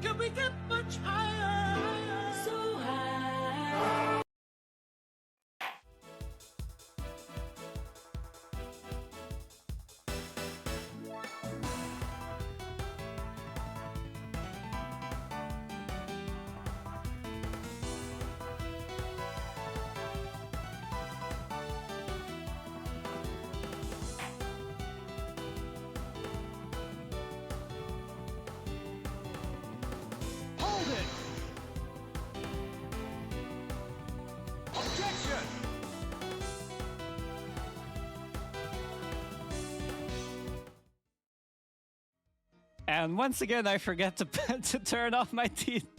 Can we get much higher? So high. And once again, I forget to turn off my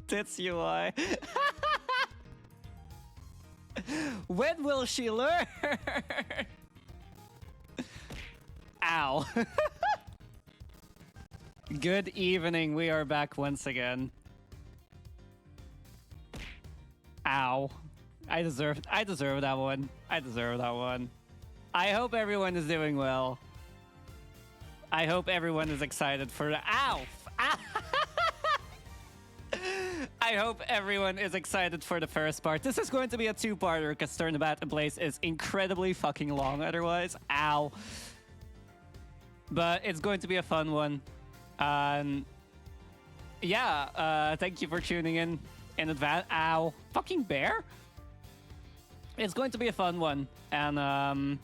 tits UI. When will she learn? Ow. Good evening, we are back once again. Ow. I deserve that one. I deserve that one. I hope everyone is doing well. I hope everyone is excited for the— Ow! I hope everyone is excited for the first part. This is going to be a two-parter because Turnabout Ablaze is incredibly fucking long otherwise. Ow. But it's going to be a fun one. Yeah, thank you for tuning in advance. Ow. Fucking bear? It's going to be a fun one. And,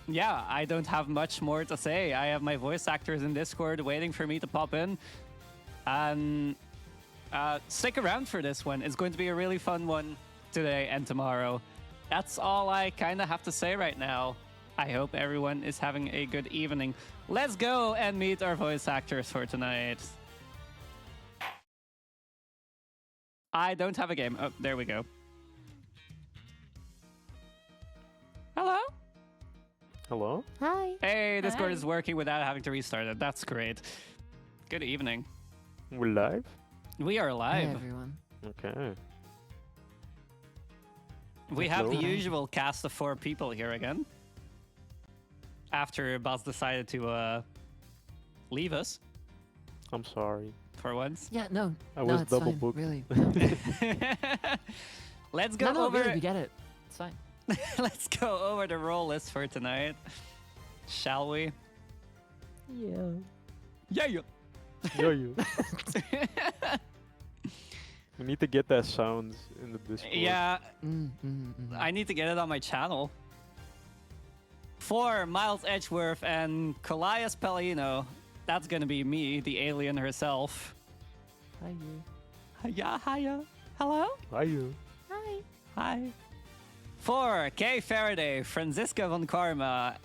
yeah, I don't have much more to say. I have my voice actors in Discord waiting for me to pop in. And stick around for this one. It's going to be a really fun one today and tomorrow. That's all I kind of have to say right now. I hope everyone is having a good evening. Let's go and meet our voice actors for tonight. I don't have a game. Oh, there we go. Hello? Hello? Hi. Hey, Discord Hi. is working without having to restart it. That's great. Good evening. We're live? We are Hi, live. everyone. Okay. We have the Hello. usual cast of 4 people here again. After Buzz decided to leave us I'm sorry. for once. Yeah, no. I no, was it's double fine, booked. Really. Let's go no, over. really, we get it. It's fine. Let's go over the roll list for tonight, shall we? Yeah. Yeah, yeah. Yo, you. We need to get that sound in the Discord. Yeah, Mm. I need to get it on my channel. For Miles Edgeworth and Colias Palino, that's gonna be me, the alien herself. Hi, you. Hiya, hiya. Hello? Are you? Hi. Hi. For Kay Faraday, Franziska von Karma,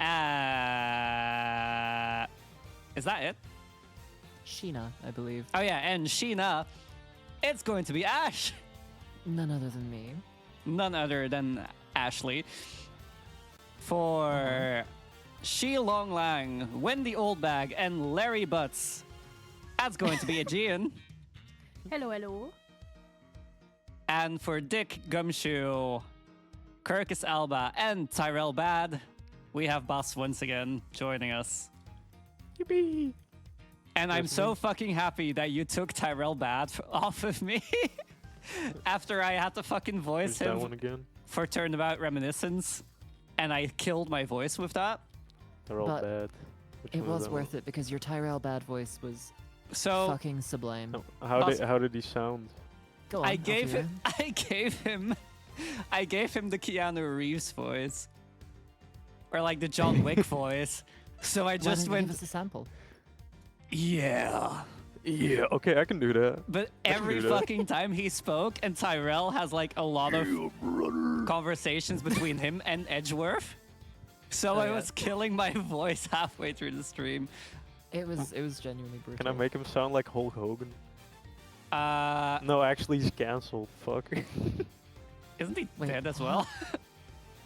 is that it? Sheena, I believe. Oh yeah, and Sheena, it's going to be Ash. None other than me. None other than Ashley. For Shi Long Lang, Wendy Oldbag, and Larry Butts, that's going to be Aegean. Hello, hello. And for Dick Gumshoe, Kirkus Alba, and Tyrell Bad, we have Boss once again joining us. Yippee! And I'm Yes, so me. fucking happy that you took Tyrell Bad off of me after I had to fucking voice Is that one him again? for Turnabout Reminiscence, and I killed my voice with that. They're all But bad. Which It one is was that worth it because your Tyrell Bad voice was So fucking sublime. one? No, Boss- how did he sound? Go on. I I'll gave hear him I gave him the Keanu Reeves voice, or like the John Wick voice. So I Why just don't you went, give us a sample? yeah. Yeah, okay, I can do that. But can every do that. fucking time he spoke, and Tyrell has like a lot of conversations between him and Edgeworth. So Oh, I yeah. was killing my voice halfway through the stream. It was genuinely brutal. Can I make him sound like Hulk Hogan? Uh, No, actually, he's cancelled. Fuck. isn't he Wait, dead as what? well?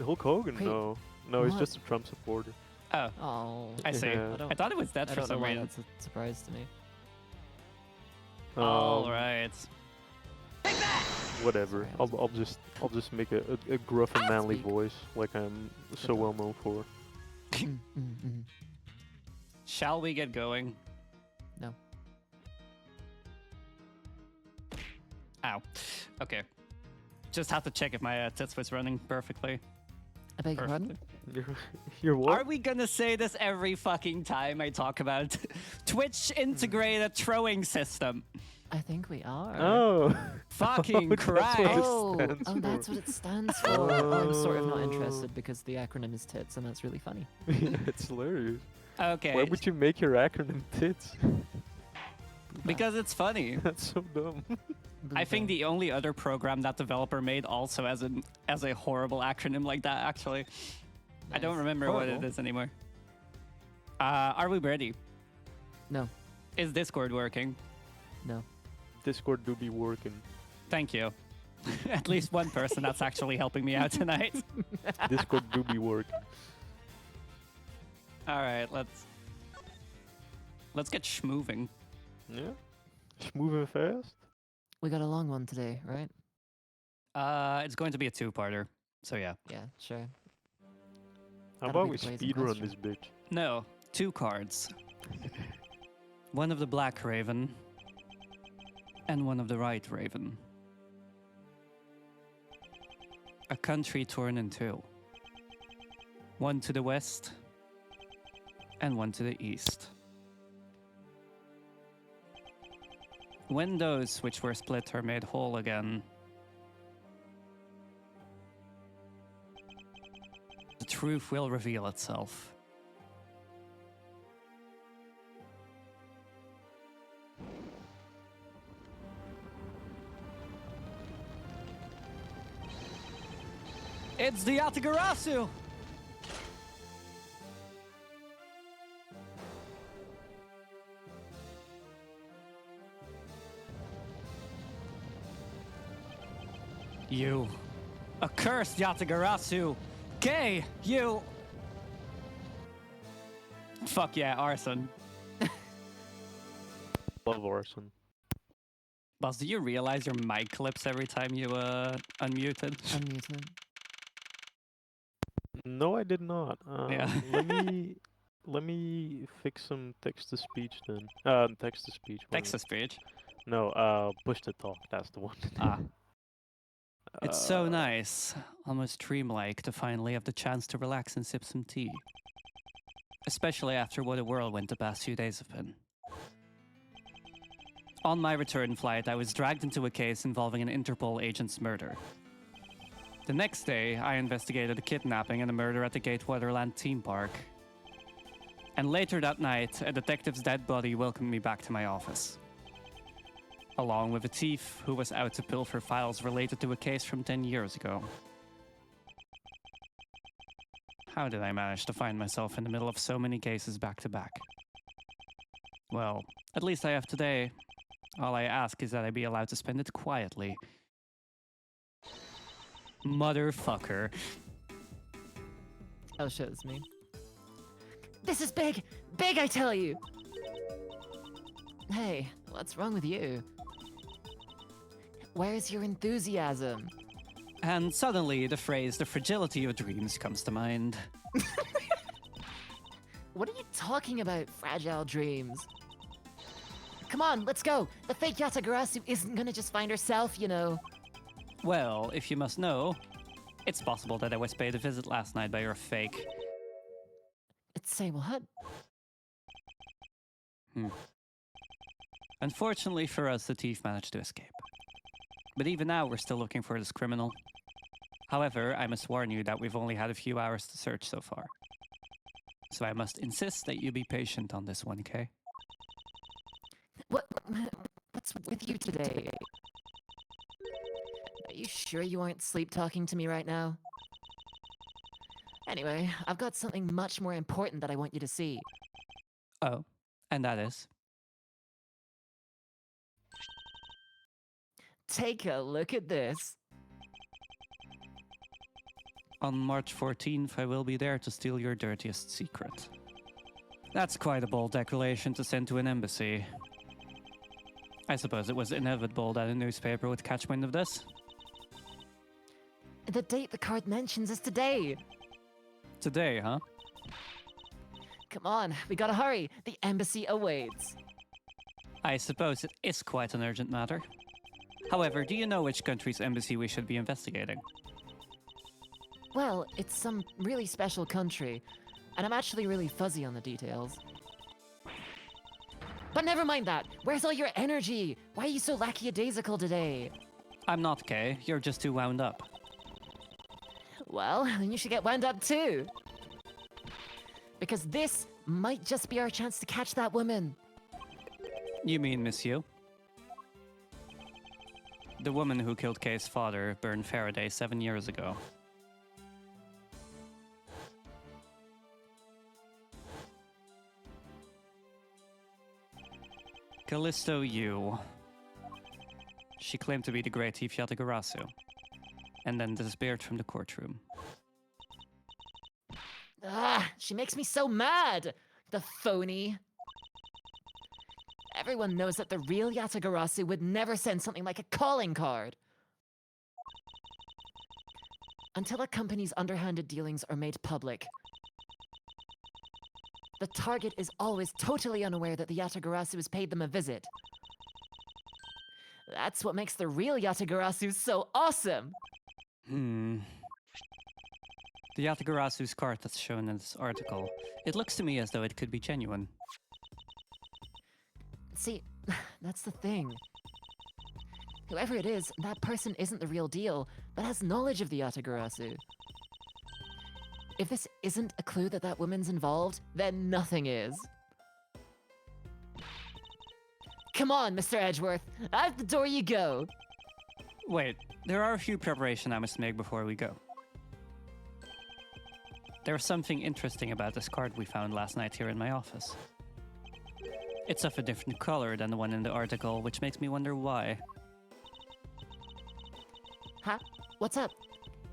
Hulk Hogan? Wait, No. No, he's what? just a Trump supporter. Oh, Oh. I see. Yeah. I thought it was dead I for don't know some why reason. that's a surprise to me. All right. Whatever. Sorry, I I'll just make a gruff and manly Speak. voice like I'm so talk. well known for. Shall we get going? No. Ow. Okay. Just have to check if my tits was running perfectly. I beg your pardon? You're what? Are we gonna say this every fucking time I talk about Twitch integrated throwing system? I think we are. Oh. Fucking That's what Christ. it Oh, stands oh, that's for. what it stands for. Oh, I'm sort of not interested because the acronym is TITS, and that's really funny. Yeah, it's hilarious. Okay. Why would you make your acronym TITS? Because it's funny. That's so dumb. I think the only other program that developer made also has a horrible acronym like that, actually. I don't remember what it Horrible. is anymore. Are we ready? No, Is Discord working? no. Discord do be working. Thank you. At least one person that's actually helping me out tonight. Discord do be working. All right, let's get schmoving. Yeah. Moving fast. We got a long one today, right? It's going to be a two-parter. So yeah. Yeah, sure. How That'll about be we the brazen speedrun question. this bitch? No, 2 cards. One of the black raven and one of the white raven. A country torn in 2. One to the west and one to the east. When those which were split are made whole again, the truth will reveal itself. It's the Yatagarasu! You. Accursed Yatagarasu! Gay! You! Fuck yeah, arson. Love arson. Boss, do you realize your mic clips every time you unmuted? Unmuted. No, I did not. Yeah. let me fix some text to speech then. Text to speech. what Text to is it? speech. No, push to talk. That's the one. Ah. It's so nice, almost dreamlike, to finally have the chance to relax and sip some tea. Especially after what a whirlwind the past few days have been. On my return flight, I was dragged into a case involving an Interpol agent's murder. The next day, I investigated a kidnapping and a murder at the Gatewaterland theme park. And later that night, a detective's dead body welcomed me back to my office. Along with a thief who was out to pilfer files related to a case from 10 years ago. How did I manage to find myself in the middle of so many cases back to back? Well, at least I have today. All I ask is that I be allowed to spend it quietly. Motherfucker. Oh shit, it's me. This is big! Big, I tell you! Hey, what's wrong with you? Where's your enthusiasm? And suddenly the phrase "the fragility of dreams" comes to mind. What are you talking about, fragile dreams? Come on, let's go! The fake Yatagarasu isn't gonna just find herself, you know. Well, if you must know, it's possible that I was paid a visit last night by your fake. Say what? Unfortunately for us, the thief managed to escape. But even now, we're still looking for this criminal. However, I must warn you that we've only had a few hours to search so far. So I must insist that you be patient on this one, Kay? What's with you today? Are you sure you aren't sleep talking to me right now? Anyway, I've got something much more important that I want you to see. Oh, and that is? Take a look at this. On March 14th, I will be there to steal your dirtiest secret. That's quite a bold declaration to send to an embassy. I suppose it was inevitable that a newspaper would catch wind of this. The date the card mentions is today. Today, huh? Come on, we gotta hurry. The embassy awaits. I suppose it is quite an urgent matter. However, do you know which country's embassy we should be investigating? Well, it's some really special country, and I'm actually really fuzzy on the details. But never mind that. Where's all your energy? Why are you so lackadaisical today? I'm not gay, you're just too wound up. Well, then you should get wound up too. Because this might just be our chance to catch that woman. You mean Monsieur? The woman who killed Kay's father burned Faraday 7 years ago. Callisto Yu. She claimed to be the great thief Yatagarasu, and then disappeared from the courtroom. Ah, she makes me so mad! The phony. Everyone knows that the real Yatagarasu would never send something like a calling card. Until a company's underhanded dealings are made public, the target is always totally unaware that the Yatagarasu has paid them a visit. That's what makes the real Yatagarasu so awesome! The Yatagarasu's card that's shown in this article, it looks to me as though it could be genuine. See, that's the thing. Whoever it is, that person isn't the real deal, but has knowledge of the Yatagarasu. If this isn't a clue that that woman's involved, then nothing is. Come on, Mr. Edgeworth. Out the door you go. Wait, there are a few preparations I must make before we go. There's something interesting about this card we found last night here in my office. It's of a different color than the one in the article, which makes me wonder why. Huh? What's up?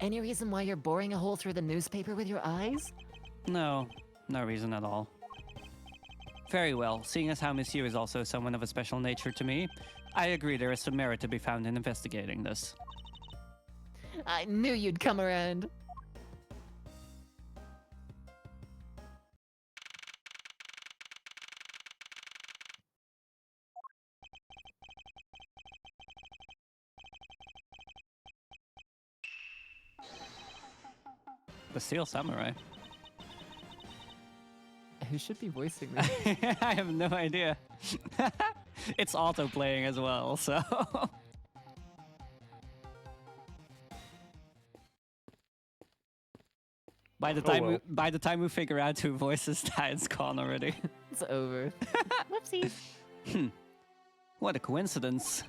Any reason why you're boring a hole through the newspaper with your eyes? No, no reason at all. Very well, seeing as how Monsieur is also someone of a special nature to me, I agree there is some merit to be found in investigating this. I knew you'd come around. The Steel Samurai. Who should be voicing this? I have no idea. It's auto-playing as well, so... By the time we figure out who voices that, it's gone already. It's over. Whoopsies. What a coincidence.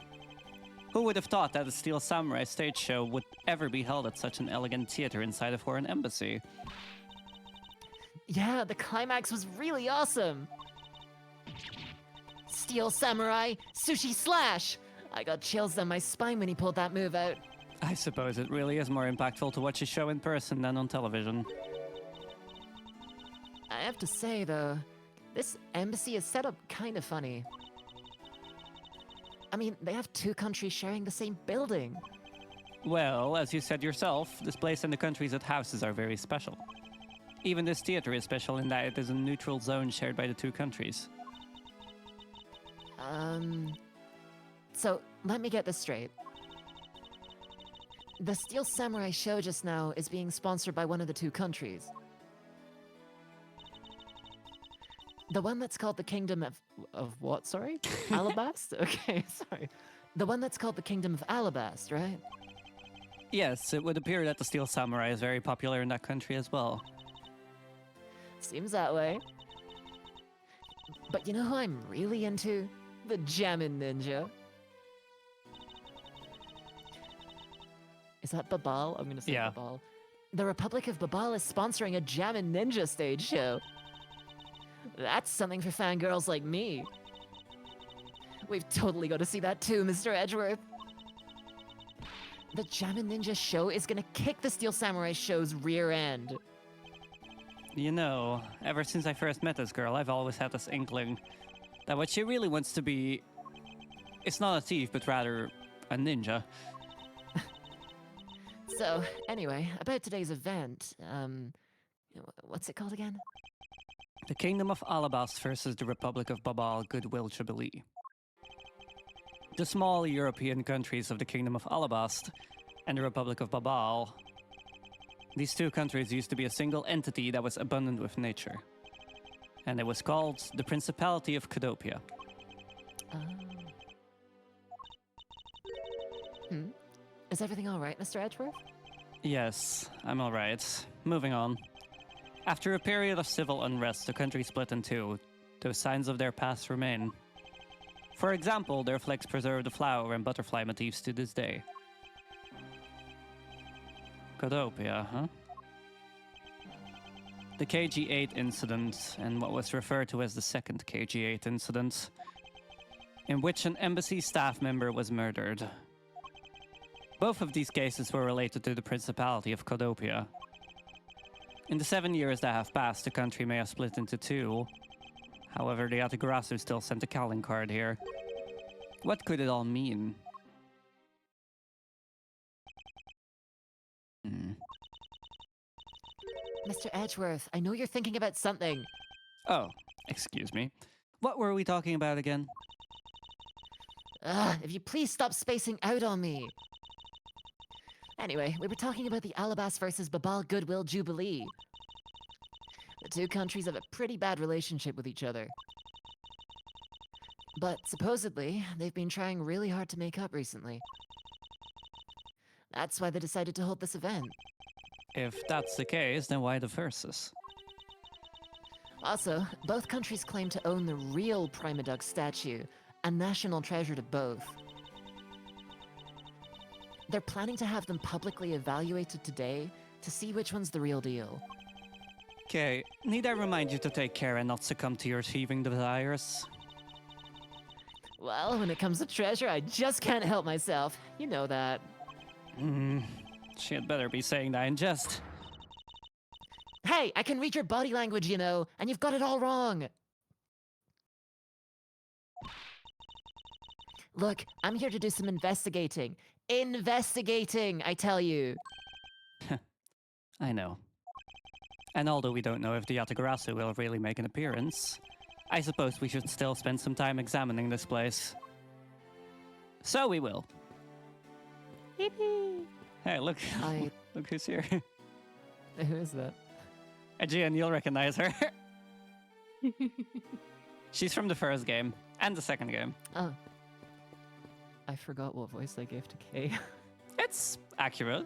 Who would have thought that a Steel Samurai stage show would ever be held at such an elegant theater inside a foreign embassy? Yeah, the climax was really awesome. Steel Samurai, Sushi Slash! I got chills down my spine when he pulled that move out. I suppose it really is more impactful to watch a show in person than on television. I have to say, though, this embassy is set up kind of funny. I mean, they have two countries sharing the same building. Well, as you said yourself, this place and the countries it houses are very special. Even this theater is special in that it is a neutral zone shared by the two countries. So, let me get this straight. The Steel Samurai show just now is being sponsored by one of the two countries. The one that's called the Kingdom of what, sorry? Alabast? Okay, sorry. The one that's called the Kingdom of Alabast, right? Yes, it would appear that the Steel Samurai is very popular in that country as well. Seems that way. But you know who I'm really into? The Jammin' Ninja. Is that Babal? I'm gonna say Yeah. Babal. The Republic of Babal is sponsoring a Jammin' Ninja stage show. That's something for fangirls like me. We've totally got to see that too, Mr. Edgeworth. The Jammin' Ninja show is gonna kick the Steel Samurai show's rear end. You know, ever since I first met this girl, I've always had this inkling that what she really wants to be is not a thief, but rather a ninja. So, anyway, about today's event, what's it called again? The Kingdom of Alabast versus the Republic of Babal Goodwill Jubilee. the small European countries of the Kingdom of Alabast and the Republic of Babal. These two countries used to be a single entity that was abundant with nature. And it was called the Principality of Cadopia. Is everything all right, Mr. Edgeworth? Yes, I'm alright. Moving on. After a period of civil unrest, the country split in two, though signs of their past remain. For example, their flags preserve the flower and butterfly motifs to this day. Cadopia, huh? The KG-8 incident, and what was referred to as the second KG-8 incident, in which an embassy staff member was murdered. Both of these cases were related to the Principality of Cadopia. In the 7 years that have passed, the country may have split into two. However, the Yatagarasu still sent a calling card here. What could it all mean? Mr. Edgeworth, I know you're thinking about something. Oh, excuse me. What were we talking about again? Ugh, if you please stop spacing out on me. Anyway, we were talking about the Alabast versus Babal Goodwill Jubilee. The two countries have a pretty bad relationship with each other. But supposedly, they've been trying really hard to make up recently. That's why they decided to hold this event. If that's the case, then why the versus? Also, both countries claim to own the real Primadux statue, a national treasure to both. They're planning to have them publicly evaluated today to see which one's the real deal. Okay, need I remind you to take care and not succumb to your thieving desires? Well, when it comes to treasure, I just can't help myself. You know that. She had better be saying that in jest. Hey, I can read your body language, you know, and you've got it all wrong. Look, I'm here to do some investigating. Investigating, I tell you. I know. And although we don't know if the Yatagarasu will really make an appearance, I suppose we should still spend some time examining this place. So we will. Hey, look. Look who's here. Who is that? Aegean, you'll recognize her. She's from the first game and the second game. Oh. I forgot what voice I gave to Kay. It's accurate.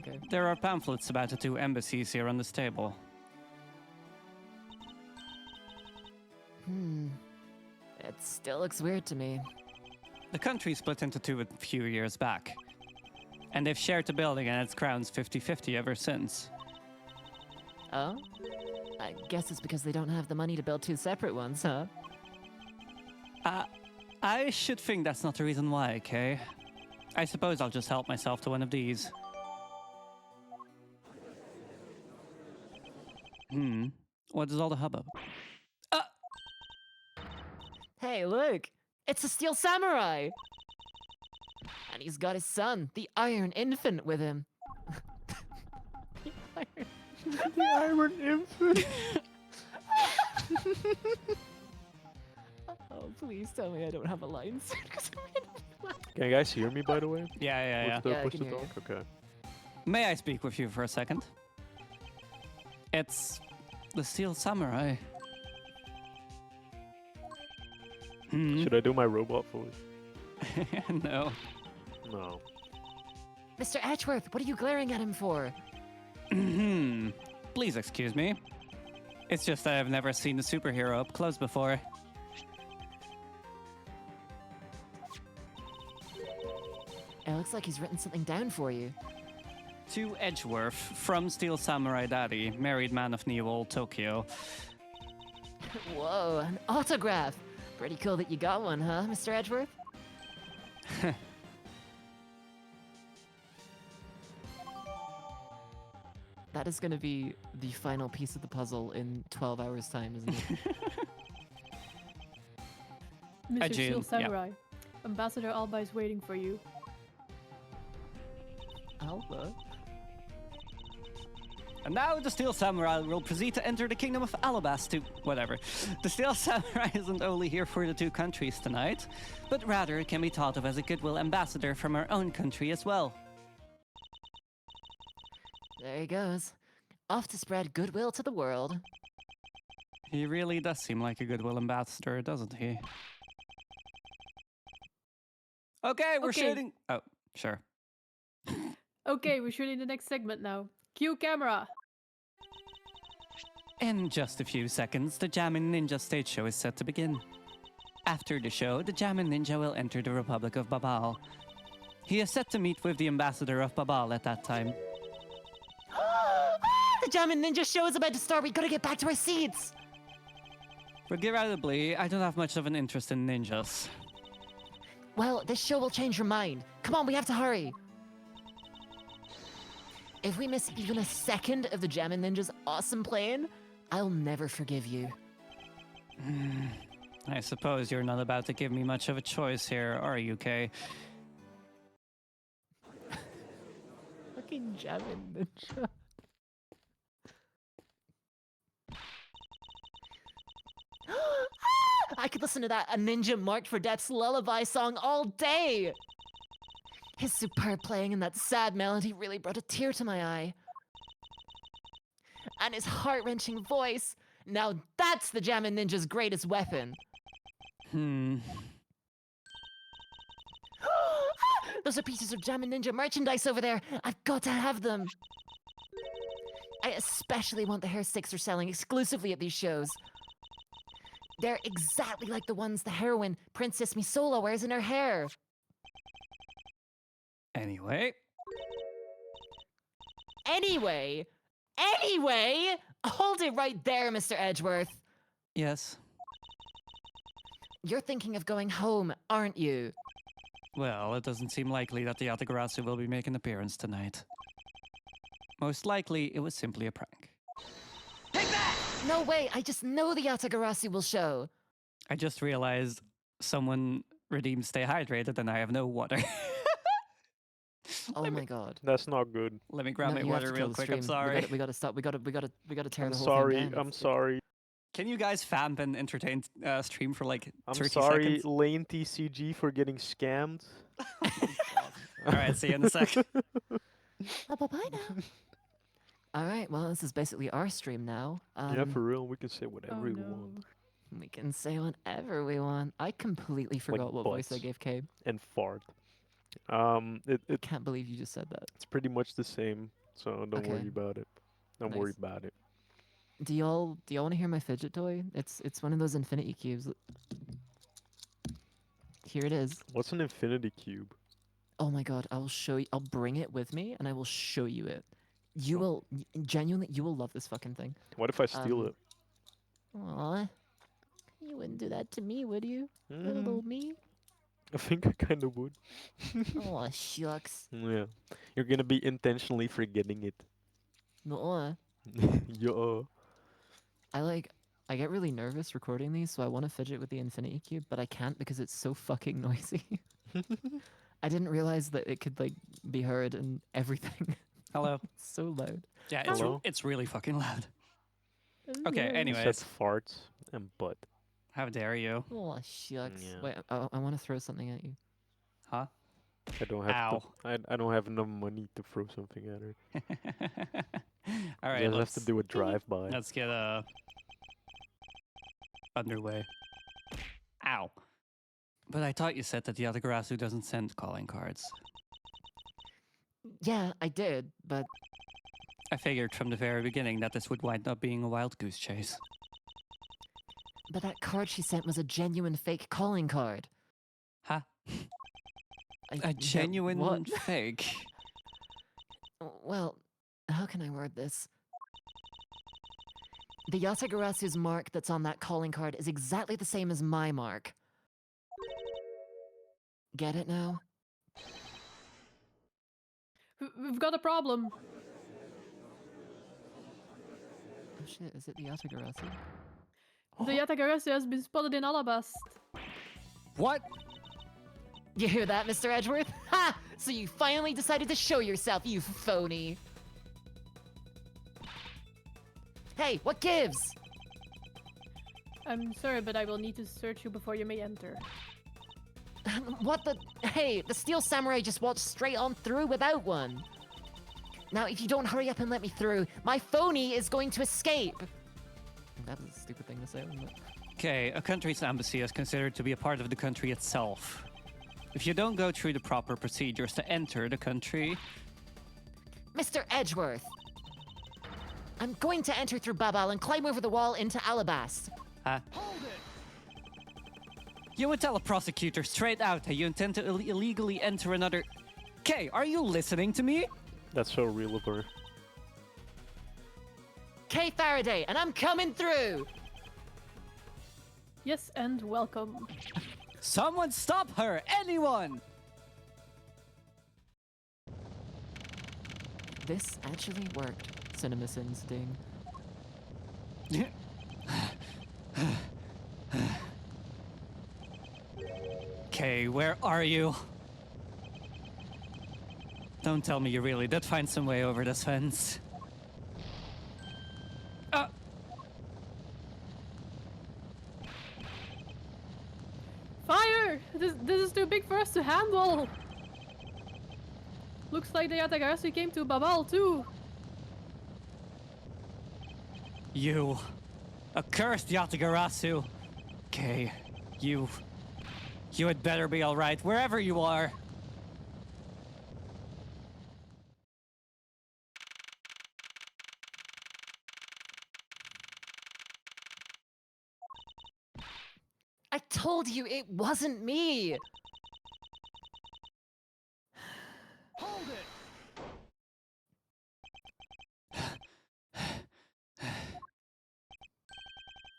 Okay. There are pamphlets about the two embassies here on this table. It still looks weird to me. The country split into two a few years back, and they've shared the building and its crowns 50-50 ever since. Oh? I guess it's because they don't have the money to build two separate ones, huh? I should think that's not the reason why, Kay. I suppose I'll just help myself to one of these. What is all the hubbub? Hey, look! It's a Steel Samurai! And he's got his son, the Iron Infant, with him. The Iron Infant. Oh, please tell me I don't have a line soon, 'cause I'm gonna laugh. Can you guys hear me, by the way? Yeah. Yeah, I Push can to hear talk? Okay. May I speak with you for a second? It's the Steel Samurai. Should I do my robot voice? No. No. Mr. Edgeworth, what are you glaring at him for? Please excuse me. It's just that I've never seen a superhero up close before. It looks like he's written something down for you. To Edgeworth, from Steel Samurai Daddy, married man of New Old Tokyo. Whoa, an autograph! Pretty cool that you got one, huh, Mr. Edgeworth? That is gonna be the final piece of the puzzle in 12 hours' time, isn't it? Mr. Aegean, Steel yeah. Samurai, Ambassador Alba is waiting for you. Alba? And now the Steel Samurai will proceed to enter the kingdom of Alabas to whatever. The Steel Samurai isn't only here for the two countries tonight, but rather can be thought of as a goodwill ambassador from our own country as well. There he goes. Off to spread goodwill to the world. He really does seem like a goodwill ambassador, doesn't he? Okay, we're Okay. shooting. Oh, sure. Okay, we're shooting the next segment now. Cue camera. In just a few seconds, the Jammin' Ninja stage show is set to begin. After the show, the Jammin' Ninja will enter the Republic of Babal. He is set to meet with the ambassador of Babal at that time. The Jammin' Ninja show is about to start. We gotta get back to our seats. Regrettably, I don't have much of an interest in ninjas. Well, this show will change your mind. Come on, we have to hurry. If we miss even a second of the Jammin' Ninja's awesome playing, I'll never forgive you. I suppose you're not about to give me much of a choice here, are you, Kay? Fucking Jammin' Ninja. I could listen to that A Ninja Marked for Death's lullaby song all day. His superb playing and that sad melody really brought a tear to my eye. And his heart-wrenching voice. Now that's the Jammin' Ninja's greatest weapon. Those are pieces of Jammin' Ninja merchandise over there. I've got to have them. I especially want the hair sticks they're selling exclusively at these shows. They're exactly like the ones the heroine, Princess Misola, wears in her hair. Anyway, Anyway, hold it right there, Mr. Edgeworth. yes. You're thinking of going home, aren't you? Well, it doesn't seem likely that the Yatagarasu will be making an appearance tonight. Most likely, it was simply a prank. No way, I just know the Yatagarasu will show. I just realized someone redeemed Stay Hydrated and I have no water. Oh my god. That's not good. Let me grab No, my you have water to kill real the quick, stream. I'm sorry. We gotta stop. We gotta tear I'm the whole sorry. thing down. I'm sorry. Can you guys vamp and entertain stream for like 30 I'm sorry, seconds? Lane TCG, for getting scammed. Alright, see you in a sec. Bye-bye now. All right, well, this is basically our stream now. Yeah, for real. We can say whatever we no. want. We can say whatever we want. I completely forgot what voice I butts. gave Cabe. And fart. Can't believe you just said that. It's pretty much the same, so don't worry Okay. about it. Don't worry Nice. about it. Do y'all want to hear my fidget toy? It's one of those infinity cubes. Here it is. What's an infinity cube? Oh my god, I will show you. I'll bring it with me and I will show you it. You will genuinely, you will love this fucking thing. What if I steal Um, it? Aw. You wouldn't do that to me, would you? Little me? I think I kind of would. Oh, shucks. Yeah. You're gonna be intentionally forgetting it. No. Yeah. I get really nervous recording these, so I want to fidget with the infinity cube, but I can't because it's so fucking noisy. I didn't realize that it could like be heard and everything. Hello. It's so loud. Yeah, Hello? it's really fucking loud. Okay, Yeah. anyways. Said farts and butt. How dare you? Oh, shucks. Yeah. Wait, I want to throw something at you. Huh? I don't have. Ow. I don't have enough money to throw something at her. Alright, Just have let's, to do a drive-by. let's get underway. Ow. But I thought you said that the Yatagarasu doesn't send calling cards. Yeah, I did, but I figured from the very beginning that this would wind up being a wild goose chase. that card she sent was a genuine fake calling card. Huh? Yeah, A genuine what? fake? Well, how can I word this? The Yatagarasu's mark that's on that calling card is exactly the same as my mark. Get it now? We've got a problem. Oh shit, is it the Yatagarasu? The Yatagarasu has been spotted in Alabast. What? You hear that, Mr. Edgeworth? Ha! So you finally decided to show yourself, you phony! Hey, what gives? I'm sorry, but I will need to search you before you may enter. What the? Hey, the Steel Samurai just walked straight on through without one. Now, if you don't hurry up and let me through, my phony is going to escape. That was a stupid thing to say, wasn't it? Okay, a country's embassy is considered to be a part of the country itself. If you don't go through the proper procedures to enter the country... Mr. Edgeworth, I'm going to enter through Babal and climb over the wall into Alabast. Huh? You would tell a prosecutor straight out that you intend to illegally enter another... Okay, are you listening to me? That's so real of her. Kay Faraday, and I'm coming through! Yes, and welcome. Someone stop her! Anyone! This actually worked, CinemaSins Ding. Okay, where are you? Don't tell me you really did find some way over this fence. Fire! This is too big for us to handle! Looks like the Yatagarasu came to Babal too. You. Accursed Yatagarasu. Okay, you had better be alright, wherever you are. I told you it wasn't me! Hold it!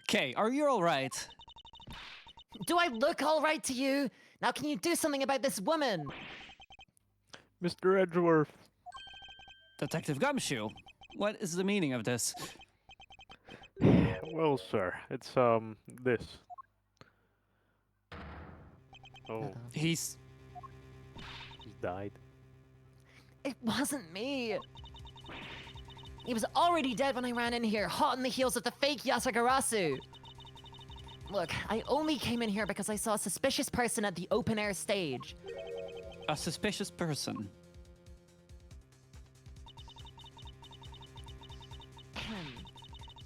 Okay, are you alright? Do I look alright to you? Now can you do something about this woman? Mr. Edgeworth. Detective Gumshoe, what is the meaning of this? Well, sir, it's, this. Oh, He's... he died. It wasn't me! He was already dead when I ran in here, hot on the heels of the fake Yatagarasu! Look, I only came in here because I saw a suspicious person at the open-air stage. a suspicious person.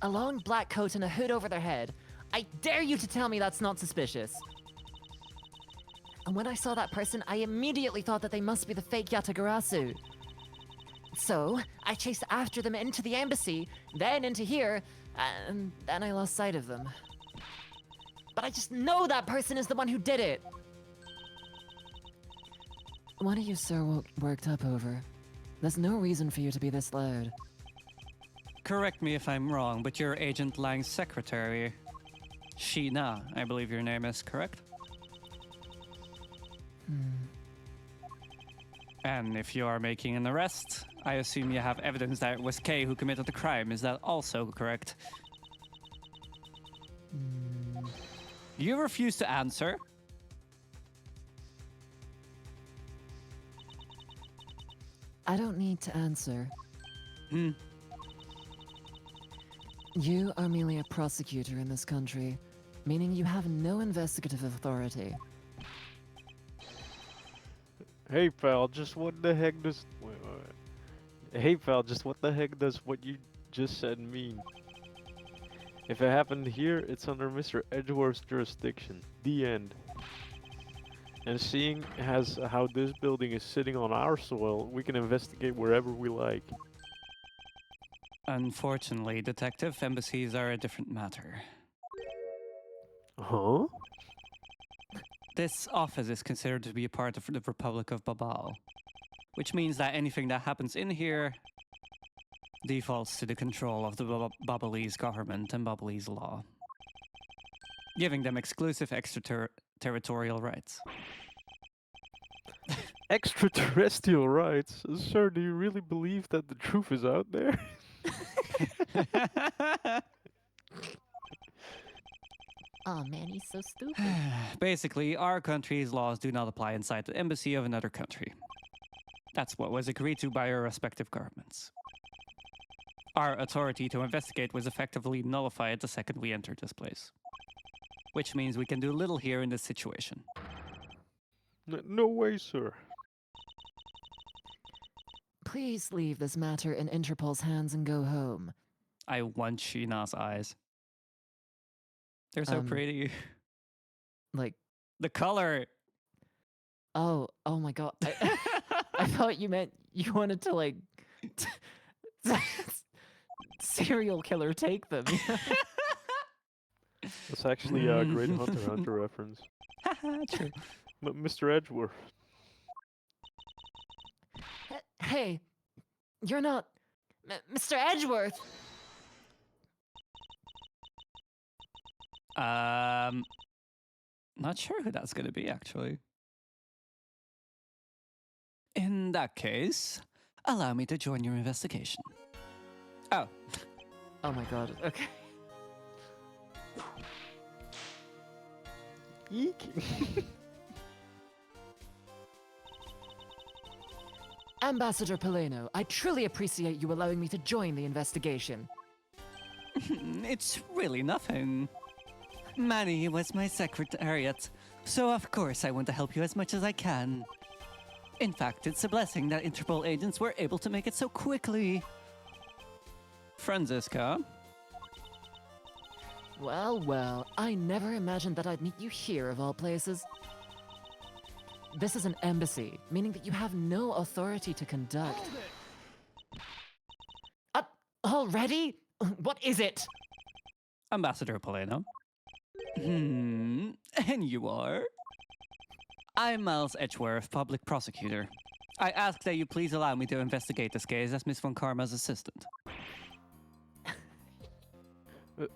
A long black coat and a hood over their head. I dare you to tell me that's not suspicious. And when I saw that person, I immediately thought that they must be the fake Yatagarasu. So, I chased after them into the embassy, then into here, and then I lost sight of them. But I just know that person is the one who did it! What are you so worked up over? There's no reason for you to be this loud. Correct me if I'm wrong, but you're Agent Lang's secretary. Sheena, I believe your name is, correct? And if you are making an arrest, I assume you have evidence that it was Kay who committed the crime. Is that also correct? You refuse to answer. I don't need to answer. Hmm. You are merely a prosecutor in this country, meaning you have no investigative authority. Hey pal, just what the heck does... Wait. Hey pal, just what the heck does what you just said mean? If it happened here, it's under Mr. Edgeworth's jurisdiction. The end. And seeing as how this building is sitting on our soil, we can investigate wherever we like. Unfortunately, detective, embassies are a different matter. Huh? This office is considered to be a part of the Republic of Babal, which means that anything that happens in here defaults to the control of the Babalese government and Babalese law, giving them exclusive extraterritorial rights. Extraterrestrial rights? Sir, do you really believe that the truth is out there? Oh man, he's so stupid. Basically, our country's laws do not apply inside the embassy of another country. That's what was agreed to by our respective governments. Our authority to investigate was effectively nullified the second we entered this place. Which means we can do little here in this situation. No way, sir. Please leave this matter in Interpol's hands and go home. I want Sheena's eyes. They're so pretty. Like, The color. oh my god. I thought you meant you wanted to, like, serial killer take them. That's actually a great Hunter x Hunter reference. True. Mr. Edgeworth. Hey, you're not Mr. Edgeworth. Not sure who that's gonna be, actually. In that case, allow me to join your investigation. Oh. Oh my god. Okay. Eek. Ambassador Poleno, I truly appreciate you allowing me to join the investigation. It's really nothing. Manny was my secretariat, so of course I want to help you as much as I can. In fact, it's a blessing that Interpol agents were able to make it so quickly. Franziska? Well, I never imagined that I'd meet you here of all places. This is an embassy, meaning that you have no authority to conduct. Already? What is it? Ambassador Poleno. And you are? I'm Miles Edgeworth, public prosecutor. I ask that you please allow me to investigate this case as Miss Von Karma's assistant.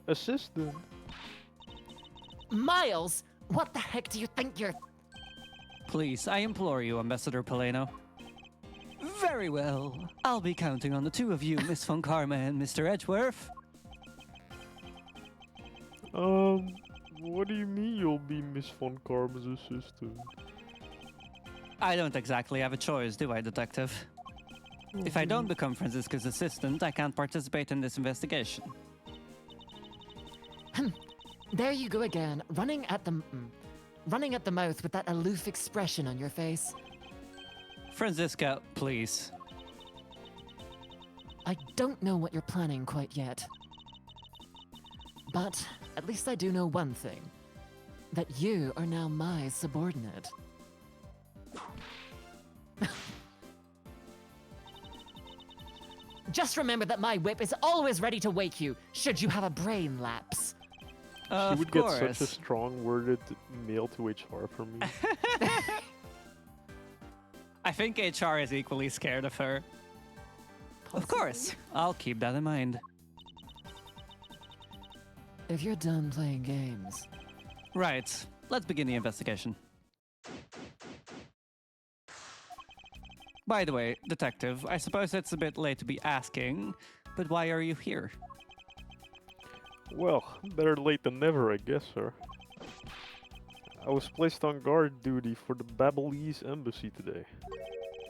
Assistant? Miles! What the heck do you think you're... Please, I implore you, Ambassador Poleno. Very well. I'll be counting on the two of you, Miss Von Karma and Mr. Edgeworth. What do you mean you'll be Miss Von Karma's assistant? I don't exactly have a choice, do I, Detective? If I don't become Franziska's assistant, I can't participate in this investigation. There you go again, running at the mouth with that aloof expression on your face. Franziska, please. I don't know what you're planning quite yet. But at least I do know one thing. That you are now my subordinate. Just remember that my whip is always ready to wake you, should you have a brain lapse. She Of would course. get such a strong-worded mail to HR from me. I think HR is equally scared of her. Of course. I'll keep that in mind. If you're done playing games... Right. Let's begin the investigation. By the way, Detective, I suppose it's a bit late to be asking, but why are you here? Well, better late than never, I guess, sir. I was placed on guard duty for the Ablaze embassy today.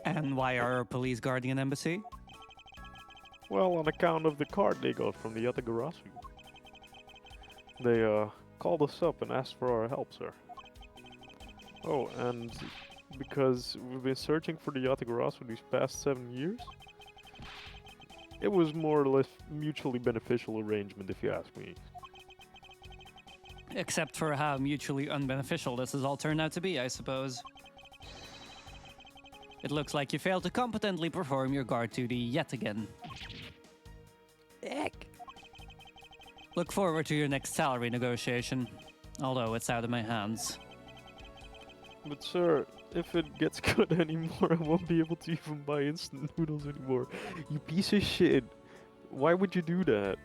And why are our police guarding an embassy? Well, on account of the card they got from the Yatagarasu. They, called us up and asked for our help, sir. Oh, and because we've been searching for the Yatagarasu these past 7 years, it was more or less mutually beneficial arrangement, if you ask me. Except for how mutually unbeneficial this has all turned out to be, I suppose. It looks like you failed to competently perform your guard duty yet again. Heck. Look forward to your next salary negotiation, although it's out of my hands. But sir, if it gets good anymore, I won't be able to even buy instant noodles anymore. You piece of shit. Why would you do that?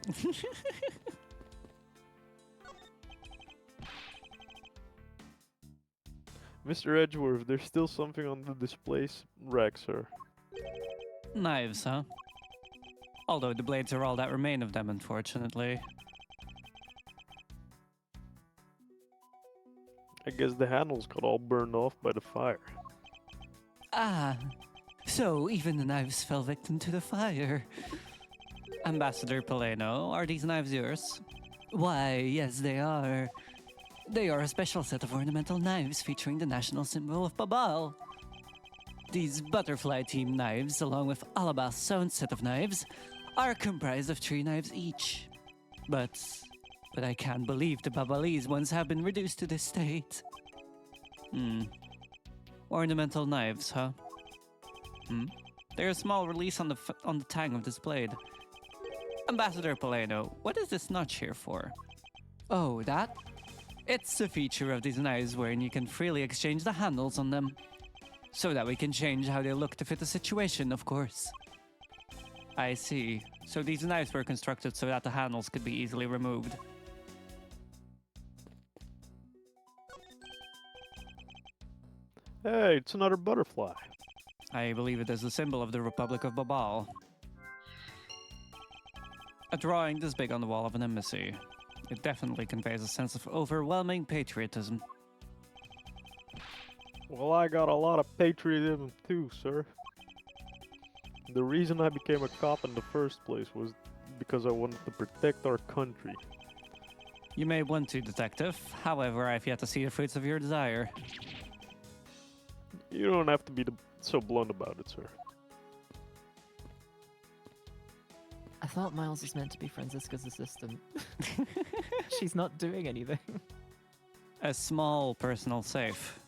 Mr. Edgeworth, there's still something on the display rack, sir. Knives, huh? Although the blades are all that remain of them, unfortunately. I guess the handles got all burned off by the fire. Ah, so even the knives fell victim to the fire. Ambassador Poleno, are these knives yours? Why, yes, they are. They are a special set of ornamental knives featuring the national symbol of Babal. These butterfly-themed knives, along with Alabast's own set of knives, are comprised of 3 knives each. But I can't believe the Babalese ones have been reduced to this state. Ornamental knives, huh? They're a small release on the tang of this blade. Ambassador Poleno, what is this notch here for? Oh, that? It's a feature of these knives wherein you can freely exchange the handles on them. So that we can change how they look to fit the situation, of course. I see. So these knives were constructed so that the handles could be easily removed. Hey, it's another butterfly. I believe it is the symbol of the Republic of Babal. A drawing this big on the wall of an embassy. It definitely conveys a sense of overwhelming patriotism. Well, I got a lot of patriotism too, sir. The reason I became a cop in the first place was because I wanted to protect our country. You may want to, Detective. However, I've yet to see the fruits of your desire. You don't have to be so blunt about it, sir. I thought Miles was meant to be Franziska's assistant. She's not doing anything. A small personal safe.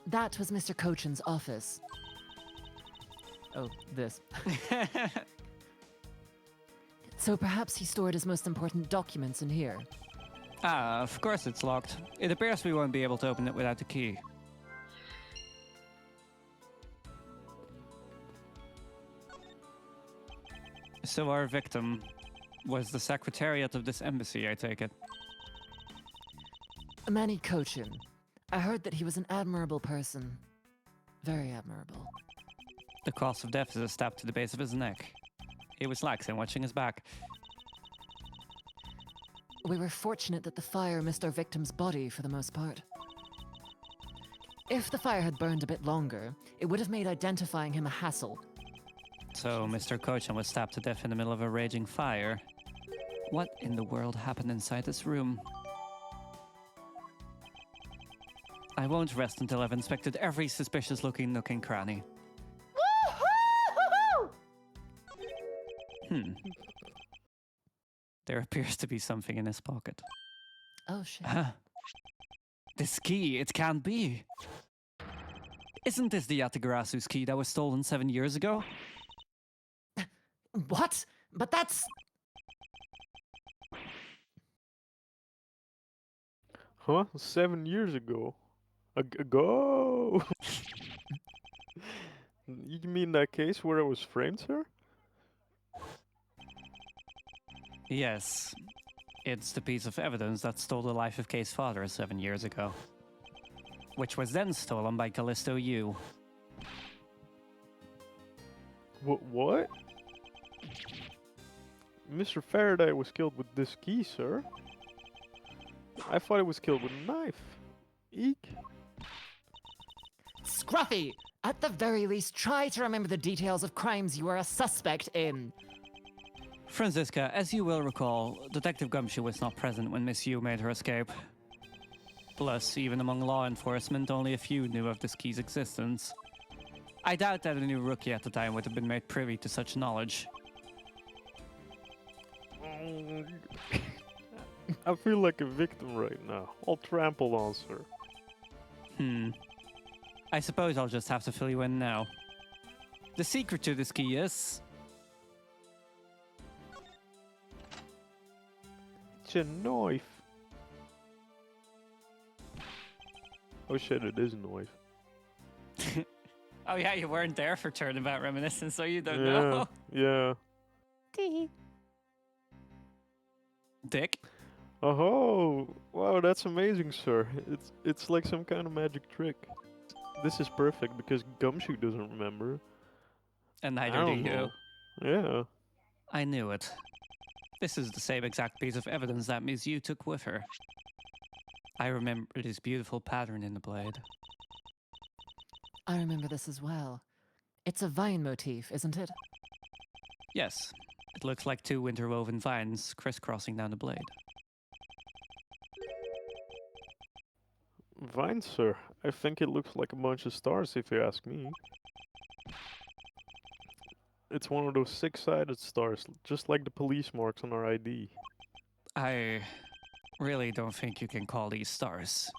That was Mr. Cochin's office. Oh, this. So perhaps he stored his most important documents in here. Ah, of course it's locked. It appears we won't be able to open it without the key. So our victim was the secretariat of this embassy, I take it. Manny Cochin. I heard that he was an admirable person. Very admirable. The cause of death is a stab to the base of his neck. He was lax in watching his back. We were fortunate that the fire missed our victim's body for the most part. If the fire had burned a bit longer, it would have made identifying him a hassle. So Mr. Cochin was stabbed to death in the middle of a raging fire. What in the world happened inside this room? I won't rest until I've inspected every suspicious-looking nook and cranny. There appears to be something in his pocket. Oh shit. Huh? This key, it can't be. Isn't this the Yatagarasu's key that was stolen 7 years ago? What? But that's... Huh? 7 years ago? Ago? You mean that case where I was framed, sir? Yes. It's the piece of evidence that stole the life of Kay's father 7 years ago. Which was then stolen by Callisto Yu. What? Mr. Faraday was killed with this key, sir. I thought he was killed with a knife. Eek. Scruffy! At the very least, try to remember the details of crimes you were a suspect in. Franziska, as you will recall, Detective Gumshoe was not present when Miss Yu made her escape. Plus, even among law enforcement, only a few knew of this key's existence. I doubt that a new rookie at the time would have been made privy to such knowledge. I feel like a victim right now. All trampled on, sir. I suppose I'll just have to fill you in now. The secret to this key is... It's a knife. Oh shit, it is a knife. Oh yeah, you weren't there for Turnabout Reminiscence, so you don't Yeah, know. yeah. Dick? Oh, wow, that's amazing, sir. It's like some kind of magic trick. This is perfect because Gumshoe doesn't remember. And I neither do don't you. know. Yeah. I knew it. This is the same exact piece of evidence that Miss Yu took with her. I remember this beautiful pattern in the blade. I remember this as well. It's a vine motif, isn't it? Yes, it looks like two interwoven vines crisscrossing down the blade. Fine, sir. I think it looks like a bunch of stars if you ask me. It's one of those six-sided stars, just like the police marks on our ID. I really don't think you can call these stars.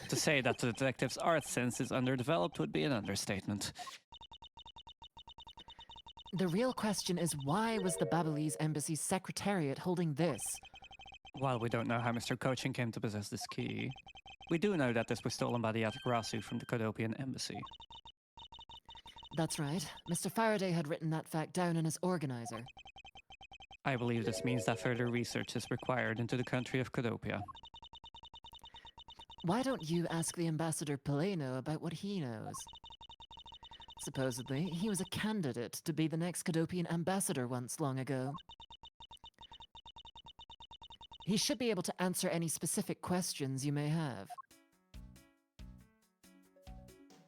To say that the detective's art sense is underdeveloped would be an understatement. The real question is, why was the Babylese Embassy's secretariat holding this? While we don't know how Mr. Cochin came to possess this key, we do know that this was stolen by the Yatagarasu from the Kodopian embassy. That's right. Mr. Faraday had written that fact down in his organizer. I believe this means that further research is required into the country of Kodopia. Why don't you ask the Ambassador Poleno about what he knows? Supposedly, he was a candidate to be the next Kodopian ambassador once long ago. He should be able to answer any specific questions you may have.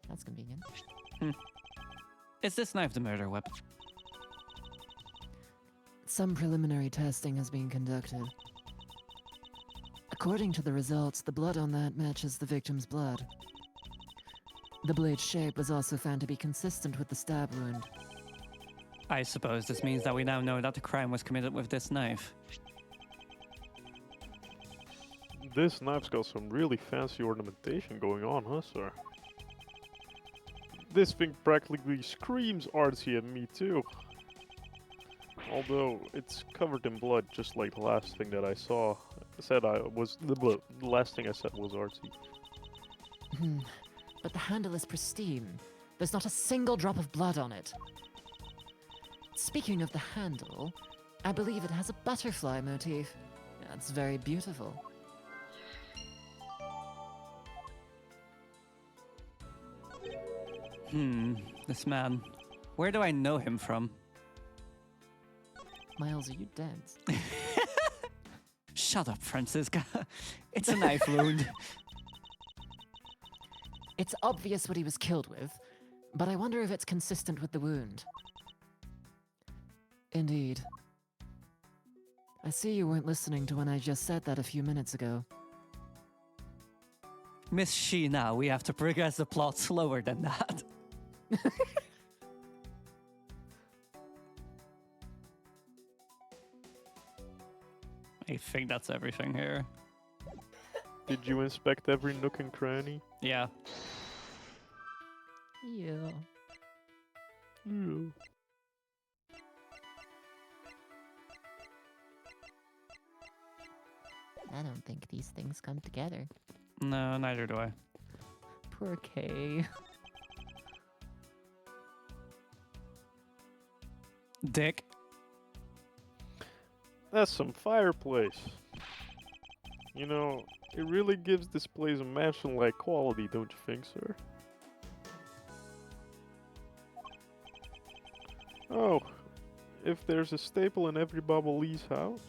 That's convenient. Is this knife the murder weapon? Some preliminary testing has been conducted. According to the results, the blood on that matches the victim's blood. The blade's shape was also found to be consistent with the stab wound. I suppose this means that we now know that the crime was committed with this knife. This knife's got some really fancy ornamentation going on, huh, sir? This thing practically screams artsy at me, too. Although, it's covered in blood, just like the last thing that I saw. The last thing I said was artsy. But the handle is pristine. There's not a single drop of blood on it. Speaking of the handle, I believe it has a butterfly motif. That's very beautiful. This man. Where do I know him from? Miles, are you dense? Shut up, Francisca. It's a knife wound. It's obvious what he was killed with, but I wonder if it's consistent with the wound. Indeed. I see you weren't listening to when I just said that a few minutes ago. Miss Sheena, we have to progress the plot slower than that. I think that's everything here. Did you inspect every nook and cranny? Yeah. Yeah. Yeah. I don't think these things come together. No, neither do I. Poor Kay. Dick. That's some fireplace. You know, it really gives this place a mansion-like quality, don't you think, sir? Oh, if there's a staple in every Babylese house,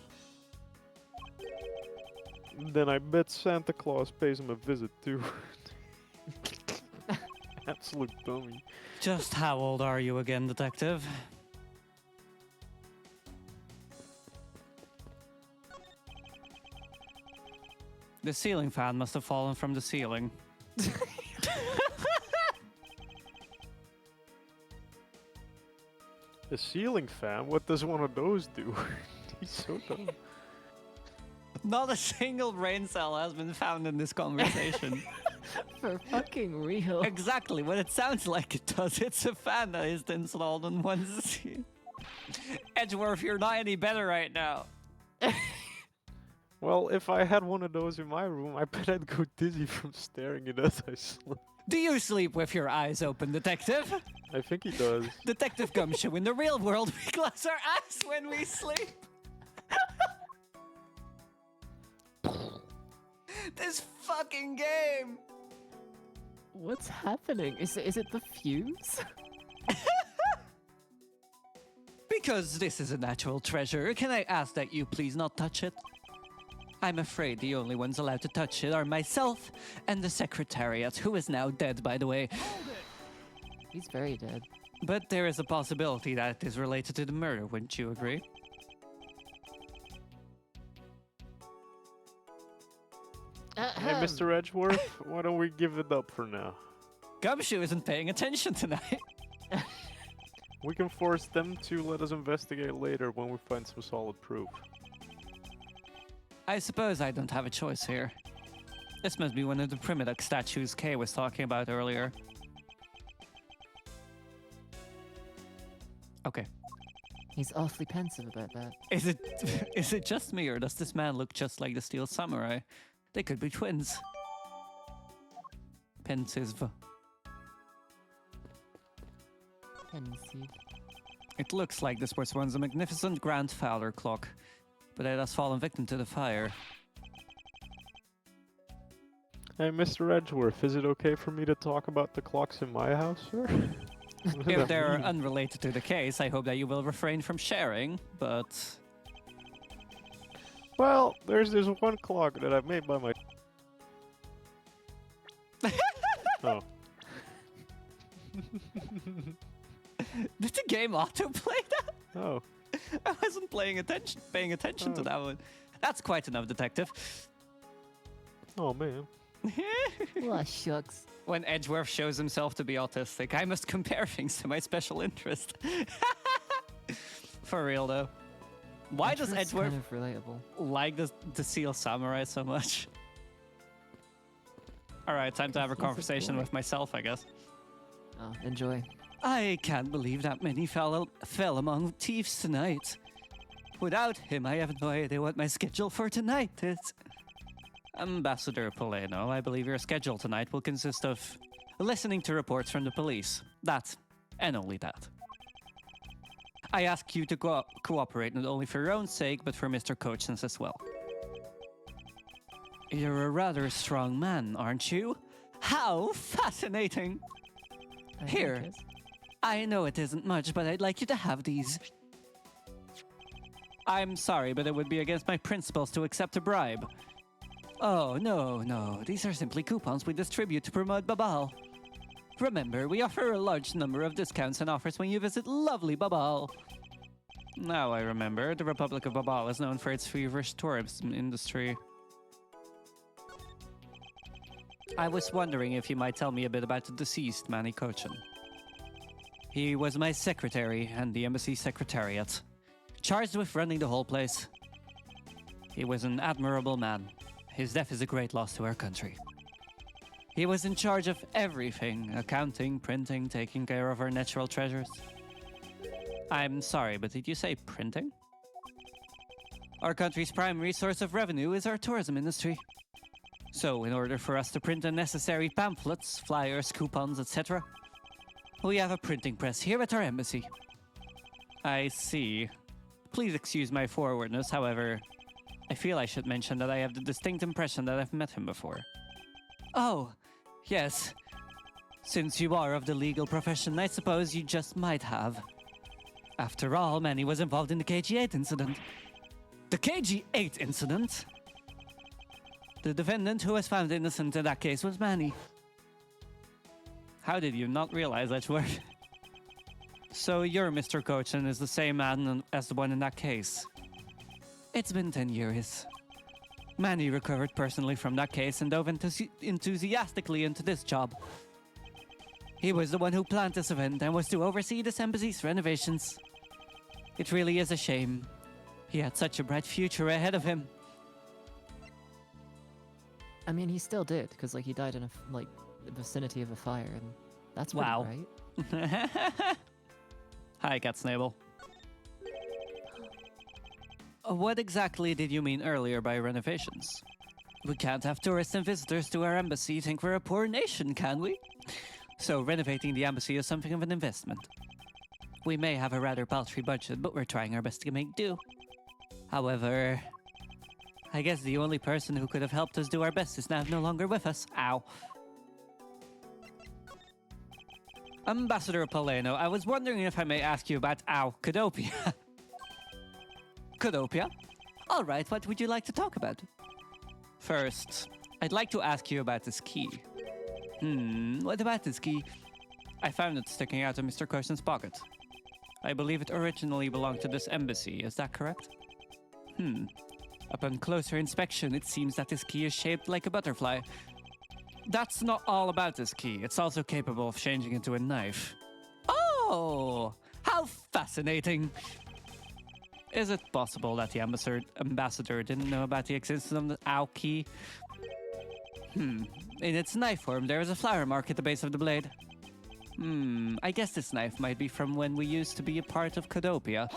then I bet Santa Claus pays him a visit too. Absolute dummy. Just how old are you again, detective? The ceiling fan must have fallen from the ceiling. A ceiling fan? What does one of those do? He's so dumb. Not a single brain cell has been found in this conversation. For fucking real. Exactly what it sounds like it does. It's a fan that is installed on one scene. Edgeworth, you're not any better right now. Well, if I had one of those in my room, I bet I'd go dizzy from staring at it as I sleep. Do you sleep with your eyes open, detective? I think he does. Detective Gumshoe, in the real world, we close our eyes when we sleep. This fucking game! What's happening? Is it the fuse? Because this is a natural treasure, can I ask that you please not touch it? I'm afraid the only ones allowed to touch it are myself and the Secretariat, who is now dead, by the way. He's very dead. But there is a possibility that it is related to the murder, wouldn't you agree? Hey, Mr. Edgeworth, why don't we give it up for now? Gumshoe isn't paying attention tonight. We can force them to let us investigate later when we find some solid proof. I suppose I don't have a choice here. This must be one of the Primiduck statues Kay was talking about earlier. Okay. He's awfully pensive about that. Is it just me, or does this man look just like the Steel Samurai? They could be twins. Pensive. Pensive. It looks like this was once a magnificent grandfather clock, but it has fallen victim to the fire. Hey, Mr. Edgeworth, is it okay for me to talk about the clocks in my house, sir? If they're unrelated to the case, I hope that you will refrain from sharing, but... Well, there's this one clock that I made by my... Oh. Did the game autoplay that? Oh. I wasn't paying attention to that one. That's quite enough, detective. Oh, man. Aw, shucks. When Edgeworth shows himself to be autistic, I must compare things to my special interest. For real, though. Why does Edgeworth's Edgeworth kind of relatable. like the Seal Samurai so much? Alright, time to have a He's a conversation boy. with myself, I guess. Oh, enjoy. I can't believe that many fell among thieves tonight. Without him, I have no idea what my schedule for tonight is. Ambassador Poleno, I believe your schedule tonight will consist of listening to reports from the police. That, and only that. I ask you to cooperate not only for your own sake, but for Mr. Coachn's as well. You're a rather strong man, aren't you? How fascinating! I Here. guess. I know it isn't much, but I'd like you to have these. I'm sorry, but it would be against my principles to accept a bribe. Oh, no. These are simply coupons we distribute to promote Babal. Remember, we offer a large number of discounts and offers when you visit lovely Babal. Now I remember, the Republic of Babal is known for its feverish tourism industry. I was wondering if you might tell me a bit about the deceased Manny Kochan. He was my secretary and the embassy secretariat, charged with running the whole place. He was an admirable man. His death is a great loss to our country. He was in charge of everything, accounting, printing, taking care of our natural treasures. I'm sorry, but did you say printing? Our country's primary source of revenue is our tourism industry. So, in order for us to print the necessary pamphlets, flyers, coupons, etc., we have a printing press here at our embassy. I see. Please excuse my forwardness, however, I feel I should mention that I have the distinct impression that I've met him before. Oh, yes. Since you are of the legal profession, I suppose you just might have. After all, Manny was involved in the KG-8 incident. The KG-8 incident? The defendant who was found innocent in that case was Manny. How did you not realize that word? So your Mr. Kochan is the same man as the one in that case. It's been 10 years. Manny recovered personally from that case and dove enthusiastically into this job. He was the one who planned this event and was to oversee this embassy's renovations. It really is a shame. He had such a bright future ahead of him. I mean, he still did, because like he died in a the vicinity of a fire, and that's pretty Wow. right. Hi, Cat Snable. What exactly did you mean earlier by renovations? We can't have tourists and visitors to our embassy think we're a poor nation, can we? So renovating the embassy is something of an investment. We may have a rather paltry budget, but we're trying our best to make do. However, I guess the only person who could have helped us do our best is now no longer with us. Ow. Ambassador Poleno, I was wondering if I may ask you about Cadopia. Cadopia? All right, what would you like to talk about? First, I'd like to ask you about this key. What about this key? I found it sticking out of Mr. Koshin's pocket. I believe it originally belonged to this embassy, is that correct? Upon closer inspection, it seems that this key is shaped like a butterfly. That's not all about this key. It's also capable of changing into a knife. Oh, how fascinating! Is it possible that the ambassador didn't know about the existence of the OW key? In its knife form, there is a flower mark at the base of the blade. I guess this knife might be from when we used to be a part of Codopia.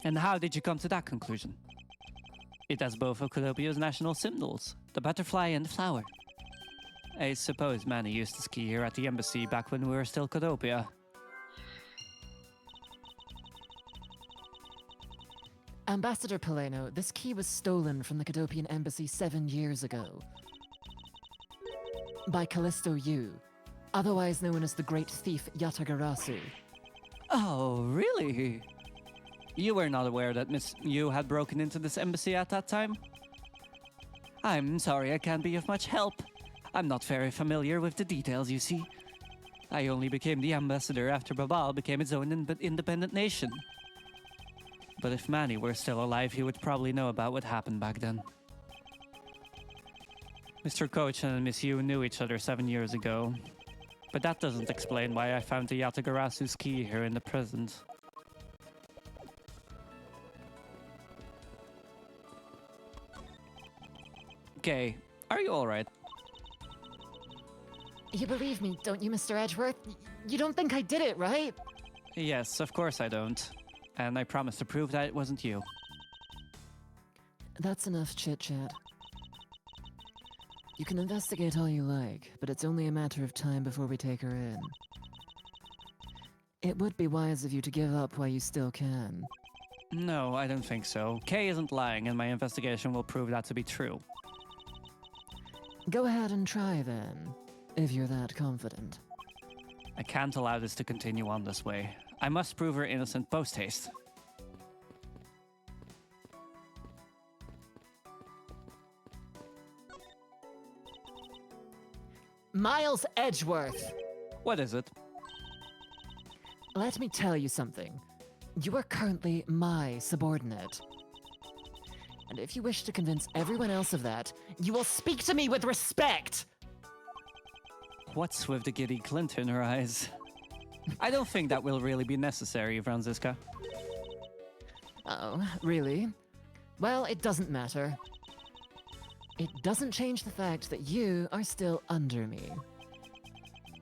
And how did you come to that conclusion? It has both of Codopia's national symbols, the butterfly and the flower. I suppose Manny used this key here at the embassy back when we were still Codopia. Ambassador Poleno, this key was stolen from the Cadopian embassy 7 years ago. By Callisto Yu, otherwise known as the Great Thief Yatagarasu. Oh, really? You were not aware that Miss Yu had broken into this embassy at that time? I'm sorry I can't be of much help. I'm not very familiar with the details, you see. I only became the ambassador after Babal became its own independent nation. But if Manny were still alive, he would probably know about what happened back then. Mr. Kochin and Miss Yu knew each other 7 years ago. But that doesn't explain why I found the Yatagarasu's key here in the present. Okay, are you alright? You believe me, don't you, Mr. Edgeworth? You don't think I did it, right? Yes, of course I don't. And I promise to prove that it wasn't you. That's enough chit-chat. You can investigate all you like, but it's only a matter of time before we take her in. It would be wise of you to give up while you still can. No, I don't think so. Kay isn't lying, and my investigation will prove that to be true. Go ahead and try then, if you're that confident. I can't allow this to continue on this way. I must prove her innocent post-haste. Miles Edgeworth! What is it? Let me tell you something. You are currently my subordinate. And if you wish to convince everyone else of that, you will speak to me with respect! What's with the giddy glint in her eyes? I don't think that will really be necessary, Franziska. Oh, really? Well, it doesn't matter. It doesn't change the fact that you are still under me.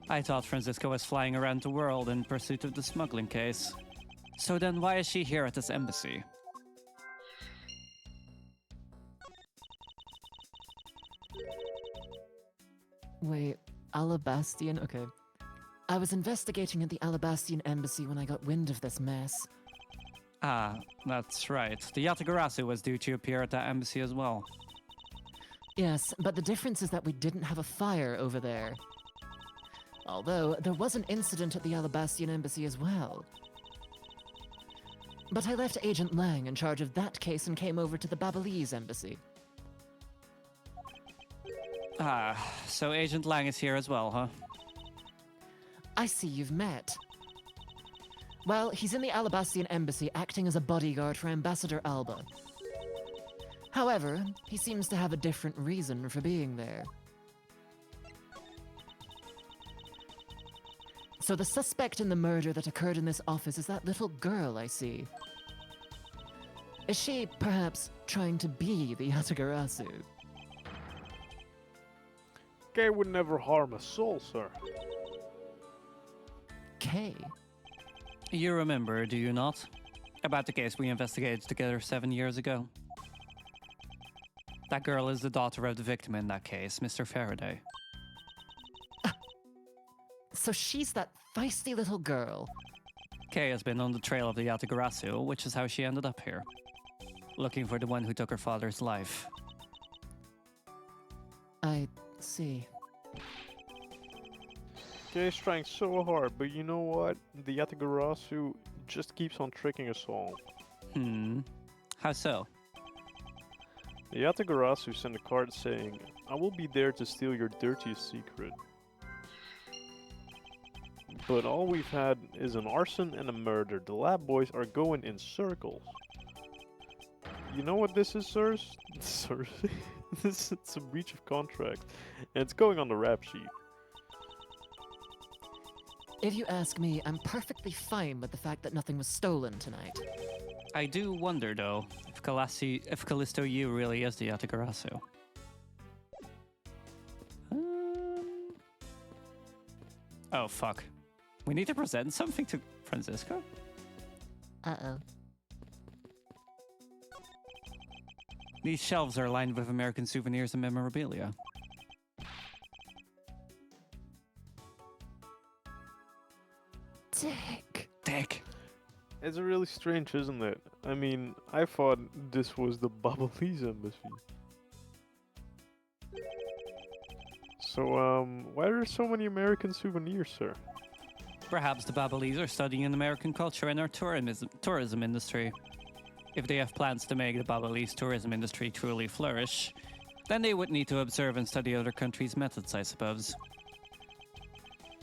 I thought Franziska was flying around the world in pursuit of the smuggling case. So then why is she here at this embassy? Wait, Alabastian? Okay. I was investigating at the Alabastian embassy when I got wind of this mess. Ah, that's right. The Yatagarasu was due to appear at that embassy as well. Yes, but the difference is that we didn't have a fire over there. Although, there was an incident at the Alabastian embassy as well. But I left Agent Lang in charge of that case and came over to the Babalese embassy. Ah, so Agent Lang is here as well, huh? I see you've met. Well, he's in the Alabastian embassy acting as a bodyguard for Ambassador Alba. However, he seems to have a different reason for being there. So the suspect in the murder that occurred in this office is that little girl I see. Is she, perhaps, trying to be the Yatagarasu? Kay would never harm a soul, sir. Kay? You remember, do you not? About the case we investigated together 7 years ago. That girl is the daughter of the victim in that case, Mr. Faraday. So she's that feisty little girl. Kay has been on the trail of the Yatagarasu, which is how she ended up here. Looking for the one who took her father's life. I see. Kay's trying so hard, but you know what? The Yatagarasu just keeps on tricking us all. How so? The Yatagarasu sent a card saying, "I will be there to steal your dirtiest secret." But all we've had is an arson and a murder. The lab boys are going in circles. You know what this is, sirs? Sirs? It's a breach of contract. And it's going on the rap sheet. If you ask me, I'm perfectly fine with the fact that nothing was stolen tonight. I do wonder, though, if Callisto U really is the Yatagarasu. Oh, fuck. We need to present something to Francisco? Uh-oh. These shelves are lined with American souvenirs and memorabilia. Dick. It's really strange, isn't it? I mean, I thought this was the Babalese embassy. So, why are there so many American souvenirs, sir? Perhaps the Babalese are studying American culture and our tourism industry. If they have plans to make the Babalese tourism industry truly flourish, then they would need to observe and study other countries' methods, I suppose.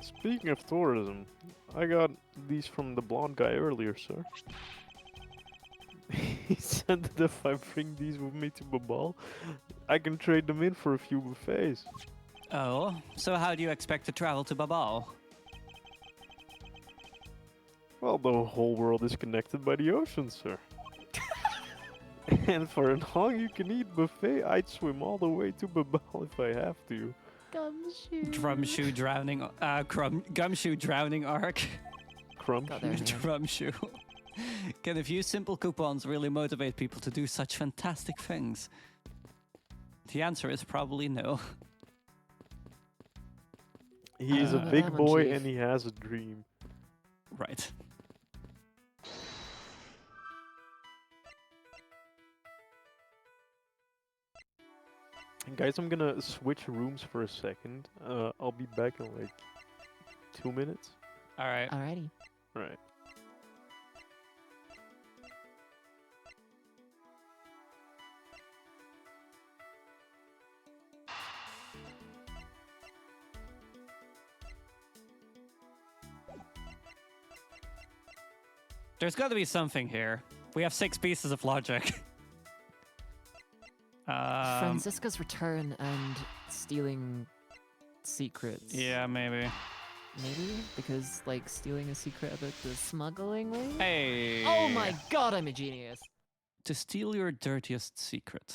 Speaking of tourism, I got these from the blonde guy earlier, sir. He said that if I bring these with me to Babal, I can trade them in for a few buffets. Oh, so how do you expect to travel to Babal? Well, the whole world is connected by the ocean, sir. And for an all-you-can-eat buffet, I'd swim all the way to Babal if I have to. Gumshoe drowning arc. Crumb Got there, shoes. yeah. Drumshoe. Can a few simple coupons really motivate people to do such fantastic things? The answer is probably no. He is a that big one, boy Chief. and he has a dream. Right. Guys, I'm gonna switch rooms for a second. I'll be back in like 2 minutes. All right. Alrighty. Alright. There's got to be something here. We have 6 pieces of logic. Francisca's return and stealing secrets. Yeah, maybe. Maybe? Because, like, stealing a secret about the smuggling ring? Hey. Oh my god, I'm a genius! To steal your dirtiest secret.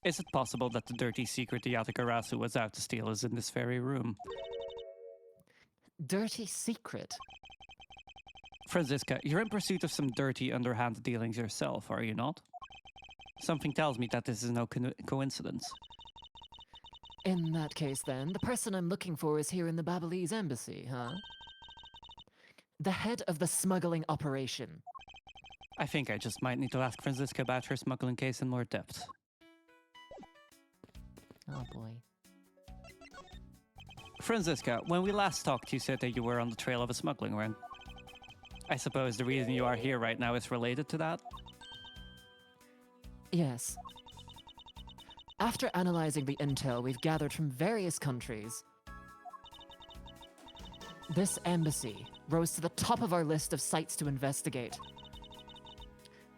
Is it possible that the dirty secret the Yatakarasu was out to steal is in this very room? Dirty secret? Francisca, you're in pursuit of some dirty underhand dealings yourself, are you not? Something tells me that this is no coincidence. In that case, then, the person I'm looking for is here in the Babalese embassy, huh? The head of the smuggling operation. I think I just might need to ask Francisca about her smuggling case in more depth. Oh boy. Francisca, when we last talked, you said that you were on the trail of a smuggling ring. I suppose the reason you are here right now is related to that? Yes. After analyzing the intel we've gathered from various countries, this embassy rose to the top of our list of sites to investigate.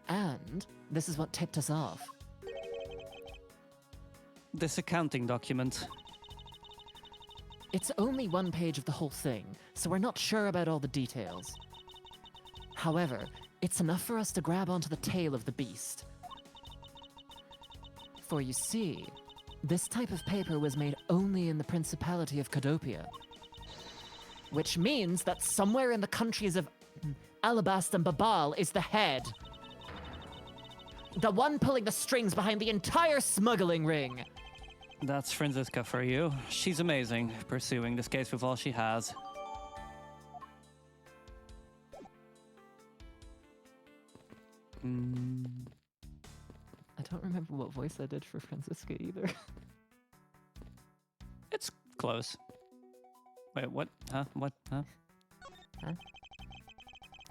And this is what tipped us off. This accounting document. It's only one page of the whole thing, so we're not sure about all the details. However, it's enough for us to grab onto the tail of the beast. For you see, this type of paper was made only in the Principality of Cadopia. Which means that somewhere in the countries of Alabast and Babal is the head. The one pulling the strings behind the entire smuggling ring. That's Francisca for you. She's amazing, pursuing this case with all she has. I don't remember what voice I did for Francisca either. It's close. Wait, what? Huh? What? Huh? Huh?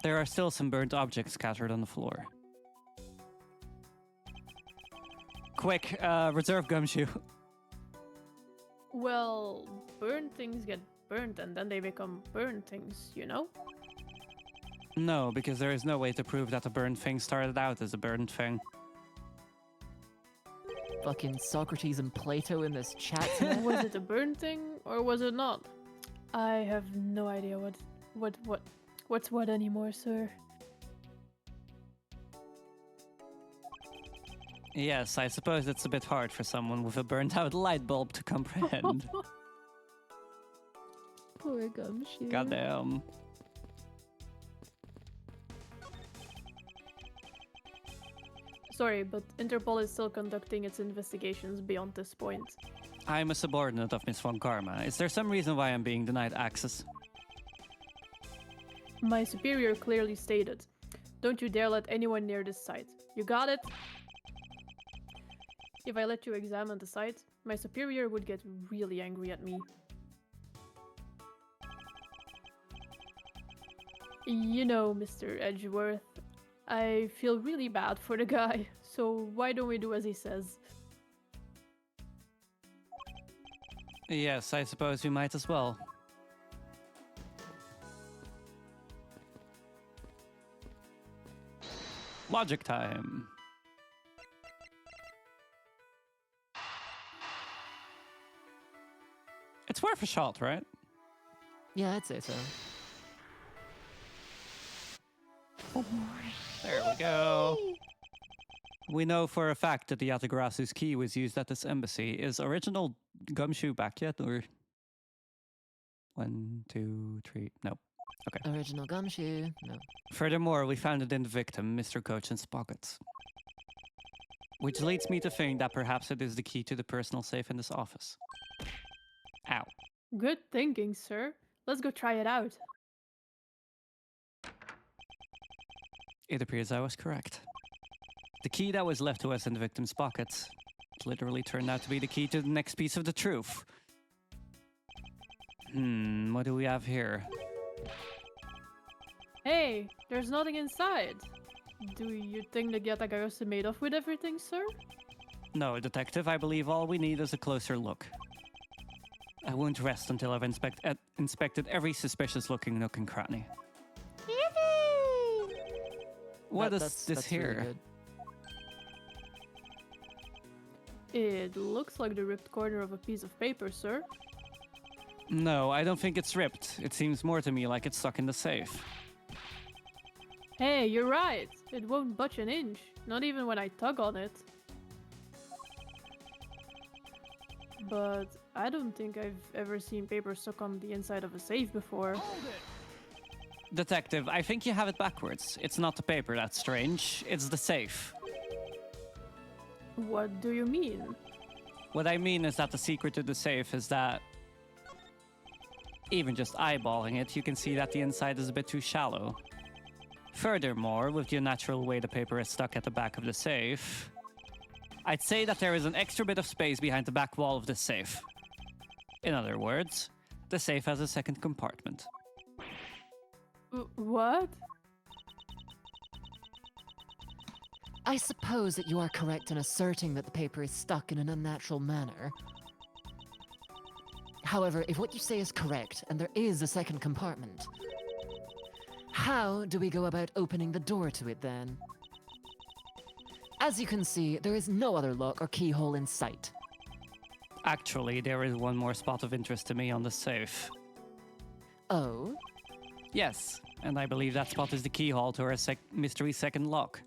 There are still some burnt objects scattered on the floor. Quick, reserve gumshoe. Well, burn things get burnt and then they become burnt things, you know? No, because there is no way to prove that the burned thing started out as a burned thing. Fucking Socrates and Plato in this chat tonight. Was it a burnt thing or was it not? I have no idea what's what anymore, sir. Yes, I suppose it's a bit hard for someone with a burnt out light bulb to comprehend. Poor Gumshoe. Goddamn. Sorry, but Interpol is still conducting its investigations beyond this point. I'm a subordinate of Miss Von Karma. Is there some reason why I'm being denied access? My superior clearly stated, don't you dare let anyone near this site. You got it? If I let you examine the site, my superior would get really angry at me. You know, Mr. Edgeworth, I feel really bad for the guy, so why don't we do as he says? Yes, I suppose we might as well. Logic time. It's worth a shot, right? Yeah, I'd say so. There we go. We know for a fact that the Yatagarasu's key was used at this embassy. Is original Gumshoe back yet, or 1, 2, 3? No. Okay. Original Gumshoe. No. Furthermore, we found it in the victim, Mr. Cochin's pockets. Which leads me to think that perhaps it is the key to the personal safe in this office. Ow. Good thinking, sir. Let's go try it out. It appears I was correct. The key that was left to us in the victim's pockets literally turned out to be the key to the next piece of the truth. What do we have here? Hey, there's nothing inside. Do you think the Yatagarasu made off with everything, sir? No, detective, I believe all we need is a closer look. I won't rest until I've inspected every suspicious-looking nook and cranny. What is this That's really here? good. It looks like the ripped corner of a piece of paper, sir. No, I don't think it's ripped. It seems more to me like it's stuck in the safe. Hey, you're right. It won't budge an inch. Not even when I tug on it. But I don't think I've ever seen paper stuck on the inside of a safe before. Detective, I think you have it backwards. It's not the paper that's strange, it's the safe. What do you mean? What I mean is that the secret to the safe is that even just eyeballing it, you can see that the inside is a bit too shallow. Furthermore, with the unnatural way the paper is stuck at the back of the safe, I'd say that there is an extra bit of space behind the back wall of the safe. In other words, the safe has a second compartment. What? I suppose that you are correct in asserting that the paper is stuck in an unnatural manner. However, if what you say is correct, and there is a second compartment, how do we go about opening the door to it then? As you can see, there is no other lock or keyhole in sight. Actually, there is one more spot of interest to me on the safe. Oh? Yes, and I believe that spot is the keyhole to our mystery second lock.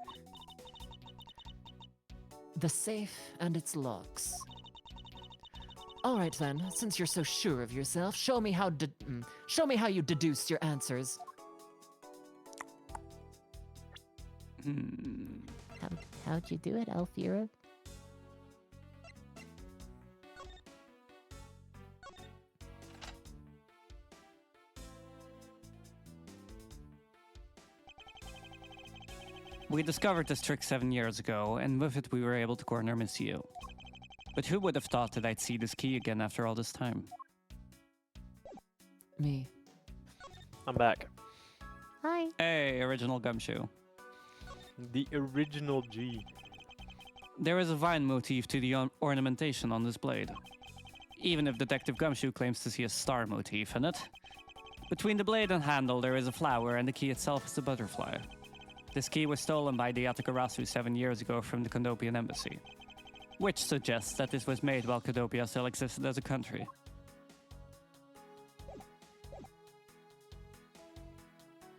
The safe and its locks. All right then, since you're so sure of yourself, show me how you deduced your answers. How'd you do it, Alfira? We discovered this trick 7 years ago, and with it we were able to corner Miss Yu. But who would have thought that I'd see this key again after all this time? Me. I'm back. Hi. Hey, original Gumshoe. The original G. There is a vine motif to the ornamentation on this blade. even if Detective Gumshoe claims to see a star motif in it. Between the blade and handle, there is a flower, and the key itself is a butterfly. This key was stolen by the Yatagarasu 7 years ago from the Condopian embassy, which suggests that this was made while Condopia still existed as a country.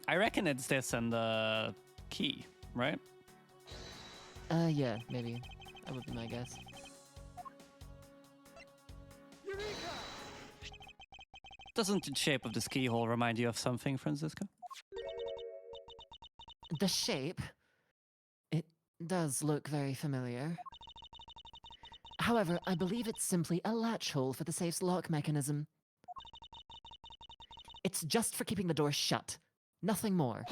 I reckon it's this and the key, right? Yeah, maybe. That would be my guess. Doesn't the shape of this keyhole remind you of something, Francisco? The shape? It does look very familiar. However, I believe it's simply a latch hole for the safe's lock mechanism. It's just for keeping the door shut. Nothing more.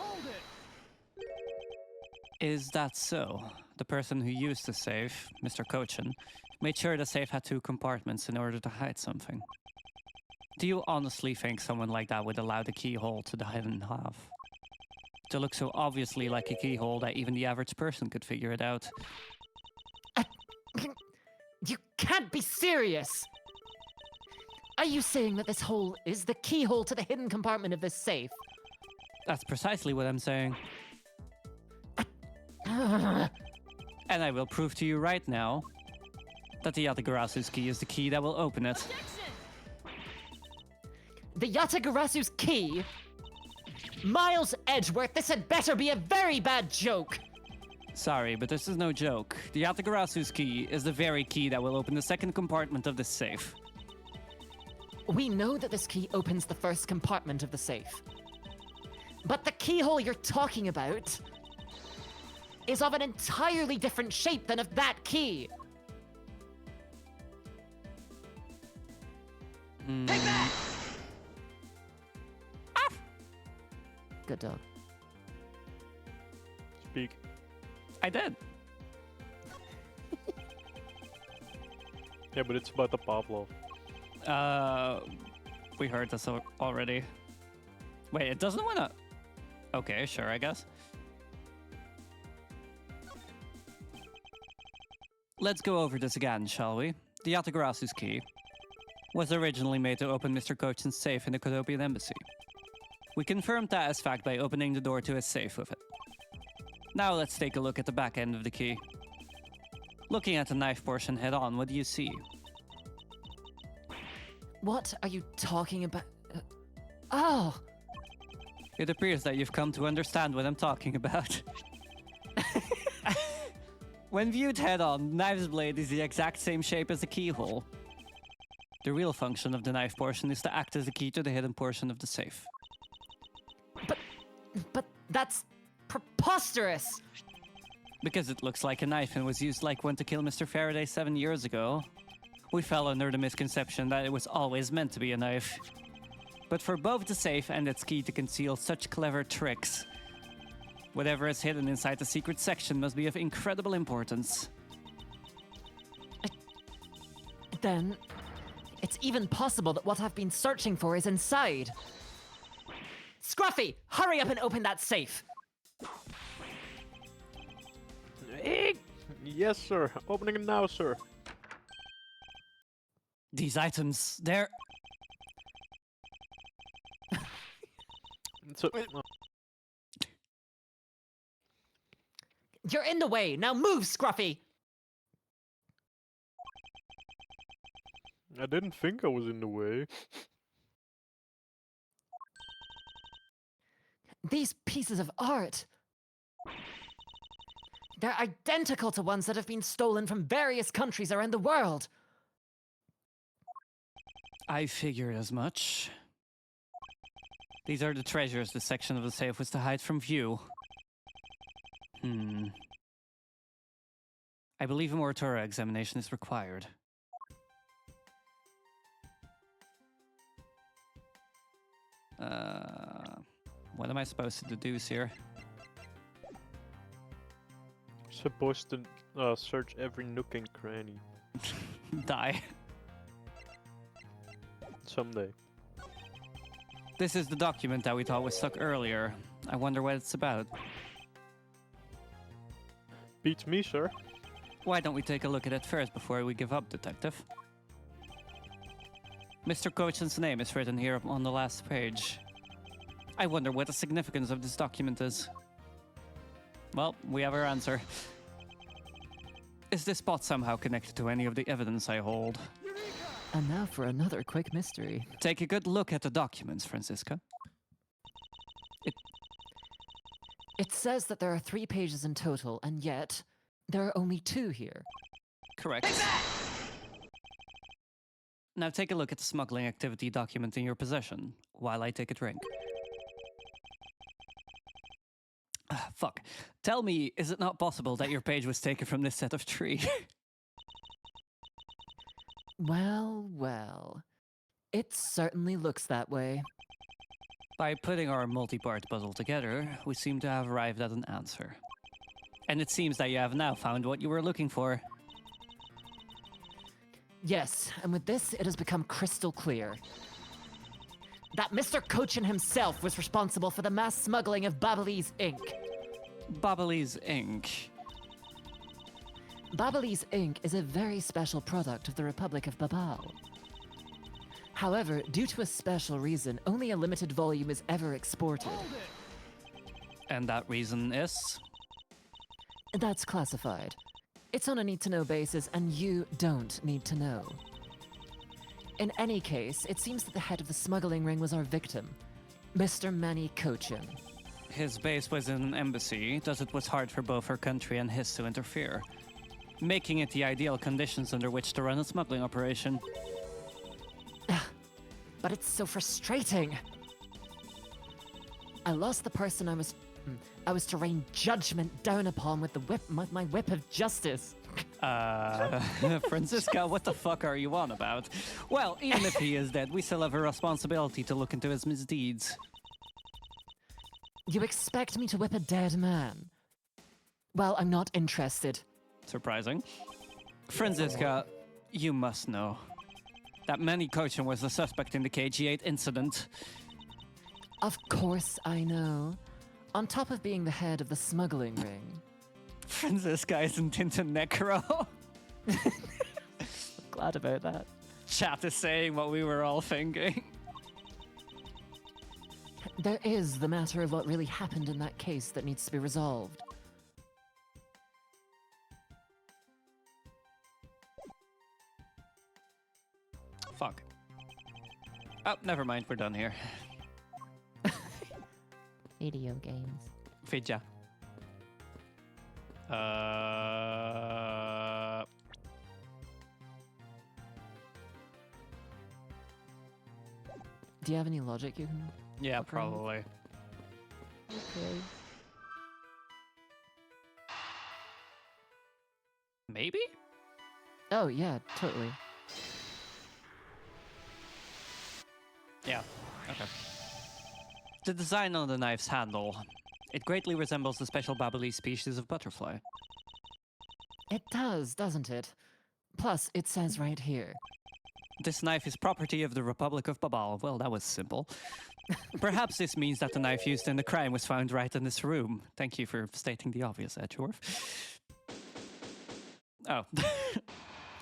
Is that so? The person who used the safe, Mr. Cochin, made sure the safe had 2 compartments in order to hide something. Do you honestly think someone like that would allow the keyhole to the hidden half? To look so obviously like a keyhole that even the average person could figure it out? You can't be serious! Are you saying that this hole is the keyhole to the hidden compartment of this safe? That's precisely what I'm saying. And I will prove to you right now that the Yatagarasu's key is the key that will open it. The Yatagarasu's key? Miles Edgeworth, this had better be a very bad joke! Sorry, but this is no joke. The Yatagarasu's key is the very key that will open the second compartment of this safe. We know that this key opens the first compartment of the safe. But the keyhole you're talking about is of an entirely different shape than of that key. Take that! Good dog. Speak. I did. Yeah, but it's about the Pavlov. We heard this already. Wait, it doesn't wanna... Okay, sure, I guess. Let's go over this again, shall we? The Yatagarasu's key was originally made to open Mr. Cochin's safe in the Kodopian embassy. We confirmed that as fact by opening the door to his safe with it. Now let's take a look at the back end of the key. Looking at the knife portion head on, what do you see? What are you talking about? Oh! It appears that you've come to understand what I'm talking about. When viewed head-on, the knife's blade is the exact same shape as the keyhole. The real function of the knife portion is to act as the key to the hidden portion of the safe. But that's preposterous! Because it looks like a knife and was used like one to kill Mr. Faraday 7 years ago, we fell under the misconception that it was always meant to be a knife. But for both the safe and its key to conceal such clever tricks, whatever is hidden inside the secret section must be of incredible importance. Then, it's even possible that what I've been searching for is inside. Scruffy, hurry up and open that safe! Yes, sir. Opening it now, sir. These items, they're... So, You're in the way, now move, Scruffy! I didn't think I was in the way. These pieces of art... They're identical to ones that have been stolen from various countries around the world. I figured as much. These are the treasures this section of the safe was to hide from view. I believe a more thorough examination is required. What am I supposed to deduce here? Supposed to search every nook and cranny. Die. Someday. This is the document that we thought was stuck earlier. I wonder what it's about. Beats me, sir. Why don't we take a look at it first before we give up, Detective? Mr. Kochan's name is written here on the last page. I wonder what the significance of this document is. Well, we have our answer. Is this bot somehow connected to any of the evidence I hold? And now for another quick mystery. Take a good look at the documents, Francisca. It says that there are 3 pages in total, and yet there are only 2 here. Correct. Now take a look at the smuggling activity document in your possession, while I take a drink. Fuck. Tell me, is it not possible that your page was taken from this set of 3? Well, well. It certainly looks that way. By putting our multi-part puzzle together, we seem to have arrived at an answer. And it seems that you have now found what you were looking for. Yes, and with this, it has become crystal clear. That Mr. Kochan himself was responsible for the mass smuggling of Ablaze Inc. Ablaze Inc. Ablaze Inc. is a very special product of the Republic of Babal. However, due to a special reason, only a limited volume is ever exported. And that reason is? That's classified. It's on a need-to-know basis, and you don't need to know. In any case, it seems that the head of the smuggling ring was our victim, Mr. Manny Kochan. His base was in an embassy, thus it was hard for both her country and his to interfere, making it the ideal conditions under which to run a smuggling operation. But it's so frustrating. I lost the person I was to rain judgment down upon with the my whip of justice. Francisca, what the fuck are you on about? Well, even if he is dead, we still have a responsibility to look into his misdeeds. You expect me to whip a dead man? Well, I'm not interested. Surprising. Francisca, you must know that Manny Kochan was the suspect in the KG8 incident. Of course I know. On top of being the head of the smuggling ring. Francisca isn't into Necro. Glad about that. Chat is saying what we were all thinking. There is the matter of what really happened in that case that needs to be resolved. Fuck. Oh, never mind, we're done here. Video games. Fidja. Do you have any logic you can... Yeah, What's wrong? probably. Okay. Maybe? Oh, yeah, totally. Yeah, okay. The design on the knife's handle. It greatly resembles the special Babbly species of butterfly. It does, doesn't it? Plus, it says right here. This knife is property of the Republic of Babal. Well, that was simple. Perhaps this means that the knife used in the crime was found right in this room. Thank you for stating the obvious, Edgeworth. Oh.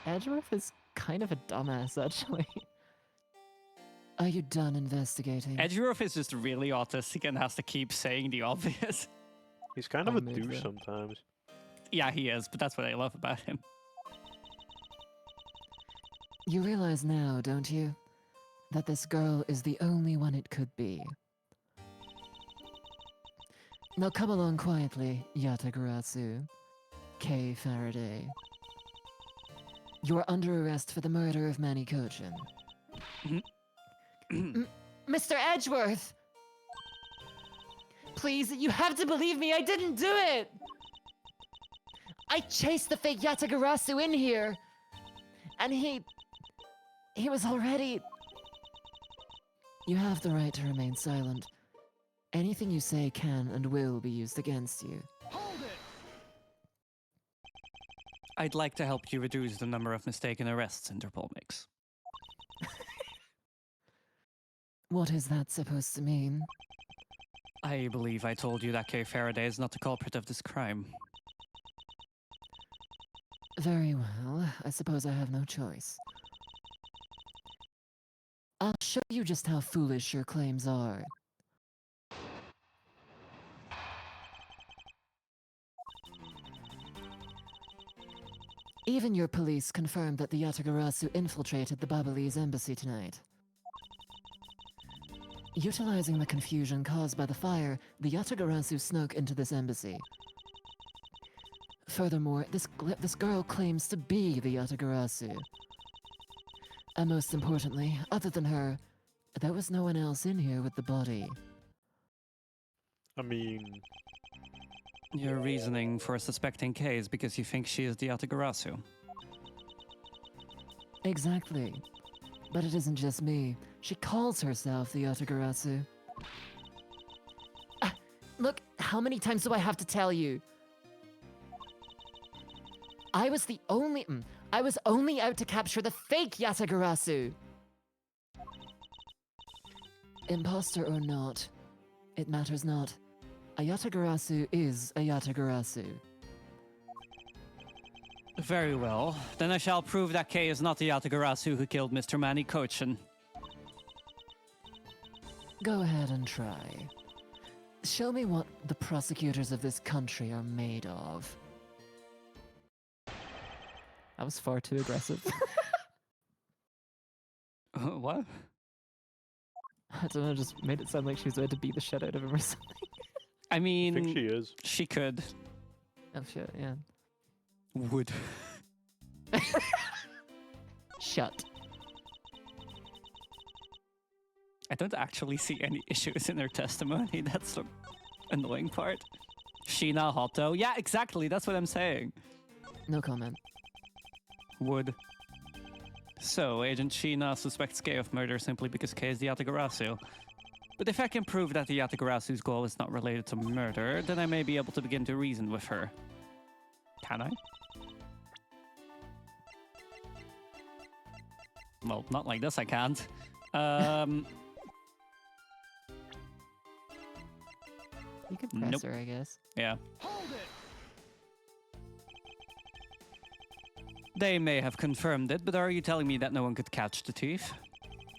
Edgeworth is kind of a dumbass, actually. Are you done investigating? Edgeworth is just really autistic and has to keep saying the obvious. He's kind of I'll a move douche that. sometimes. Yeah, he is, but that's what I love about him. You realize now, don't you? That this girl is the only one it could be. Now come along quietly, Yatagarasu. Kay Faraday. You are under arrest for the murder of Manny Kochan. Mr. Edgeworth! Please, you have to believe me, I didn't do it! I chased the fake Yatagarasu in here! And he was already... You have the right to remain silent. Anything you say can and will be used against you. I'd like to help you reduce the number of mistaken arrests Interpol makes. What is that supposed to mean? I believe I told you that Kay Faraday is not the culprit of this crime. Very well, I suppose I have no choice. I'll show you just how foolish your claims are. Even your police confirmed that the Yatagarasu infiltrated the Babylese embassy tonight. Utilizing the confusion caused by the fire, the Yatagarasu snuck into this embassy. Furthermore, this girl claims to be the Yatagarasu. And most importantly, other than her, there was no one else in here with the body. I mean, Your reasoning for suspecting Kay is because you think she is the Yatagarasu. Exactly. But it isn't just me. She calls herself the Yatagarasu. Look, how many times do I have to tell you? I was only out to capture the fake Yatagarasu! Imposter or not, it matters not. A Yatagarasu is a Yatagarasu. Very well. Then I shall prove that Kay is not the Yatagarasu who killed Mr. Manny Cochin. Go ahead and try. Show me what the prosecutors of this country are made of. That was far too aggressive. What? I don't know, just made it sound like she was about to beat the shit out of him or something. I I mean, think she is. she could. Oh shit, yeah. Would. Shut. I don't actually see any issues in her testimony. That's the annoying part. Sheena Hotto. Yeah, exactly. That's what I'm saying. No comment. Would. So, Agent Sheena suspects Kay of murder simply because Kay is the Yatagarasu. But if I can prove that the Yatagarasu's goal is not related to murder, then I may be able to begin to reason with her. Can I? Well, not like this, I can't. You could press Nope. her, I guess. Yeah. They may have confirmed it, but are you telling me that no one could catch the thief?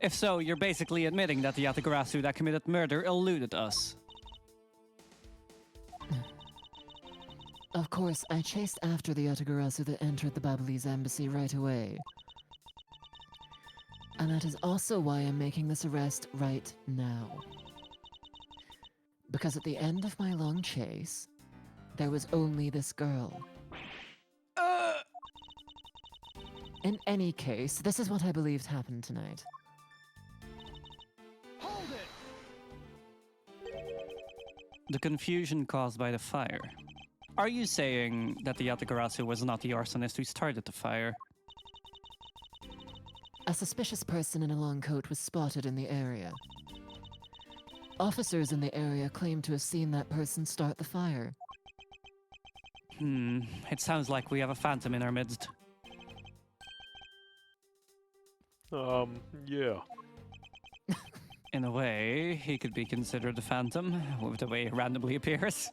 If so, you're basically admitting that the Yatagarasu that committed murder eluded us. Of course, I chased after the Yatagarasu that entered the Babylese embassy right away. And that is also why I'm making this arrest right now. Because at the end of my long chase, there was only this girl. In any case, this is what I believed happened tonight. The confusion caused by the fire. Are you saying that the Yatagarasu was not the arsonist who started the fire? A suspicious person in a long coat was spotted in the area. Officers in the area claim to have seen that person start the fire. It sounds like we have a phantom in our midst. Yeah. In a way, he could be considered a phantom, with the way he randomly appears.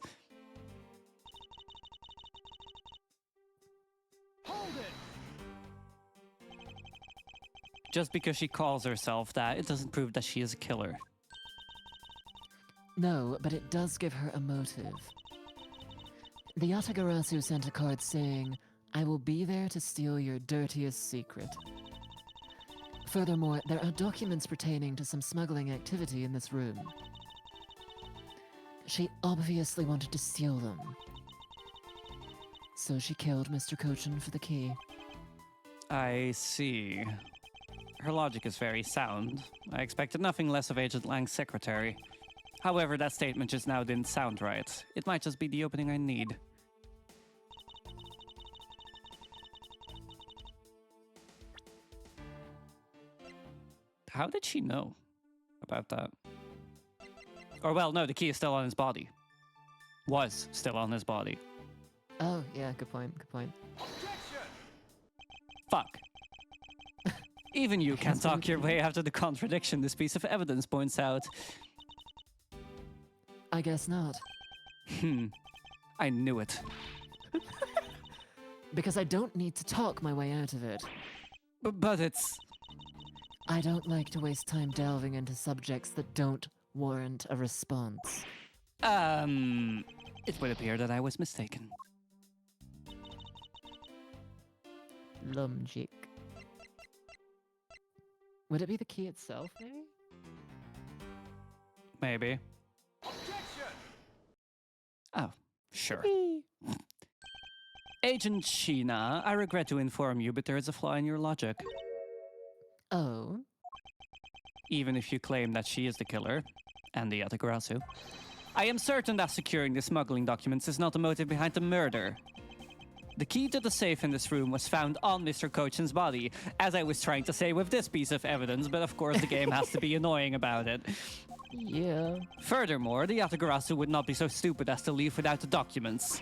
Just because she calls herself that, it doesn't prove that she is a killer. No, but it does give her a motive. The Yatagarasu sent a card saying, "I will be there to steal your dirtiest secret." Furthermore, there are documents pertaining to some smuggling activity in this room. She obviously wanted to steal them. So she killed Mr. Cochin for the key. I see. Her logic is very sound. I expected nothing less of Agent Lang's secretary. However, that statement just now didn't sound right. It might just be the opening I need. How did she know about that? Or, well, no, the key is still on his body. Was still on his body. Oh, yeah, good point, good point. Fuck. Even you can't talk your way out of the contradiction this piece of evidence points out. I guess not. I knew it. Because I don't need to talk my way out of it. But it's... I don't like to waste time delving into subjects that don't warrant a response. It would appear that I was mistaken. Lumjik. Would it be the key itself, maybe? Maybe. Oh, sure. Agent Sheena, I regret to inform you, but there is a flaw in your logic. Oh, Even if you claim that she is the killer, and the Yatagarasu, I am certain that securing the smuggling documents is not the motive behind the murder. The key to the safe in this room was found on Mr. Kochin's body, as I was trying to say with this piece of evidence, but of course the game has to be annoying about it. Yeah. Furthermore, the Yatagarasu would not be so stupid as to leave without the documents.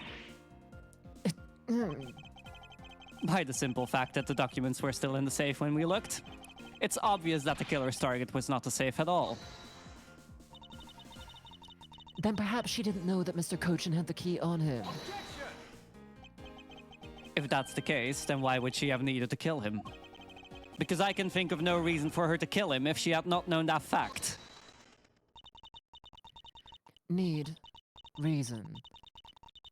By the simple fact that the documents were still in the safe when we looked. It's obvious that the killer's target was not the safe at all. then perhaps she didn't know that Mr. Kochin had the key on him. If that's the case, then why would she have needed to kill him? Because I can think of no reason for her to kill him if she had not known that fact. Need. Reason.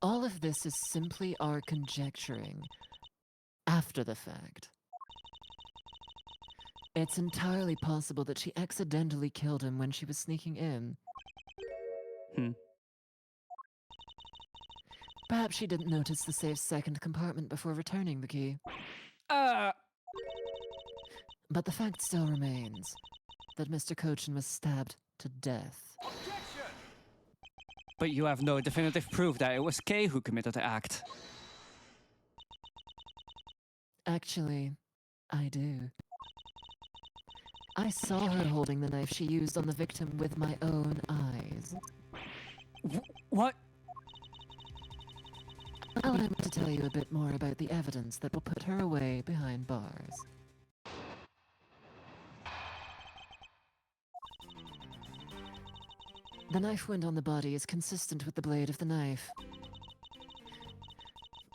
All of this is simply our conjecturing. After the fact. It's entirely possible that she accidentally killed him when she was sneaking in. Perhaps she didn't notice the safe's second compartment before returning the key. But the fact still remains that Mr. Kochin was stabbed to death. But you have no definitive proof that it was Kay who committed the act. Actually, I do. I saw her holding the knife she used on the victim with my own eyes. What? Allow me to tell you a bit more about the evidence that will put her away behind bars. The knife wound on the body is consistent with the blade of the knife.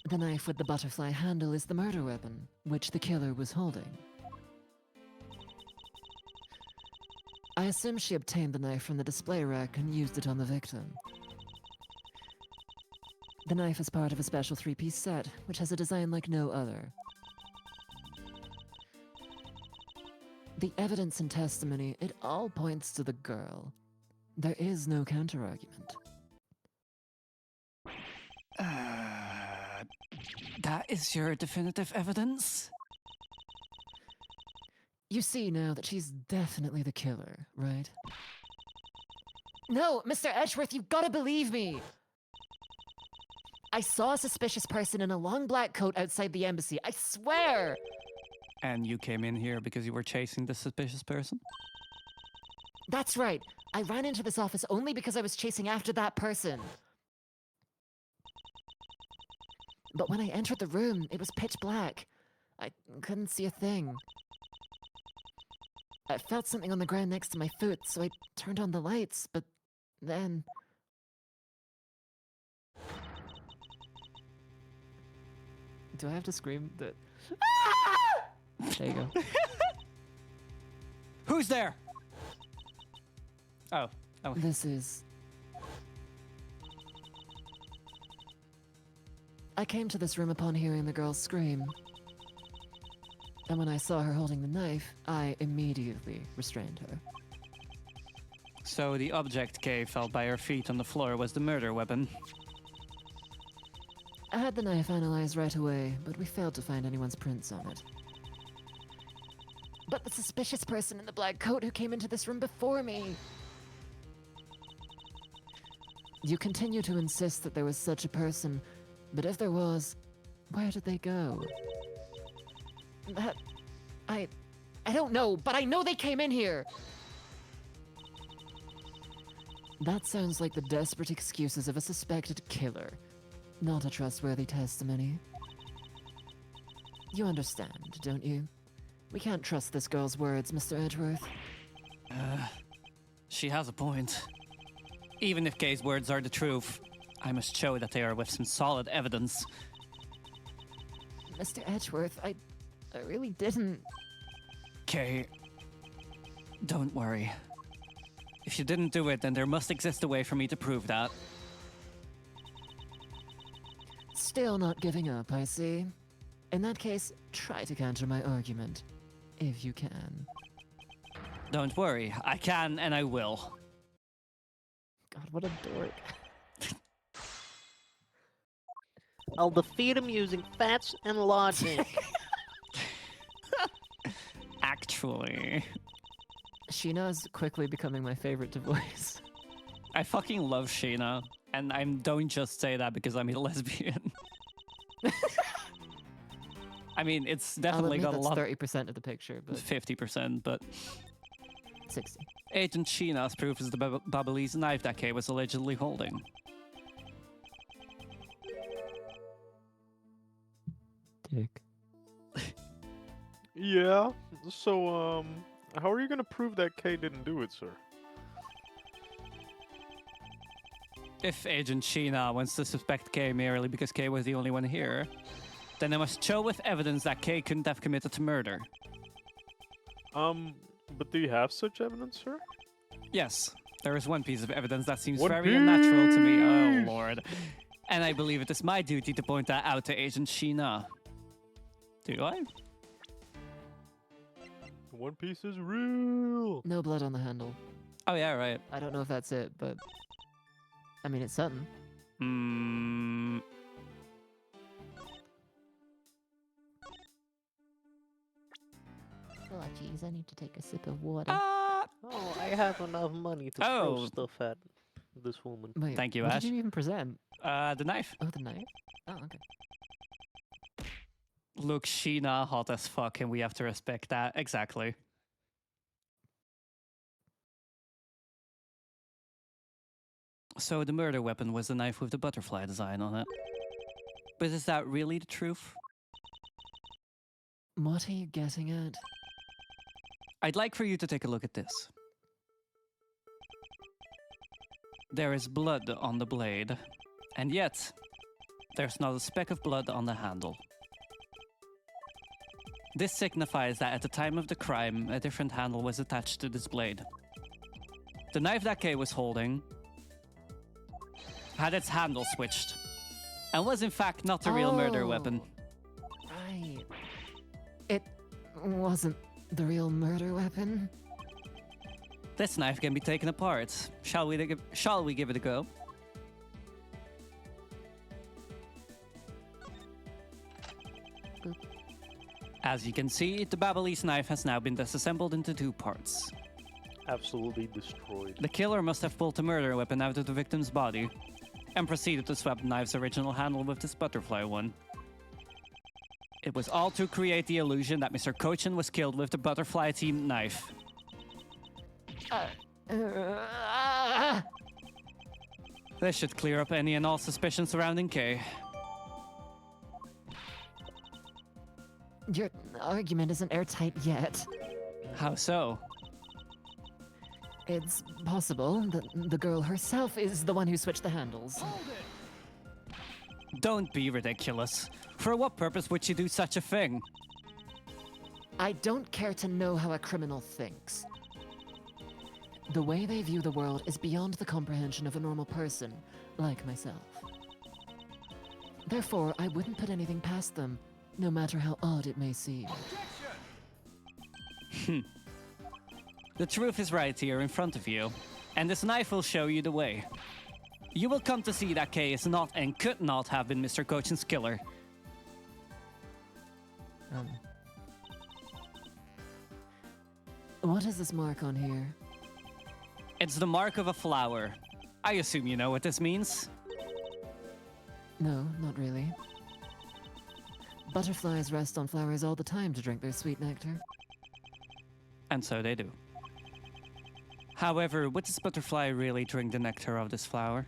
The knife with the butterfly handle is the murder weapon, which the killer was holding. I assume she obtained the knife from the display rack and used it on the victim. The knife is part of a special 3-piece set, which has a design like no other. The evidence and testimony, it all points to the girl. There is no counter-argument. That is your definitive evidence? You see now that she's definitely the killer, right? No, Mr. Edgeworth, you've got to believe me! I saw a suspicious person in a long black coat outside the embassy, I swear! And you came in here because you were chasing the suspicious person? That's right. I ran into this office only because I was chasing after that person. But when I entered the room, it was pitch black. I couldn't see a thing. I felt something on the ground next to my foot, so I turned on the lights, but then... Do I have to scream that? There you go. Who's there? Oh. This is... I came to this room upon hearing the girl scream. And when I saw her holding the knife, I immediately restrained her. So the object Kay felt by her feet on the floor was the murder weapon. I had the knife analyzed right away, but we failed to find anyone's prints on it. But the suspicious person in the black coat who came into this room before me... You continue to insist that there was such a person, but if there was, where did they go? That... I don't know, but I know they came in here! That sounds like the desperate excuses of a suspected killer. Not a trustworthy testimony. You understand, don't you? We can't trust this girl's words, Mr. Edgeworth. She has a point. Even if Kay's words are the truth, I must show that they are with some solid evidence. Mr. Edgeworth, I really didn't... Kay, Don't worry. If you didn't do it, then there must exist a way for me to prove that. Still not giving up, I see. In that case, try to counter my argument. If you can. Don't worry, I can and I will. God, what a dork. I'll defeat him using facts and logic. Actually, Sheena is quickly becoming my favorite to voice. I fucking love Sheena, and I don't just say that because I'm a lesbian. I mean, it's I'll definitely admit got a that's lot, 30% of the picture, but 50%, but 60. Agent Sheena's proof is the Babylese knife that Kay was allegedly holding. Dick. Yeah. So, how are you gonna prove that Kay didn't do it, sir? If Agent Sheena wants to suspect Kay merely because Kay was the only one here, then they must show with evidence that Kay couldn't have committed the murder. But do you have such evidence, sir? Yes, there is one piece of evidence that seems One very unnatural to me. Oh, piece! Lord. And I believe it is my duty to point that out to Agent Sheena. Do I? One Piece is real. No blood on the handle. Oh, yeah, right. I don't know if that's it, but I mean, it's something. Hmm. Oh, jeez, I need to take a sip of water. Oh, I have enough money to Oh. throw stuff at this woman. Wait, Thank you, what Ash. did you even present? The knife. Oh, the knife? Oh, okay. Look, Sheena, hot as fuck, and we have to respect that. Exactly. So the murder weapon was the knife with the butterfly design on it. But is that really the truth? What are you getting at? I'd like for you to take a look at this. There is blood on the blade, and yet there's not a speck of blood on the handle. This signifies that at the time of the crime, a different handle was attached to this blade. The knife that Kay was holding had its handle switched, and was in fact not the real murder Oh. weapon. Right. It wasn't the real murder weapon. This knife can be taken apart. Shall we give it a go? Boop. As you can see, the Babylese knife has now been disassembled into two parts. Absolutely destroyed. The killer must have pulled the murder weapon out of the victim's body and proceeded to swap the knife's original handle with this butterfly one. It was all to create the illusion that Mr. Cochin was killed with the butterfly-themed knife. This should clear up any and all suspicions surrounding Kay. Your argument isn't airtight yet. How so? It's possible that the girl herself is the one who switched the handles. Don't be ridiculous. For what purpose would she do such a thing? I don't care to know how a criminal thinks. The way they view the world is beyond the comprehension of a normal person, like myself. Therefore, I wouldn't put anything past them, no matter how odd it may seem. The truth is right here in front of you, and this knife will show you the way. You will come to see that Kay is not and could not have been Mr. Cochin's killer. What is this mark on here? It's the mark of a flower. I assume you know what this means? No, not really. Butterflies rest on flowers all the time to drink their sweet nectar. And so they do. However, would this butterfly really drink the nectar of this flower?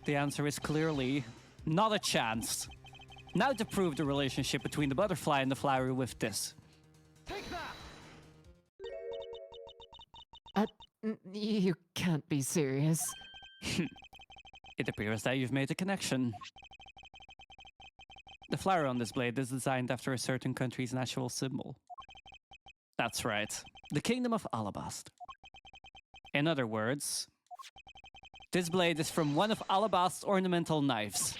The answer is clearly not a chance. Now to prove the relationship between the butterfly and the flower with this. You can't be serious. It appears that you've made a connection. The flower on this blade is designed after a certain country's national symbol. That's right, The Kingdom of Alabast. In other words, this blade is from one of Alabast's ornamental knives.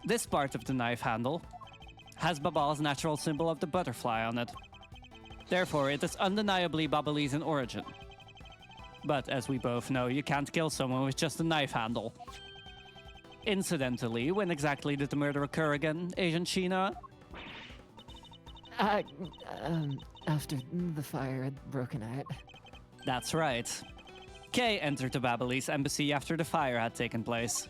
This part of the knife handle has Babal's natural symbol of the butterfly on it. Therefore, it is undeniably Babalese in origin. But as we both know, you can't kill someone with just a knife handle. Incidentally, when exactly did the murder occur again, Agent Sheena? After the fire had broken out. That's right. Kay entered the Babalese embassy after the fire had taken place.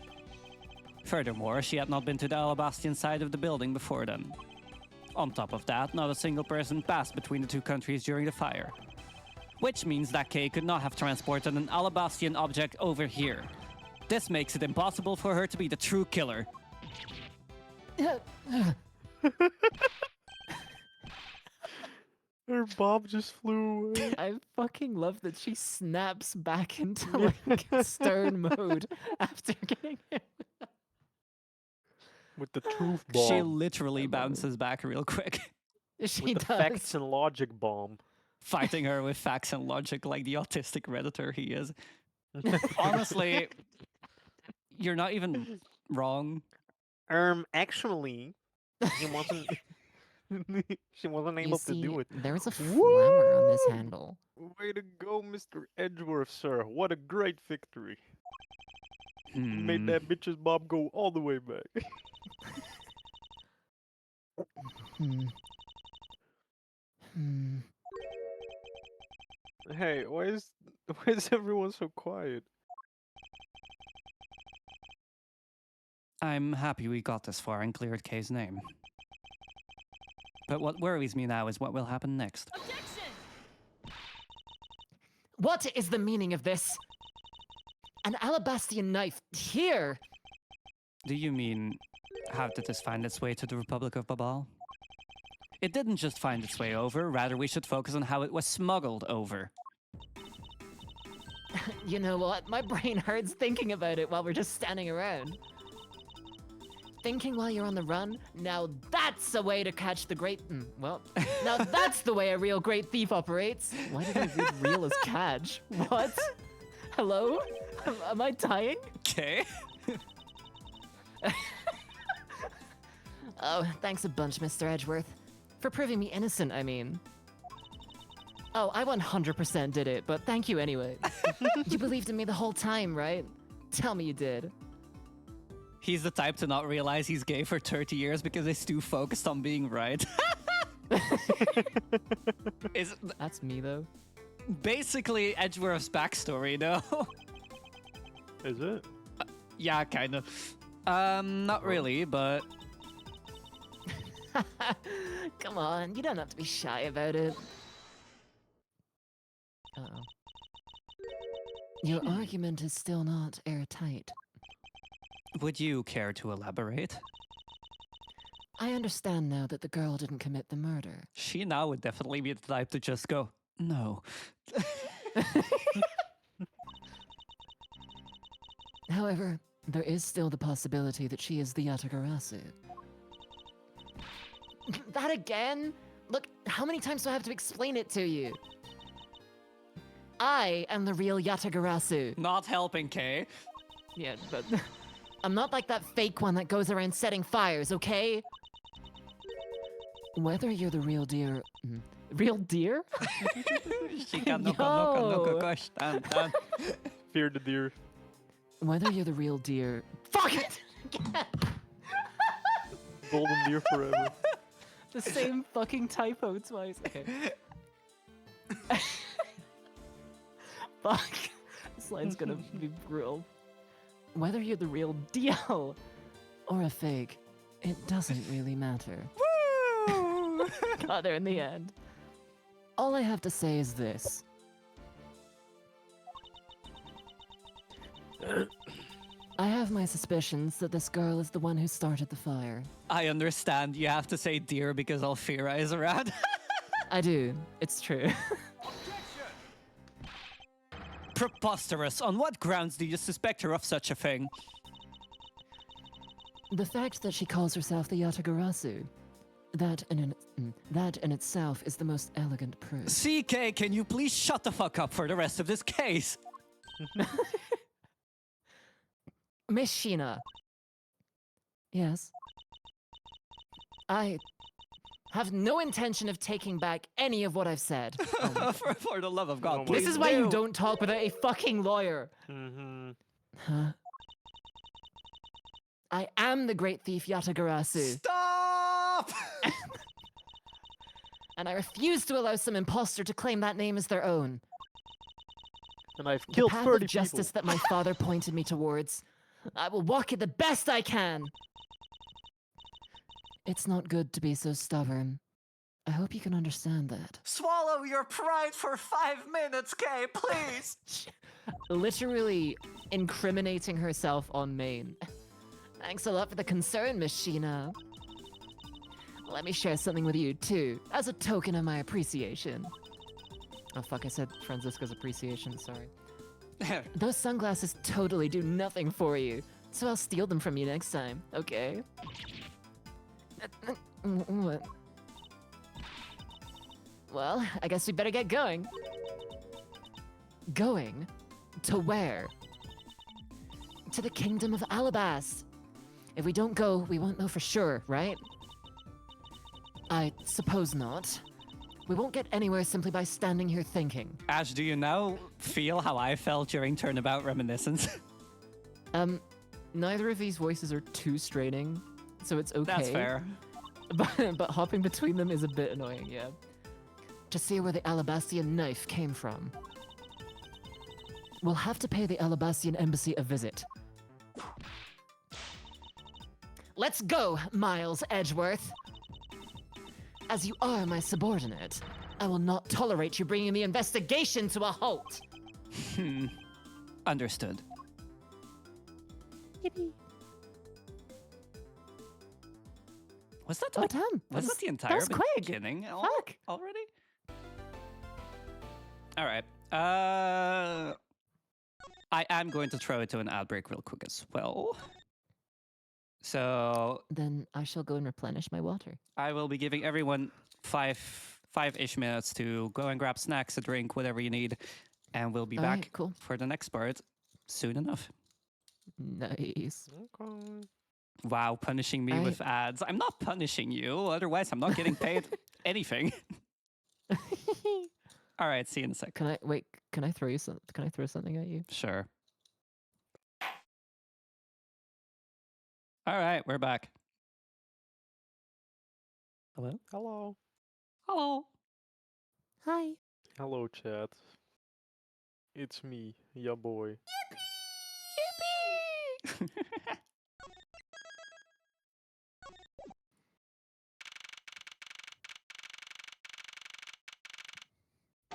Furthermore, she had not been to the Alabastian side of the building before then. On top of that, not a single person passed between the two countries during the fire. Which means that Kay could not have transported an Alabastian object over here. This makes it impossible for her to be the true killer. Her bob just flew away. I fucking love that she snaps back into like stern mode after getting hit. With the truth bomb. She literally bounces back real quick, She With the does. facts and logic bomb. fighting her with facts and logic like the autistic Redditor he is. Honestly, you're not even wrong. Actually, he wasn't. She wasn't able to do it. There's a flower on this handle. Way to go, Mr. Edgeworth, sir. What a great victory. Made that bitch's bob go all the way back. Hmm. Hmm. Hey, why is everyone so quiet? I'm happy we got this far and cleared Kay's name. But what worries me now is what will happen next. What is the meaning of this? An Alabastian knife here? Do you mean, how did this find its way to the Republic of Babal? It didn't just find its way over, rather we should focus on how it was smuggled over. You know what? My brain hurts thinking about it while we're just standing around. Thinking while you're on the run? Now that's a way to catch the great... well, now that's the way a real great thief operates. Why did I read real as catch? What? Hello? Am I dying? Okay. Oh, thanks a bunch, Mr. Edgeworth. For proving me innocent, I mean. Oh, I 100% did it, but thank you anyway. You believed in me the whole time, right? Tell me you did. He's the type to not realize he's gay for 30 years because he's too focused on being right. Is That's me, though. basically Edgeworth's backstory, though. Is it? Yeah, kind of. Not really, but Come on, you don't have to be shy about it. Uh-oh. Your argument is still not airtight. would you care to elaborate? I understand now that the girl didn't commit the murder. She now would definitely be the type to just go, no. However, there is still the possibility that she is the Yatagarasu. That again? Look, how many times do I have to explain it to you? I am the real Yatagarasu. Not helping, Kay. Yeah, but I'm not like that fake one that goes around setting fires, okay? Whether you're the real deer... Real deer? Fear the deer. Whether you're the real deer... Fuck it! Golden deer forever. The same fucking typo twice. Okay. Fuck. This line's gonna be brutal. Whether you're the real deal or a fake, it doesn't really matter. Woo! Got there in the end. All I have to say is this. I have my suspicions that this girl is the one who started the fire. I understand you have to say dear because Alfira is around. I do. It's true. Preposterous. On what grounds do you suspect her of such a thing? The fact that she calls herself the Yatagarasu. That in itself is the most elegant proof. CK, can you please shut the fuck up for the rest of this case? Miss Sheena. Yes. I have no intention of taking back any of what I've said. For the love of God, Oh my please This is why you do. don't talk without a fucking lawyer. Mm-hmm. Huh? I am the great thief Yatagarasu, Stop! and I refuse to allow some imposter to claim that name as their own. And I've The killed path 30 of justice people. that my father pointed me towards, I will walk it the best I can. It's not good to be so stubborn. I hope you can understand that. Swallow your pride for 5 minutes, Kay, please! Literally incriminating herself on main. Thanks a lot for the concern, Miss Sheena. Let me share something with you, too, as a token of my appreciation. Oh fuck, I said Francisco's appreciation, sorry. Those sunglasses totally do nothing for you, so I'll steal them from you next time, okay? What? Well, I guess we better get going. Going? To where? To the kingdom of Alabaz. If we don't go, we won't know for sure, right? I suppose not. We won't get anywhere simply by standing here thinking. Ash, do you now feel how I felt during Turnabout Reminiscence? Neither of these voices are too straining, so it's okay. That's fair. But hopping between them is a bit annoying, yeah. To see where the Alabastian knife came from. We'll have to pay the Alabastian embassy a visit. Let's go, Miles Edgeworth. As you are my subordinate, I will not tolerate you bringing the investigation to a halt. Understood. Yippee. Was that, Oh, damn. was that the entire was quick. beginning Fuck. already? All right. I am going to throw it to an outbreak real quick as well. So Then I shall go and replenish my water. I will be giving everyone five-ish minutes to go and grab snacks, a drink, whatever you need, and we'll be All back right, cool. for the next part soon enough. Nice. Okay. Wow, punishing me with ads. I'm not punishing you, otherwise I'm not getting paid anything. All right, see you in a sec. Can I wait? Can I throw you some? Can I throw something at you? Sure. All right, we're back. Hello? Hello. Hello. Hi. Hello, chat. It's me, ya boy. Yippee!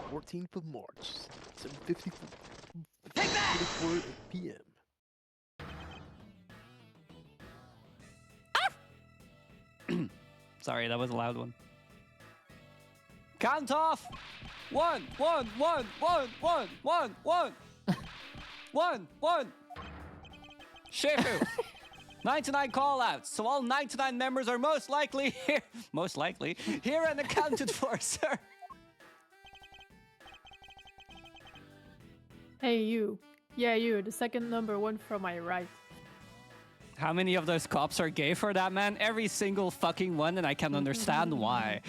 14th of March, 7:54 p.m. Sorry, that was a loud one. Count off! 1, 1, 1, 1, 1, 1, 1. 1, 1. Shifu. 99 call-outs, so all 99 members are most likely here. Most likely here and accounted for, sir. Hey, you. Yeah, you, the second number one from my right. How many of those cops are gay for that, man? Every single fucking one, and I can understand why.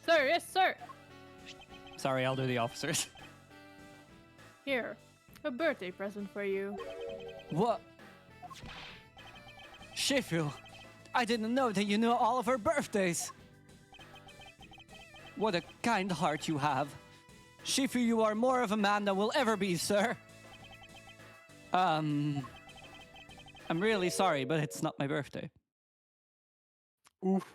Sir, yes, sir. Sorry, I'll do the officers. Here, a birthday present for you. What? Shifu, I didn't know that you knew all of her birthdays. What a kind heart you have. Shifu, you are more of a man than will ever be, sir. I'm really sorry, but it's not my birthday. Oof.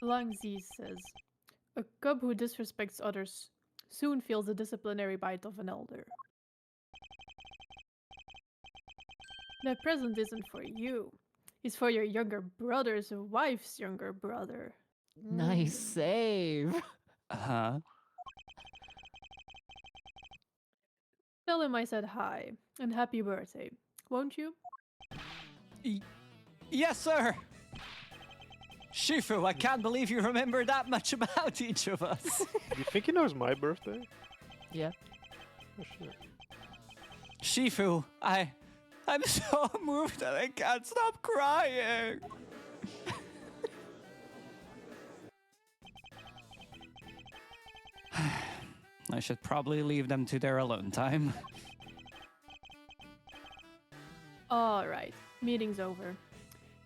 Langzi says, a cub who disrespects others soon feels the disciplinary bite of an elder. That present isn't for you. It's for your younger brother's wife's younger brother. Nice save. Huh? tell him I said hi and happy birthday, won't you? Yes, sir. Shifu, I can't believe you remember that much about each of us. You think he knows my birthday? Yeah. Oh shit. Shifu, I'm so moved that I can't stop crying. I should probably leave them to their alone time. Alright, meeting's over.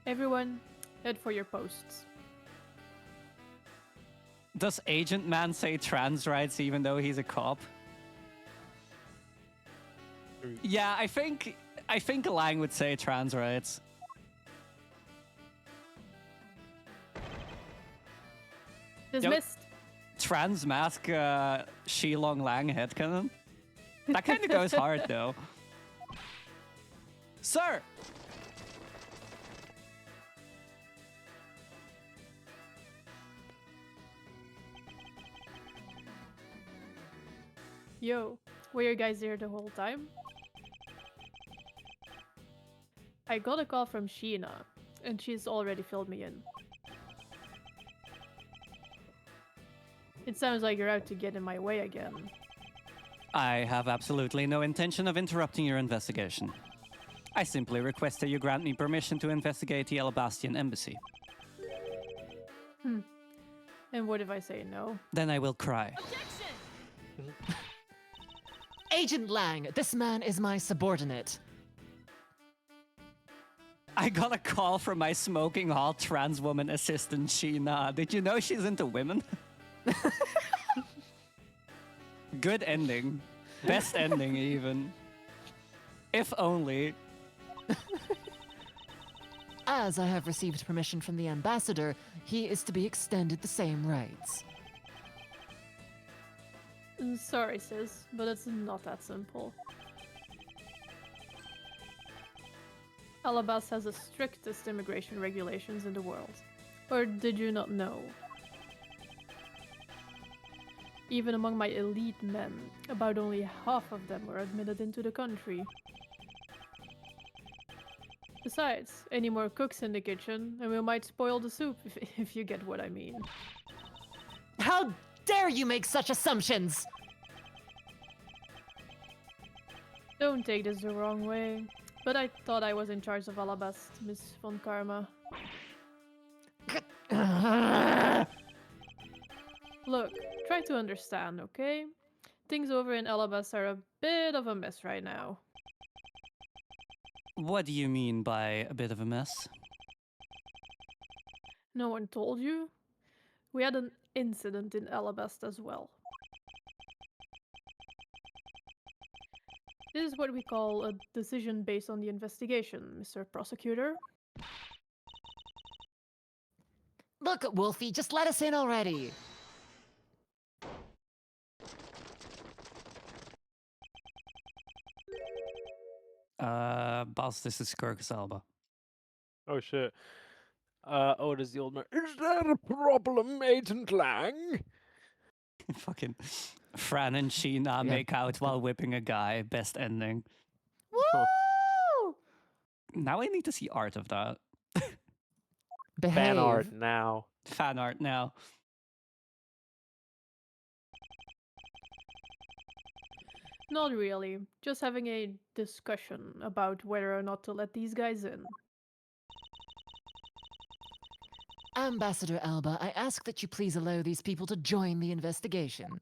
Everyone, head for your posts. Does Agent Man say trans rights even though he's a cop? Yeah, I think Lang would say trans rights. Dismissed. Trans mask Shilong Lang headcanon. That kind of goes hard though. Sir! Yo, were you guys there the whole time? I got a call from Sheena, and she's already filled me in. It sounds like you're out to get in my way again. I have absolutely no intention of interrupting your investigation. I simply request that you grant me permission to investigate the Alabastian embassy. And what if I say no? Then I will cry. Agent Lang, this man is my subordinate. I got a call from my smoking hot trans woman assistant, Sheena. Did you know she's into women? Good ending. Best ending, even. If only. As I have received permission from the ambassador, he is to be extended the same rights. Sorry, sis, but it's not that simple. Alabas has the strictest immigration regulations in the world. Or did you not know? Even among my elite men, about only half of them were admitted into the country. Besides, any more cooks in the kitchen, and we might spoil the soup, if you get what I mean. How dare you make such assumptions? Don't take this the wrong way, but I thought I was in charge of Alabast, Miss Von Karma. Look, try to understand, okay? Things over in Alabast are a bit of a mess right now. What do you mean by a bit of a mess? No one told you? We had an incident in Alabast as well. This is what we call a decision based on the investigation, Mr. Prosecutor. Look, Wolfie, just let us in already. Boss, this is Kirkus Alba. Oh shit. Oh, it is the old man. Is there a problem, Agent Lang? Fucking Fran and Sheena make out while whipping a guy. Best ending. Woo! Now I need to see art of that. Behave. Fan art now. Fan art now. Not really, just having a discussion about whether or not to let these guys in. Ambassador Alba, I ask that you please allow these people to join the investigation.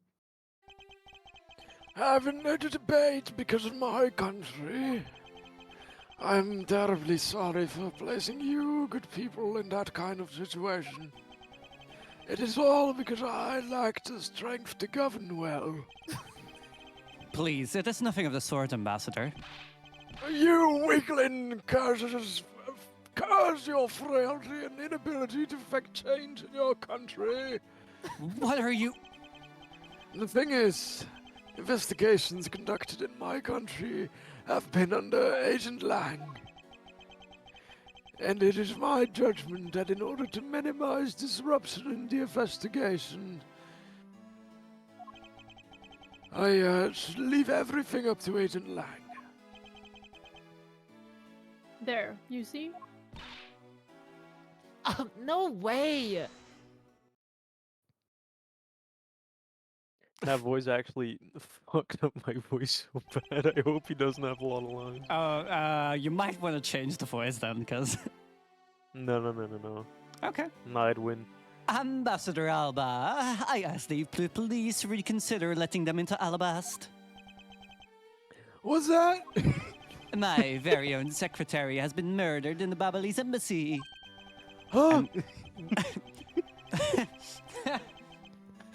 Having no debate because of my country. I'm terribly sorry for placing you good people in that kind of situation. It is all because I lack the strength to govern well. Please, it is nothing of the sort, Ambassador. You weakling curse your frailty and inability to effect change in your country. What are you... The thing is, investigations conducted in my country have been under Agent Lang. And it is my judgment that in order to minimize disruption in the investigation, I leave everything up to Agent Lang. There, you see? Oh, no way! That voice actually fucked up my voice so bad. I hope he doesn't have a lot of lines. Oh, you might want to change the voice then, because... No. Okay. No, I'd win. Ambassador Alba, I ask the police reconsider letting them into Alabast. What's that? My very own secretary has been murdered in the Babalese embassy. Huh?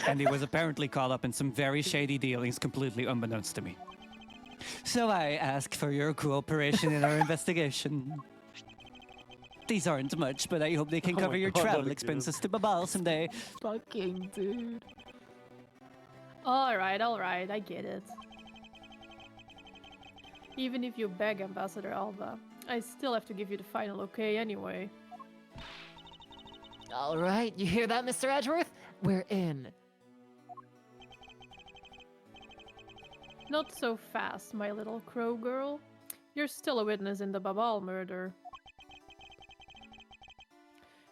And he was apparently caught up in some very shady dealings completely unbeknownst to me. So I ask for your cooperation in our investigation. These aren't much, but I hope they can Oh cover my your God, not travel again. expenses to Babal someday. Fucking dude. Alright, I get it. Even if you beg Ambassador Alba, I still have to give you the final okay anyway. All right, you hear that, Mr. Edgeworth? We're in. Not so fast, my little crow girl. You're still a witness in the Babal murder.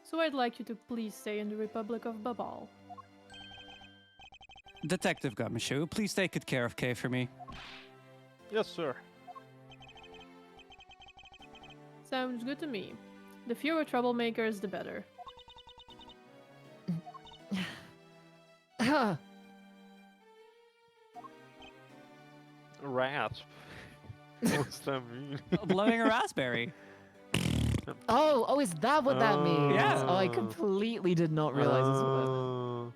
So I'd like you to please stay in the Republic of Babal. Detective Gumshoe, please take good care of Kay for me. Yes, sir. Sounds good to me. The fewer troublemakers, the better. Rasp. What's that mean? Blowing a raspberry. Oh, is that what that means? Yeah. Oh, I completely did not realize this was Oh,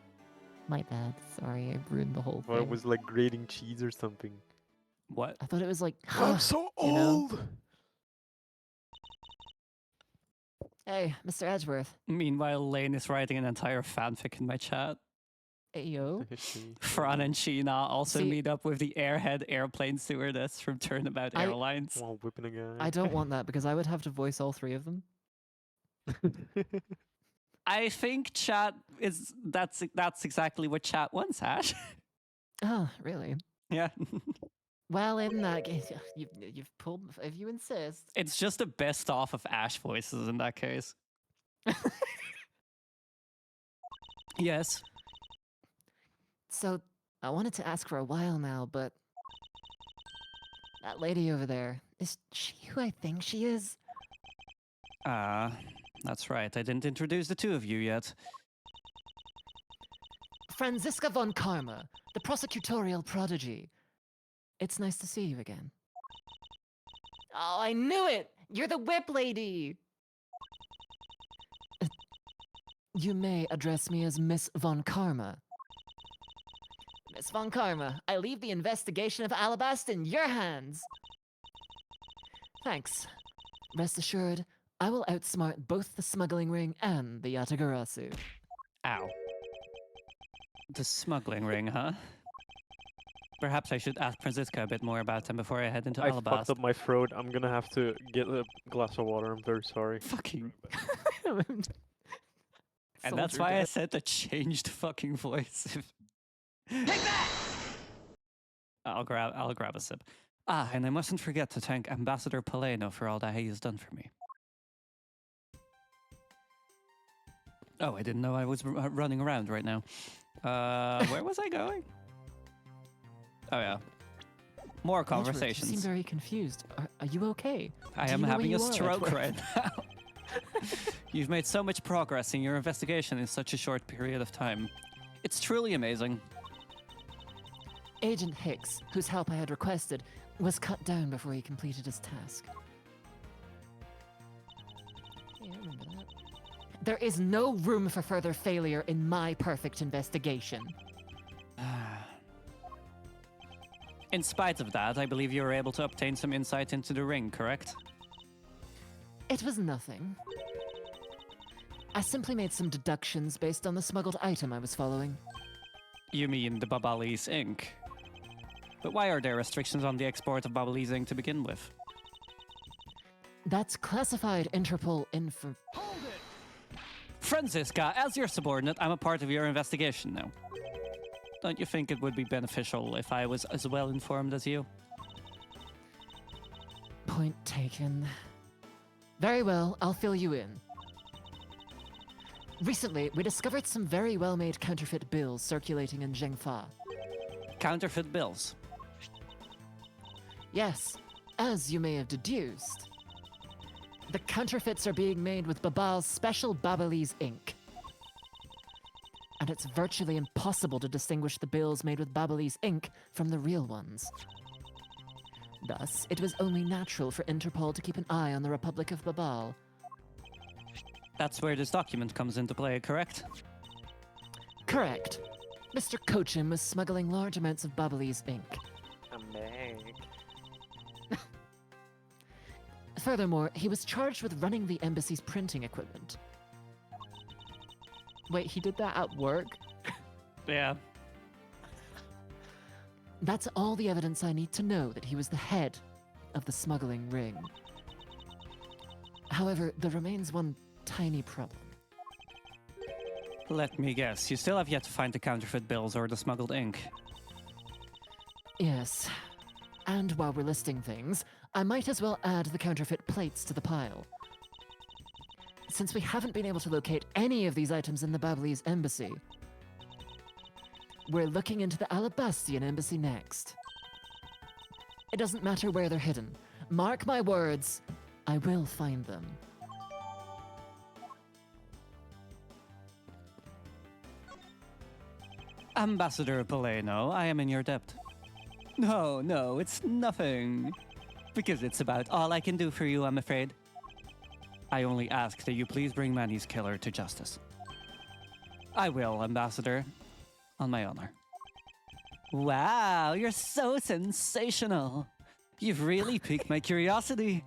my bad. Sorry, I ruined the whole well, thing. it was like grating cheese or something. What? I thought it was like, I'm so you know? old. hey, Mr. Edgeworth. Meanwhile, Lane is writing an entire fanfic in my chat. Hey, yo. Fran and Sheena also See- meet up with the airhead airplane stewardess from Turnabout I- Airlines. While whipping a guy. I don't want that because I would have to voice all three of them. I think chat is that's exactly what chat wants, Ash. Oh, really? Yeah. Well, in that case, you've pulled, if you insist. It's just the best off of Ash voices in that case. Yes. So, I wanted to ask for a while now, but that lady over there, is she who I think she is? That's right. I didn't introduce the two of you yet. Franziska von Karma, the prosecutorial prodigy. It's nice to see you again. Oh, I knew it! You're the whip lady! You may address me as Miss von Karma. Miss von Karma, I leave the investigation of Alabast in your hands. Thanks. Rest assured, I will outsmart both the smuggling ring and the Yatagarasu. Ow. The smuggling ring, huh? Perhaps I should ask Franziska a bit more about them before I head into I fucked Alabast. up my throat. I'm gonna have to get a glass of water. I'm very sorry. Fucking. And that's why I said to change the fucking voice. Take that! I'll grab a sip. Ah, and I mustn't forget to thank Ambassador Paleno for all that he has done for me. Oh, I didn't know I was running around right now. Where was I going? Oh yeah. More Edward, you conversations. seem very confused. Are you okay? I Do am you know where having you a are, stroke Edward? right now. You've made so much progress in your investigation in such a short period of time. It's truly amazing. Agent Hicks, whose help I had requested, was cut down before he completed his task. Yeah, I remember that. There is no room for further failure in my perfect investigation. In spite of that, I believe you were able to obtain some insight into the ring, correct? It was nothing. I simply made some deductions based on the smuggled item I was following. You mean the Babalese ink? But why are there restrictions on the export of Babalese ink to begin with? That's classified Interpol info. Franziska, as your subordinate, I'm a part of your investigation now. Don't you think it would be beneficial if I was as well informed as you? Point taken. Very well, I'll fill you in. Recently, we discovered some very well-made counterfeit bills circulating in Zhengfa. Counterfeit bills. Yes, as you may have deduced. The counterfeits are being made with Babal's special Babalese ink. And it's virtually impossible to distinguish the bills made with Babalese ink from the real ones. Thus, it was only natural for Interpol to keep an eye on the Republic of Babal. That's where this document comes into play, correct? Correct. Mr. Kochim was smuggling large amounts of Babalese ink. A mag. Furthermore, he was charged with running the embassy's printing equipment. Wait, he did that at work? Yeah. That's all the evidence I need to know that he was the head of the smuggling ring. However, there remains one tiny problem. Let me guess, you still have yet to find the counterfeit bills or the smuggled ink. Yes. And while we're listing things, I might as well add the counterfeit plates to the pile. Since we haven't been able to locate any of these items in the Babalese embassy, we're looking into the Alabastian embassy next. It doesn't matter where they're hidden. Mark my words, I will find them. Ambassador Poleno, I am in your debt. No, it's nothing. Because it's about all I can do for you, I'm afraid. I only ask that you please bring Manny's killer to justice. I will, Ambassador. On my honor. Wow, you're so sensational. You've really piqued my curiosity.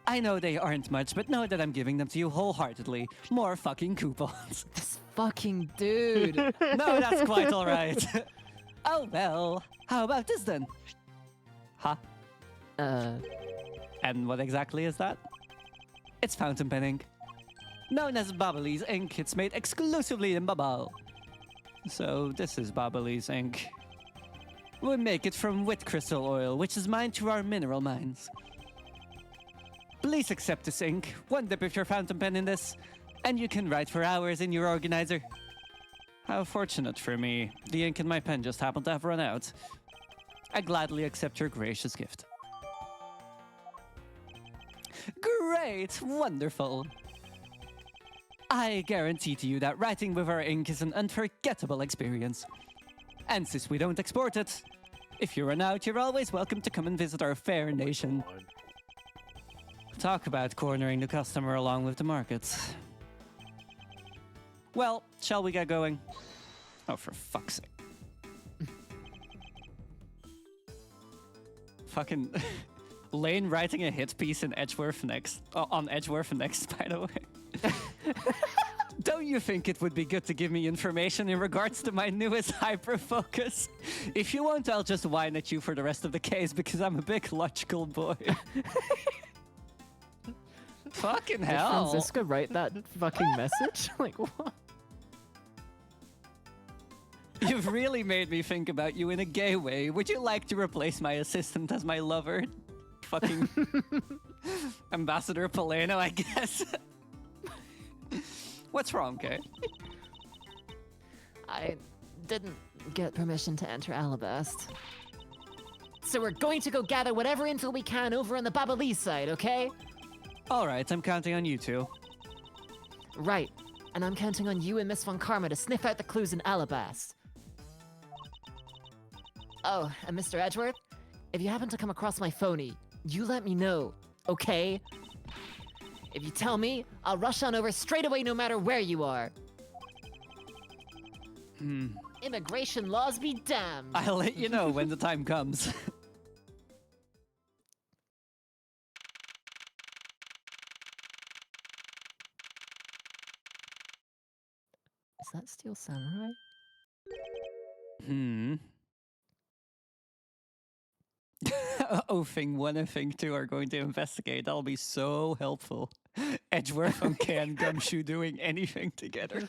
I know they aren't much, but know that I'm giving them to you wholeheartedly. More fucking coupons. This fucking dude. No, that's quite all right. Oh well, how about this then? Huh? And what exactly is that? It's fountain pen ink. Known as Babalese ink, it's made exclusively in Babal. So this is Babalese ink. We make it from wit crystal oil, which is mined through our mineral mines. Please accept this ink, one dip of your fountain pen in this, and you can write for hours in your organizer. How fortunate for me, the ink in my pen just happened to have run out. I gladly accept your gracious gift. Great! Wonderful! I guarantee to you that writing with our ink is an unforgettable experience. And since we don't export it, if you run out, you're always welcome to come and visit our fair nation. Talk about cornering the customer along with the markets. Well, shall we get going? Oh, for fuck's sake. Fucking Lane writing a hit piece in Edgeworth next. On Edgeworth next, by the way. Don't you think it would be good to give me information in regards to my newest hyper-focus? If you won't, I'll just whine at you for the rest of the case because I'm a big logical boy. Fucking Did hell. Francisca write that fucking message? Like, what? You've really made me think about you in a gay way. Would you like to replace my assistant as my lover? Fucking Ambassador Poleno, I guess. What's wrong, Kay? I didn't get permission to enter Alabast. So we're going to go gather whatever info we can over on the Babalese side, okay? Alright, I'm counting on you two. Right. And I'm counting on you and Miss Von Karma to sniff out the clues in Alabast. Oh, and Mr. Edgeworth, if you happen to come across my phony, you let me know, okay? If you tell me, I'll rush on over straight away no matter where you are. Immigration laws be damned. I'll let you know when the time comes. Is that Steel Samurai? Thing 1 and Thing 2 are going to investigate. That'll be so helpful. Edgeworth and Ken Gumshoe doing anything together.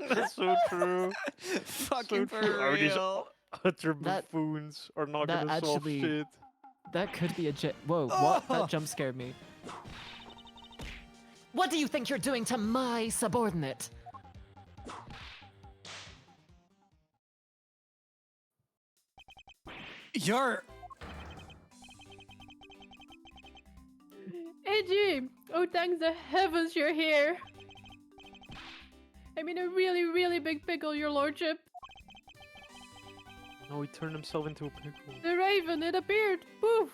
That's so true. Fucking so for true. Are these real. utter That- buffoons are not that gonna solve actually- shit. That could be a Whoa, what? Oh. That jump scared me. What do you think you're doing to my subordinate? You're... AG! Oh, thanks the heavens you're here! I'm in a really, really big pickle, your lordship. No, he turned himself into a pickle. The raven, it appeared! Poof!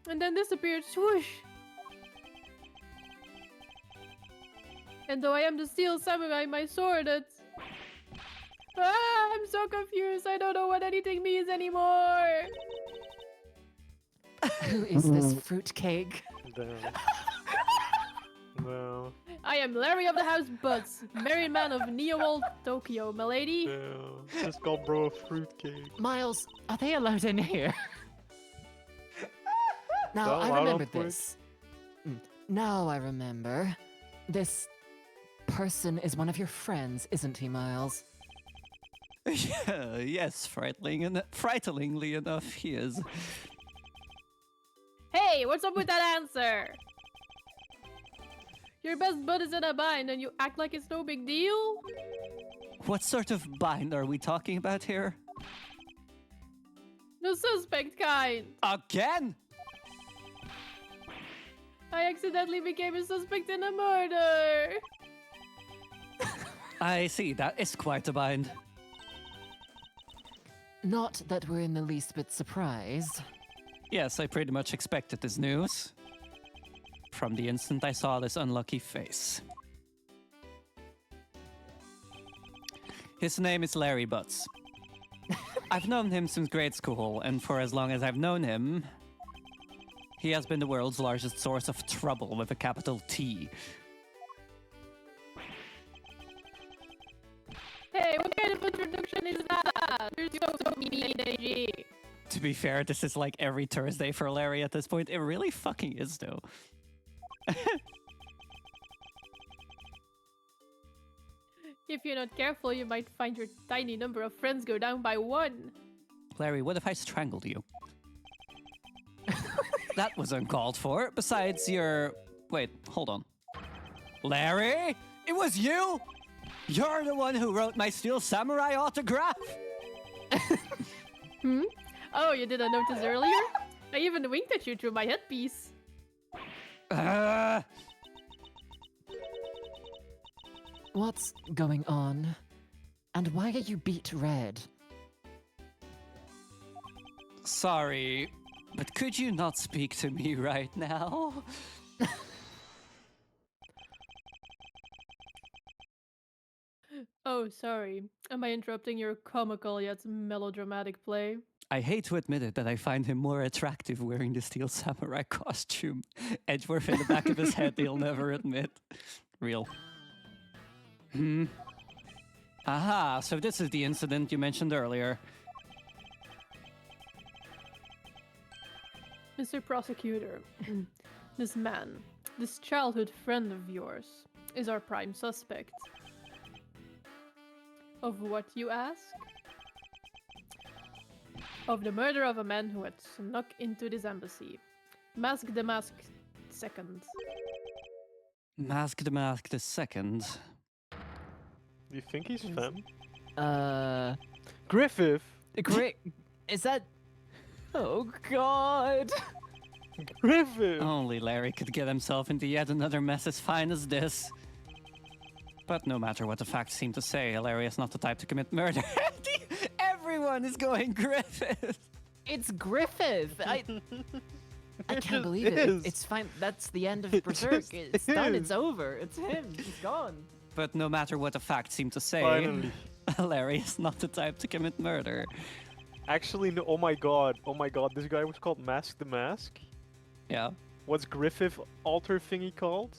And then disappeared, swoosh! And though I am the steel samurai, my sword, it's... Ah, I'm so confused, I don't know what anything means anymore! Who is this fruitcake? Damn. No. I am Larry of the House Butts, married man of Neo-Old Tokyo, milady. Damn. Just called bro a fruitcake. Miles, Are they allowed in here? now Well, I I don't remember quit. this. Now I remember. This person is one of your friends, isn't he, Miles? Yeah, yes, frighteningly enough, he is. Hey, what's up with that answer? Your best bud is in a bind and you act like it's no big deal? What sort of bind are we talking about here? The suspect kind. Again? I accidentally became a suspect in a murder. I see, that is quite a bind. Not that we're in the least bit surprised. Yes, I pretty much expected this news. From the instant I saw this unlucky face. His name is Larry Butts. I've known him since grade school, and for as long as I've known him, he has been the world's largest source of trouble with a capital T. Hey, what kind of introduction is that? You're so mean, AG. To be fair, this is like every Thursday for Larry at this point. It really fucking is, though. If you're not careful, you might find your tiny number of friends go down by one. Larry, what if I strangled you? That was uncalled for. Besides, you're... Wait, hold on. Larry? It was you? You're the one who wrote my Steel Samurai autograph? Oh, you didn't notice earlier? I even winked at you through my headpiece. What's going on? And why are you beat red? Sorry, but could you not speak to me right now? Oh, sorry. Am I interrupting your comical yet melodramatic play? I hate to admit it that I find him more attractive wearing the Steel Samurai costume. Edgeworth in the back of his head, he'll never admit. Real. Aha, so this is the incident you mentioned earlier. Mr. Prosecutor, this man, this childhood friend of yours, is our prime suspect. Of what, you ask? Of the murder of a man who had snuck into this embassy. Mask the Masked Second. Mask the second. Do you think he's femme? Griffith. Griffith! Great. Is that? Oh God. Griffith! Only Larry could get himself into yet another mess as fine as this. But no matter what the facts seem to say, Larry is not the type to commit murder. Everyone is going Griffith! It's Griffith. I can't believe it. is. It's fine. That's the end of It Berserk. just It's done. is. It's over. It's him. He's gone. But no matter what the facts seem to say, Finally. Larry is not the type to commit murder. Actually, no, oh my god, this guy was called Mask the Mask? Yeah. What's Griffith alter thingy called?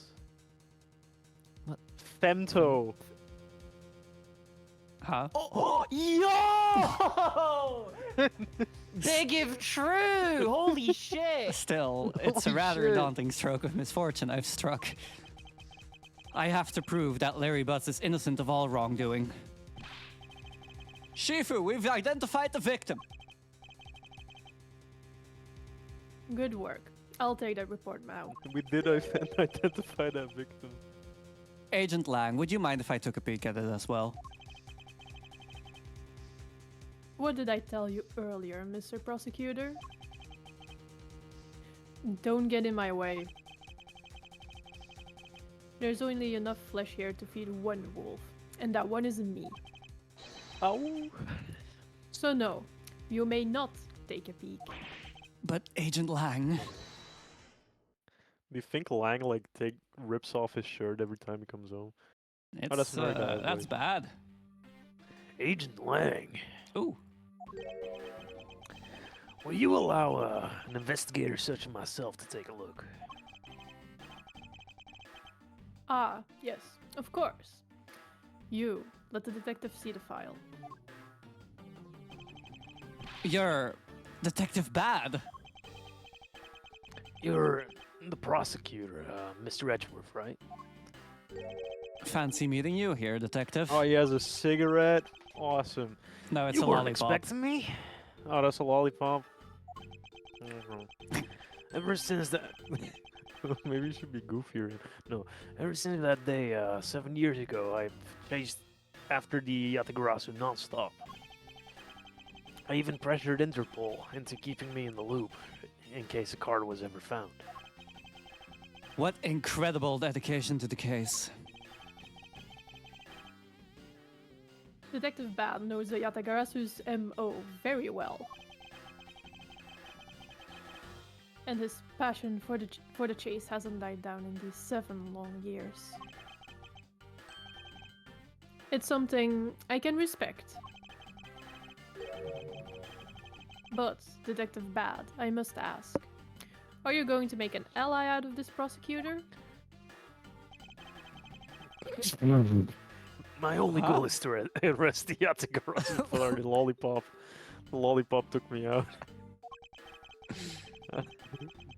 What? Femto. Huh? Oh, yo! Big if true. Holy shit. Still, it's a Holy rather shit. daunting stroke of misfortune I've struck. I have to prove that Larry Butts is innocent of all wrongdoing. Shifu, we've identified the victim. Good work. I'll take that report now. We did identify that victim. Agent Lang, would you mind if I took a peek at it as well? What did I tell you earlier, Mr. Prosecutor? Don't get in my way. There's only enough flesh here to feed one wolf, and that one is me. Ow. So no, you may not take a peek. But Agent Lang... Do you think Lang like rips off his shirt every time he comes home? It's, that's very bad, that's wait. bad. Agent Lang, Ooh. will you allow an investigator such as myself to take a look? Ah, yes, of course. You, let the detective see the file. You're Detective Bad. You're the prosecutor, Mr. Edgeworth, right? Fancy meeting you here, Detective. Oh, he has a cigarette. Awesome. No, it's you a weren't lollipop. expecting me? Oh, that's a lollipop. Mhm. Ever since that, maybe you should be goofier. No, ever since that day 7 years ago, I've chased after the Yatagarasu non-stop. I even pressured Interpol into keeping me in the loop in case a card was ever found. What incredible dedication to the case. Detective Bad knows the Yatagarasu's MO very well. And his passion for the chase hasn't died down in these 7 long years. It's something I can respect. But, Detective Bad, I must ask. Are you going to make an ally out of this prosecutor? My only goal is to arrest the Yatagarasu for the lollipop. The lollipop took me out.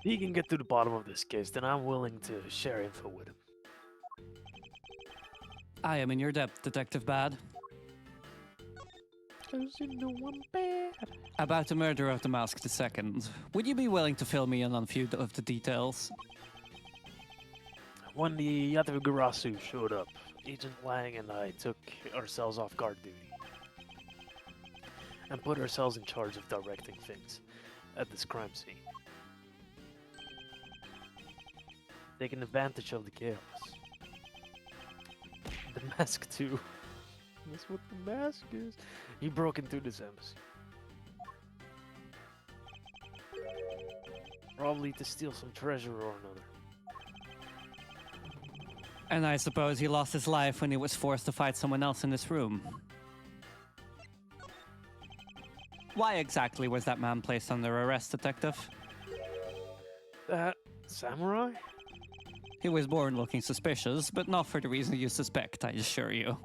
He can get to the bottom of this case, then I'm willing to share info with him. I am in your debt, Detective Bad. About the murder of the Masked II, would you be willing to fill me in on a few of the details? When the Yatagarasu showed up, Agent Lang and I took ourselves off guard duty and put ourselves in charge of directing things at this crime scene. Taking advantage of the chaos. The mask too. That's what the mask is. He broke into this embassy. Probably to steal some treasure or another. And I suppose he lost his life when he was forced to fight someone else in this room. Why exactly was that man placed under arrest, Detective? That samurai? He was born looking suspicious, but not for the reason you suspect, I assure you.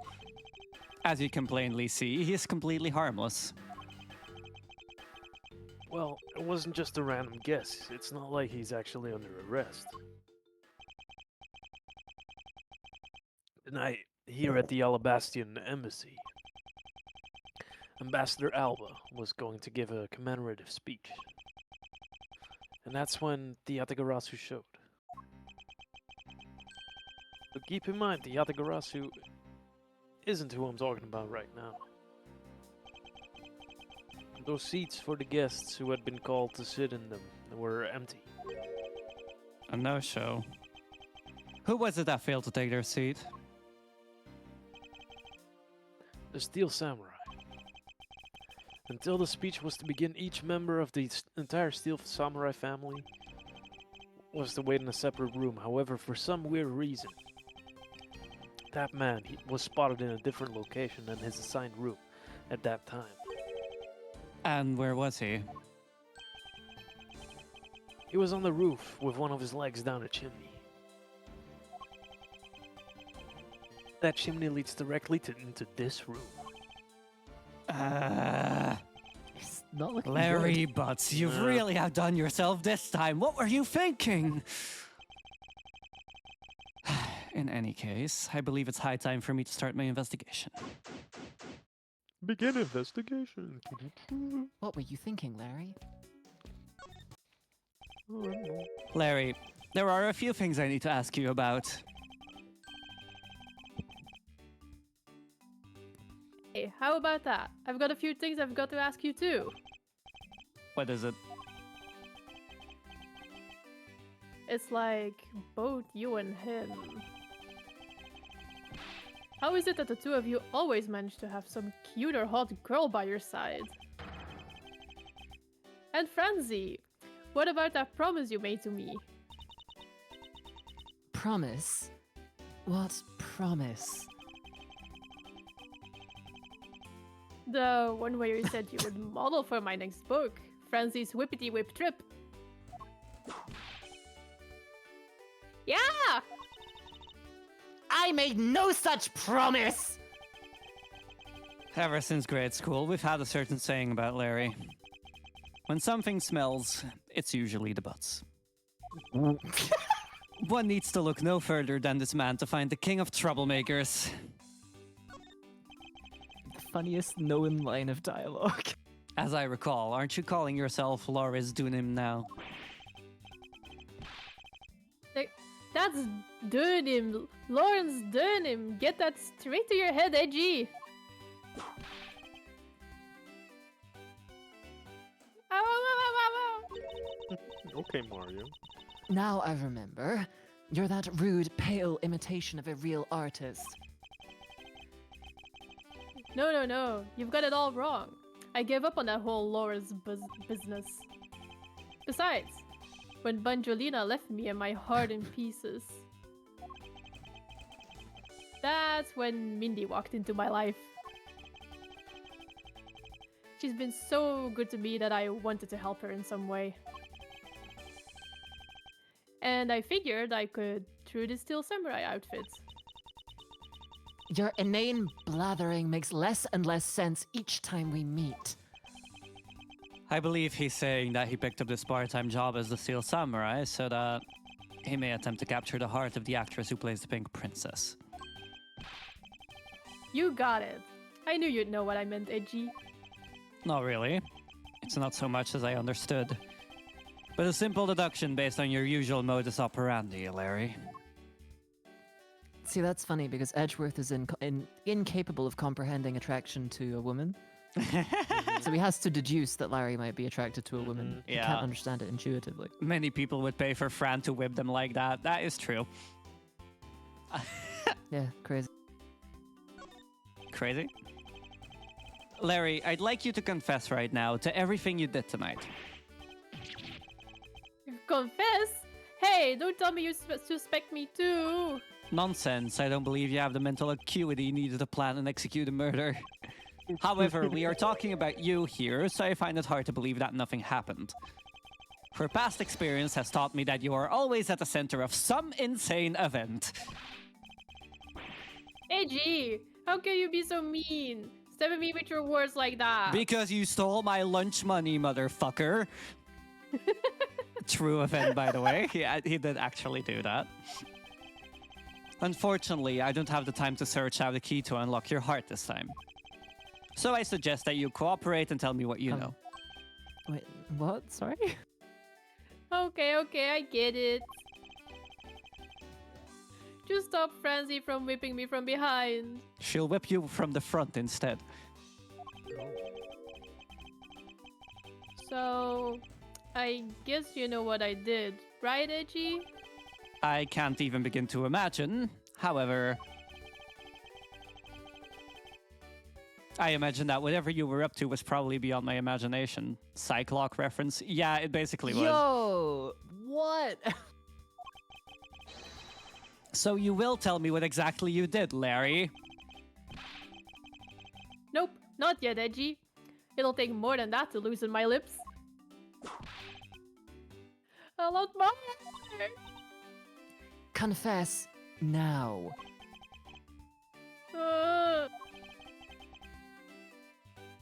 As you can plainly see, he is completely harmless. Well, it wasn't just a random guess. It's not like he's actually under arrest. Tonight, here at the Alabastian Embassy, Ambassador Alba was going to give a commemorative speech. And that's when the Yatagarasu showed. But keep in mind, the Yatagarasu isn't who I'm talking about right now. Those seats for the guests who had been called to sit in them were empty. A no-show. Who was it that failed to take their seat? The Steel Samurai. Until the speech was to begin, each member of the entire Steel Samurai family was to wait in a separate room. However, for some weird reason, that man was spotted in a different location than his assigned room at that time. And where was he? He was on the roof with one of his legs down a chimney. That chimney leads directly into this room. It's not looking Larry good. Butts, you've really outdone yourself this time. What were you thinking? In any case, I believe it's high time for me to start my investigation. Begin investigation. What were you thinking, Larry? Oh, I don't know. Larry, there are a few things I need to ask you about. Hey, how about that? I've got a few things I've got to ask you too. What is it? It's like both you and him. How is it that the two of you always manage to have some cute or hot girl by your side? And Franzi, what about that promise you made to me? Promise? What promise? The one where you said you would model for my next book, Franzi's Whippity Whip Trip. Yeah! I made no such promise! Ever since grade school, we've had a certain saying about Larry. When something smells, it's usually the butts. One needs to look no further than this man to find the king of troublemakers. The funniest known line of dialogue. As I recall, aren't you calling yourself Loris Dunim now? That's Durnim, Lawrence Durnim. Get that straight to your head, Edgy. Ow, ow, ow, ow, ow. Okay, Mario. Now I remember. You're that rude, pale imitation of a real artist. No, no, no. You've got it all wrong. I gave up on that whole Laura's business. Besides, when Banjolina left me and my heart in pieces, that's when Mindy walked into my life. She's been so good to me that I wanted to help her in some way. And I figured I could through the Steel Samurai outfit. Your inane blathering makes less and less sense each time we meet. I believe he's saying that he picked up this part-time job as the Steel Samurai so that he may attempt to capture the heart of the actress who plays the Pink Princess. You got it. I knew you'd know what I meant, Edgy. Not really. It's not so much as I understood. But a simple deduction based on your usual modus operandi, Larry. See, that's funny because Edgeworth is incapable of comprehending attraction to a woman. So he has to deduce that Larry might be attracted to a woman. He Yeah. can't understand it intuitively. Many people would pay for Fran to whip them like that. That is true. Yeah, crazy. Crazy? Larry, I'd like you to confess right now to everything you did tonight. Confess? Hey, don't tell me you suspect me too. Nonsense. I don't believe you have the mental acuity needed to plan and execute a murder. However, we are talking about you here, so I find it hard to believe that nothing happened. For past experience has taught me that you are always at the center of some insane event. Edgy, how can you be so mean? Stabbing me with your words like that. Because you stole my lunch money, motherfucker. True event, by the way. He did actually do that. Unfortunately, I don't have the time to search out the key to unlock your heart this time. So I suggest that you cooperate and tell me what you know. Wait, what? Sorry? Okay, I get it. Just stop Franzi from whipping me from behind. She'll whip you from the front instead. So, I guess you know what I did, right, Edgy? I can't even begin to imagine. However, I imagine that whatever you were up to was probably beyond my imagination. Cyclock reference? Yeah, it basically was. Yo! What? So you will tell me what exactly you did, Larry. Nope, not yet, Edgy. It'll take more than that to loosen my lips. A lot more. Confess now.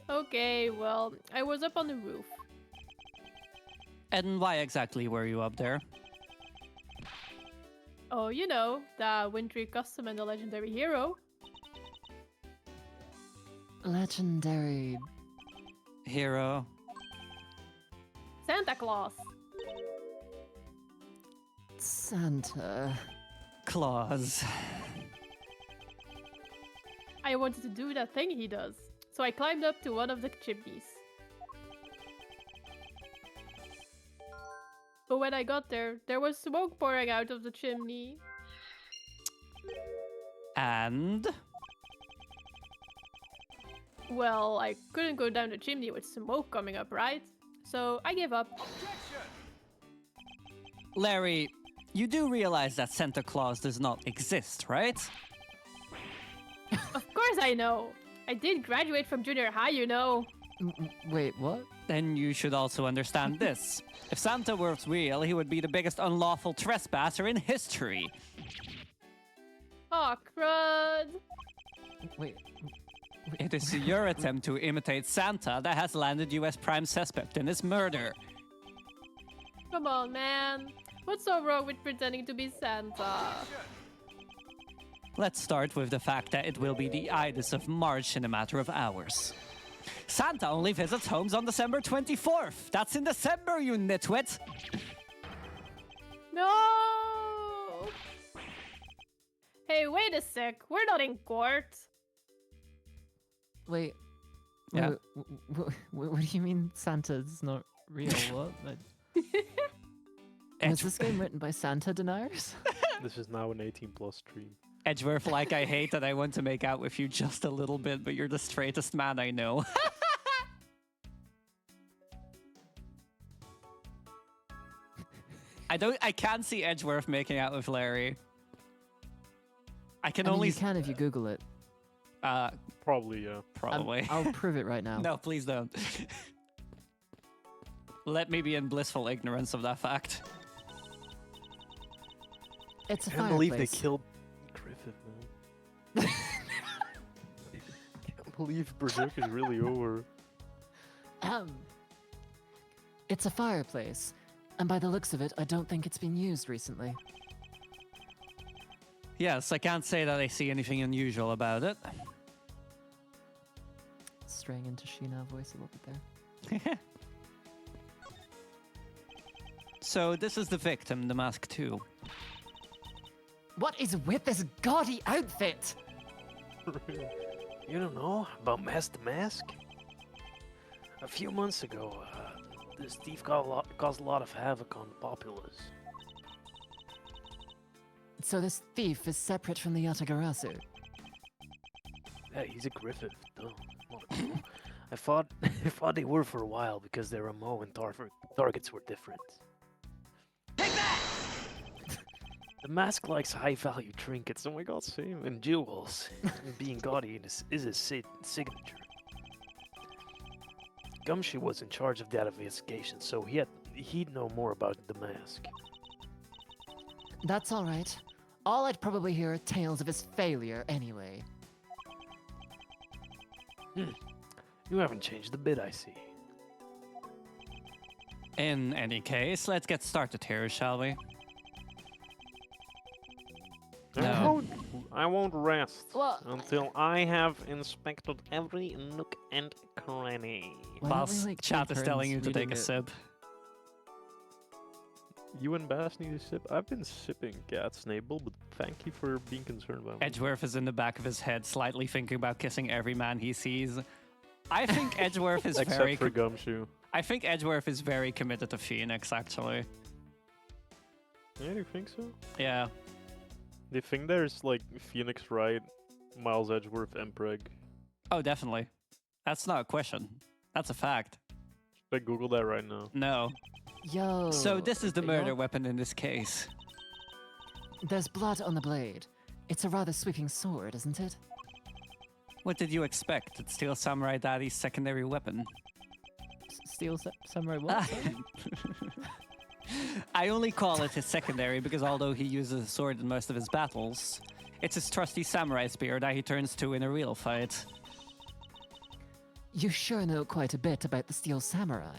Okay, well, I was up on the roof. And why exactly were you up there? Oh, you know, the wintry custom and the legendary hero. Legendary. Hero. Santa Claus. Santa. Claus. I wanted to do that thing he does, so I climbed up to one of the chimneys. But when I got there, there was smoke pouring out of the chimney. And Well, I couldn't go down the chimney with smoke coming up, right? So I gave up. Larry, you do realize that Santa Claus does not exist, right? Of course I know. I did graduate from junior high, you know. Wait, what? Then you should also understand this. If Santa were real, he would be the biggest unlawful trespasser in history. Aw, crud. Wait. It is your attempt to imitate Santa that has landed you as prime suspect in this murder. Come on, man. What's so wrong with pretending to be Santa? Let's start with the fact that it will be the Ides of March in a matter of hours. Santa only visits homes on December 24th. That's in December, you nitwit! No! Hey, wait a sec. We're not in court. Wait. Yeah. What do you mean Santa's not real? What? Was Edge- this game written by Santa deniers? This is now an 18+ stream. Edgeworth, like I hate that I want to make out with you just a little bit, but you're the straightest man I know. I can't see Edgeworth making out with Larry. I can I mean, only you can if you Google it. Probably, yeah. probably. I'll prove it right now. No, please don't. Let me be in blissful ignorance of that fact. It's a I can't believe they fireplace. killed Griffith, man. Can't believe Berserk is really over. It's a fireplace, and by the looks of it, I don't think it's been used recently. Yes, I can't say that I see anything unusual about it. Straying into Sheena voice a little bit there. So this is the victim, the Mask 2. What is with this gaudy outfit? You don't know about Mask the Mask? A few months ago, this thief caused a lot of havoc on the populace. So this thief is separate from the Yatagarasu. Yeah, he's a Griffith, though. Not a Mo. I thought they were for a while because their MO and targets were different. The mask likes high-value trinkets. Oh my god, same. And jewels. And being gaudy is his signature. Gumshoe was in charge of that investigation, so he'd know more about the mask. That's all right. All I'd probably hear are tales of his failure anyway. You haven't changed a bit, I see. In any case, let's get started here, shall we? No. I won't rest Well, until I have inspected every nook and cranny. Why don't we, Boss, like, chat take is telling you turns to take a reading it? sip. You and Bass need a sip? I've been sipping Cat's Nable, but thank you for being concerned about me. Edgeworth is in the back of his head, slightly thinking about kissing every man he sees. I think Edgeworth is Except very. for Gumshoe. I think Edgeworth is very committed to Phoenix, actually. Yeah, do you think so? Yeah. Do you think there's like Phoenix Wright, Miles Edgeworth, Empreg? Oh, definitely. That's not a question. That's a fact. Should I Google that right now? No. Yo. So this is the yo, murder weapon in this case. There's blood on the blade. It's a rather sweeping sword, isn't it? What did you expect? It's still Samurai Daddy's secondary weapon. Steel samurai what? sorry? I only call it his secondary because although he uses a sword in most of his battles, it's his trusty samurai spear that he turns to in a real fight. You sure know quite a bit about the steel samurai.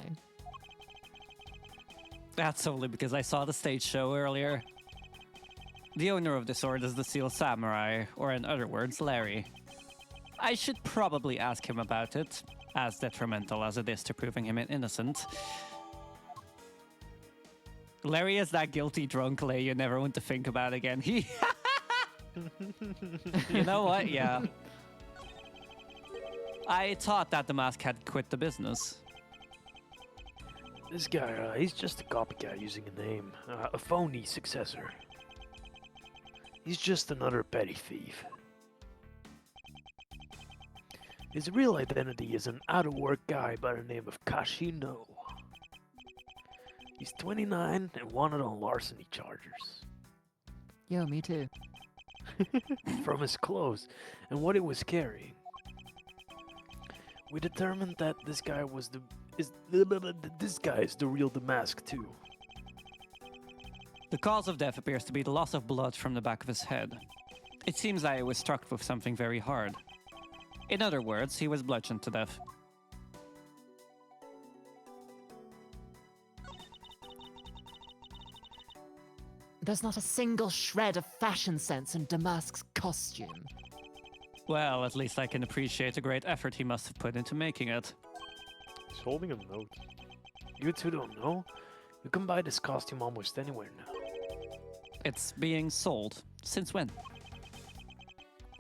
That's only because I saw the stage show earlier. The owner of the sword is the Seal Samurai, or in other words, Larry. I should probably ask him about it, as detrimental as it is to proving him innocent. Larry is that guilty drunk lay you never want to think about again. He... You know what? Yeah. I thought that the mask had quit the business. This guy, he's just a copycat using a name, a phony successor. He's just another petty thief. His real identity is an out-of-work guy by the name of Kashino. He's 29 and wanted on larceny charges. Yo, me too. From his clothes and what he was carrying. We determined that this guy is the real Damask too. The cause of death appears to be the loss of blood from the back of his head. It seems that he was struck with something very hard. In other words, he was bludgeoned to death. There's not a single shred of fashion sense in Damask's costume. Well, at least I can appreciate the great effort he must have put into making it. He's holding a note. You two don't know? You can buy this costume almost anywhere now. It's being sold. Since when?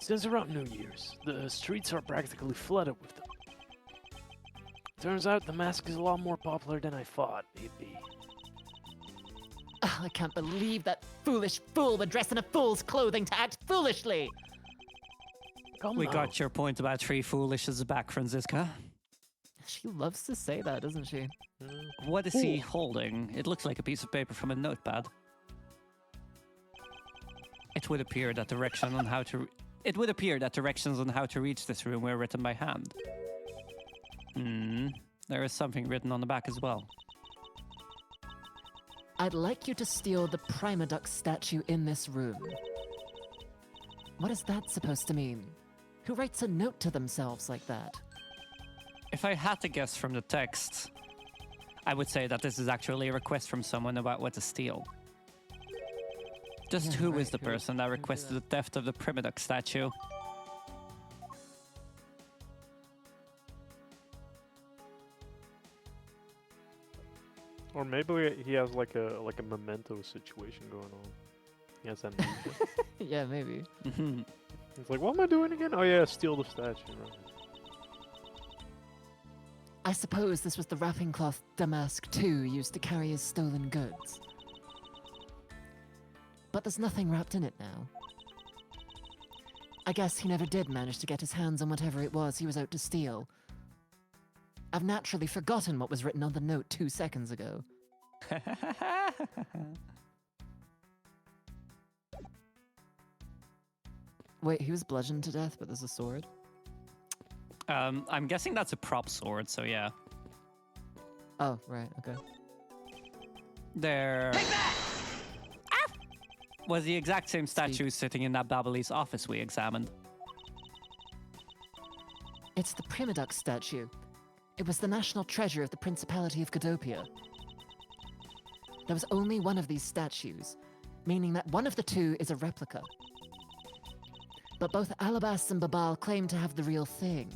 Since around New Year's, the streets are practically flooded with them. Turns out the mask is a lot more popular than I thought it'd be. Ugh, I can't believe that foolish fool would dress in a fool's clothing to act foolishly! Come We now. got your point about three foolishes back, Franziska. She loves to say that, doesn't she? What is he holding? It looks like a piece of paper from a notepad. It would appear that directions on how to reach this room were written by hand. There is something written on the back as well. I'd like you to steal the Primaduck statue in this room. What is that supposed to mean? Who writes a note to themselves like that? If I had to guess from the text, I would say that this is actually a request from someone about what to steal. Just Yeah, who is right, the person that requested the theft of the Primaduck statue? Or maybe he has like a memento situation going on. He has amnesia. Yeah, maybe. It's like, what am I doing again? Oh yeah, steal the statue. Right. I suppose this was the wrapping cloth Damask too used to carry his stolen goods. But there's nothing wrapped in it now. I guess he never did manage to get his hands on whatever it was he was out to steal. I've naturally forgotten what was written on the note 2 seconds ago. Wait, he was bludgeoned to death, but there's a sword? I'm guessing that's a prop sword, so yeah. Oh, right, okay. There was the exact same statue sitting in that Ablaze office we examined. It's the Primaduck statue. It was the national treasure of the Principality of Cadopia. There was only one of these statues, meaning that one of the two is a replica. But both Alabas and Babal claim to have the real thing.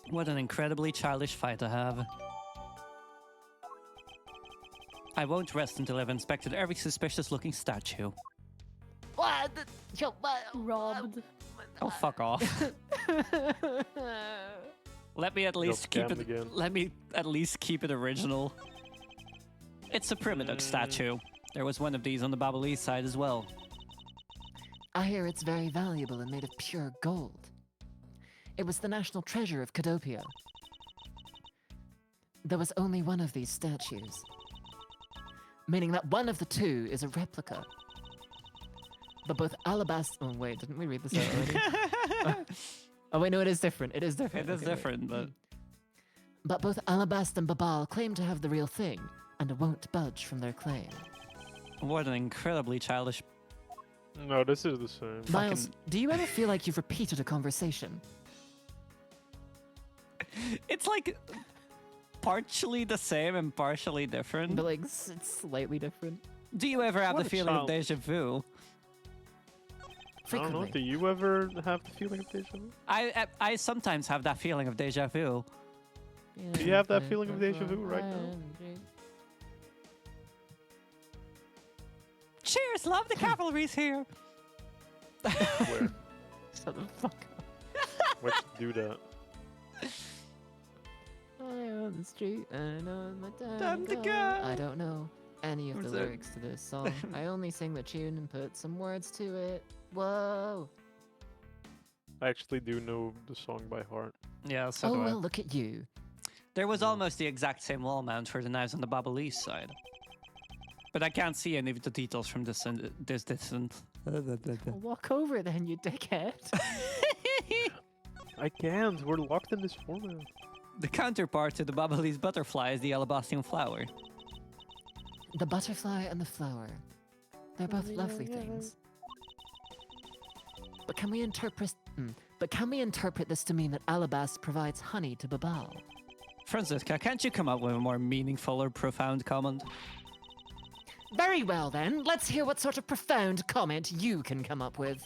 What an incredibly childish fight to have. I won't rest until I've inspected every suspicious-looking statue. What? Robbed. Oh, fuck off. Let me at least keep scammed it. again. Let me at least keep it original. It's a Primaduck statue. There was one of these on the Babylese side as well. I hear it's very valuable and made of pure gold. It was the national treasure of Cadopia. There was only one of these statues, meaning that one of the two is a replica. But both Alabas... Oh, wait, didn't we read this out already? Oh, wait, no, it is different. It is different. It is Okay, wait. different, but But both Alabast and Babal claim to have the real thing, and won't budge from their claim. what an incredibly childish. No, this is the same. Miles, do you ever feel like you've repeated a conversation? It's like partially the same and partially different. But like, it's slightly different. Do you ever have What the a feeling of child. deja vu? I don't know. Frequently. Do you ever have the feeling of deja vu? I sometimes have that feeling of deja vu. Do you have that feeling of deja vu right now? Cheers, love the cavalry's here. Where? Shut the fuck up. Where'd you do that? I on the street and on my Time to go. I don't know any of What's the that? lyrics to this song. I only sing the tune and put some words to it. Whoa. I actually do know the song by heart. Yeah, so Oh, do I. well, look at you. There was almost the exact same wall mount for the knives on the Babalese side. But I can't see any of the details from this distance. Well, walk over then, you dickhead. I can't. We're locked in this format. The counterpart to the Babalese butterfly is the Alabastian flower. The butterfly and the flower. They're both lovely things. But can we interpret this to mean that Alabast provides honey to Babal? Francisca, can't you come up with a more meaningful or profound comment? Very well then, let's hear what sort of profound comment you can come up with.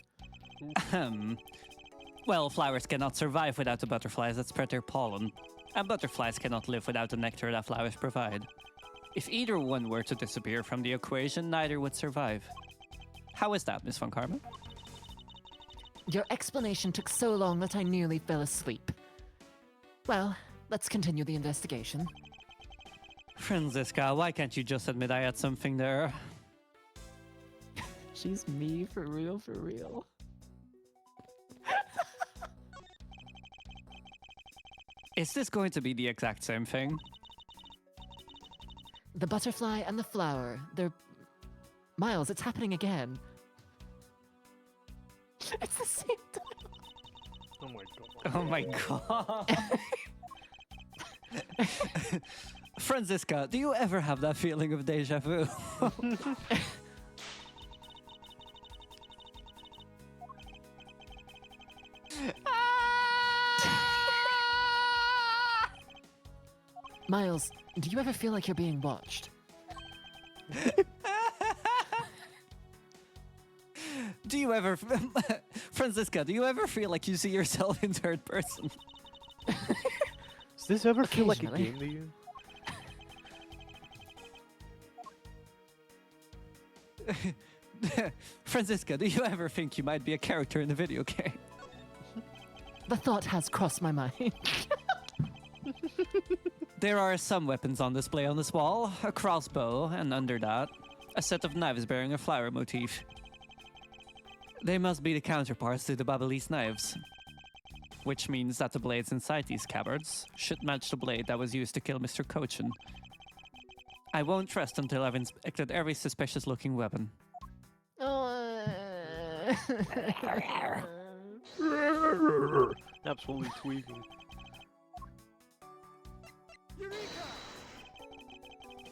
Well, flowers cannot survive without the butterflies that spread their pollen. And butterflies cannot live without the nectar that flowers provide. If either one were to disappear from the equation, neither would survive. How is that, Miss Von Karma? Your explanation took so long that I nearly fell asleep. Well, let's continue the investigation. Francisca, why can't you just admit I had something there? She's me for real, for real. Is this going to be the exact same thing? The butterfly and the flower, they're... Miles, it's happening again. It's the same time. Oh my god. Oh my god. Francisca, do you ever have that feeling of deja vu? Miles, do you ever feel like you're being watched? Do you ever, Francisca, do you ever feel like you see yourself in third person? Does this ever feel like a Occasionally. game to you? Francisca, do you ever think you might be a character in a video game? The thought has crossed my mind. There are some weapons on display on this wall, a crossbow, and under that, a set of knives bearing a flower motif. They must be the counterparts to the Babalese knives. Which means that the blades inside these scabbards should match the blade that was used to kill Mr. Cochin. I won't rest until I've inspected every suspicious looking weapon. Absolutely tweaking.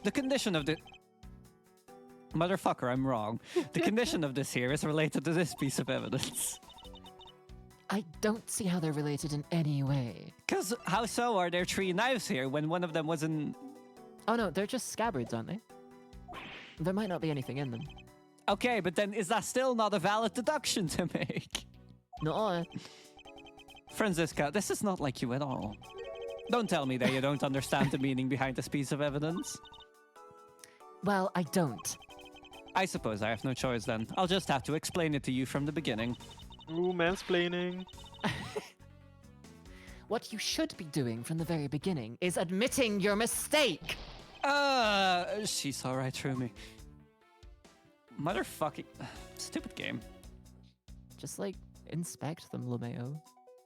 The condition of the... Motherfucker, I'm wrong. The condition of this here is related to this piece of evidence. I don't see how they're related in any way. Because how so are there 3 knives here when one of them was in... Oh no, they're just scabbards, aren't they? There might not be anything in them. Okay, but then is that still not a valid deduction to make? No, Francisca, this is not like you at all. Don't tell me that you don't understand the meaning behind this piece of evidence. well, I don't. I suppose I have no choice then. I'll just have to explain it to you from the beginning. Ooh, mansplaining. What you should be doing from the very beginning is admitting your mistake. She saw right through me. Motherfucking... Stupid game. Just like, inspect them, Lomeo.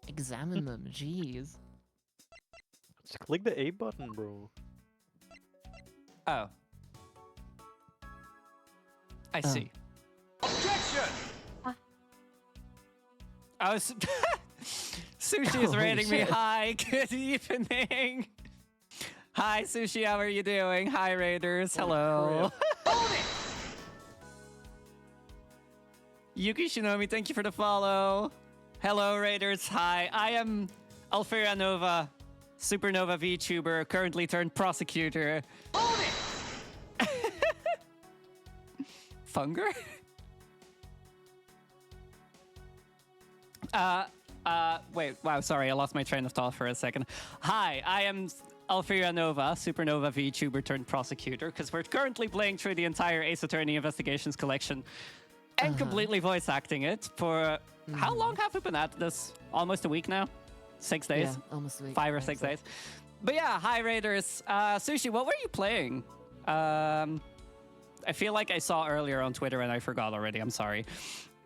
Examine them, jeez. Just click the A button, bro. Oh. I Oh. see. I was... Sushi is Holy rating me shit. high. Good evening. Hi, Sushi. How are you doing? Hi, Raiders. Hello. Yuki Shinomi, thank you for the follow. Hello, Raiders. Hi. I am Alfira Nova, Supernova VTuber, currently turned prosecutor. Funger? Wait, wow, sorry, I lost my train of thought for a second. Hi, I am Alfira Nova, Supernova VTuber turned prosecutor, because we're currently playing through the entire Ace Attorney Investigations collection and completely voice acting it for... How long have we been at this? Almost a week now? 6 days? Yeah, almost a week. 5 or I think 6 so. days. But yeah, hi Raiders. Sushi, what were you playing? I feel like I saw earlier on Twitter and I forgot already. I'm sorry.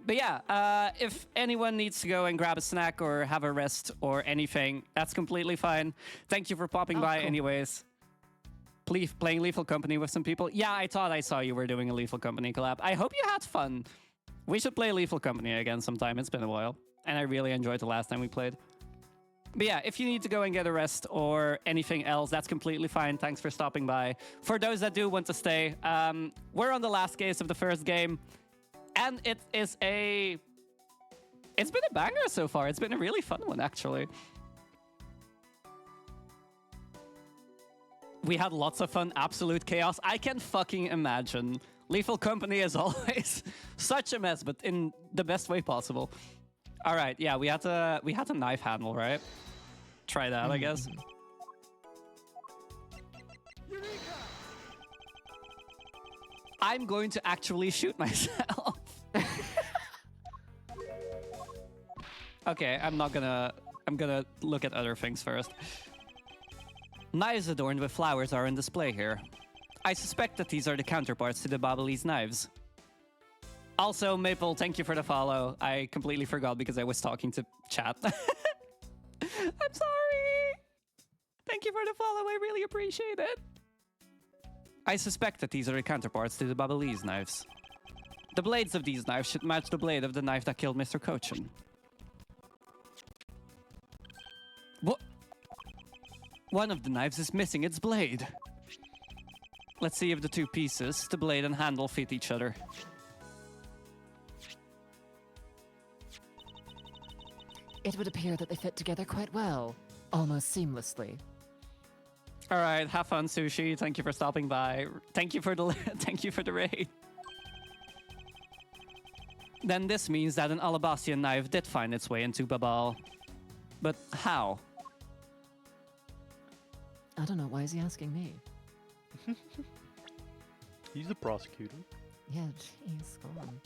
But yeah, if anyone needs to go and grab a snack or have a rest or anything, that's completely fine. Thank you for popping by cool. anyways. Please, playing Lethal Company with some people. Yeah, I thought I saw you were doing a Lethal Company collab. I hope you had fun. We should play Lethal Company again sometime. It's been a while. And I really enjoyed the last time we played. But yeah, if you need to go and get a rest or anything else, that's completely fine. Thanks for stopping by. For those that do want to stay, we're on the last case of the first game. And it is a... It's been a banger so far. It's been a really fun one, actually. We had lots of fun, absolute chaos. I can fucking imagine. Lethal Company is always such a mess, but in the best way possible. All right, yeah, we had a knife handle, right? Try that, I guess. I'm going to actually shoot myself. Okay, I'm gonna look at other things first. Knives adorned with flowers are on display here. I suspect that these are the counterparts to the Ablaze knives. Also, Maple, thank you for the follow. I completely forgot because I was talking to chat. I'm sorry. Thank you for the follow. I really appreciate it. I suspect that these are the counterparts to the Ablaze knives. The blades of these knives should match the blade of the knife that killed Mr. Cochin. What? One of the knives is missing its blade. Let's see if the two pieces, the blade and handle, fit each other. It would appear that they fit together quite well, almost seamlessly. All right, have fun, Sushi. Thank you for stopping by. Thank you for the thank you for the raid. Then this means that an Alabastian knife did find its way into Babal. But how? I don't know, why is he asking me? He's the prosecutor. Yeah, jeez, go on.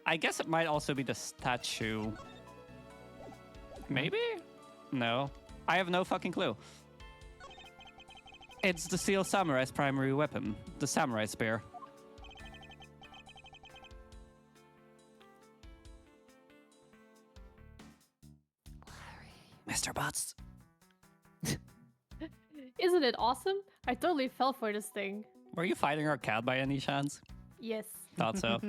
I guess it might also be the statue. Maybe? No. I have no fucking clue. It's the Steel Samurai's primary weapon, the Samurai Spear. Mr. Butts. Isn't it awesome? I totally fell for this thing. Were you fighting our cat by any chance? Yes. Thought so.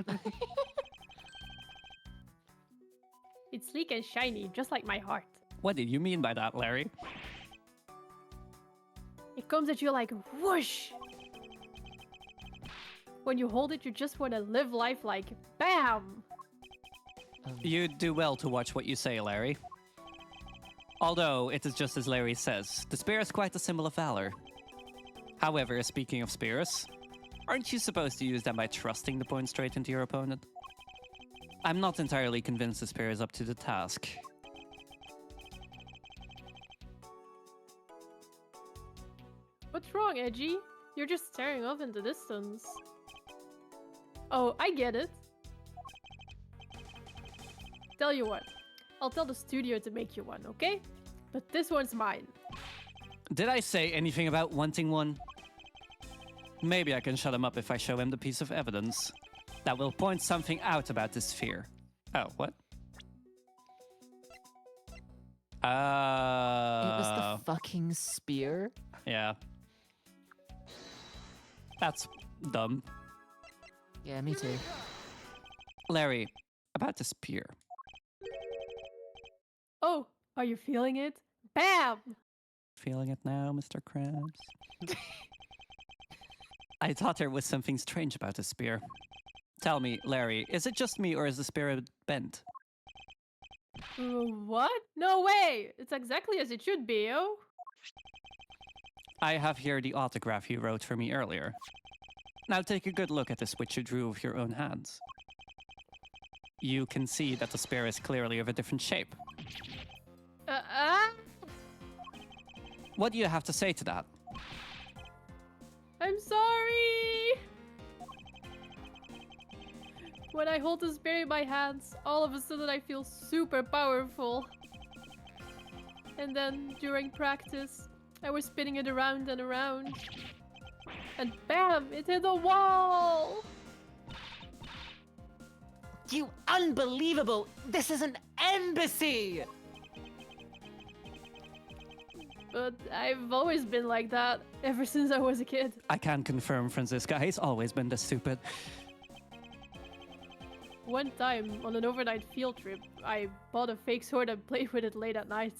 It's sleek and shiny, just like my heart. What did you mean by that, Larry? It comes at you like whoosh! When you hold it, you just want to live life like BAM! You do well to watch what you say, Larry. Although, it is just as Larry says, the spear is quite a symbol of valor. However, speaking of spears, aren't you supposed to use them by thrusting the point straight into your opponent? I'm not entirely convinced the spear is up to the task. What's wrong, Edgy? You're just staring off in the distance. Oh, I get it. Tell you what, I'll tell the studio to make you one, okay? But this one's mine. Did I say anything about wanting one? Maybe I can shut him up if I show him the piece of evidence that will point something out about this sphere. Oh, what? It was the fucking spear? Yeah. That's dumb. Yeah, me too. Larry, about the spear. Oh, are you feeling it? BAM! Feeling it now, Mr. Krabs? I thought there was something strange about the spear. Tell me, Larry, is it just me or is the spear bent? What? No way! It's exactly as it should be, oh? I have here the autograph you wrote for me earlier. Now take a good look at this which you drew with your own hands. You can see that the spear is clearly of a different shape. What do you have to say to that? I'm sorry! When I hold this berry in my hands, all of a sudden I feel super powerful. And then, during practice, I was spinning it around and around. And bam! It hit the wall! You unbelievable! This is an embassy! But I've always been like that, ever since I was a kid. I can confirm, Franziska, he's always been this stupid. One time, on an overnight field trip, I bought a fake sword and played with it late at night.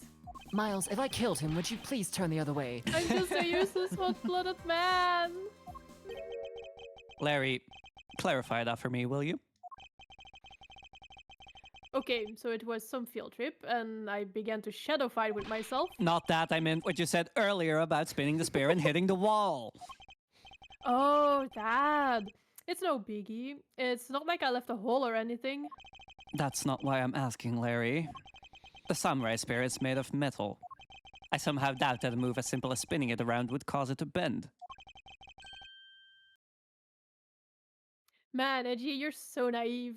Miles, if I killed him, would you please turn the other way? I'm just a useless hot-blooded man! Larry, clarify that for me, will you? Okay, so it was some field trip, and I began to shadow fight with myself. Not that, I meant what you said earlier about spinning the spear and hitting the wall. Oh, that! It's no biggie. It's not like I left a hole or anything. That's not why I'm asking, Larry. The samurai spear is made of metal. I somehow doubt that a move as simple as spinning it around would cause it to bend. Man, Edgy, you're so naive.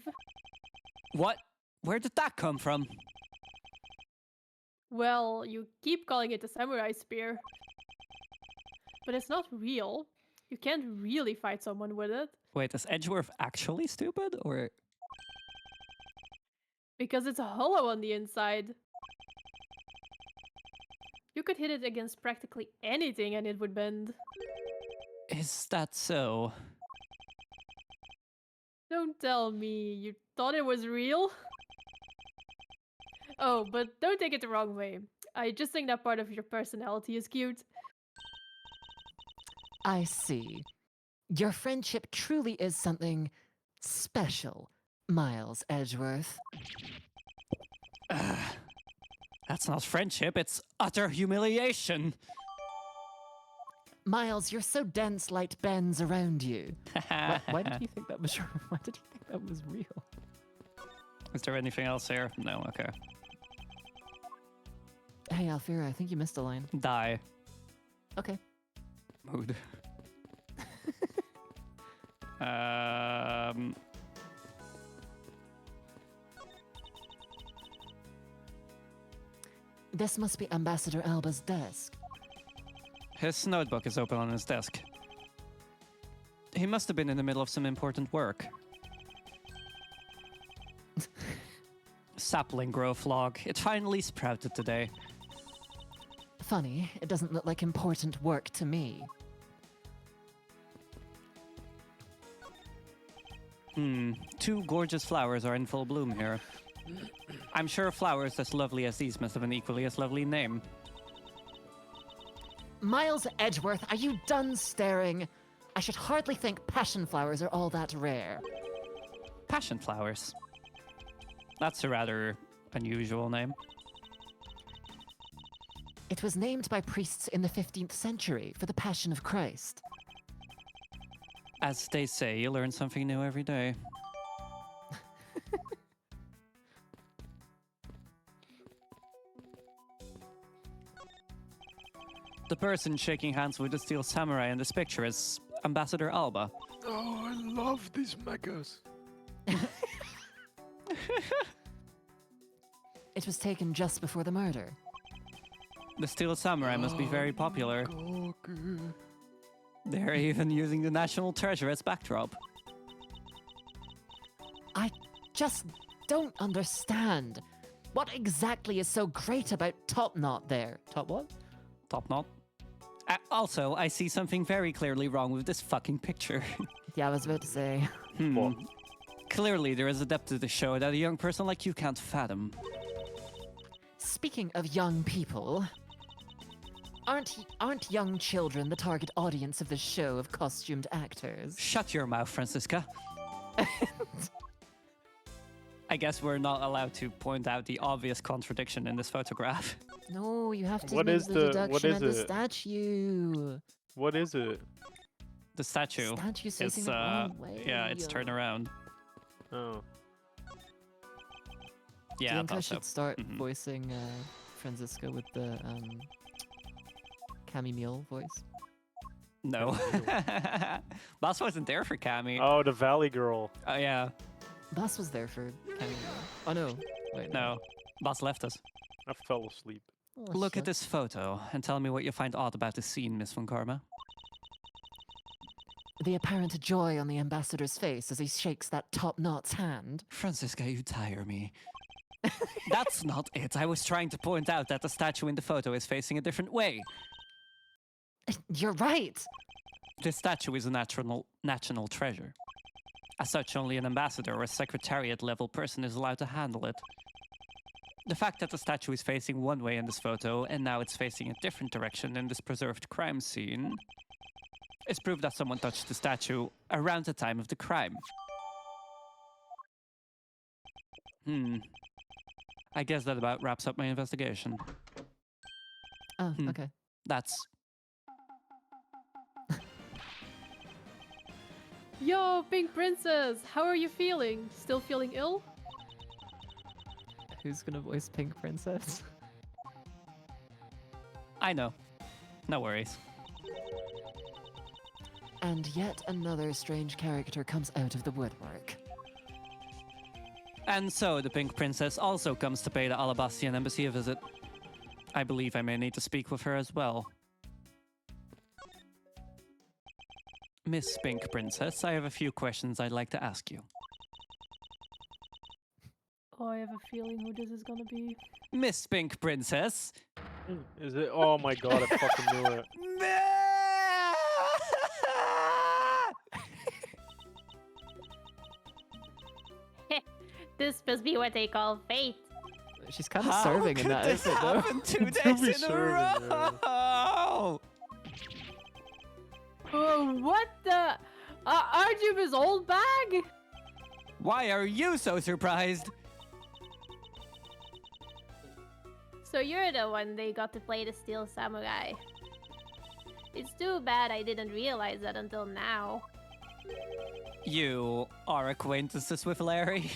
What? Where did that come from? Well, you keep calling it a samurai spear. But it's not real. You can't really fight someone with it. Wait, is Edgeworth actually stupid, or...? Because it's hollow on the inside. You could hit it against practically anything and it would bend. Is that so? Don't tell me you thought it was real? Oh, but don't take it the wrong way. I just think that part of your personality is cute. I see. Your friendship truly is something special, Miles Edgeworth. That's not friendship, it's utter humiliation. Miles, you're so dense light bends around you. Why did you think that was why did you think that was real? Is there anything else here? No, okay. Hey, Alfira, I think you missed a line. Die. Okay. Mood. This must be Ambassador Alba's desk. His notebook is open on his desk. He must have been in the middle of some important work. Sapling growth log. It finally sprouted today. Funny, it doesn't look like important work to me. Two gorgeous flowers are in full bloom here. I'm sure flowers as lovely as these must have an equally as lovely name. Miles Edgeworth, are you done staring? I should hardly think passion flowers are all that rare. Passion flowers. That's a rather unusual name. It was named by priests in the 15th century for the Passion of Christ. As they say, you learn something new every day. The person shaking hands with the steel samurai in this picture is Ambassador Alba. Oh, I love these mechas. It was taken just before the murder. The steel samurai must be very popular. Okay. They're even using the national treasure as backdrop. I just don't understand. What exactly is so great about Top Knot there? Top what? Top knot. Also, I see something very clearly wrong with this fucking picture. Yeah, I was about to say. What? Clearly, there is a depth to the show that a young person like you can't fathom. Speaking of young people, aren't young children the target audience of this show of costumed actors? Shut your mouth, Franziska. I guess we're not allowed to point out the obvious contradiction in this photograph. No, you have to What make is the the- deduction what at is the it? statue. What is it? The statue. Statue's facing It's the wrong way. yeah, it's turned around. Oh. Do you Yeah, I think I thought so. should start Mhm. voicing Franziska with the Cammy Meal voice? No. Boss wasn't there for Cammy. Oh, the Valley Girl. Oh yeah. Boss was there for Cammy Meal. Oh no, wait. No. Boss left us. I fell asleep. Oh, Look at shucks. this photo and tell me what you find odd about the scene, Miss Von Karma. The apparent joy on the ambassador's face as he shakes that top knot's hand. Franziska, you tire me. That's not it. I was trying to point out that the statue in the photo is facing a different way. You're right! This statue is a national treasure. As such, only an ambassador or a secretariat level person is allowed to handle it. The fact that the statue is facing one way in this photo and now it's facing a different direction in this preserved crime scene is proof that someone touched the statue around the time of the crime. I guess that about wraps up my investigation. Oh, Hmm. okay. That's... Yo, Pink Princess, how are you feeling? Still feeling ill? Who's gonna voice Pink Princess? I know. No worries. And yet another strange character comes out of the woodwork. And so the Pink Princess also comes to pay the Alabastian embassy a visit. I believe I may need to speak with her as well. Miss Pink Princess, I have a few questions I'd like to ask you. Oh, I have a feeling who this is gonna be. Miss Pink Princess! Is it? Oh my god, I fucking knew it. This must be what they call fate. She's kind of How serving in could that, this isn't it, though? happen 2 To days be in a serving, row? Oh, what the? Aren't you Miss Old Bag? Why are you so surprised? So you're the one they got to play the Steel Samurai. It's too bad I didn't realize that until now. You are acquaintances with Larry?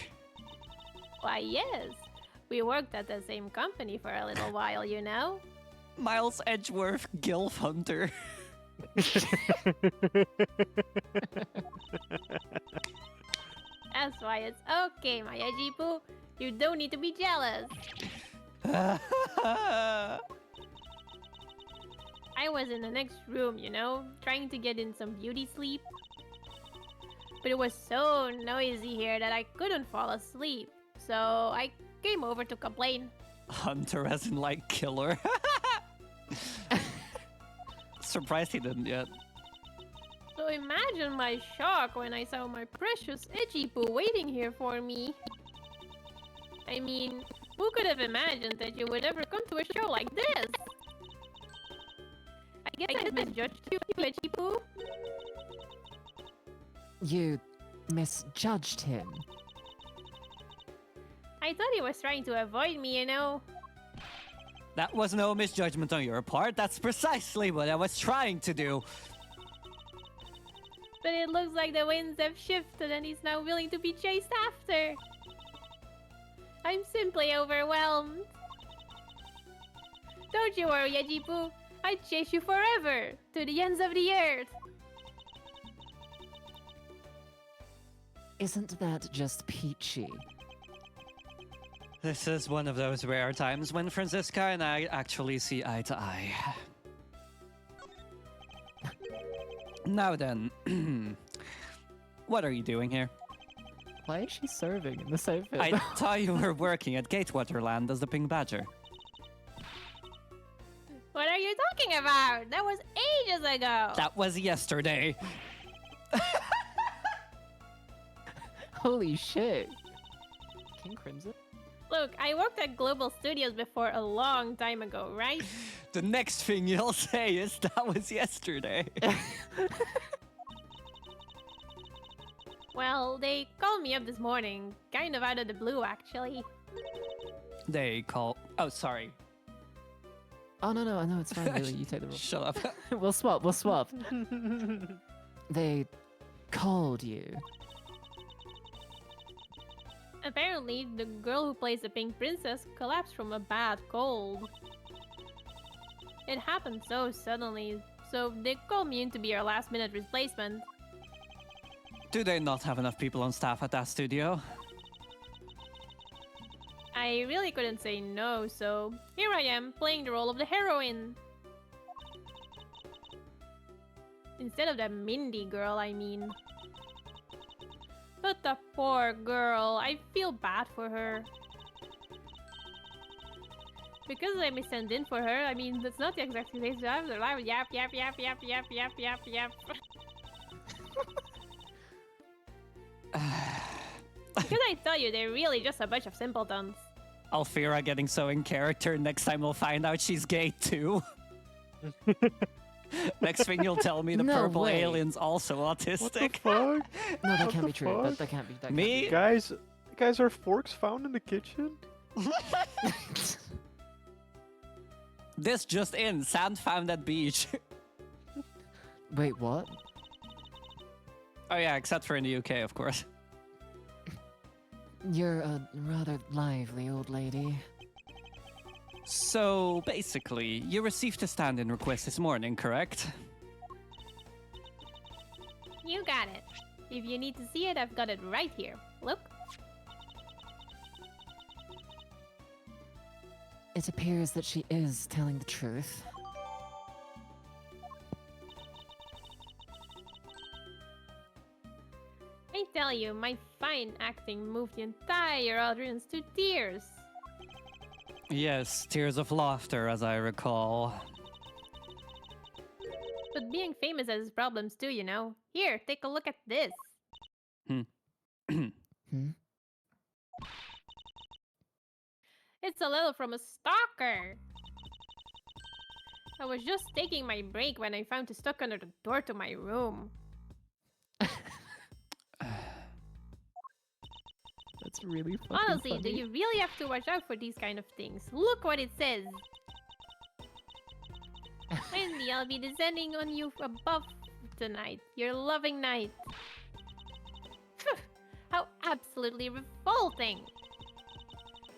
Why, yes. We worked at the same company for a little while, you know? Miles Edgeworth, Gilf Hunter. That's why it's okay, my Ejipu. You don't need to be jealous. I was in the next room, you know, trying to get in some beauty sleep. But it was so noisy here that I couldn't fall asleep. So I came over to complain. Hunter as in like killer. Surprised he didn't yet. So imagine my shock when I saw my precious Ejipu waiting here for me. I mean, who could have imagined that you would ever come to a show like this? I guess I misjudged you, Ejipu. You misjudged him. I thought he was trying to avoid me, you know. That was no misjudgment on your part. That's precisely what I was trying to do. But it looks like the winds have shifted and he's now willing to be chased after. I'm simply overwhelmed. Don't you worry, Ejipu. I'd chase you forever, to the ends of the earth. Isn't that just peachy? This is one of those rare times when Franziska and I actually see eye to eye. Now then, what are you doing here? Why is she serving in the same film? I thought you were working at Gatewaterland as the Pink Badger. What are you talking about? That was ages ago. That was yesterday. Holy shit. King Crimson? Look, I worked at Global Studios before a long time ago, right? The next thing you'll say is that was yesterday. Well, they called me up this morning, kind of out of the blue, actually. They call... Oh, sorry. Oh, no, it's fine, really. You take the role. Shut up. We'll swap. They called you. Apparently, the girl who plays the Pink Princess collapsed from a bad cold. It happened so suddenly, so they called me in to be her last-minute replacement. Do they not have enough people on staff at that studio? I really couldn't say no, so here I am, playing the role of the heroine. Instead of that Mindy girl, I mean. But the poor girl, I feel bad for her. Because I may stand in for her, I mean, that's not exactly the same. Yap, yap, yap, yap, yap, yap, yap, yap. Because I tell you, they're really just a bunch of simpletons. Alfira getting so in character, next time we'll find out she's gay too. Next thing you'll tell me the No purple way. alien's also autistic. What the fuck? No, that What can't the be true. fuck? That can't be. That Me? Guys, are forks found in the kitchen? Can't This just in, sand found at beach. be. Wait, what? Oh yeah, except for in the UK, of course. You're a rather lively old lady. So basically, you received a stand-in request this morning, correct? You got it. If you need to see it, I've got it right here. Look. It appears that she is telling the truth. I tell you, my fine acting moved the entire audience to tears. Yes, tears of laughter, as I recall. But being famous has its problems too, you know. Here, take a look at this. Hmm? It's a letter from a stalker. I was just taking my break when I found it stuck under the door to my room. That's really fucking Honestly, do funny. you really have to watch out for these kind of things? Look what it says. Wendy, I'll be descending on you above tonight. Your loving night. How absolutely revolting.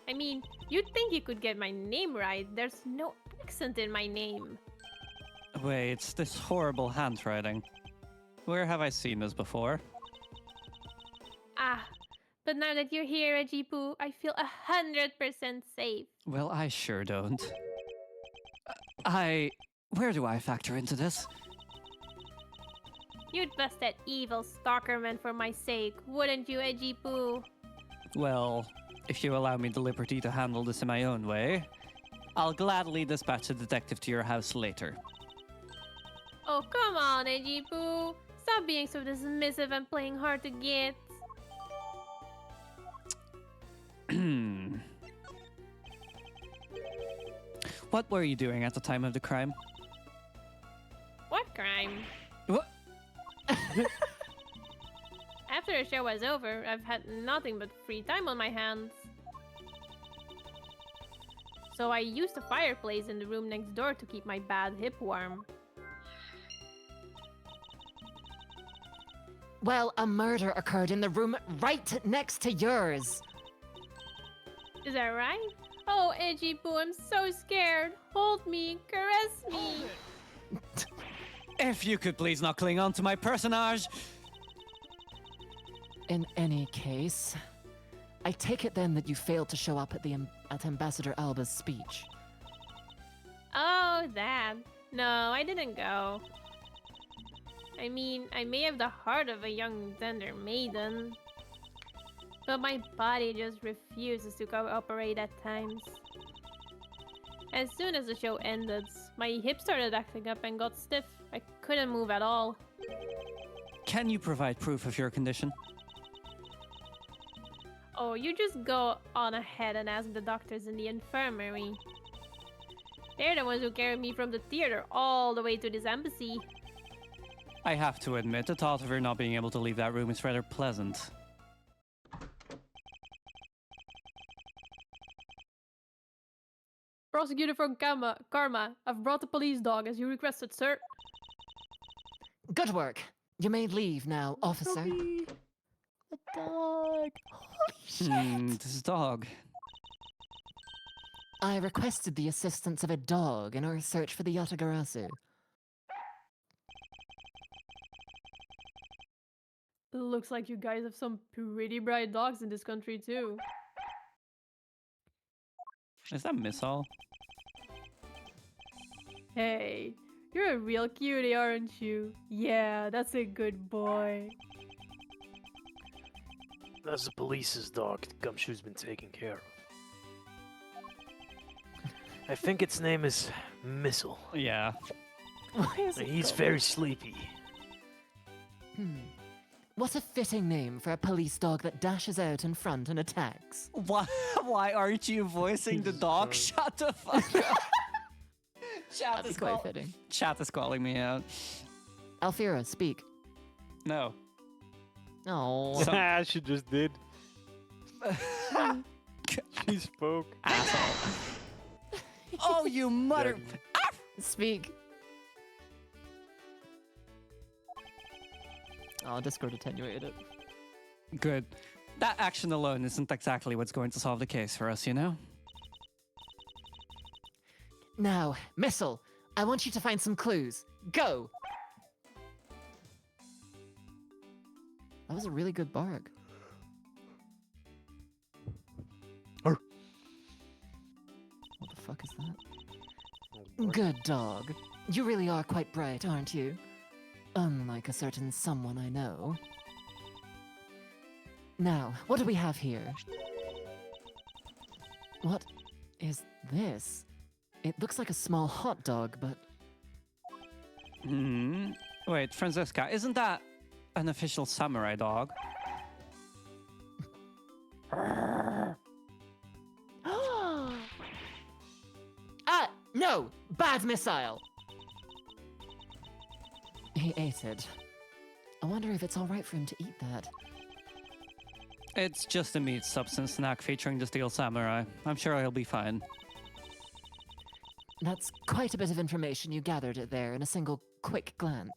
I mean, you'd think you could get my name right. There's no accent in my name. Wait, this horrible handwriting. Where have I seen this before? Ah, but now that you're here, Ajipu, I feel 100% safe. Well, I sure don't. Where do I factor into this? You'd bust that evil stalker man for my sake, wouldn't you, Ajipu? Well, if you allow me the liberty to handle this in my own way, I'll gladly dispatch a detective to your house later. Oh, come on, Ajipu. Stop being so dismissive and playing hard to get. What were you doing at the time of the crime? What crime? What? After the show was over, I've had nothing but free time on my hands. So I used the fireplace in the room next door to keep my bad hip warm. Well, a murder occurred in the room right next to yours. Is that right? Oh, Ajipu, I'm so scared. Hold me, caress me. If you could please not cling on to my personage. In any case, I take it then that you failed to show up at Ambassador Alba's speech. Oh, that. No, I didn't go. I mean, I may have the heart of a young tender maiden, but my body just refuses to cooperate at times. As soon as the show ended, my hip started acting up and got stiff. I couldn't move at all. Can you provide proof of your condition? Oh, you just go on ahead and ask the doctors in the infirmary. They're the ones who carried me from the theater all the way to this embassy. I have to admit, the thought of her not being able to leave that room is rather pleasant. Prosecutor from Karma, I've brought the police dog as you requested, sir. Good work. You may leave now, officer. Puppy. A dog. Holy shit. This dog. I requested the assistance of a dog in our search for the Yatagarasu. Looks like you guys have some pretty bright dogs in this country too. Is that missile? Hey, you're a real cutie, aren't you? Yeah, that's a good boy. That's the police's dog Gumshoe's been taking care of. I think its name is Missile. Yeah. Why is it He's called- very sleepy. What a fitting name for a police dog that dashes out in front and attacks. Why aren't you voicing the dog? Shut the fuck up. That'd be quite fitting. Chat is calling me out. Alfira, speak. No. Oh. She just did. She spoke. Asshole. Oh, you mother... Speak. Oh, Discord attenuated it. Good. That action alone isn't exactly what's going to solve the case for us, you know? Now, Missile, I want you to find some clues. Go! That was a really good bark. Arr. What the fuck is that? Good dog. You really are quite bright, aren't you? Unlike a certain someone I know. Now, what do we have here? What is this? It looks like a small hot dog, but Wait, Franziska, isn't that an official samurai dog? no! Bad missile! He ate it. I wonder if it's alright for him to eat that. It's just a meat substance snack featuring the Steel Samurai. I'm sure he'll be fine. That's quite a bit of information you gathered it there in a single quick glance.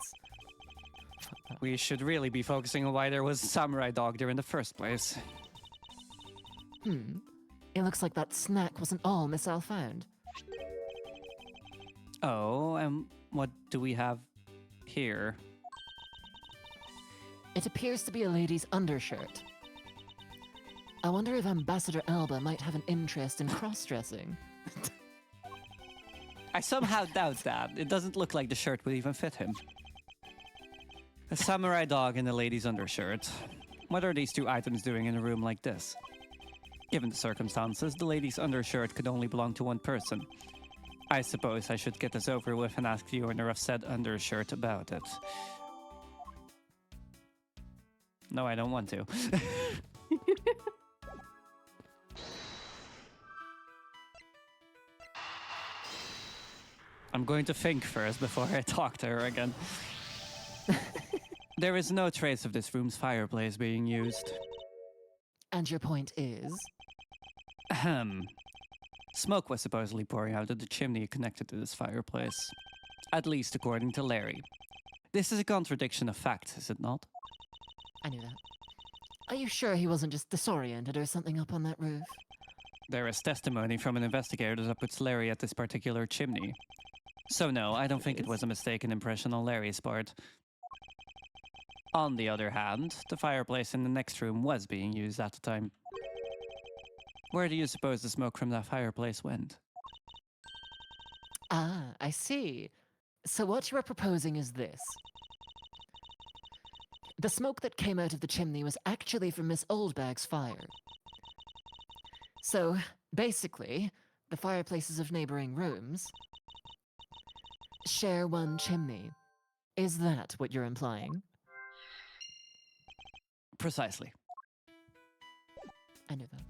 We should really be focusing on why there was a samurai dog there in the first place. It looks like that snack wasn't all Missile found. Oh, and what do we have here? It appears to be a lady's undershirt. I wonder if Ambassador Alba might have an interest in cross-dressing. I somehow doubt that. It doesn't look like the shirt would even fit him. A samurai dog and a lady's undershirt. What are these two items doing in a room like this? Given the circumstances, the lady's undershirt could only belong to one person. I suppose I should get this over with and ask the owner of said undershirt about it. No, I don't want to. I'm going to think first before I talk to her again. There is no trace of this room's fireplace being used. And your point is? Ahem. Smoke was supposedly pouring out of the chimney connected to this fireplace. At least according to Larry. This is a contradiction of fact, is it not? I knew that. Are you sure he wasn't just disoriented or something up on that roof? There is testimony from an investigator that puts Larry at this particular chimney. So no, I don't think it was a mistaken impression on Larry's part. On the other hand, the fireplace in the next room was being used at the time. Where do you suppose the smoke from that fireplace went? Ah, I see. So what you are proposing is this. The smoke that came out of the chimney was actually from Miss Oldbag's fire. So, basically, the fireplaces of neighboring rooms share one chimney. Is that what you're implying? Precisely. I knew that.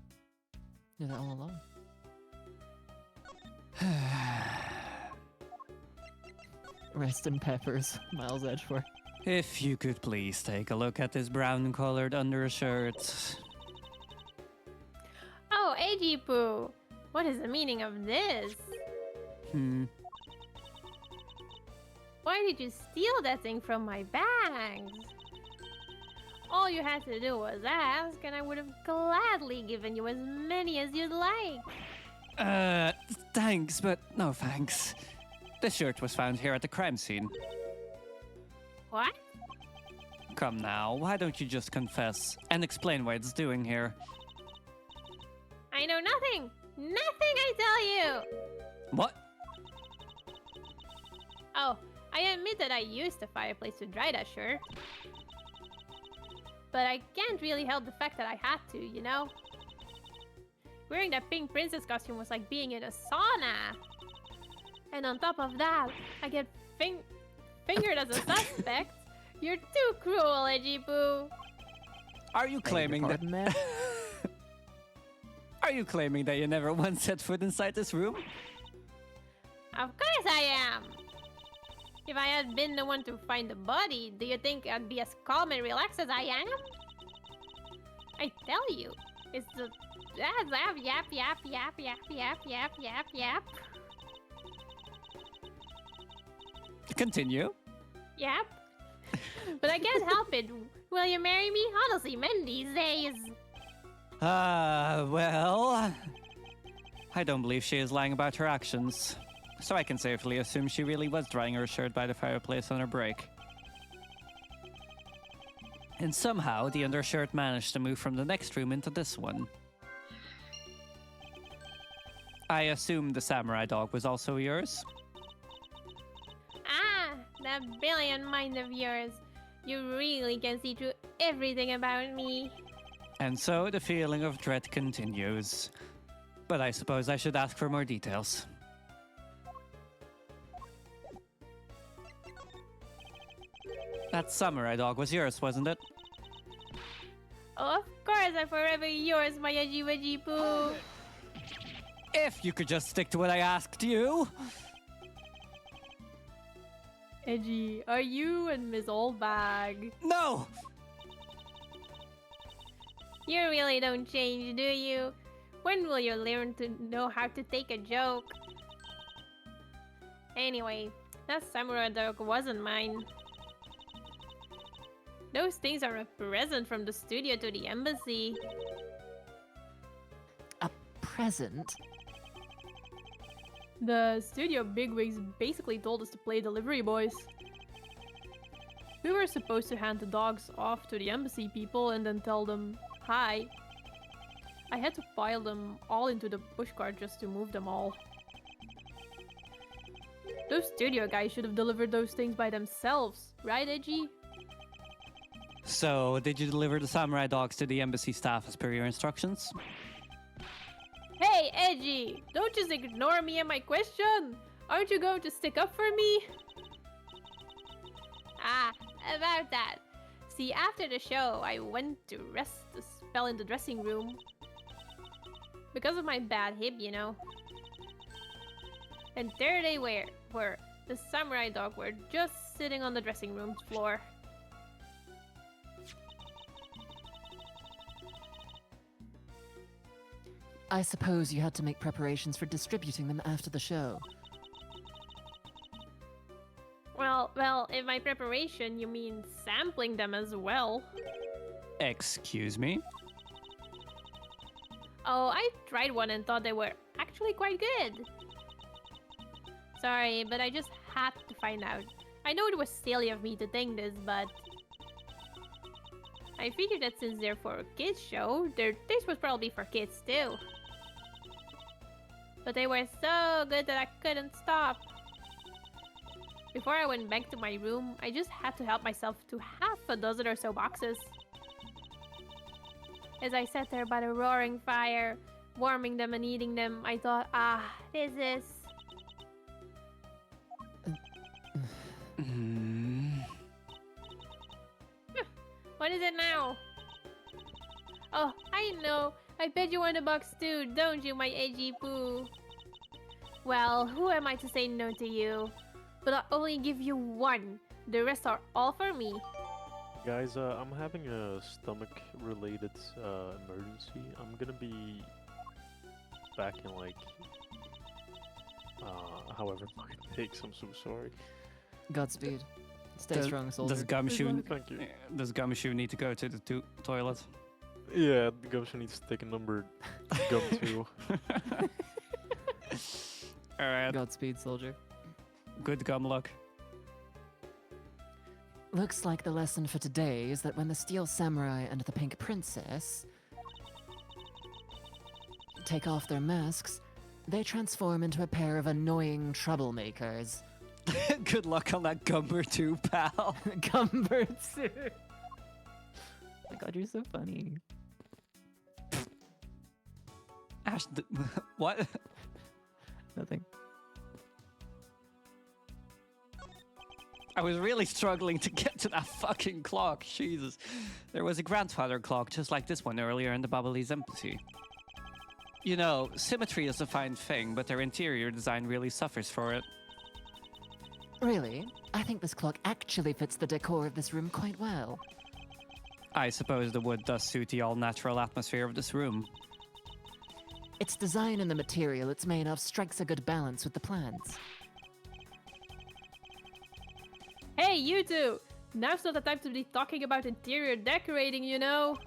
Knew that all along. Rest in peppers, Miles Edgeworth. If you could please take a look at this brown-colored undershirt. Oh, Ejipu! What is the meaning of this? Why did you steal that thing from my bags? All you had to do was ask, and I would have gladly given you as many as you'd like. Thanks, but no thanks. This shirt was found here at the crime scene. What? Come now, why don't you just confess and explain what it's doing here? I know nothing! Nothing, I tell you! What? Oh, I admit that I used the fireplace to dry that shirt. But I can't really help the fact that I had to, you know? Wearing that pink princess costume was like being in a sauna. And on top of that, I get fingered as a suspect. You're too cruel, Edgy Poo. Are you claiming that? man? Are you claiming that you never once set foot inside this room? Of course I am. If I had been the one to find the body, do you think I'd be as calm and relaxed as I am? I tell you, it's the yap yap yap yap yap yap yap yap yap. Continue. Yep. But I can't help it. Will you marry me? Honestly, men these days. Well... I don't believe she is lying about her actions. So I can safely assume she really was drying her shirt by the fireplace on her break. And somehow, the undershirt managed to move from the next room into this one. I assume the samurai dog was also yours? Ah, that brilliant mind of yours. You really can see through everything about me. And so the feeling of dread continues. But I suppose I should ask for more details. That samurai dog was yours, wasn't it? Oh, of course, I'm forever yours, my Edgy Wedgy Poo. If you could just stick to what I asked you! Edgy, are you and Miss Oldbag? No! You really don't change, do you? When will you learn to know how to take a joke? Anyway, that samurai dog wasn't mine. Those things are a present from the studio to the embassy. A present? The studio bigwigs basically told us to play delivery boys. We were supposed to hand the dogs off to the embassy people and then tell them hi. I had to pile them all into the pushcart just to move them all. Those studio guys should have delivered those things by themselves, right, Edgy? So, did you deliver the samurai dogs to the embassy staff as per your instructions? Hey, Edgy! Don't just ignore me and my question! Aren't you going to stick up for me? Ah, about that. See, after the show, I went to rest a spell in the dressing room. Because of my bad hip, you know. And there they were. The samurai dog were just sitting on the dressing room floor. I suppose you had to make preparations for distributing them after the show. Well, in my preparation, you mean sampling them as well. Excuse me? Oh, I tried one and thought they were actually quite good. Sorry, but I just had to find out. I know it was silly of me to think this, but I figured that since they're for a kids show, their taste was probably for kids too. But they were so good that I couldn't stop. Before I went back to my room, I just had to help myself to half a dozen or so boxes. As I sat there by the roaring fire, warming them and eating them, I thought, this is... What is it now? Oh, I know. I bet you want a box too, don't you, my edgy poo? Well, who am I to say no to you? But I'll only give you one. The rest are all for me. Guys, I'm having a stomach-related emergency. I'm gonna be back in like however long it takes. I'm so sorry. Godspeed. Stay Does- strong, soldier. Does Gumshoe Thank you. does Gumshoe need to go to the toilet? Yeah, the Gumshoe needs to take a number gum too. All right. Godspeed, soldier. Good gum luck. Looks like the lesson for today is that when the Steel Samurai and the Pink Princess take off their masks, they transform into a pair of annoying troublemakers. Good luck on that Gumber too, pal. Gumbertsu. Oh my god, you're so funny. Ash, what? Nothing. I was really struggling to get to that fucking clock. Jesus. There was a grandfather clock just like this one earlier in the Ablaze Embassy. You know, symmetry is a fine thing, but their interior design really suffers for it. Really? I think this clock actually fits the decor of this room quite well. I suppose the wood does suit the all-natural atmosphere of this room. Its design and the material it's made of strikes a good balance with the plants. Hey, you two! Now's not the time to be talking about interior decorating, you know?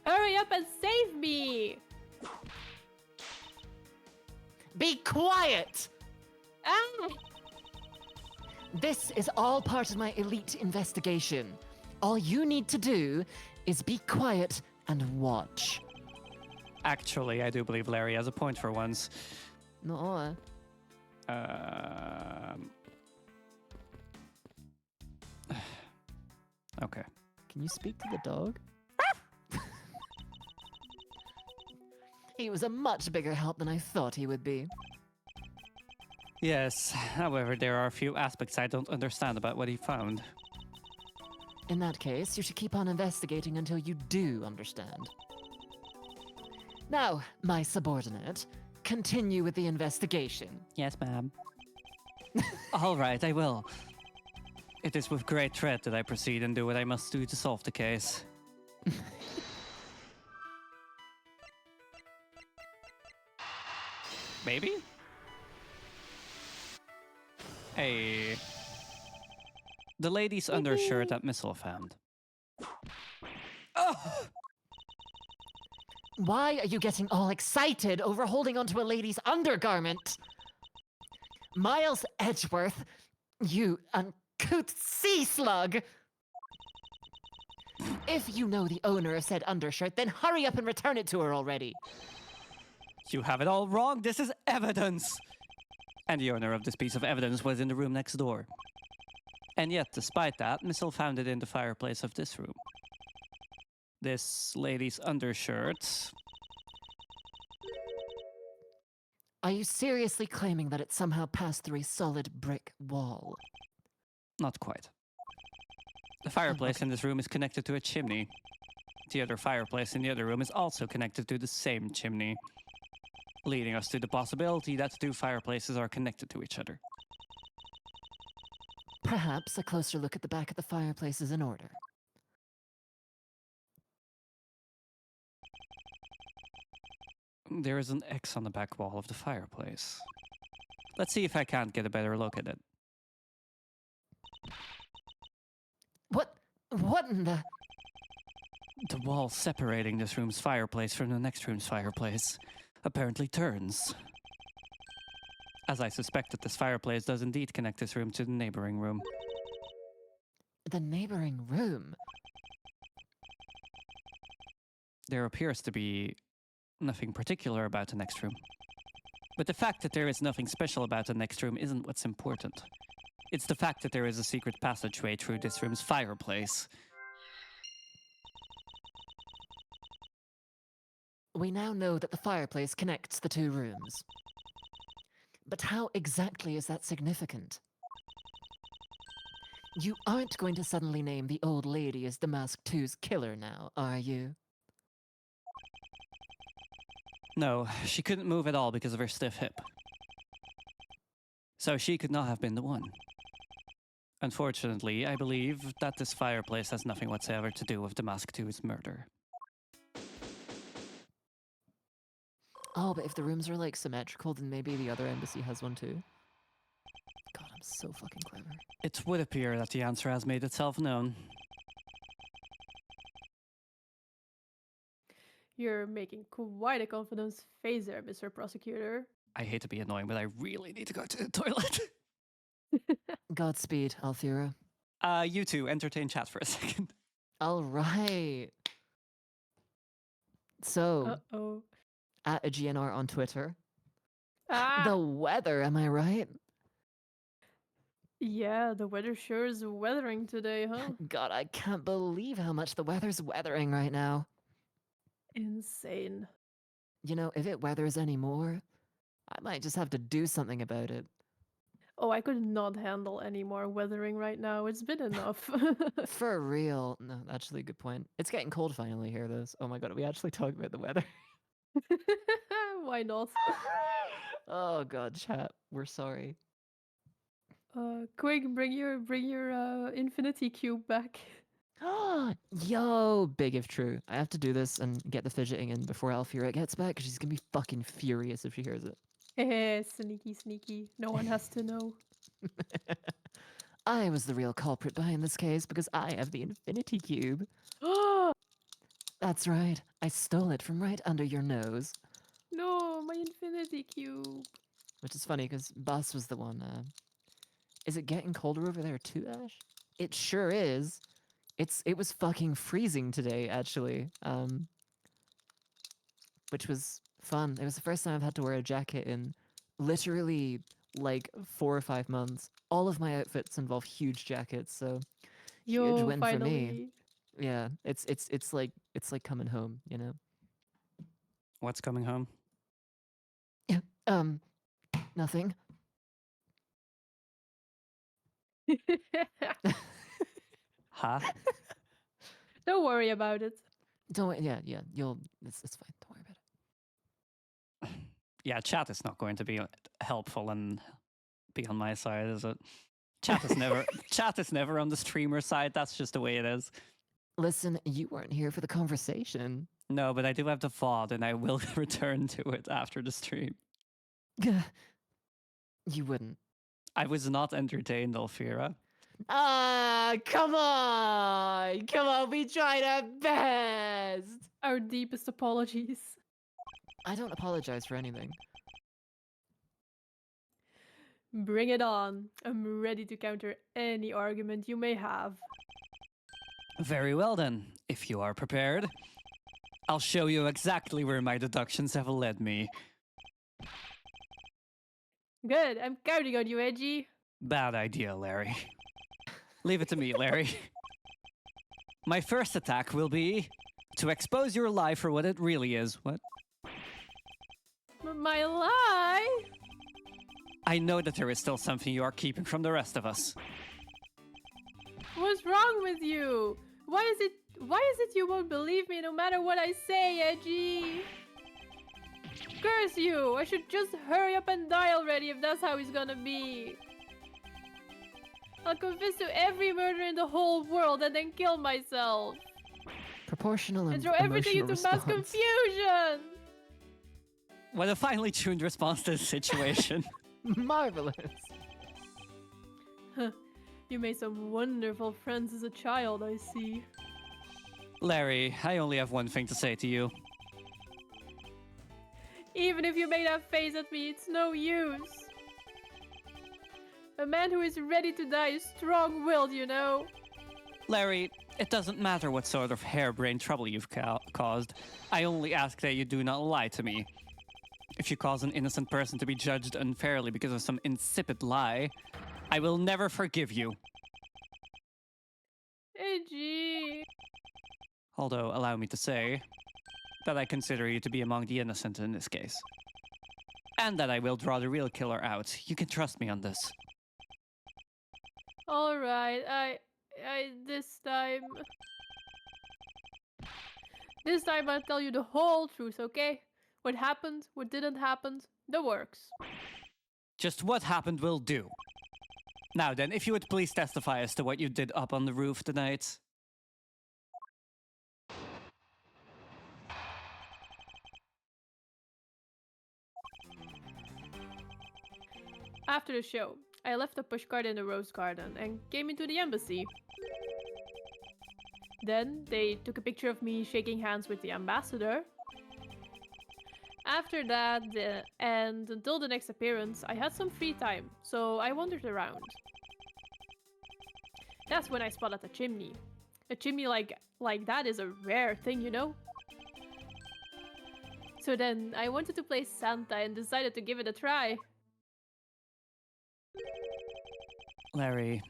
Hurry up and save me! Be quiet! Ah! This is all part of my elite investigation. All you need to do is be quiet and watch. Actually, I do believe Larry has a point for once. No. Okay. Can you speak to the dog? He was a much bigger help than I thought he would be. Yes, however, there are a few aspects I don't understand about what he found. In that case, you should keep on investigating until you do understand. Now, my subordinate, continue with the investigation. Yes, ma'am. All right, I will. It is with great dread that I proceed and do what I must do to solve the case. Maybe? Hey. The lady's undershirt that Missile found. Oh! Why are you getting all excited over holding onto a lady's undergarment? Miles Edgeworth, you uncouth sea slug! If you know the owner of said undershirt, then hurry up and return it to her already. You have it all wrong. This is evidence. And the owner of this piece of evidence was in the room next door. And yet, despite that, Missile found it in the fireplace of this room. This lady's undershirt. Are you seriously claiming that it somehow passed through a solid brick wall? Not quite. The fireplace in this room is connected to a chimney. The other fireplace in the other room is also connected to the same chimney, leading us to the possibility that the two fireplaces are connected to each other. Perhaps a closer look at the back of the fireplace is in order. There is an X on the back wall of the fireplace. Let's see if I can't get a better look at it. What in the... The wall separating this room's fireplace from the next room's fireplace apparently turns. As I suspected, this fireplace does indeed connect this room to the neighboring room. The neighboring room? There appears to be nothing particular about the next room. But the fact that there is nothing special about the next room isn't what's important. It's the fact that there is a secret passageway through this room's fireplace. We now know that the fireplace connects the two rooms. But how exactly is that significant? You aren't going to suddenly name the old lady as Damask 2's killer now, are you? No, she couldn't move at all because of her stiff hip. So she could not have been the one. Unfortunately, I believe that this fireplace has nothing whatsoever to do with Damask 2's murder. Oh, but if the rooms are like symmetrical, then maybe the other embassy has one too. God, I'm So fucking clever. It would appear that the answer has made itself known. You're making quite a confidence face there, Mr. Prosecutor. I hate to be annoying, but I really need to go to the toilet. Godspeed, Althira. You two, entertain chat for a second. All right. So, Uh-oh. at a GNR on Twitter. Ah! The weather, am I right? Yeah, the weather sure is weathering today, huh? God, I can't believe how much the weather's weathering right now. Insane. You know, if it weathers anymore, I might just have to do something about it. Oh, I could not handle any more weathering right now. It's been enough. For real. No, actually, good point. It's getting cold finally here, though. Oh my god, we actually talk about the weather. Why not? Oh god, chat. We're sorry. Quick, bring your infinity cube back. Yo, big if true. I have to do this and get the fidgeting in before Alfira gets back, because she's gonna be fucking furious if she hears it. Sneaky, sneaky. No one has to know. I was the real culprit behind this case because I have the infinity cube. That's right. I stole it from right under your nose. No, my infinity cube. Which is funny because Boss was the one. Is it getting colder over there too, Ash? It sure is. It was fucking freezing today, actually. Which was fun. It was the first time I've had to wear a jacket in literally like 4 or 5 months. All of my outfits involve huge jackets, so huge win for me. Yeah, it's like coming home, you know. What's coming home? Yeah. Nothing. Huh? Don't worry about it. Don't worry. Yeah. You'll. It's fine. Don't worry about it. Yeah, chat is not going to be helpful and be on my side, is it? Chat is never on the streamer side. That's just the way it is. Listen, you weren't here for the conversation. No, but I do have the VOD, and I will return to it after the stream. You wouldn't. I was not entertained, Alfira. Come on, we tried our best. Our deepest apologies. I don't apologize for anything. Bring it on. I'm ready to counter any argument you may have. Very well then, if you are prepared. I'll show you exactly where my deductions have led me. Good, I'm counting on you, Edgy. Bad idea, Larry. Leave it to me, Larry. My first attack will be to expose your lie for what it really is. What? My lie? I know that there is still something you are keeping from the rest of us. What's wrong with you? Why is it you won't believe me no matter what I say, Edgy? Curse you! I should just hurry up and die already if that's how it's gonna be. I'll confess to every murder in the whole world and then kill myself. Proportional And throw everything into mass confusion! What a finely tuned response to the situation. Marvelous. You made some wonderful friends as a child, I see. Larry, I only have one thing to say to you. Even if you make that face at me, it's no use. A man who is ready to die is strong-willed, you know. Larry, it doesn't matter what sort of harebrained trouble you've caused. I only ask that you do not lie to me. If you cause an innocent person to be judged unfairly because of some insipid lie, I will never forgive you. Edgy. Although, allow me to say that I consider you to be among the innocent in this case. And that I will draw the real killer out. You can trust me on this. Alright, this time I'll tell you the whole truth, okay? What happened, what didn't happen, the works. Just what happened will do. Now then, if you would please testify as to what you did up on the roof tonight. After the show, I left a pushcart in the rose garden and came into the embassy. Then they took a picture of me shaking hands with the ambassador. After that, and until the next appearance, I had some free time, so I wandered around. That's when I spotted a chimney. A chimney like that is a rare thing, you know? So then, I wanted to play Santa and decided to give it a try. Larry,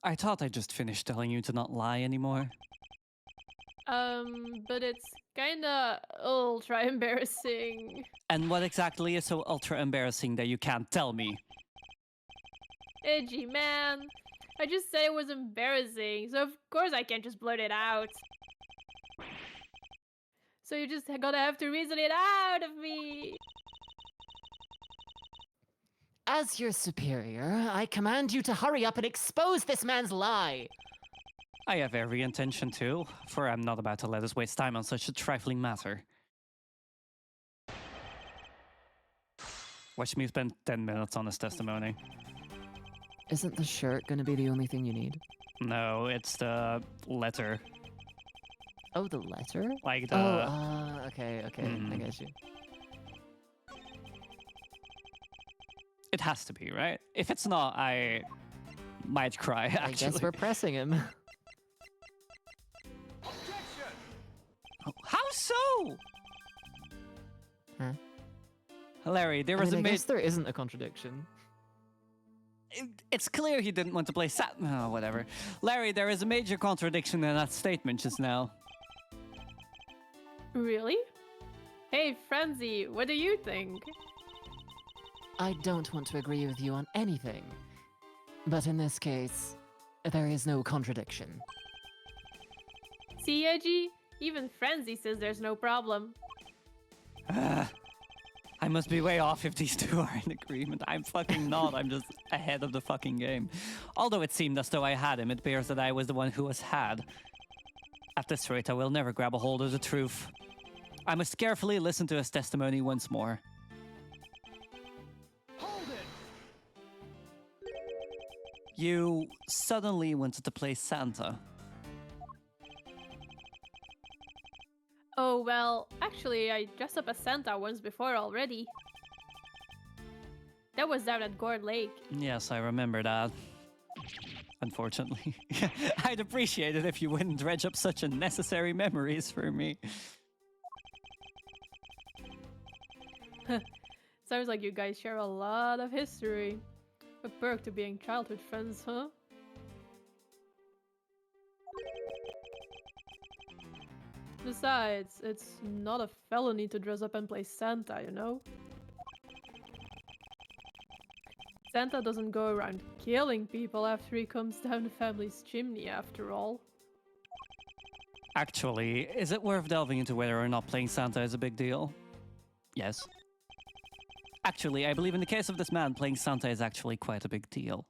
I thought I just finished telling you to not lie anymore. But it's kinda ultra embarrassing. And what exactly is so ultra embarrassing that you can't tell me? Edgy, man. I just said it was embarrassing, so of course I can't just blurt it out. So you just gotta have to reason it out of me. As your superior, I command you to hurry up and expose this man's lie. I have every intention to, for I'm not about to let us waste time on such a trifling matter. Watch me spend 10 minutes on this testimony. Isn't the shirt gonna be the only thing you need? No, it's the letter. Oh, the letter? Like the... Okay, I get you. It has to be, right? If it's not, I might cry, actually. I guess we're pressing him. How so? Huh? Larry, there I was mean, a I major... guess there isn't a contradiction. It's clear he didn't want to play Oh, whatever. Larry, there is a major contradiction in that statement just now. Really? Hey, Frenzy, what do you think? I don't want to agree with you on anything. But in this case, there is no contradiction. See, Edgy? Even Frenzy says there's no problem. I must be way off if these two are in agreement. I'm fucking not. I'm just ahead of the fucking game. Although it seemed as though I had him, it appears that I was the one who was had. At this rate, I will never grab a hold of the truth. I must carefully listen to his testimony once more. Hold it! You suddenly wanted to play Santa. Oh, well, actually, I dressed up as Santa once before already. That was down at Gourd Lake. Yes, I remember that. Unfortunately. I'd appreciate it if you wouldn't dredge up such unnecessary memories for me. Sounds like you guys share a lot of history. A perk to being childhood friends, huh? Besides, it's not a felony to dress up and play Santa, you know? Santa doesn't go around killing people after he comes down the family's chimney, after all. Actually, is it worth delving into whether or not playing Santa is a big deal? Yes. Actually, I believe in the case of this man, playing Santa is actually quite a big deal.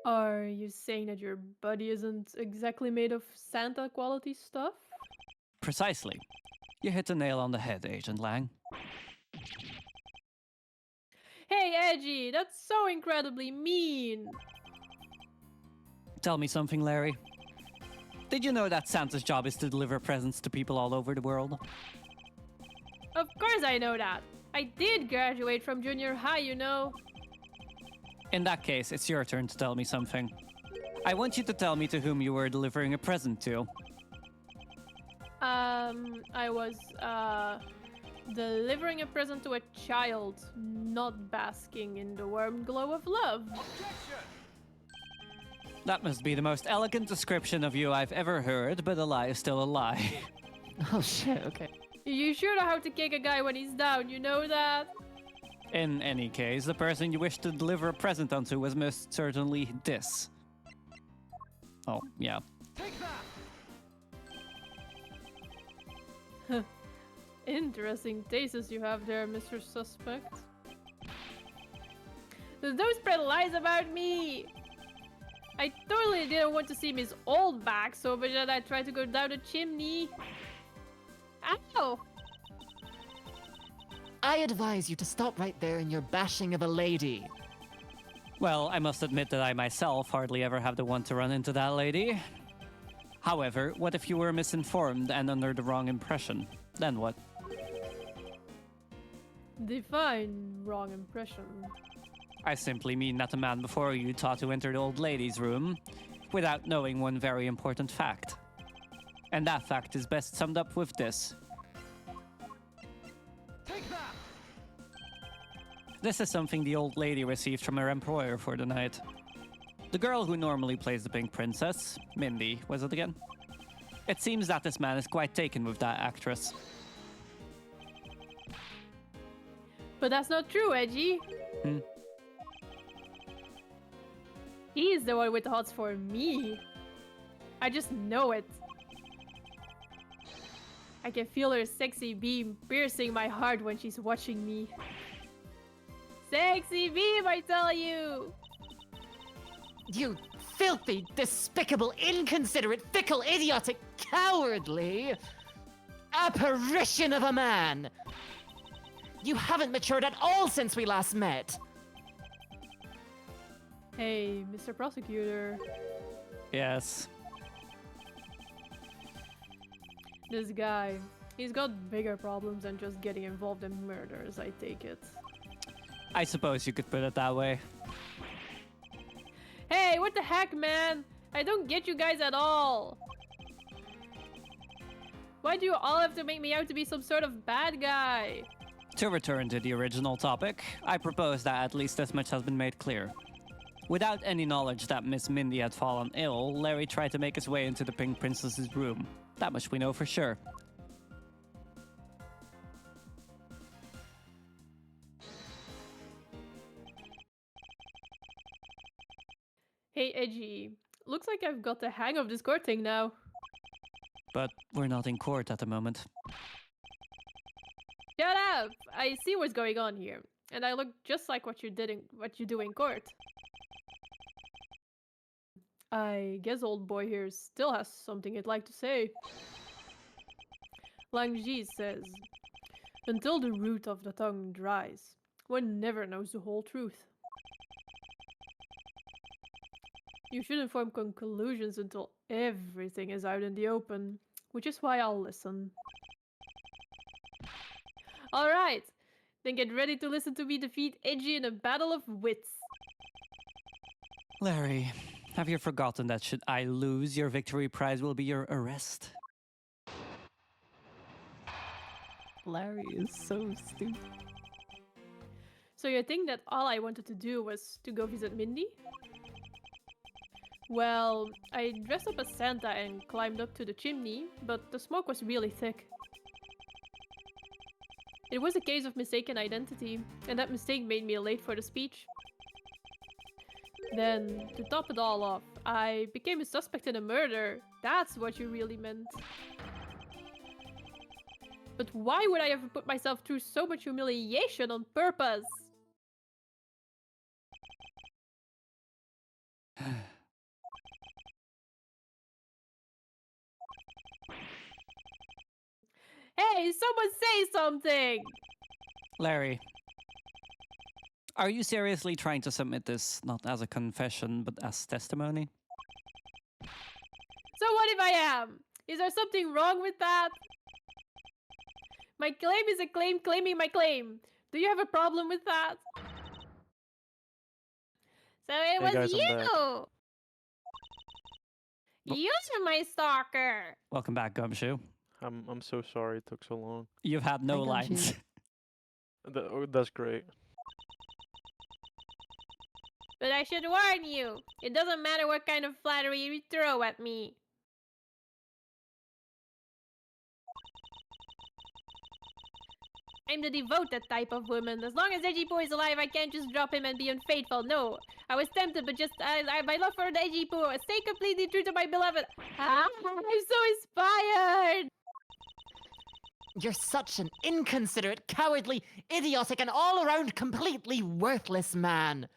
Are you saying that your body isn't exactly made of Santa quality stuff? Precisely. You hit the nail on the head, Agent Lang. Hey, Edgy, that's so incredibly mean! Tell me something, Larry. Did you know that Santa's job is to deliver presents to people all over the world? Of course I know that! I did graduate from junior high, you know. In that case, it's your turn to tell me something. I want you to tell me to whom you were delivering a present to. I was, delivering a present to a child, not basking in the warm glow of love. That must be the most elegant description of you I've ever heard, but a lie is still a lie. Oh shit, okay. You sure know how to kick a guy when he's down, you know that? In any case, the person you wish to deliver a present onto was most certainly this. Oh, yeah. Take that! Interesting tastes you have there, Mr. Suspect. Don't spread lies about me! I totally didn't want to see Miss Old back, so but then I tried to go down the chimney. Ow! I advise you to stop right there in your bashing of a lady. Well, I must admit that I myself hardly ever have the want to run into that lady. However, what if you were misinformed and under the wrong impression? Then what? Define wrong impression. I simply mean that the man before you taught to enter the old lady's room without knowing one very important fact. And that fact is best summed up with this. Take that! This is something the old lady received from her employer for the night. The girl who normally plays the Pink Princess, Mindy, was it again? It seems that this man is quite taken with that actress. But that's not true, Edgy. He's the one with the hots for me. I just know it. I can feel her sexy beam piercing my heart when she's watching me. Sexy beam, I tell you! You filthy, despicable, inconsiderate, fickle, idiotic, cowardly apparition of a man! You haven't matured at all since we last met! Hey, Mr. Prosecutor. Yes. This guy, he's got bigger problems than just getting involved in murders, I take it. I suppose you could put it that way. Hey, what the heck, man? I don't get you guys at all. Why do you all have to make me out to be some sort of bad guy? To return to the original topic, I propose that at least as much has been made clear. Without any knowledge that Miss Mindy had fallen ill, Larry tried to make his way into the Pink Princess's room. That much we know for sure. Hey, Edgy. Looks like I've got the hang of this court thing now. But we're not in court at the moment. Shut up! I see what's going on here. And I look just like what you do in court. I guess old boy here still has something he'd like to say. Langji says, until the root of the tongue dries, one never knows the whole truth. You shouldn't form conclusions until everything is out in the open, which is why I'll listen. Alright, then get ready to listen to me defeat Edgy in a battle of wits. Larry, have you forgotten that should I lose, your victory prize will be your arrest? Larry is so stupid. So you think that all I wanted to do was to go visit Mindy? Well, I dressed up as Santa and climbed up to the chimney, but the smoke was really thick. It was a case of mistaken identity, and that mistake made me late for the speech. Then, to top it all off, I became a suspect in a murder. That's what you really meant. But why would I ever put myself through so much humiliation on purpose? Hey, someone say something! Larry, are you seriously trying to submit this not as a confession but as testimony? So what if I am? Is there something wrong with that? My claim is a claim claiming my claim. Do you have a problem with that? So it Hey was guys, I'm back. you! You're my stalker! Welcome back, Gumshoe. I'm so sorry it took so long. You've had no Hi, lines. Gumshoe. That's great. But I should warn you, it doesn't matter what kind of flattery you throw at me. I'm the devoted type of woman. As long as Ejipo is alive, I can't just drop him and be unfaithful. No, I was tempted, but just my love for the Ejipo. Stay completely true to my beloved. Ah, I'm so inspired. You're such an inconsiderate, cowardly, idiotic, and all-around completely worthless man.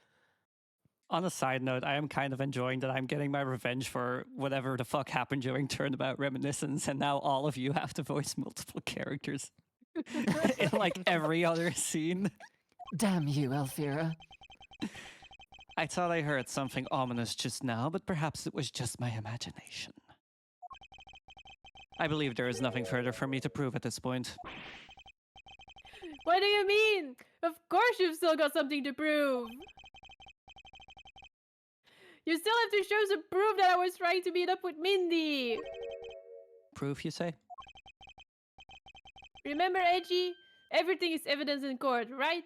On a side note, I am kind of enjoying that I'm getting my revenge for whatever the fuck happened during Turnabout Reminiscence, and now all of you have to voice multiple characters. in like every other scene. Damn you, Elvira. I thought I heard something ominous just now, but perhaps it was just my imagination. I believe there is nothing further for me to prove at this point. What do you mean? Of course you've still got something to prove. You still have to show some proof that I was trying to meet up with Mindy. Proof, you say? Remember, Edgy? Everything is evidence in court, right?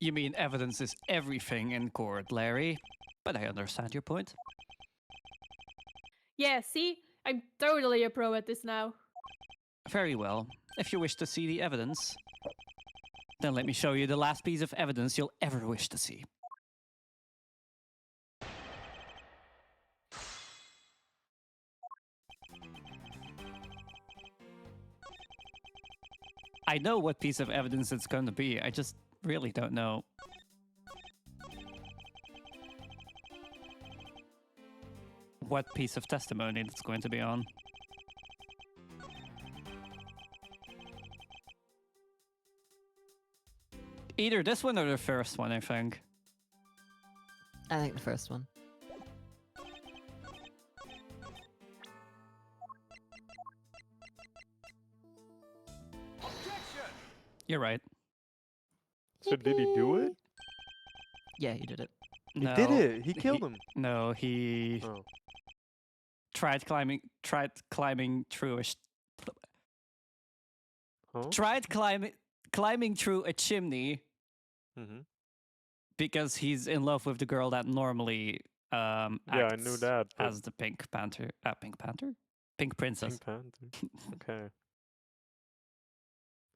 You mean evidence is everything in court, Larry? But I understand your point. Yeah, see? I'm totally a pro at this now. Very well. If you wish to see the evidence, then let me show you the last piece of evidence you'll ever wish to see. I know what piece of evidence it's going to be, I just really don't know. What piece of testimony it's going to be on. Either this one or the first one, I think. I think the first one. You're right. So did he do it? Yeah, he did it. He did it. He killed him. No, he Oh. tried climbing through a Huh? tried climbing through a chimney Mm-hmm. because he's in love with the girl that normally Yeah, I knew acts that. but as the Pink Panther. Pink Princess. Pink Panther. Okay.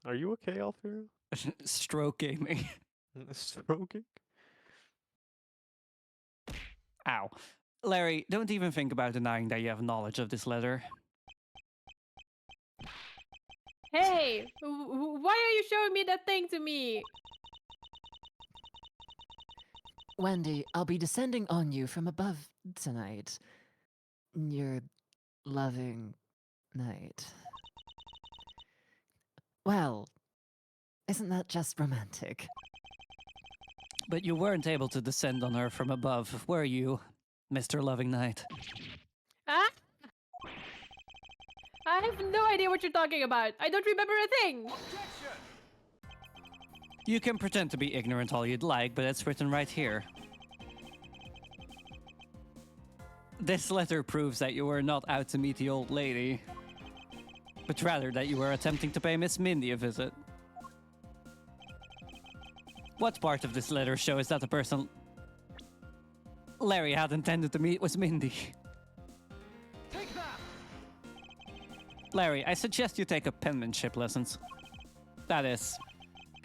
Are you okay, Alfira? Stroking me. Stroking? Ow. Larry, don't even think about denying that you have knowledge of this letter. Hey, why are you showing me that thing to me? Wendy, I'll be descending on you from above tonight. Your loving night. Well, isn't that just romantic? But you weren't able to descend on her from above, were you, Mr. Loving Knight? Huh? I have no idea what you're talking about. I don't remember a thing. You can pretend to be ignorant all you'd like, but it's written right here. This letter proves that you were not out to meet the old lady, but rather that you were attempting to pay Miss Mindy a visit. What part of this letter shows that the person Larry had intended to meet was Mindy? Larry, I suggest you take up penmanship lessons. That is,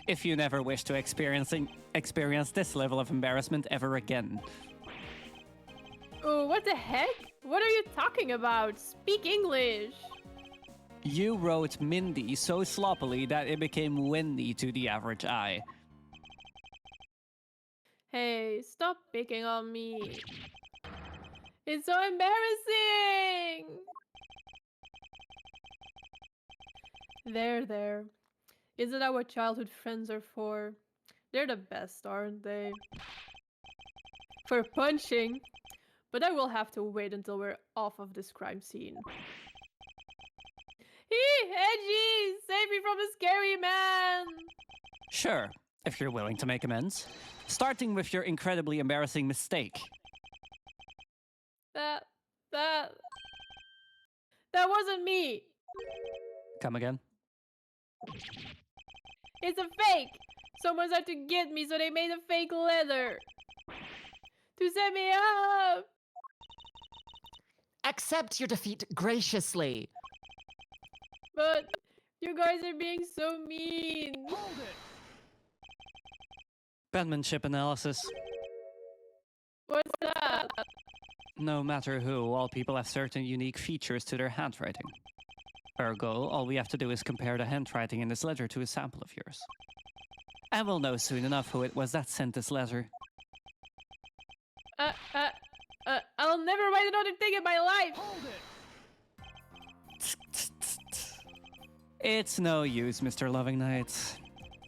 if you never wish to experience this level of embarrassment ever again. Oh, what the heck? What are you talking about? Speak English. You wrote Mindy so sloppily that it became Wendy to the average eye. Hey, stop picking on me. It's so embarrassing. There. Isn't that what childhood friends are for? They're the best, aren't they? For punching. But I will have to wait until we're off of this crime scene. Edgy! Save me from a scary man! Sure, if you're willing to make amends. Starting with your incredibly embarrassing mistake. That wasn't me! Come again? It's a fake! Someone's out to get me, so they made a fake letter. To set me up! Accept your defeat graciously. But you guys are being so mean. Penmanship analysis. What's that? No matter who, all people have certain unique features to their handwriting. Ergo, all we have to do is compare the handwriting in this letter to a sample of yours. And we'll know soon enough who it was that sent this letter. I'll never write another thing in my life. It's no use, Mr. Loving Knight.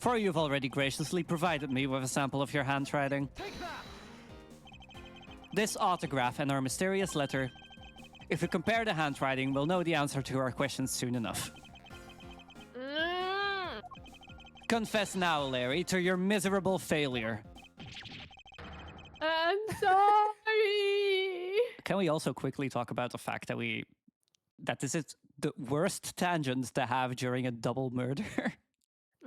For you've already graciously provided me with a sample of your handwriting. This autograph and our mysterious letter. If we compare the handwriting, we'll know the answer to our questions soon enough. Confess now, Larry, to your miserable failure. I'm sorry. Can we also quickly talk about the fact that this is the worst tangent to have during a double murder?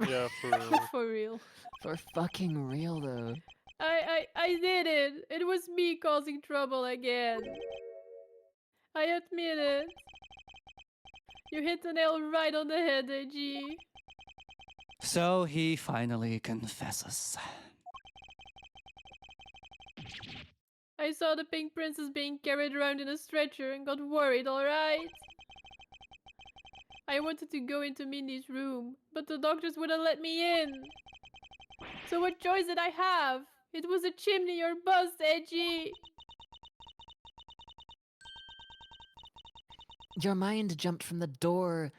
Yeah, for real. For real. For fucking real, though. I did it. It was me causing trouble again. I admit it. You hit the nail right on the head, AG. So he finally confesses. I saw the pink princess being carried around in a stretcher and got worried, alright? I wanted to go into Minnie's room, but the doctors wouldn't let me in. So what choice did I have? It was a chimney or bust, Edgy. Your mind jumped from the door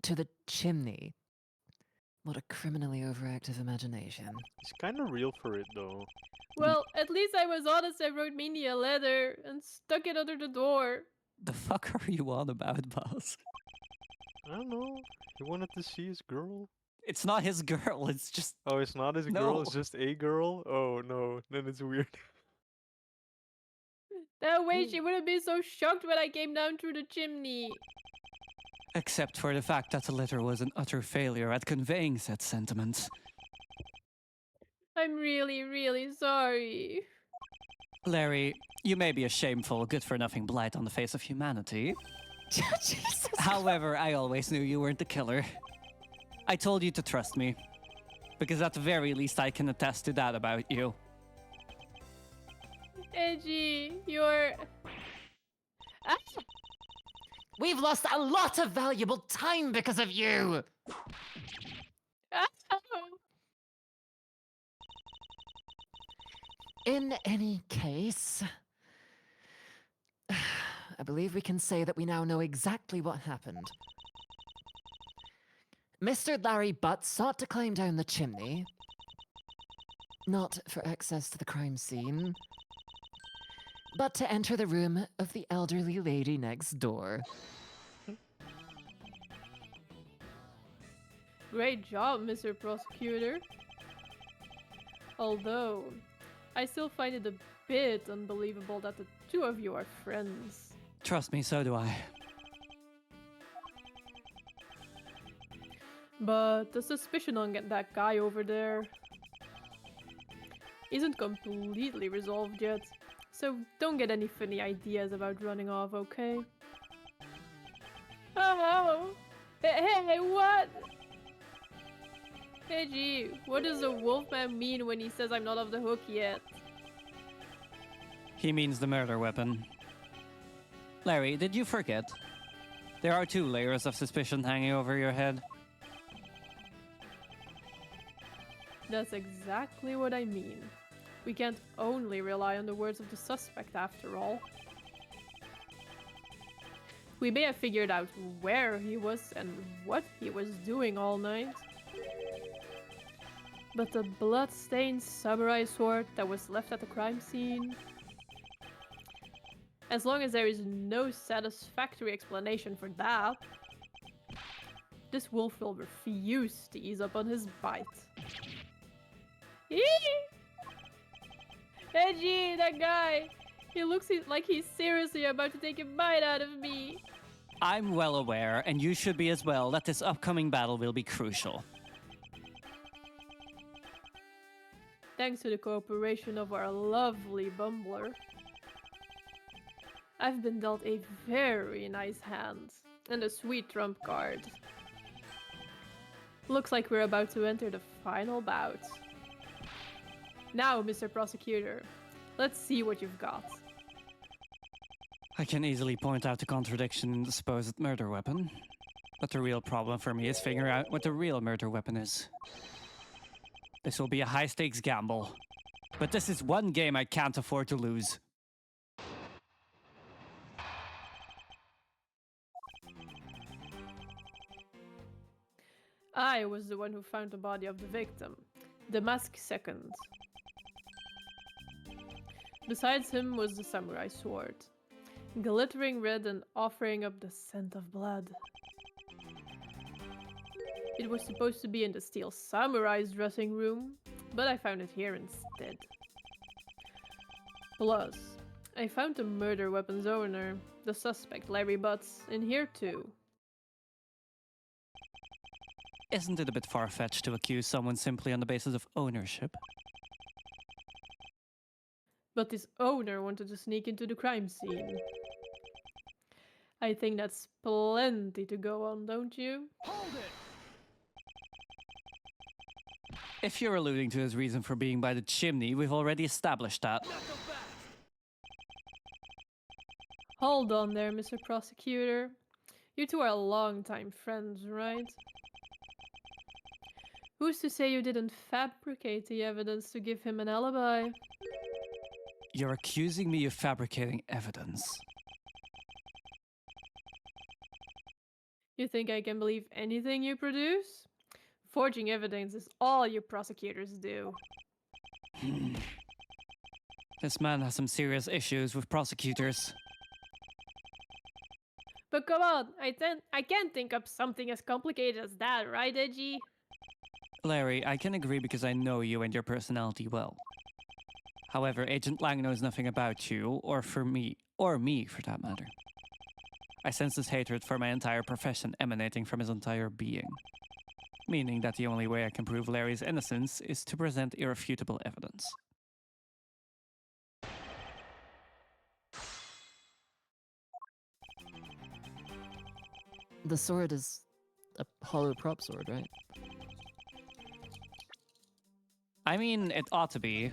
to the chimney. What a criminally overactive imagination. He's kind of real for it though. Well, at least I was honest. I wrote Minnie a letter and stuck it under the door. The fuck are you on about, boss? I don't know. He wanted to see his girl. It's not his girl, it's just... Oh, it's not his girl. It's No. just a girl. Oh no, then it's weird. That way she wouldn't be so shocked when I came down through the chimney. Except for the fact that the letter was an utter failure at conveying said sentiments. I'm really, really sorry. Larry, you may be a shameful, good-for-nothing blight on the face of humanity. Jesus. However, I always knew you weren't the killer. I told you to trust me, because at the very least I can attest to that about you. Edgy, you're... Ah! We've lost a lot of valuable time because of you! Ah! In any case, I believe we can say that we now know exactly what happened. Mr. Larry Butt sought to climb down the chimney, not for access to the crime scene, but to enter the room of the elderly lady next door. Great job, Mr. Prosecutor. Although, I still find it a bit unbelievable that the two of you are friends. Trust me, so do I. But the suspicion on that guy over there isn't completely resolved yet. So don't get any funny ideas about running off, okay? Oh! Hey, what? Hey, gee, what does the wolfman mean when he says I'm not off the hook yet? He means the murder weapon. Larry, did you forget? There are 2 layers of suspicion hanging over your head. That's exactly what I mean. We can't only rely on the words of the suspect after all. We may have figured out where he was and what he was doing all night. But the blood-stained samurai sword that was left at the crime scene... As long as there is no satisfactory explanation for that, this wolf will refuse to ease up on his bite. Edgy, that guy! He looks like he's seriously about to take a bite out of me. I'm well aware, and you should be as well, that this upcoming battle will be crucial. Thanks to the cooperation of our lovely bumbler, I've been dealt a very nice hand and a sweet trump card. Looks like we're about to enter the final bout. Now, Mr. Prosecutor, let's see what you've got. I can easily point out the contradiction in the supposed murder weapon, but the real problem for me is figuring out what the real murder weapon is. This will be a high-stakes gamble, but this is one game I can't afford to lose. I was the one who found the body of the victim. The mask second. Besides him was the samurai sword, glittering red and offering up the scent of blood. It was supposed to be in the steel samurai's dressing room, but I found it here instead. Plus, I found the murder weapon's owner, the suspect Larry Butts, in here too. Isn't it a bit far-fetched to accuse someone simply on the basis of ownership? But this owner wanted to sneak into the crime scene. I think that's plenty to go on, don't you? If you're alluding to his reason for being by the chimney, we've already established that. Hold on there, Mr. Prosecutor. You two are longtime friends, right? Who's to say you didn't fabricate the evidence to give him an alibi? You're accusing me of fabricating evidence. You think I can believe anything you produce? Forging evidence is all you prosecutors do. This man has some serious issues with prosecutors. But come on, I can't think up something as complicated as that, right, Edgy? Larry, I can agree because I know you and your personality well. However, Agent Lang knows nothing about you, or me for that matter. I sense this hatred for my entire profession emanating from his entire being. Meaning that the only way I can prove Larry's innocence is to present irrefutable evidence. The sword is a hollow prop sword, right? I mean, it ought to be.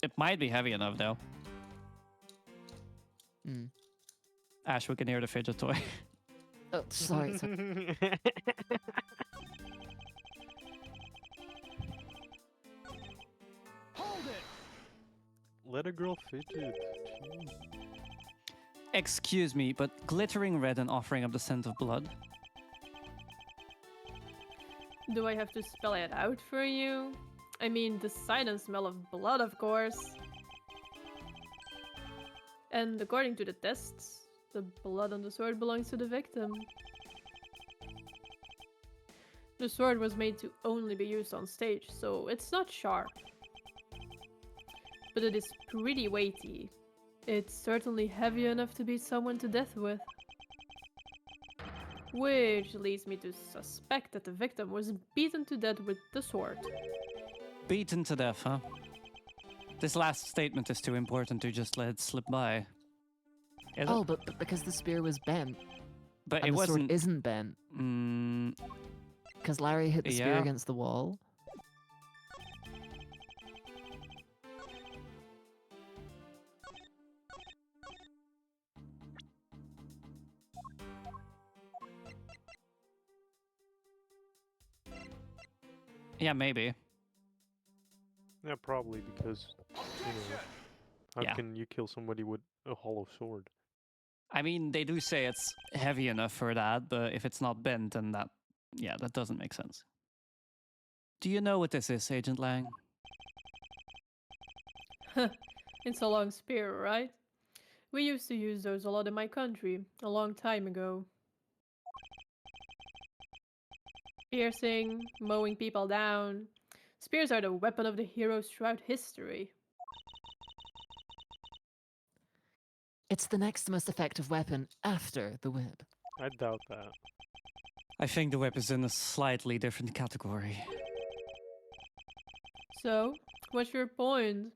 It might be heavy enough, though. Hmm. Ash, we can hear the fidget toy. Oh, sorry. Let a girl fidget. Jeez. Excuse me, but glittering red and offering up the scent of blood? Do I have to spell it out for you? I mean, the sight and smell of blood, of course. And according to the tests, the blood on the sword belongs to the victim. The sword was made to only be used on stage, so it's not sharp. But it is pretty weighty. It's certainly heavy enough to beat someone to death with. Which leads me to suspect that the victim was beaten to death with the sword. Beaten to death, huh? This last statement is too important to just let it slip by. Is Oh, it? but because the spear was bent, But and it the sword wasn't. isn't bent, Mm, because Larry hit the spear Yeah. against the wall. yeah, maybe. Yeah, probably because, how Yeah. can you kill somebody with a hollow sword? I mean, they do say it's heavy enough for that, but if it's not bent, then that doesn't make sense. Do you know what this is, Agent Lang? It's a long spear, right? We used to use those a lot in my country, a long time ago. Piercing, mowing people down. Spears are the weapon of the heroes throughout history. It's the next most effective weapon after the whip. I doubt that. I think the whip is in a slightly different category. So, what's your point?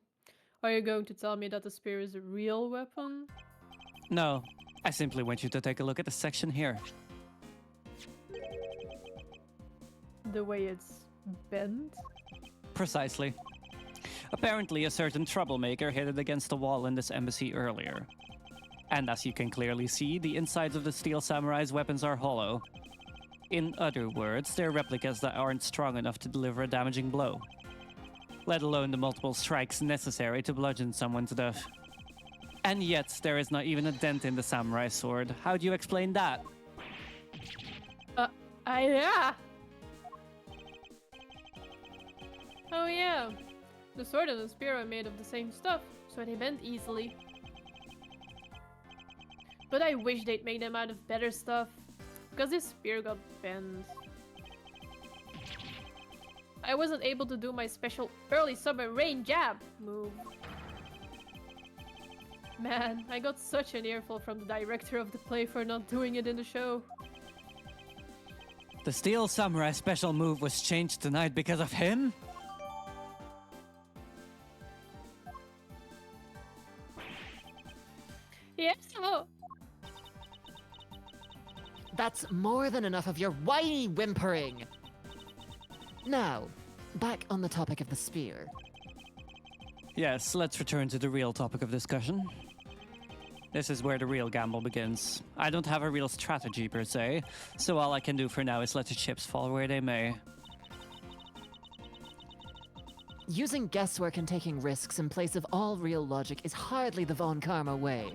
Are you going to tell me that the spear is a real weapon? No, I simply want you to take a look at the section here. The way it's bent? Precisely. Apparently, a certain troublemaker hit it against the wall in this embassy earlier. And as you can clearly see, the insides of the Steel Samurai's weapons are hollow. In other words, they're replicas that aren't strong enough to deliver a damaging blow, let alone the multiple strikes necessary to bludgeon someone to death. And yet, there is not even a dent in the samurai sword. How do you explain that? Yeah. Oh yeah. The sword and the spear are made of the same stuff, so they bend easily. But I wish they'd make them out of better stuff, because this spear got bent. I wasn't able to do my special early summer rain jab move. Man, I got such an earful from the director of the play for not doing it in the show. The Steel Samurai special move was changed tonight because of him? Yes, oh. That's more than enough of your whiny whimpering! Now, back on the topic of the spear. Yes, let's return to the real topic of discussion. This is where the real gamble begins. I don't have a real strategy per se, so all I can do for now is let the chips fall where they may. Using guesswork and taking risks in place of all real logic is hardly the Von Karma way.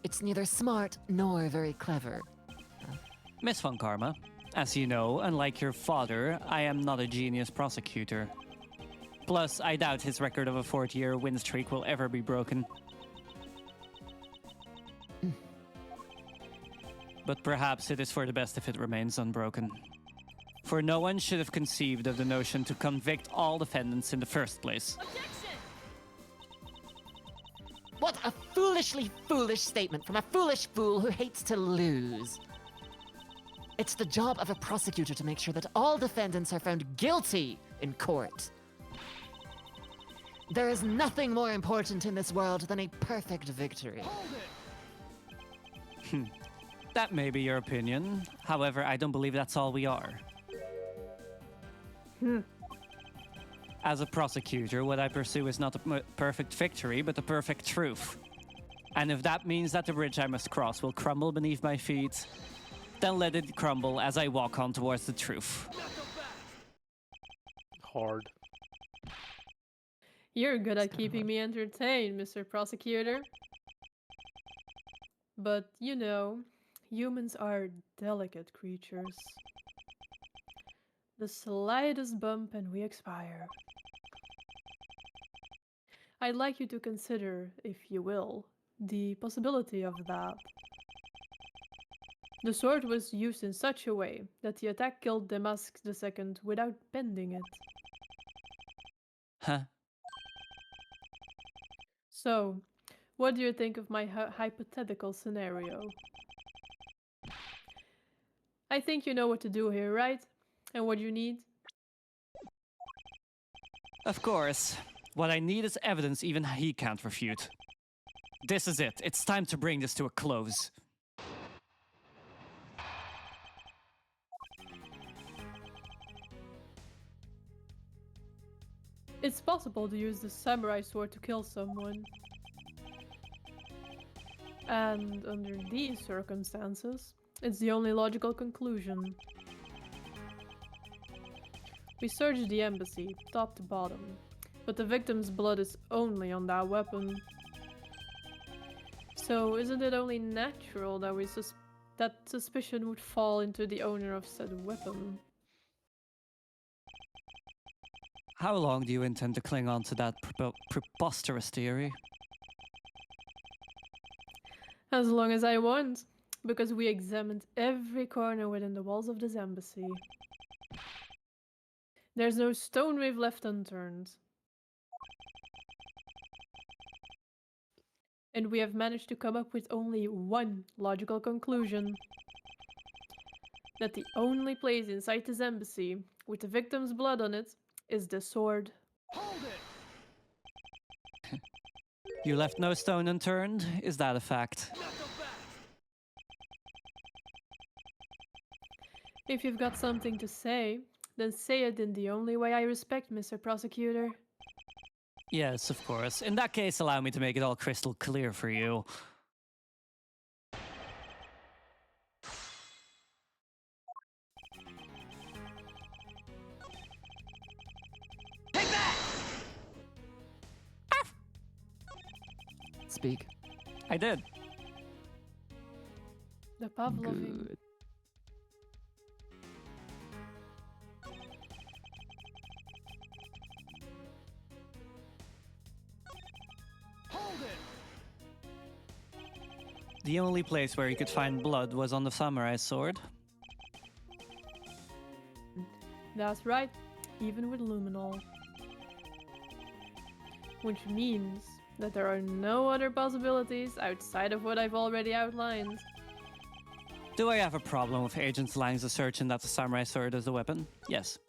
It's neither smart nor very clever. Miss Von Karma, as you know, unlike your father, I am not a genius prosecutor. Plus, I doubt his record of a 40-year win streak will ever be broken. But perhaps it is for the best if it remains unbroken. For no one should have conceived of the notion to convict all defendants in the first place. What a foolishly foolish statement from a foolish fool who hates to lose. It's the job of a prosecutor to make sure that all defendants are found guilty in court. There is nothing more important in this world than a perfect victory. That may be your opinion. However, I don't believe that's all we are. As a prosecutor, what I pursue is not a perfect victory, but the perfect truth. And if that means that the bridge I must cross will crumble beneath my feet, then let it crumble as I walk on towards the truth. Hard. You're good at keeping me entertained, Mr. Prosecutor. But, you know, humans are delicate creatures. The slightest bump and we expire. I'd like you to consider, if you will, the possibility of that. The sword was used in such a way that the attack killed Damask II without bending it. Huh? So, what do you think of my hypothetical scenario? I think you know what to do here, right? And what you need? Of course. What I need is evidence even he can't refute. This is it. It's time to bring this to a close. It's possible to use the samurai sword to kill someone. And under these circumstances, it's the only logical conclusion. We searched the embassy, top to bottom, but the victim's blood is only on that weapon. So isn't it only natural that that suspicion would fall into the owner of said weapon? How long do you intend to cling on to that preposterous theory? As long as I want, because we examined every corner within the walls of this embassy. There's no stone we've left unturned. And we have managed to come up with only one logical conclusion. That the only place inside this embassy with the victim's blood on it is the sword. You left no stone unturned? Is that a fact? If you've got something to say, then say it in the only way I respect, Mr. Prosecutor. Yes, of course. In that case, allow me to make it all crystal clear for you. speak? I did. The Pavloving. Good. The only place where you could find blood was on the samurai sword. That's right, even with luminol. Which means that there are no other possibilities outside of what I've already outlined. Do I have a problem with Agent Lang's assertion that the samurai sword is a weapon? Yes.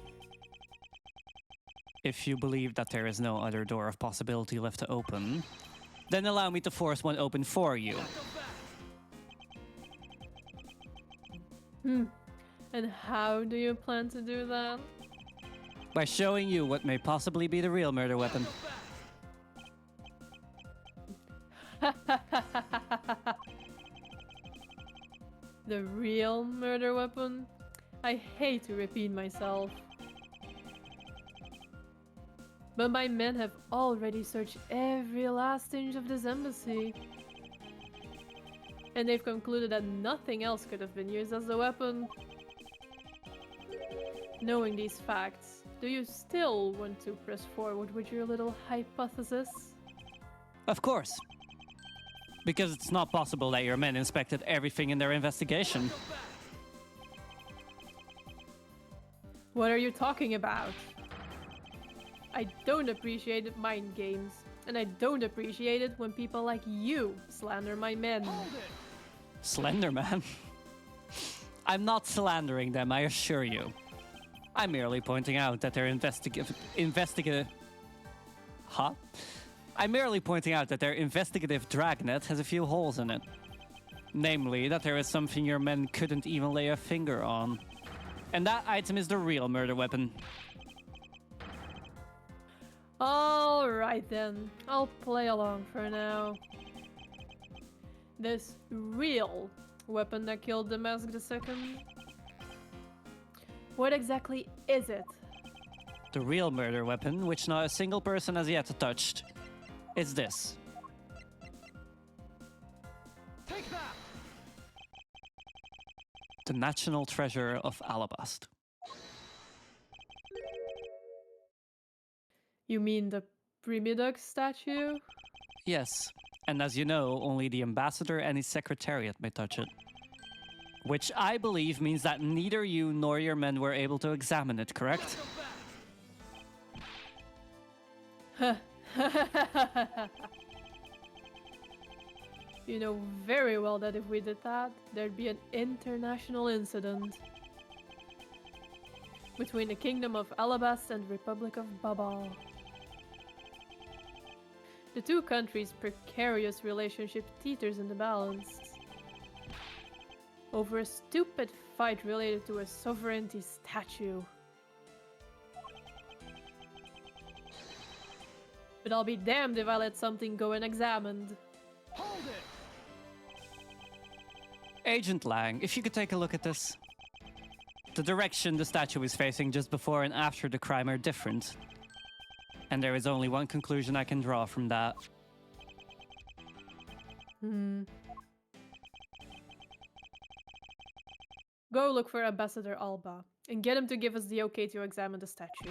If you believe that there is no other door of possibility left to open, then allow me to force one open for you. And how do you plan to do that? By showing you what may possibly be the real murder weapon. The real murder weapon? I hate to repeat myself. But my men have already searched every last inch of this embassy. And they've concluded that nothing else could have been used as a weapon. Knowing these facts, do you still want to press forward with your little hypothesis? Of course. Because it's not possible that your men inspected everything in their investigation. What are you talking about? I don't appreciate mind games, and I don't appreciate it when people like you slander my men. Slenderman? I'm not slandering them, I assure you. I'm merely pointing out that their investigative... Huh? I'm merely pointing out that their investigative dragnet has a few holes in it. Namely, that there is something your men couldn't even lay a finger on. And that item is the real murder weapon. Alright then, I'll play along for now. This real weapon that killed the Mask II? What exactly is it? The real murder weapon, which not a single person has yet touched, is this. Take that! The national treasure of Alabast. You mean the Primidux statue? Yes, and as you know, only the ambassador and his secretariat may touch it. Which I believe means that neither you nor your men were able to examine it, correct? You know very well that if we did that, there'd be an international incident between the Kingdom of Alabast and Republic of Babal. The two countries' precarious relationship teeters in the balance over a stupid fight related to a sovereignty statue. But I'll be damned if I let something go unexamined. Hold it! Agent Lang, if you could take a look at this. The direction the statue is facing just before and after the crime are different. And there is only one conclusion I can draw from that. Go look for Ambassador Alba and get him to give us the okay to examine the statue.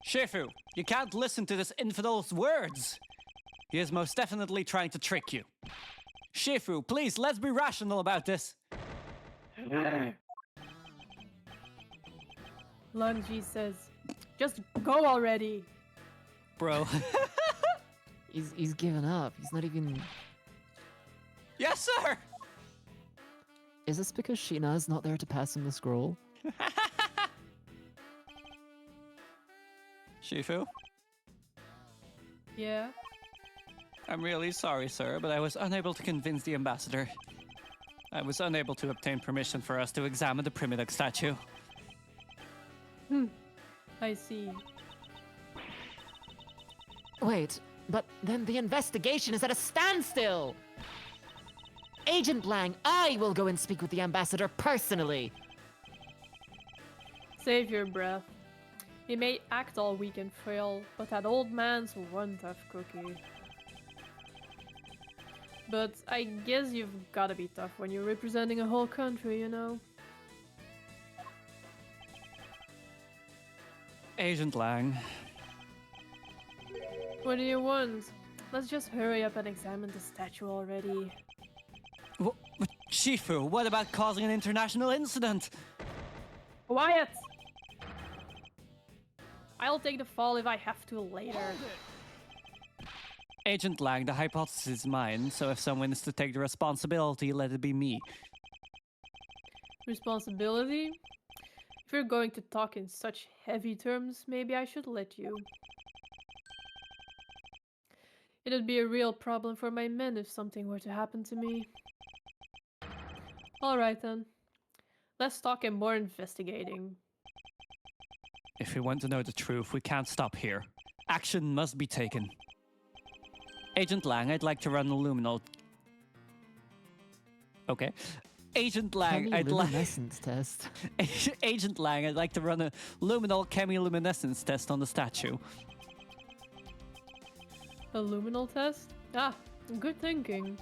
Shifu, you can't listen to this infidel's words! He is most definitely trying to trick you. Shifu, please, let's be rational about this. Langji says, just go already! Bro. He's given up. He's not even... Yes, sir! Is this because Sheena's not there to pass him the scroll? Shifu, Yeah? I'm really sorry, sir, but I was unable to convince the ambassador. I was unable to obtain permission for us to examine the Primidux statue. I see. Wait, but then the investigation is at a standstill! Agent Lang, I will go and speak with the ambassador personally! Save your breath. He may act all weak and frail, but that old man's one tough cookie. But I guess you've gotta be tough when you're representing a whole country, you know? Agent Lang. What do you want? Let's just hurry up and examine the statue already. Shifu, what about causing an international incident? Quiet! I'll take the fall if I have to later. Agent Lang, the hypothesis is mine, so if someone is to take the responsibility, let it be me. Responsibility? If you're going to talk in such heavy terms, maybe I should let you. It'd be a real problem for my men if something were to happen to me. Alright then. Less talk and more investigating. If we want to know the truth, we can't stop here. Action must be taken. Agent Lang, I'd like to run a luminol... Okay. Agent Lang, I'd like... Chemiluminescence test. Agent Lang, I'd like to run a luminol chemiluminescence test on the statue. A luminal test? Ah, good thinking.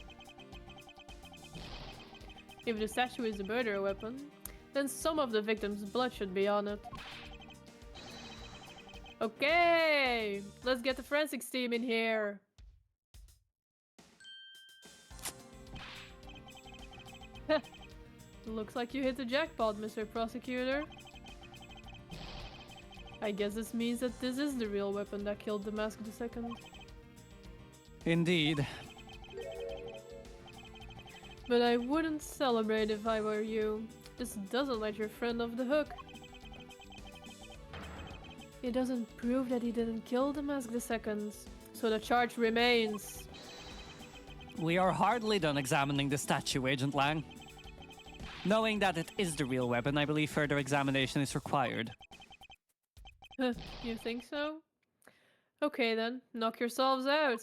If the statue is a murder weapon, then some of the victim's blood should be on it. Okay, let's get the forensics team in here. Looks like you hit the jackpot, Mr. Prosecutor. I guess this means that this is the real weapon that killed the Mask II. Indeed. But I wouldn't celebrate if I were you. This doesn't let your friend off the hook. It doesn't prove that he didn't kill the Mask II, so the charge remains. We are hardly done examining the statue, Agent Lang. Knowing that it is the real weapon, I believe further examination is required. You think so? Okay then, knock yourselves out.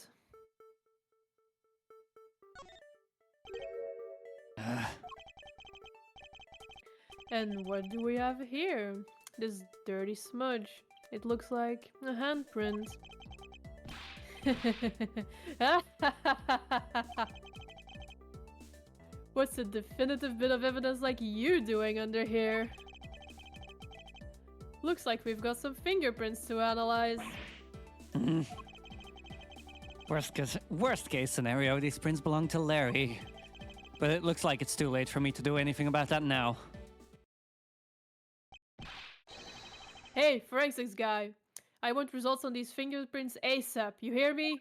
And what do we have here? This dirty smudge. It looks like a handprint. What's a definitive bit of evidence like you doing under here? Looks like we've got some fingerprints to analyze. Worst case scenario, these prints belong to Larry. But it looks like it's too late for me to do anything about that now. Hey, forensics guy. I want results on these fingerprints ASAP. You hear me?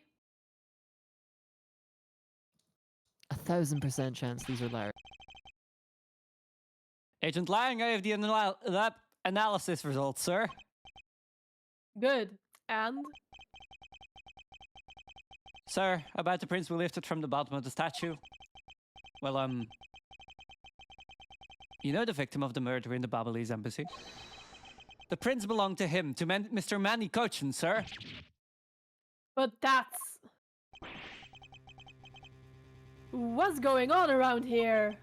1000% chance these are Larry. Agent Lang, I have the analysis results, sir. Good. And? Sir, about the prints we lifted from the bottom of the statue. Well, you know the victim of the murder in the Ablaze embassy? The prints belong to him, to Mr. Manny Cochin, sir. But that's... What's going on around here?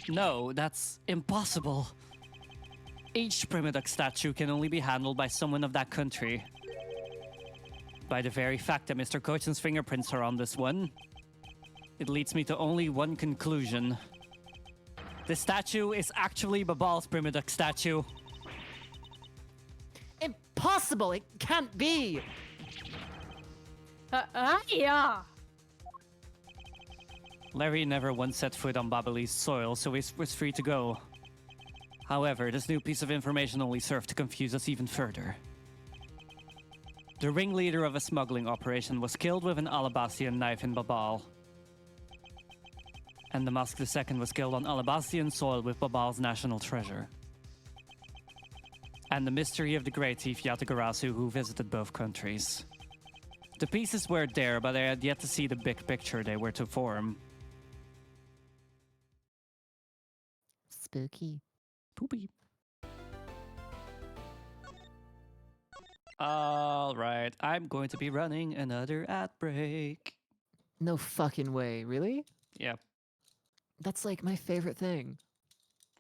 No, that's impossible. Each Primiduck statue can only be handled by someone of that country. By the very fact that Mr. Cochin's fingerprints are on this one, it leads me to only one conclusion. This statue is actually Babal's Primiduck statue. Impossible! It can't be! Yeah! Larry never once set foot on Babali's soil, so he was free to go. However, this new piece of information only served to confuse us even further. The ringleader of a smuggling operation was killed with an Alabastian knife in Babal. And the Mask II was killed on Alabastian soil with Babal's national treasure. And the mystery of the great thief Yatagarasu who visited both countries. The pieces were there, but I had yet to see the big picture they were to form. Spooky. Poopy. Alright, I'm going to be running another ad break. No fucking way, really? Yeah, That's like my favorite thing.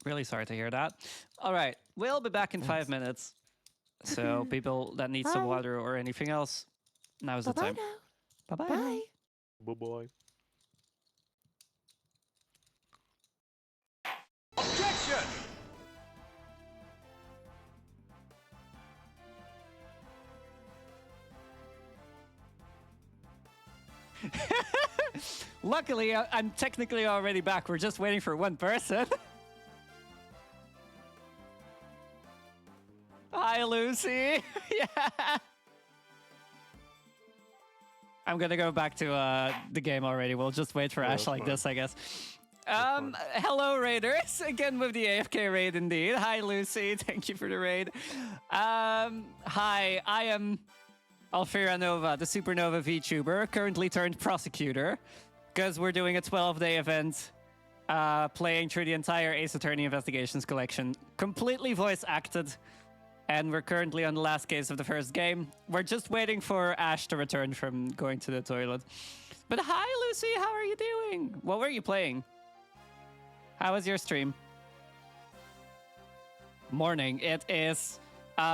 really sorry to hear that. Alright, we'll be back in 5 Thanks. minutes. So people that need some Bye. water or anything else, now's the Bye-bye time. now. Bye-bye. Bye. Bye bye. Luckily, I'm technically already back. We're just waiting for one person. Hi, Lucy. Yeah. I'm gonna go back to the game already. We'll just wait for Yeah, Ash that's like fine. this, I guess. fine. Hello, Raiders. Again with the AFK raid, indeed. Hi, Lucy. Thank you for the raid. Hi, I am Alfira Nova, the Supernova VTuber, currently turned prosecutor, because we're doing a 12-day event, playing through the entire Ace Attorney Investigations collection, completely voice acted. And we're currently on the last case of the first game. We're just waiting for Ash to return from going to the toilet. But hi, Lucy. How are you doing? What were you playing? How was your stream? Morning. It is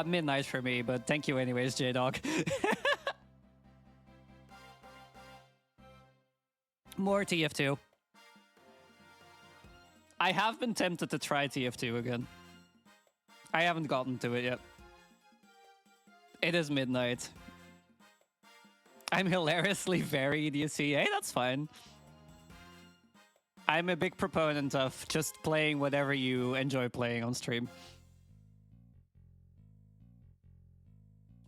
midnight for me, but thank you anyways, J-Dog. More TF2. I have been tempted to try TF2 again. I haven't gotten to it yet. It is midnight. I'm hilariously varied, you see. Hey, that's fine. I'm a big proponent of just playing whatever you enjoy playing on stream.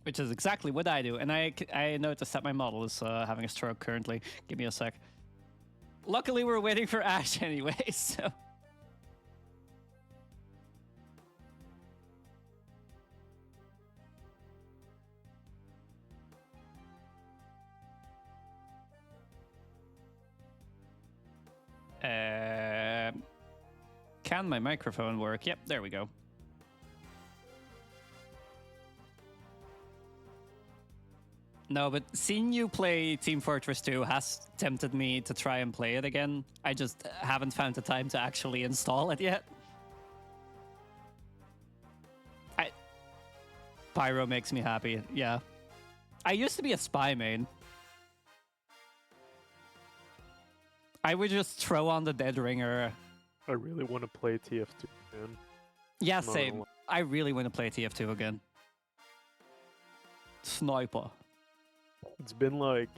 Which is exactly what I do. And I noticed that my model is having a stroke currently. Give me a sec. Luckily, we're waiting for Ash anyway, so... Can my microphone work? Yep, there we go. No, but seeing you play Team Fortress 2 has tempted me to try and play it again. I just haven't found the time to actually install it yet. Pyro makes me happy, yeah. I used to be a spy main. I would just throw on the Dead Ringer. I really want to play TF2 again. Yeah, Not gonna same. lie. I really want to play TF2 again. Sniper. It's been like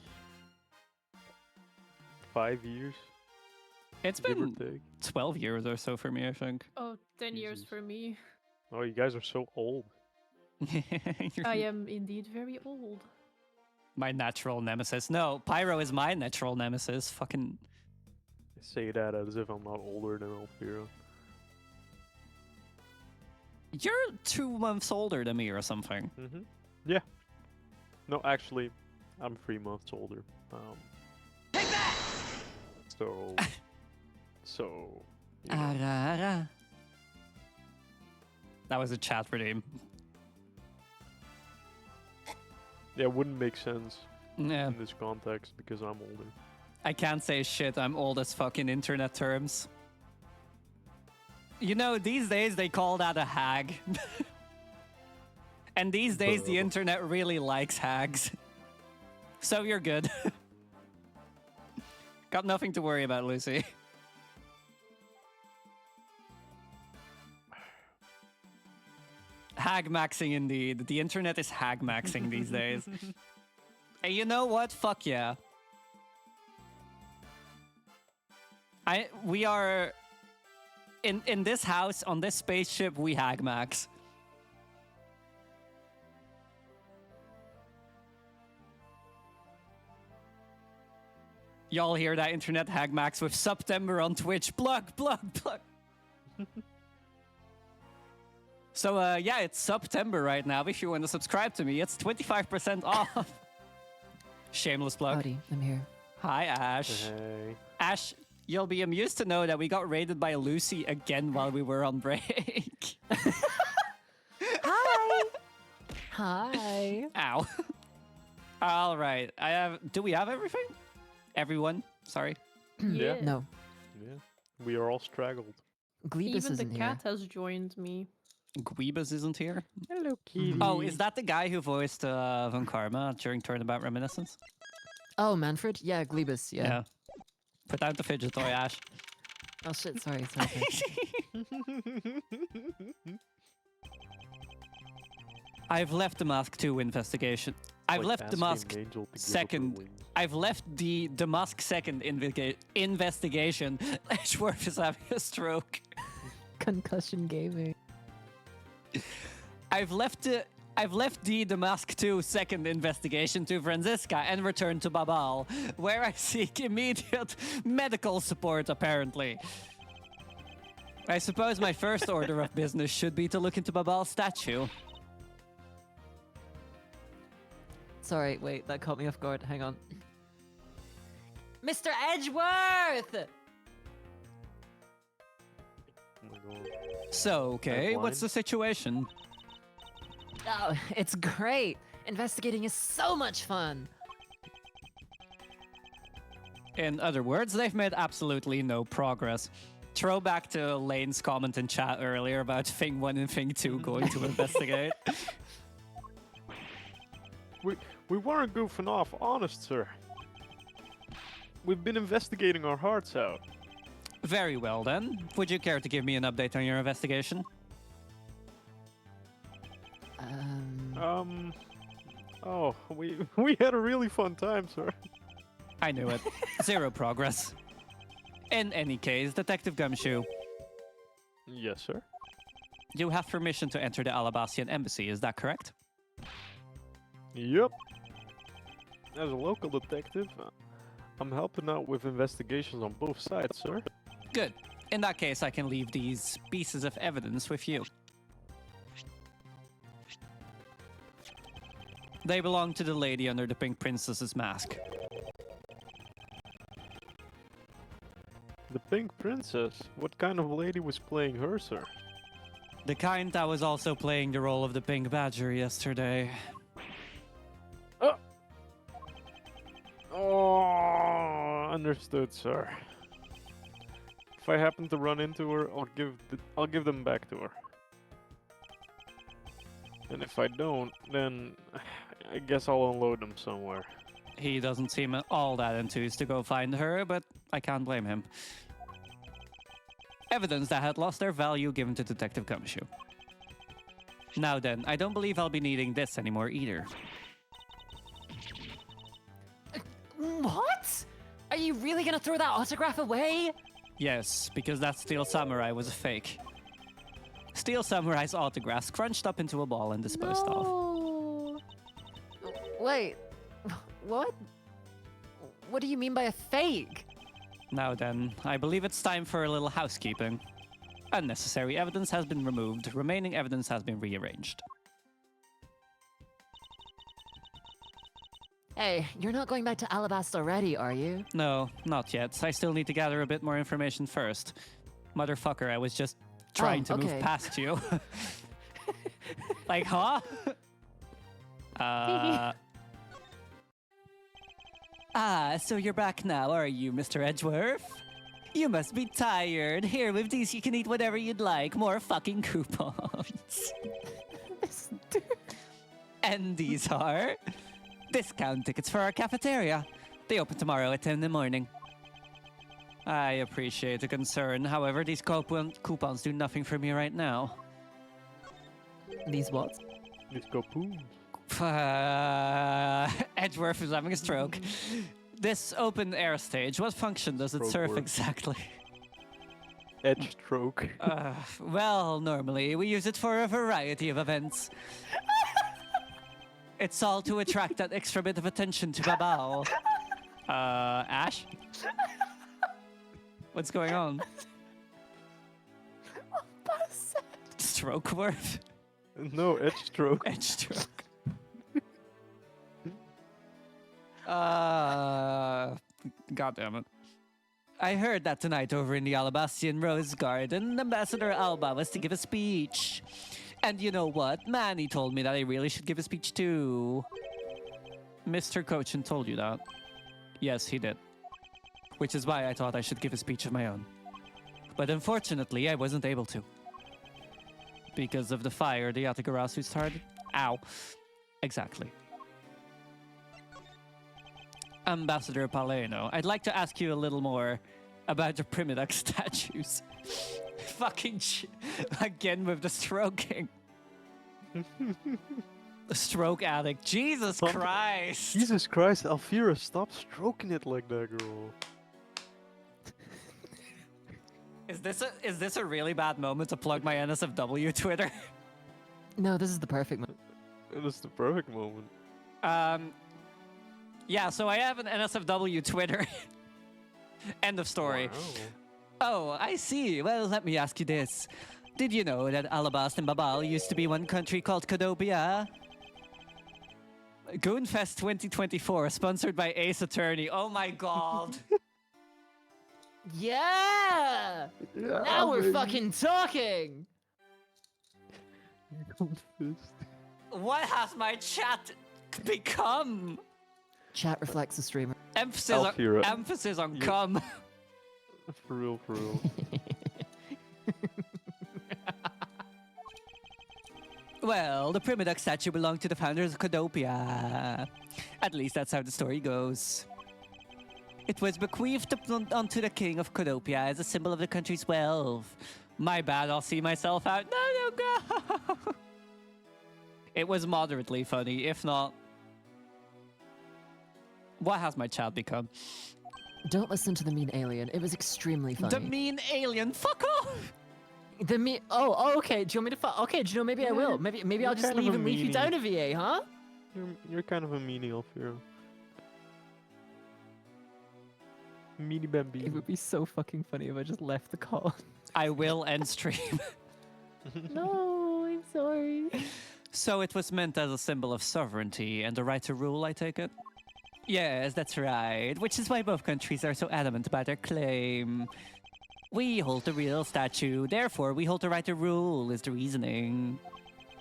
5 years, It's give or been take. 12 years or so for me, I think. Oh, 10 years Jesus. for me. Oh, you guys are so old. I am indeed very old. My natural nemesis. No, Pyro is my natural nemesis. Fucking... I say that as if I'm not older than Alfira. You're 2 months older than me or something. Mm-hmm. Yeah. No, actually, I'm 3 months older. Take that! So... you know. That was a chat redeem. Yeah, it wouldn't make sense Yeah. in this context because I'm older. I can't say shit. I'm old as fuck in internet terms. You know, these days they call that a hag. And these days the internet really likes hags. So you're good. Got nothing to worry about, Lucy. Hag maxing indeed. The internet is hag maxing these days. And you know what? Fuck yeah. We are in this house on this spaceship. We hag max. Y'all hear that internet hag max with September on Twitch? Plug. So yeah, it's September right now. If you want to subscribe to me, it's 25% off. Shameless plug. Howdy, I'm here. Hi, Ash. Hey. Ash, you'll be amused to know that we got raided by Lucy again while we were on break. Hi! Hi! Ow. All right. Do we have everything? Everyone? Sorry. Yeah. No, Yeah. We are all straggled. Glebus Even the isn't cat here. has joined me. Guibas isn't here. Hello, kitty. Oh, is that the guy who voiced Von Karma during Turnabout Reminiscence? Oh, Manfred? Yeah, Glebus, yeah. Put out the fidget toy, Ash. Oh shit, sorry. I've left the Mask 2 investigation. I've Like left asking Damask an angel to give up her second. wings. I've left the Damask second investigation. Edgeworth is having a stroke. Concussion gaming. I've left the Damask 2 second investigation to Franziska and returned to Babal, where I seek immediate medical support, apparently. I suppose my first order of business should be to look into Babal's statue. Sorry, wait, that caught me off guard. Hang on. Mr. Edgeworth! Oh my god. So, okay, what's the situation? Oh, it's great. Investigating is so much fun. In other words, they've made absolutely no progress. Throwback to Lane's comment in chat earlier about Thing 1 and Thing 2 going to investigate. We weren't goofing off, honest, sir. We've been investigating our hearts out. Very well, then. Would you care to give me an update on your investigation? Oh, we had a really fun time, sir. I knew it. Zero progress. In any case, Detective Gumshoe, Yes, sir. you have permission to enter the Alabastian embassy, is that correct? Yep. As a local detective, I'm helping out with investigations on both sides, sir. Good. In that case, I can leave these pieces of evidence with you. They belong to the lady under the Pink Princess's mask. The Pink Princess? What kind of lady was playing her, sir? The kind that was also playing the role of the Pink Badger yesterday. Oh, understood, sir. If I happen to run into her, I'll give them back to her. And if I don't, then I guess I'll unload them somewhere. He doesn't seem all that enthused to go find her, but I can't blame him. Evidence that had lost their value given to Detective Gumshoe. Now then, I don't believe I'll be needing this anymore either. What? Are you really gonna throw that autograph away? Yes, because that Steel Samurai was a fake. Steel Samurai's autographs crunched up into a ball and disposed of. No. Wait, what? What do you mean by a fake? Now then, I believe it's time for a little housekeeping. Unnecessary evidence has been removed, remaining evidence has been rearranged. Hey, you're not going back to Alabasta already, are you? No, not yet. I still need to gather a bit more information first. Motherfucker, I was just trying to move okay. past you. Like, huh? So you're back now, are you, Mr. Edgeworth? You must be tired. Here, with these, you can eat whatever you'd like. More fucking coupons. And these are discount tickets for our cafeteria. They open tomorrow at 10 in the morning. I appreciate the concern. However, these coupons do nothing for me right now. These what? Let's go poo. Edgeworth is having a stroke. This open air stage, what function does it Stroke serve work. exactly? Edge stroke. Well, normally we use it for a variety of events. It's all to attract that extra bit of attention to Babao. Ash? What's going on? Stroke worth? No, edge stroke. Edge stroke. God damn it. I heard that tonight over in the Alabastian Rose Garden, Ambassador Alba was to give a speech. And you know what? Manny told me that I really should give a speech too. Mr. Cochin told you that? Yes, he did. Which is why I thought I should give a speech of my own. But unfortunately, I wasn't able to. Because of the fire the Yatagarasu started. Ow. Exactly. Ambassador Paleno, I'd like to ask you a little more about the Primidac statues. Fucking again with the stroking. A stroke addict. Jesus Stop. Christ. Jesus Christ, Alfira, stop stroking it like that, girl. Is this a really bad moment to plug my NSFW Twitter? No, this is the perfect moment. It is the perfect moment. Yeah, so I have an NSFW Twitter. End of story. Wow. Oh, I see. Well, let me ask you this. Did you know that Alabast and Babal used to be one country called Codopia? Goonfest 2024, sponsored by Ace Attorney. Oh my god. Yeah! Now we're fucking talking! What has my chat become? Chat reflects the streamer. Alfira. Emphasis on You- cum. For real, for real. Well, the Primiduck statue belonged to the founders of Codopia. At least that's how the story goes. It was bequeathed onto the king of Codopia as a symbol of the country's wealth. My bad, I'll see myself out. No, go! It was moderately funny, if not... What has my chat become? Don't listen to the mean alien. It was extremely funny. The mean alien, fuck off! The mean. Oh, okay. Do you want me to? Okay. Do you know? Maybe I will. Maybe I'll You're just kind of leave a and leave you meanie. down to VA, huh? You're kind of a meanie, Alfira. Meanie Bambi. It would be so fucking funny if I just left the call. I will end stream. No, I'm sorry. So it was meant as a symbol of sovereignty and the right to rule, I take it? Yes, that's right. Which is why both countries are so adamant about their claim. We hold the real statue, therefore we hold the right to rule, is the reasoning.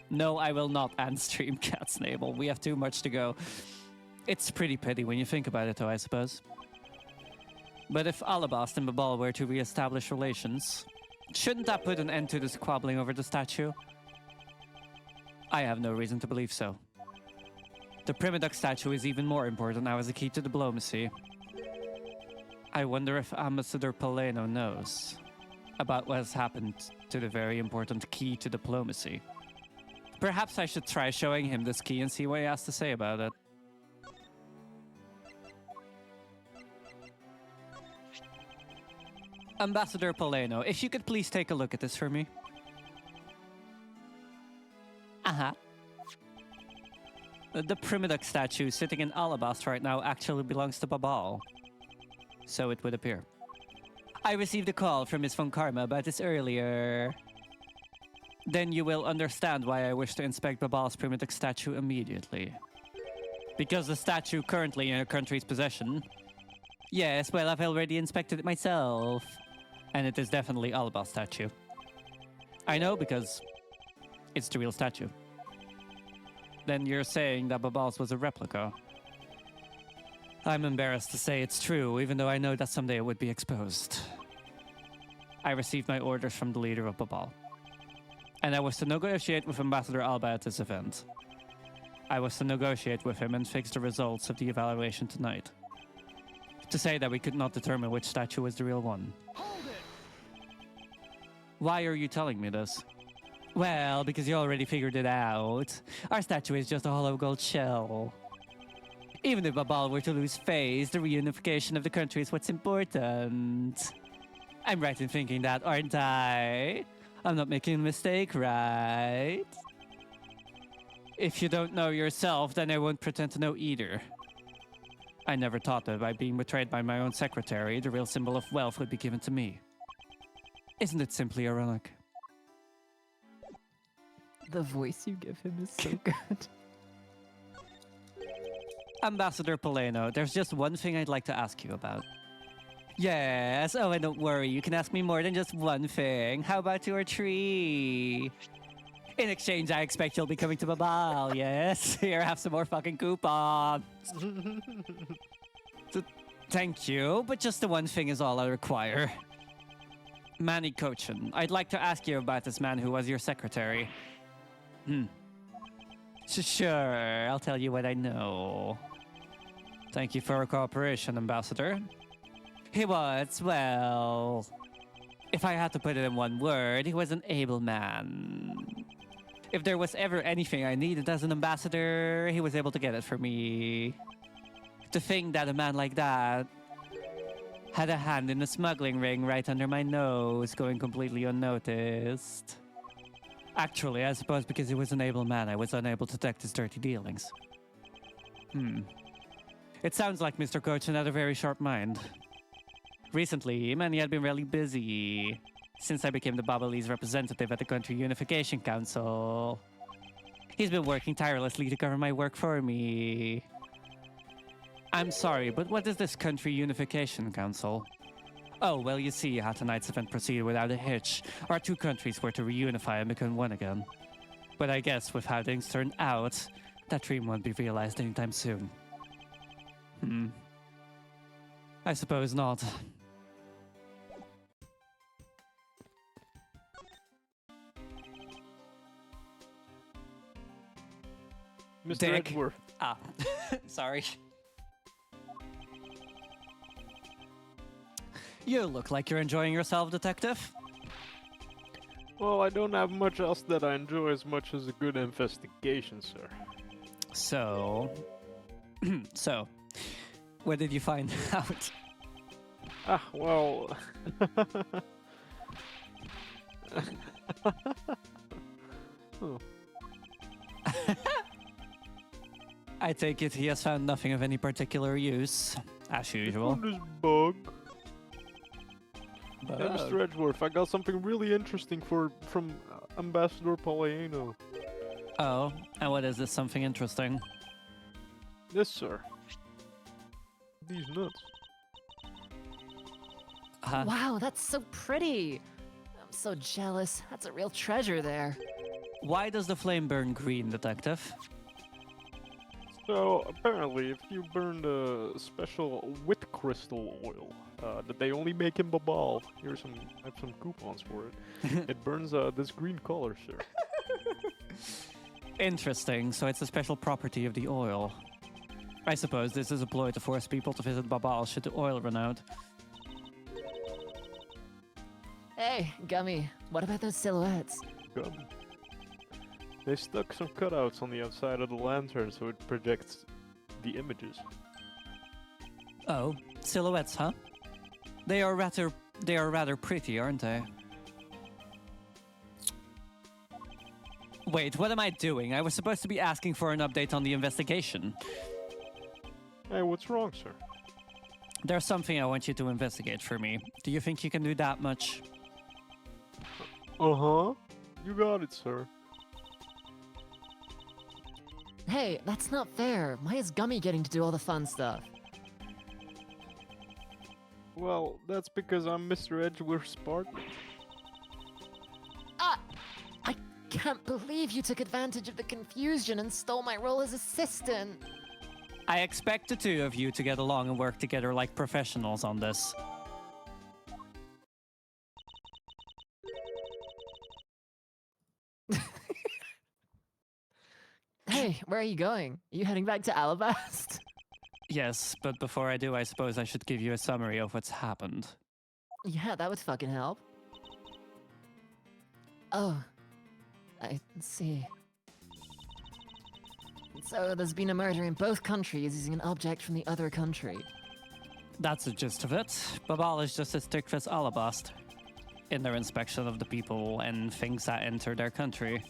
No, I will not stream Cat's Navel. We have too much to go. It's pretty petty when you think about it, though, I suppose. But if Alabast and Babal were to re-establish relations, shouldn't that put an end to this squabbling over the statue? I have no reason to believe so. The Primiduck statue is even more important now as a key to diplomacy. I wonder if Ambassador Paleno knows about what has happened to the very important key to diplomacy. Perhaps I should try showing him this key and see what he has to say about it. Ambassador Paleno, if you could please take a look at this for me. Uh-huh. The Primiduck statue sitting in Alabast right now actually belongs to Babal. So it would appear. I received a call from Miss Von Karma about this earlier. Then you will understand why I wish to inspect Babal's Primiduck statue immediately. Because the statue currently in your country's possession. Yes, well, I've already inspected it myself. And it is definitely Alabast statue. I know because it's the real statue. Then you're saying that Babal's was a replica. I'm embarrassed to say it's true, even though I know that someday it would be exposed. I received my orders from the leader of Babal. And I was to negotiate with Ambassador Alba at this event. I was to negotiate with him and fix the results of the evaluation tonight. To say that we could not determine which statue was the real one. Why are you telling me this? Well, because you already figured it out. Our statue is just a hollow gold shell. Even if Babal were to lose face, the reunification of the country is what's important. I'm right in thinking that, aren't I? I'm not making a mistake, right? If you don't know yourself, then I won't pretend to know either. I never thought that by being betrayed by my own secretary, the real symbol of wealth would be given to me. Isn't it simply ironic? The voice you give him is so good. Ambassador Paleno, there's just one thing I'd like to ask you about. Yes, oh, and don't worry, you can ask me more than just one thing. How about your tree? In exchange, I expect you'll be coming to Babal, yes? Here, have some more fucking coupons. Thank you, but just the one thing is all I require. Manny Cochin, I'd like to ask you about this man who was your secretary. Sure, I'll tell you what I know. Thank you for your cooperation, Ambassador. He was, well... If I had to put it in one word, he was an able man. If there was ever anything I needed as an ambassador, he was able to get it for me. To think that a man like that had a hand in the smuggling ring right under my nose, going completely unnoticed. Actually, I suppose because he was an able man, I was unable to detect his dirty dealings. It sounds like Mr. Cochin had a very sharp mind. Recently, Manny had been really busy since I became the Babali's representative at the Country Unification Council. He's been working tirelessly to cover my work for me. I'm sorry, but what is this Country Unification Council? Oh, well, you see how tonight's event proceeded without a hitch. Our two countries were to reunify and become one again. But I guess with how things turned out, that dream won't be realized anytime soon. I suppose not. Mr. Dick. Edgeworth. Ah, sorry. You look like you're enjoying yourself, Detective. Well, I don't have much else that I enjoy as much as a good investigation, sir. So... so, what did you find out? Ah, well... oh. I take it he has found nothing of any particular use, as usual. This bug. Hey, Mr. Edgeworth, I got something really interesting from Ambassador Poliano. Oh, and what is this? Something interesting? Yes, sir. These nuts. Wow, that's so pretty. I'm so jealous. That's a real treasure there. Why does the flame burn green, Detective? So, apparently, if you burn the special wit crystal oil that they only make in Babal, I have some coupons for it. It burns this green color, sir. Interesting, so it's a special property of the oil. I suppose this is a ploy to force people to visit Babal should the oil run out. Hey, Gummy, what about those silhouettes? Gum. They stuck some cutouts on the outside of the lantern so it projects the images. Oh, silhouettes, huh? They are rather pretty, aren't they? Wait, what am I doing? I was supposed to be asking for an update on the investigation. Hey, what's wrong, sir? There's something I want you to investigate for me. Do you think you can do that much? Uh-huh. You got it, sir. Hey, that's not fair. Why is Gummy getting to do all the fun stuff? Well, that's because I'm Mr. Edgeworth's partner. I can't believe you took advantage of the confusion and stole my role as assistant. I expect the two of you to get along and work together like professionals on this. Hey, where are you going? Are you heading back to Alabast? Yes, but before I do, I suppose I should give you a summary of what's happened. Yeah, that would fucking help. Oh, I see. So there's been a murder in both countries using an object from the other country. That's the gist of it. Babal is just as strict as Alabast in their inspection of the people and things that enter their country.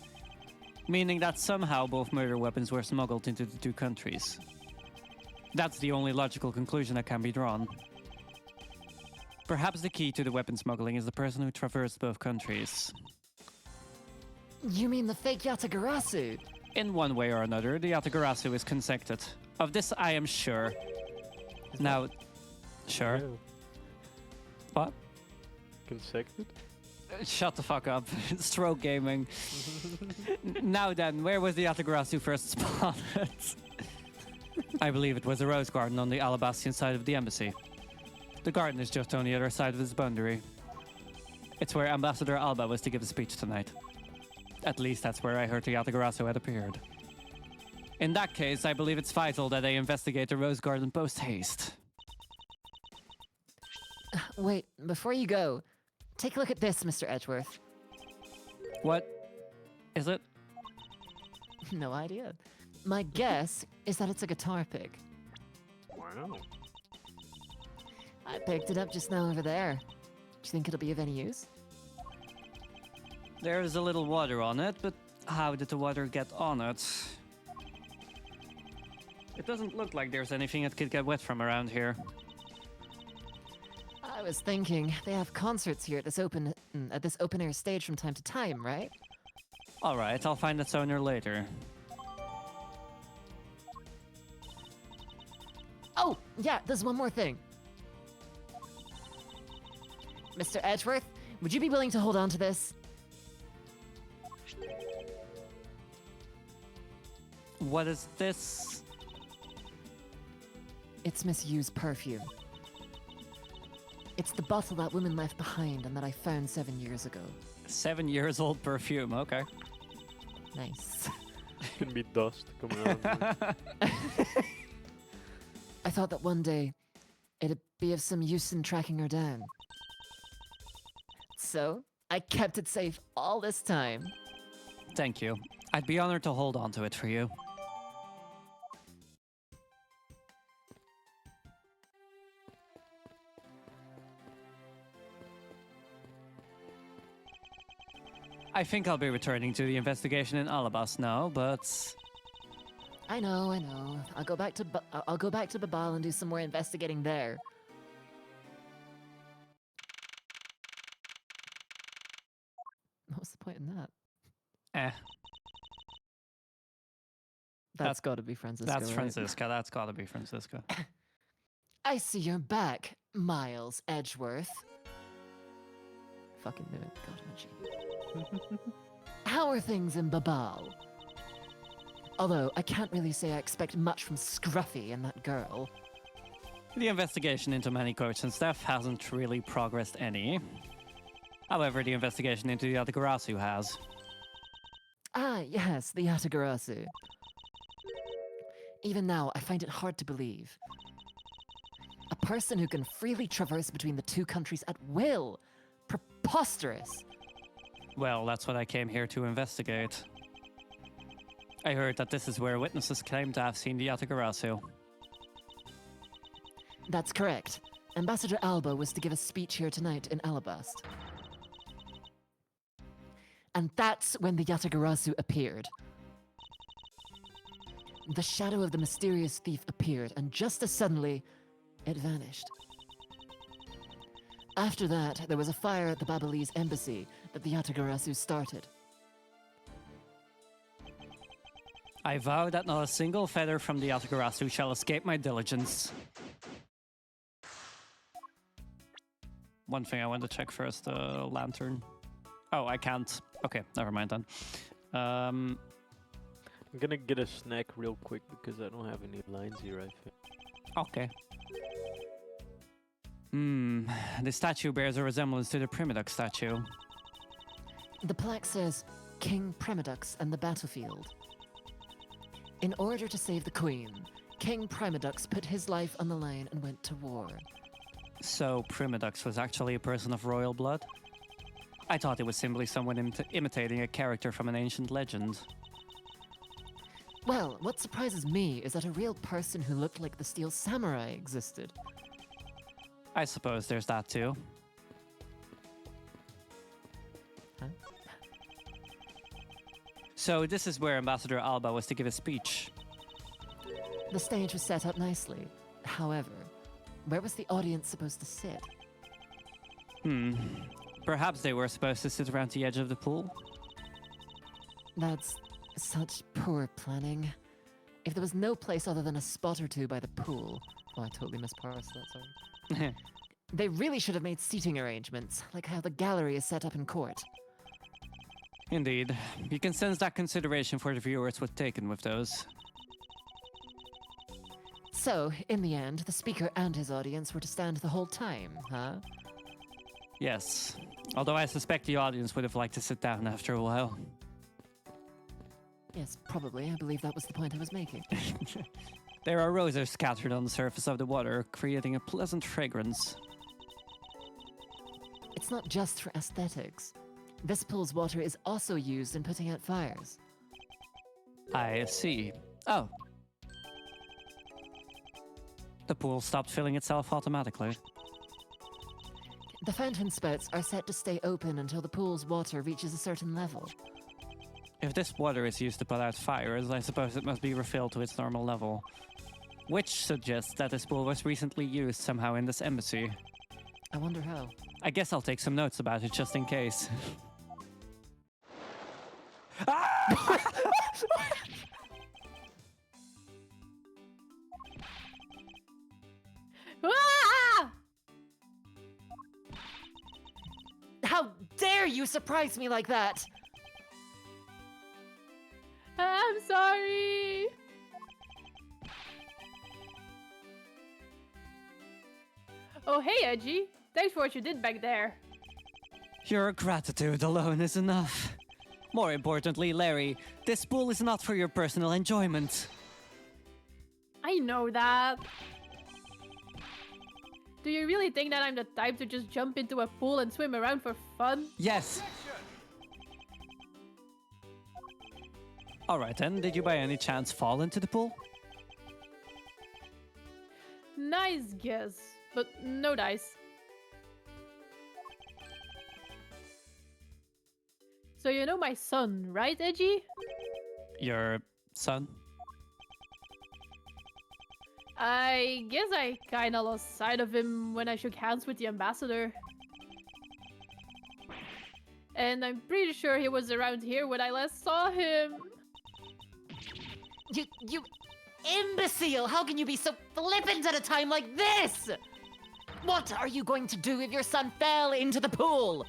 Meaning that somehow both murder weapons were smuggled into the two countries. That's the only logical conclusion that can be drawn. Perhaps the key to the weapon smuggling is the person who traversed both countries. You mean the fake Yatagarasu? In one way or another, the Yatagarasu is consected. Of this I am sure. Now, sure. Yeah. What? Consecutive? Shut the fuck up. Stroke gaming. Now then, where was the Yatagarasu first spotted? I believe it was a rose garden on the Alabastian side of the embassy. The garden is just on the other side of this boundary. It's where Ambassador Alba was to give a speech tonight. At least that's where I heard the Yatagarasu had appeared. In that case, I believe it's vital that they investigate the rose garden post-haste. Wait, before you go, take a look at this, Mr. Edgeworth. What is it? No idea. My guess is that it's a guitar pick. Wow. I picked it up just now over there. Do you think it'll be of any use? There's a little water on it, but how did the water get on it? It doesn't look like there's anything that could get wet from around here. I was thinking they have concerts here at this open air stage from time to time, right? Alright, I'll find its owner later. Oh, yeah, there's one more thing. Mr. Edgeworth, would you be willing to hold on to this? What is this? It's misused perfume. It's the bottle that woman left behind and that I found 7 years ago. 7 years old perfume, okay. Nice. Can be dust coming out of it. I thought that one day it'd be of some use in tracking her down. So, I kept it safe all this time. Thank you. I'd be honored to hold on to it for you. I think I'll be returning to the investigation in Alabas now, but I know. I'll go back to Babal and do some more investigating there. What was the point in that? eh, That's got to be Francisco. that's right? Francisca. That's gotta be Francisca. I see you're back, Miles Edgeworth. Fucking knew it. God, how are things in Babal? Although, I can't really say I expect much from Scruffy and that girl. The investigation into many courts and stuff hasn't really progressed any. However, the investigation into the Atagarasu has. Ah, yes, the Atagarasu. Even now, I find it hard to believe. A person who can freely traverse between the two countries at will. Preposterous. Well, that's what I came here to investigate. I heard that this is where witnesses claim to have seen the Atagarasu. That's correct. Ambassador Alba was to give a speech here tonight in Alabast. And that's when the Yatagarasu appeared. The shadow of the mysterious thief appeared, and just as suddenly, it vanished. After that, there was a fire at the Babalese embassy that the Yatagarasu started. I vow that not a single feather from the Atagarasu shall escape my diligence. One thing I want to check first, lantern. Oh, I can't. Okay, never mind then. I'm gonna get a snack real quick because I don't have any lines here, I think. Okay. The statue bears a resemblance to the Primadux statue. The plaque says, King Primadux and the battlefield. In order to save the queen, King Primadux put his life on the line and went to war. So Primadux was actually a person of royal blood? I thought it was simply someone imitating a character from an ancient legend. Well, what surprises me is that a real person who looked like the Steel Samurai existed. I suppose there's that too. Huh? So this is where Ambassador Alba was to give a speech. The stage was set up nicely. However, where was the audience supposed to sit? Perhaps they were supposed to sit around the edge of the pool? That's such poor planning. If there was no place other than a spot or two by the pool... Oh, I totally misparsed that, sorry. They really should have made seating arrangements, like how the gallery is set up in court. Indeed. You can sense that consideration for the viewers was taken with those. So, in the end, the speaker and his audience were to stand the whole time, huh? Yes. Although I suspect the audience would have liked to sit down after a while. Yes, probably. I believe that was the point I was making. There are roses scattered on the surface of the water, creating a pleasant fragrance. It's not just for aesthetics. This pool's water is also used in putting out fires. I see. Oh. The pool stopped filling itself automatically. The fountain spouts are set to stay open until the pool's water reaches a certain level. If this water is used to put out fires, I suppose it must be refilled to its normal level. Which suggests that this pool was recently used somehow in this embassy. I wonder how. I guess I'll take some notes about it just in case. Ah! How dare you surprise me like that? I'm sorry. Oh, hey, Edgy. Thanks for what you did back there. Your gratitude alone is enough. More importantly, Larry, this pool is not for your personal enjoyment. I know that. Do you really think that I'm the type to just jump into a pool and swim around for fun? Yes. Alright then, did you by any chance fall into the pool? Nice guess, but no dice. So you know my son, right, Edgy? Your son? I guess I kinda lost sight of him when I shook hands with the ambassador. And I'm pretty sure he was around here when I last saw him. You imbecile! How can you be so flippant at a time like this? What are you going to do if your son fell into the pool?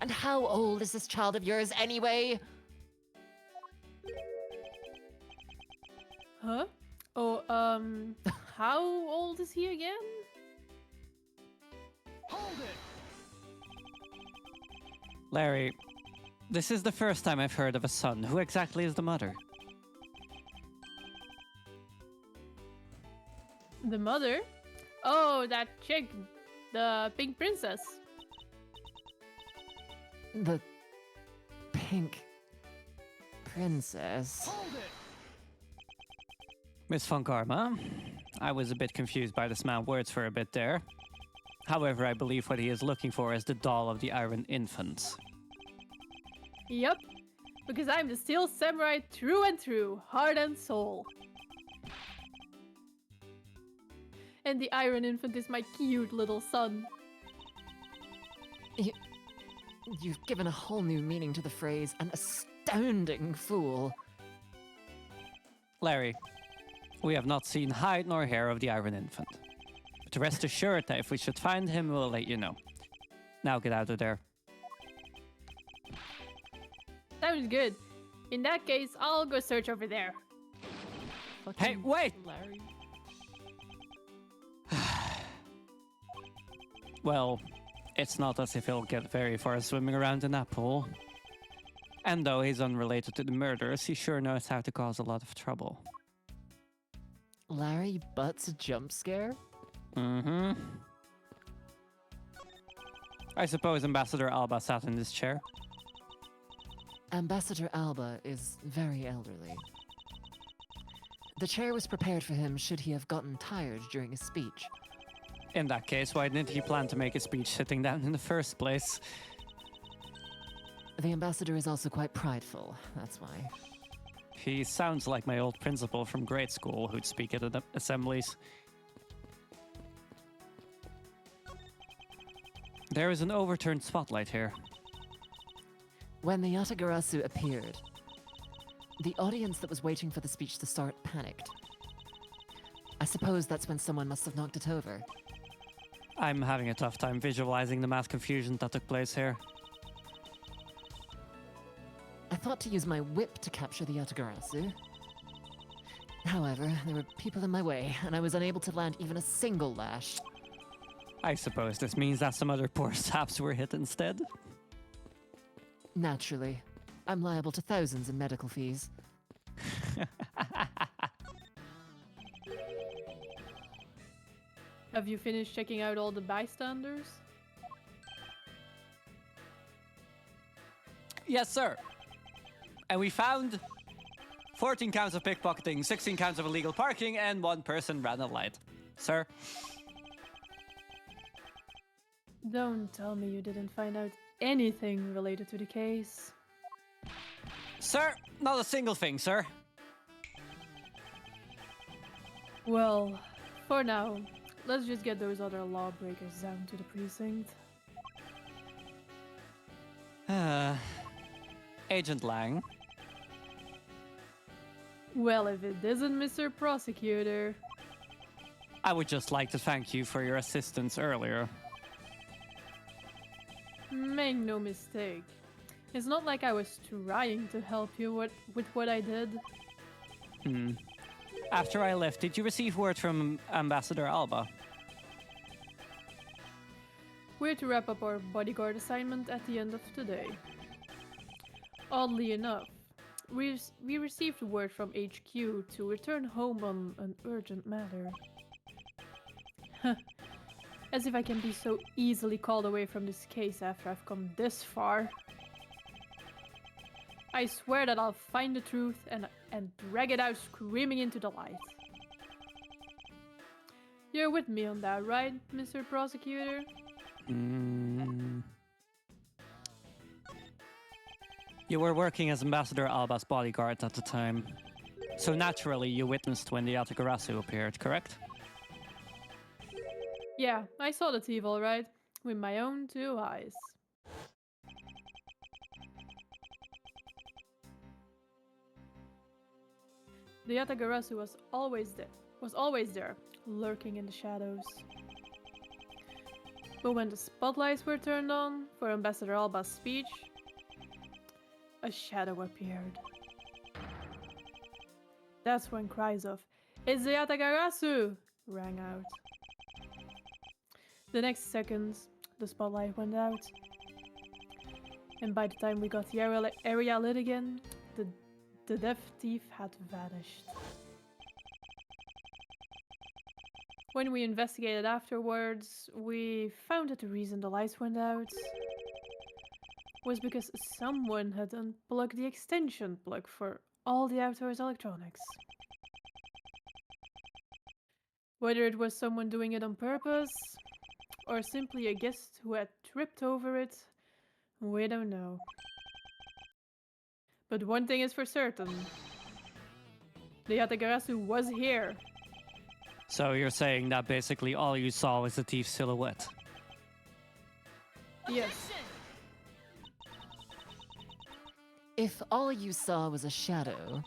And how old is this child of yours anyway? Huh? Oh, how old is he again? Larry, this is the first time I've heard of a son. Who exactly is the mother? The mother? Oh, that chick. The pink princess. The pink princess. Miss Von Karma, I was a bit confused by the small words for a bit there. However, I believe what he is looking for is the doll of the Iron Infant. Yup. Because I'm the Steel Samurai through and through, heart and soul. And the Iron Infant is my cute little son. You've given a whole new meaning to the phrase, an astounding fool. Larry, we have not seen hide nor hair of the Iron Infant. But rest assured that if we should find him, we'll let you know. Now get out of there. Sounds good. In that case, I'll go search over there. Hey, wait! Larry. Well, it's not as if he'll get very far swimming around in that pool. And though he's unrelated to the murders, he sure knows how to cause a lot of trouble. Larry butts a jump scare? Mm-hmm. I suppose Ambassador Alba sat in this chair. Ambassador Alba is very elderly. The chair was prepared for him should he have gotten tired during his speech. In that case, why didn't he plan to make a speech sitting down in the first place? The ambassador is also quite prideful, that's why. He sounds like my old principal from grade school who'd speak at the assemblies. There is an overturned spotlight here. When the Yatagarasu appeared, the audience that was waiting for the speech to start panicked. I suppose that's when someone must have knocked it over. I'm having a tough time visualizing the mass confusion that took place here. I thought to use my whip to capture the Yatagarasu. However, there were people in my way, and I was unable to land even a single lash. I suppose this means that some other poor saps were hit instead. Naturally, I'm liable to thousands in medical fees. Have you finished checking out all the bystanders? Yes, sir. And we found 14 counts of pickpocketing, 16 counts of illegal parking, and 1 person ran a light. Sir? Don't tell me you didn't find out anything related to the case. Sir, not a single thing, sir. Well, for now, let's just get those other lawbreakers down to the precinct. Agent Lang. Well, if it isn't Mr. Prosecutor. I would just like to thank you for your assistance earlier. Make no mistake. It's not like I was trying to help you with what I did. After I left, did you receive word from Ambassador Alba? We're to wrap up our bodyguard assignment at the end of today. Oddly enough, we received word from HQ to return home on an urgent matter. As if I can be so easily called away from this case after I've come this far. I swear that I'll find the truth and drag it out screaming into the light. You're with me on that, right, Mr. Prosecutor? You were working as Ambassador Alba's bodyguard at the time. So naturally, you witnessed when the Yatagarasu appeared, correct? Yeah, I saw the thief alright, with my own 2 eyes. The Yatagarasu was always there, lurking in the shadows. But when the spotlights were turned on for Ambassador Alba's speech, a shadow appeared. That's when cries of, "It's the Yatagarasu!" rang out. The next second, the spotlight went out. And by the time we got the area lit again, the deaf thief had vanished. When we investigated afterwards, we found that the reason the lights went out was because someone had unplugged the extension plug for all the outdoors electronics. Whether it was someone doing it on purpose, or simply a guest who had tripped over it, we don't know. But one thing is for certain. The Yatagarasu was here. So you're saying that basically all you saw was the thief's silhouette? Yes. If all you saw was a shadow,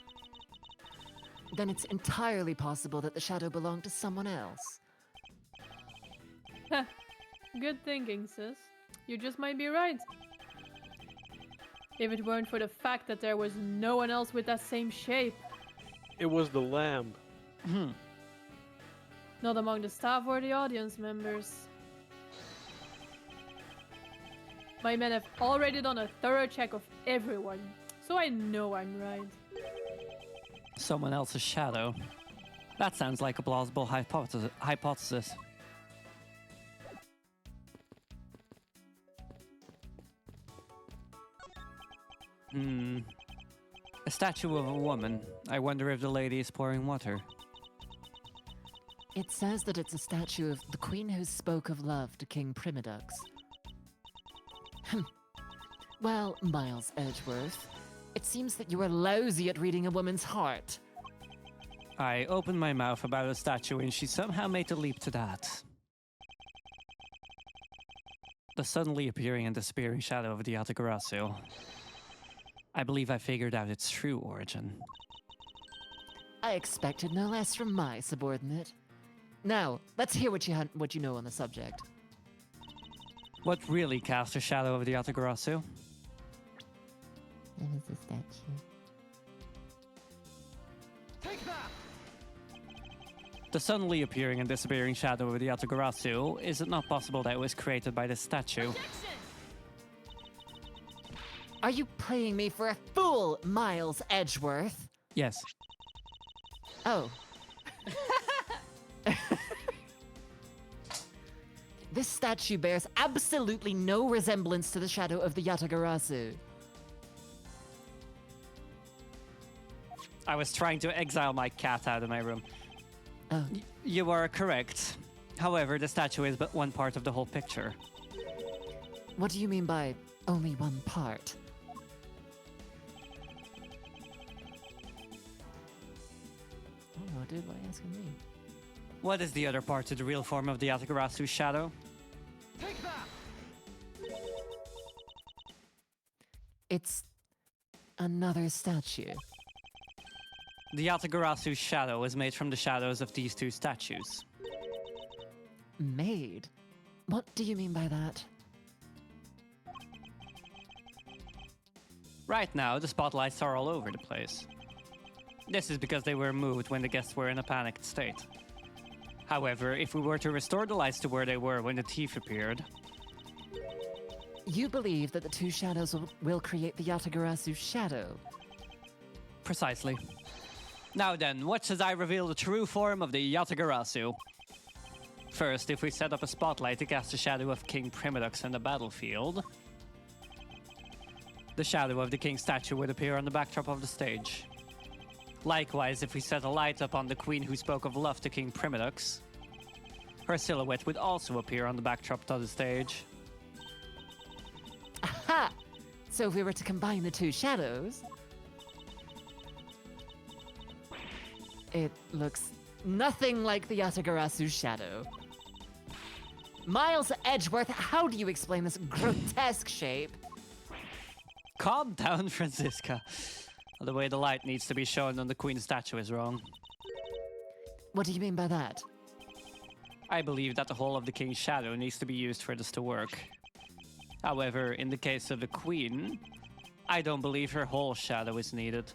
then it's entirely possible that the shadow belonged to someone else. Good thinking, sis. You just might be right. If it weren't for the fact that there was no one else with that same shape. It was the lamb. Not among the staff or the audience members. My men have already done a thorough check of everyone, so I know I'm right. Someone else's shadow? That sounds like a plausible hypothesis. A statue of a woman. I wonder if the lady is pouring water. It says that it's a statue of the queen who spoke of love to King Primidux. Well, Miles Edgeworth, it seems that you are lousy at reading a woman's heart. I opened my mouth about a statue and she somehow made the leap to that. The suddenly appearing and disappearing shadow of the Yatagarasu. I believe I figured out its true origin. I expected no less from my subordinate. Now, let's hear what you know on the subject. What really cast a shadow over the Yatagarasu? It was a statue. The suddenly appearing and disappearing shadow over the Yatagarasu, is it not possible that it was created by this statue? Are you playing me for a fool, Miles Edgeworth? Yes. Oh. This statue bears absolutely no resemblance to the shadow of the Yatagarasu. I was trying to exile my cat out of my room. Oh, You are correct. However, the statue is but one part of the whole picture. what do you mean by only one part? Oh, dude, why are you asking me? What is the other part to the real form of the Yatagarasu shadow? It's another statue. The Yatagarasu shadow is made from the shadows of these two statues. Made? What do you mean by that? Right now, the spotlights are all over the place. This is because they were moved when the guests were in a panicked state. However, if we were to restore the lights to where they were when the thief appeared, You believe that the two shadows will create the Yatagarasu shadow. precisely. Now then, what should I reveal the true form of the Yatagarasu? First, if we set up a spotlight to cast the shadow of King Primadux in the battlefield, the shadow of the king statue would appear on the backdrop of the stage. Likewise, if we set a light up on the queen who spoke of love to King Primadux, her silhouette would also appear on the backdrop of the stage. Aha! So if we were to combine the two shadows, it looks nothing like the Yatagarasu shadow. Miles Edgeworth, how do you explain this grotesque shape? Calm down, Franziska. The way the light needs to be shown on the queen statue is wrong. What do you mean by that? I believe that the whole of the king's shadow needs to be used for this to work. However, in the case of the queen, I don't believe her whole shadow is needed.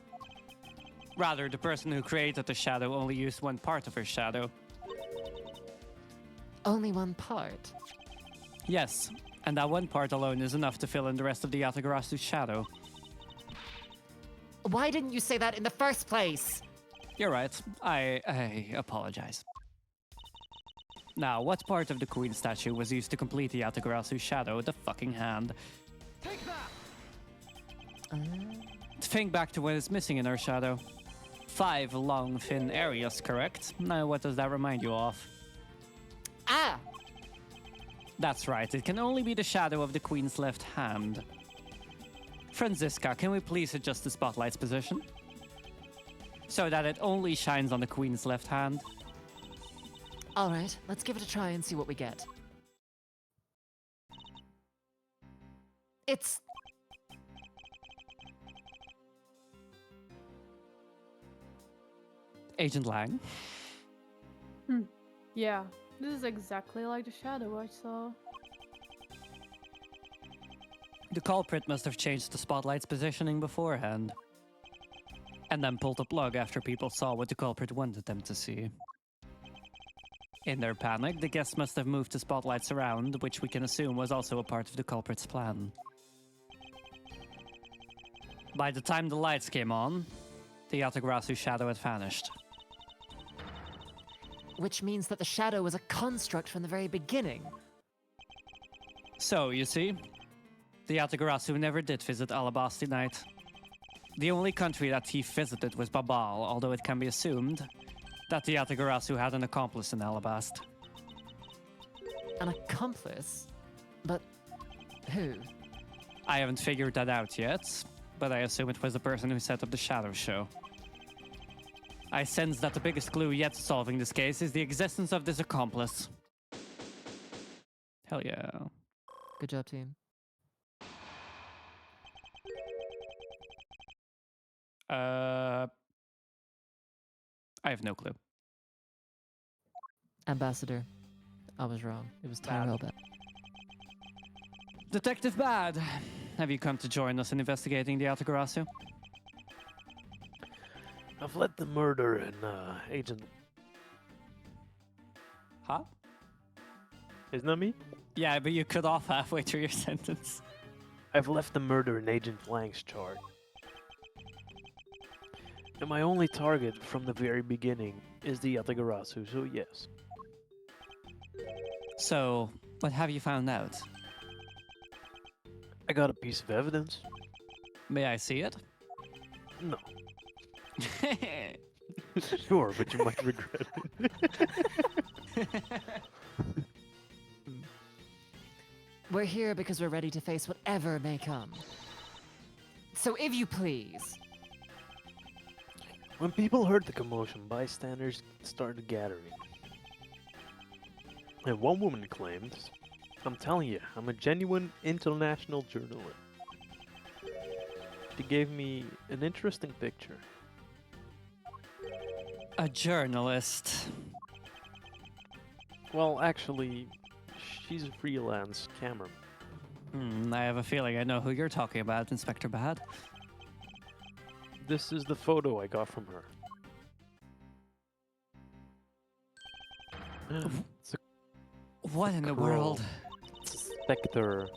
Rather, the person who created the shadow only used one part of her shadow. Only one part. Yes, and that one part alone is enough to fill in the rest of the Yatagarasu's shadow. Why didn't you say that in the first place? You're right. I apologize. Now, what part of the queen statue was used to complete the Yatagarasu's shadow? The fucking hand. Think back to what is missing in her shadow. 5 long, thin areas, correct? Now, what does that remind you of? Ah! That's right, it can only be the shadow of the queen's left hand. Franziska, can we please adjust the spotlight's position? So that it only shines on the queen's left hand. Alright, let's give it a try and see what we get. It's... Agent Lang? Yeah, this is exactly like the shadow I saw. The culprit must have changed the spotlight's positioning beforehand. And then pulled the plug after people saw what the culprit wanted them to see. In their panic, the guests must have moved the spotlights around, which we can assume was also a part of the culprit's plan. By the time the lights came on, the Yatagarasu shadow had vanished. Which means that the shadow was a construct from the very beginning. So, you see, the Yatagarasu never did visit Alabasti Night. The only country that he visited was Babal, although it can be assumed that the Yatagarasu had an accomplice in Alabast. An accomplice? But who? I haven't figured that out yet, but I assume it was the person who set up the shadow show. I sense that the biggest clue yet to solving this case is the existence of this accomplice. Hell yeah. Good job, team. I have no clue. Ambassador. I was wrong. It was Tyrell Bell. Detective Bad, have you come to join us in investigating the Yatagarasu? I've let the murder and Agent. Huh? Isn't that me? Yeah, but you cut off halfway through your sentence. I've left the murder in Agent Lang's charge. And my only target from the very beginning is the Yatagarasu, so yes. So, what have you found out? I got a piece of evidence. May I see it? No. Sure, but you might regret it. We're here because we're ready to face whatever may come. So if you please. When people heard the commotion, bystanders started gathering. And one woman claimed, "I'm telling you, I'm a genuine international journalist." She gave me an interesting picture. A journalist. Well, actually, she's a freelance cameraman. I have a feeling I know who you're talking about, Inspector Bad. This is the photo I got from her. It's a What in the crow. world? It's a specter.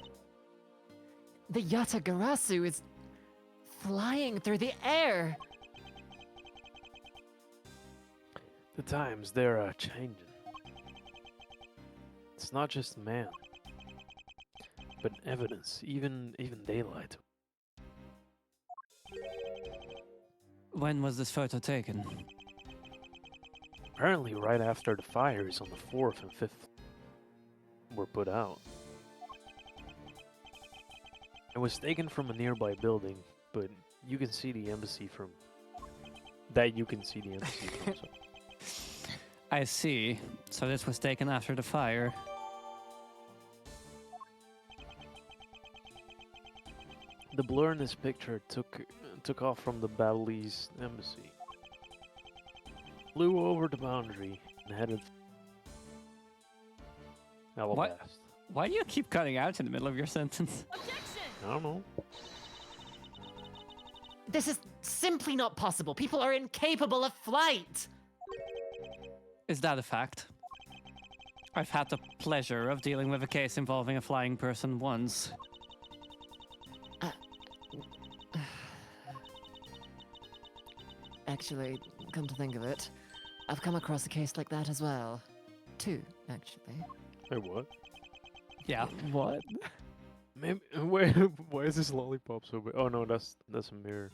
The Yatagarasu is flying through the air. The times, they're changing. It's not just man, but evidence, even daylight. When was this photo taken? Apparently right after the fires on the 4th and 5th were put out. It was taken from a nearby building, but you can see the embassy from... That you can see the embassy from, so... I see. So this was taken after the fire. The blur in this picture took off from the Ablaze embassy. Flew over the boundary and headed... Alabast. Why do you keep cutting out in the middle of your sentence? I don't know. This is simply not possible. People are incapable of flight. Is that a fact? I've had the pleasure of dealing with a case involving a flying person once. Actually, come to think of it, I've come across a case like that as well. Two, actually. Hey, what? Yeah. What? Maybe. Why is this lollipop so big? Oh no, that's a mirror.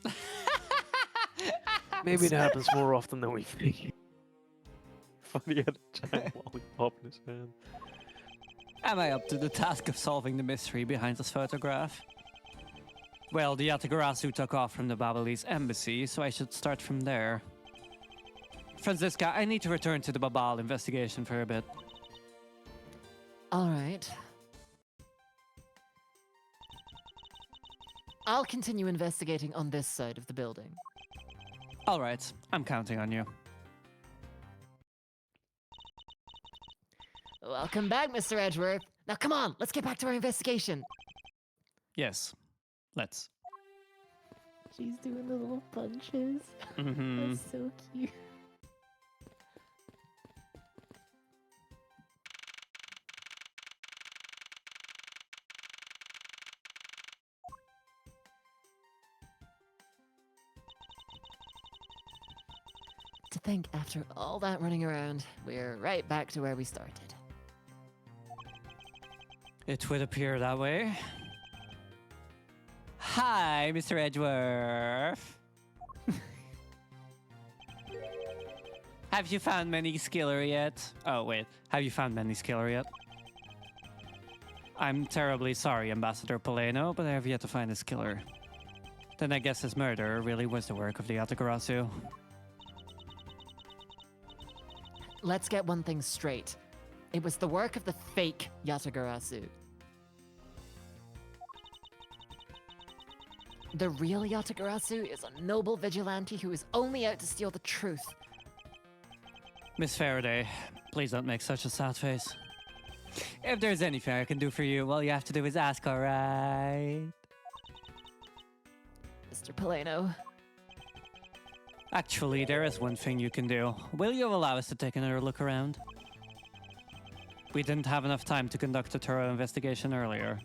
Maybe it happens more often than we think. Funny, he had a giant lollipop in his hand. Am I up to the task of solving the mystery behind this photograph? Well, the Yatagarasu took off from the Babalese embassy, so I should start from there. Franziska, I need to return to the Babal investigation for a bit. All right. I'll continue investigating on this side of the building. All right, I'm counting on you. Welcome back, Mr. Edgeworth. Now come on, let's get back to our investigation. Yes, let's. She's doing the little punches. That's so cute. To think, after all that running around, we're right back to where we started. It would appear that way. Hi, Mr. Edgeworth. Have you found Manny Skiller yet? Oh, wait. Have you found Manny Skiller yet? I'm terribly sorry, Ambassador Poleno, but I have yet to find his killer. Then I guess his murder really was the work of the Yatagarasu. Let's get one thing straight. It was the work of the fake Yatagarasu. The real Yatagarasu is a noble vigilante who is only out to steal the truth. Miss Faraday, please don't make such a sad face. If there's anything I can do for you, all you have to do is ask, alright? Mr. Poleno, Actually, there is one thing you can do. Will you allow us to take another look around? We didn't have enough time to conduct a thorough investigation earlier.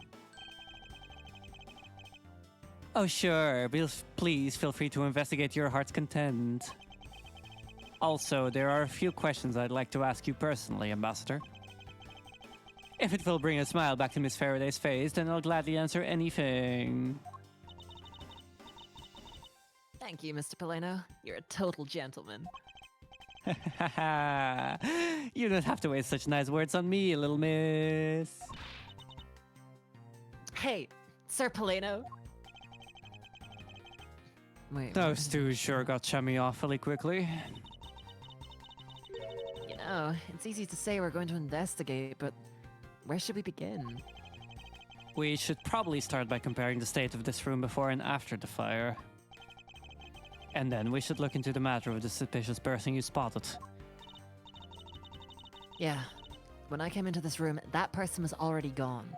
Oh sure, please feel free to investigate to your heart's content. Also, there are a few questions I'd like to ask you personally, Ambassador. If it will bring a smile back to Miss Faraday's face, then I'll gladly answer anything. Thank you, Mr. Poleno. You're a total gentleman. You don't have to waste such nice words on me, little miss. Hey, Sir Poleno. Wait, Those two sure got chummy awfully quickly. you know, it's easy to say we're going to investigate, but where should we begin? We should probably start by comparing the state of this room before and after the fire. And then we should look into the matter of the suspicious person you spotted. Yeah, when I came into this room, that person was already gone.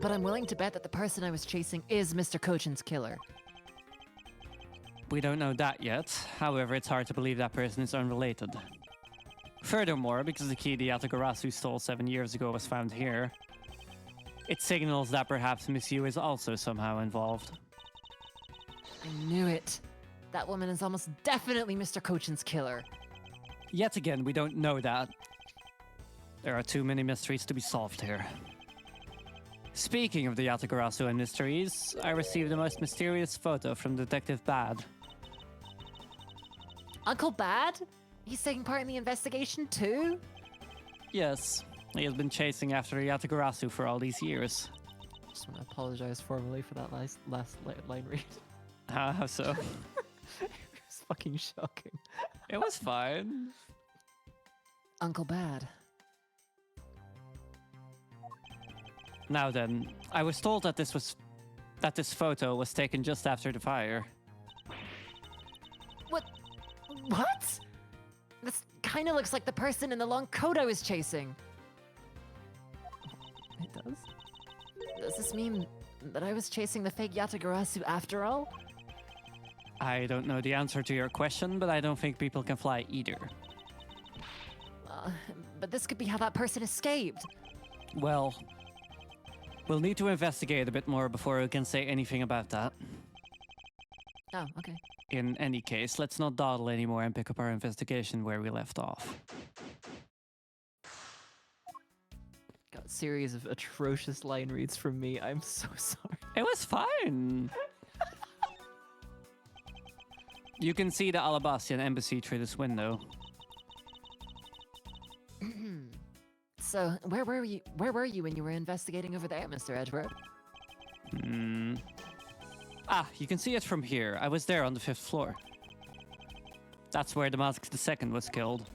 But I'm willing to bet that the person I was chasing is Mr. Kochin's killer. We don't know that yet. However, it's hard to believe that person is unrelated. Furthermore, because the key the Yatagarasu stole 7 years ago was found here, it signals that perhaps Miss Yu is also somehow involved. I knew it. That woman is almost definitely Mr. Kochin's killer. Yet again, we don't know that. There are too many mysteries to be solved here. Speaking of the Yatagarasu and mysteries, I received the most mysterious photo from Detective Bad. Uncle Bad? He's taking part in the investigation too? Yes, he has been chasing after the Yatagarasu for all these years. Just want to apologize formally for that last line read. How so? It was fucking shocking. It was fine. Uncle Bad. Now then, I was told that this photo was taken just after the fire. What? This kind of looks like the person in the long coat I was chasing. It does? Does this mean that I was chasing the fake Yatagarasu after all? I don't know the answer to your question, but I don't think people can fly either. But this could be how that person escaped. Well, we'll need to investigate a bit more before we can say anything about that. Oh, okay. In any case, let's not dawdle anymore and pick up our investigation where we left off. Got a series of atrocious line reads from me. I'm so sorry. It was fine! You can see the Alabastian embassy through this window. So, where were you when you were investigating over there, Mr. Edgeworth? You can see it from here. I was there on the 5th floor. That's where the Mask II was killed.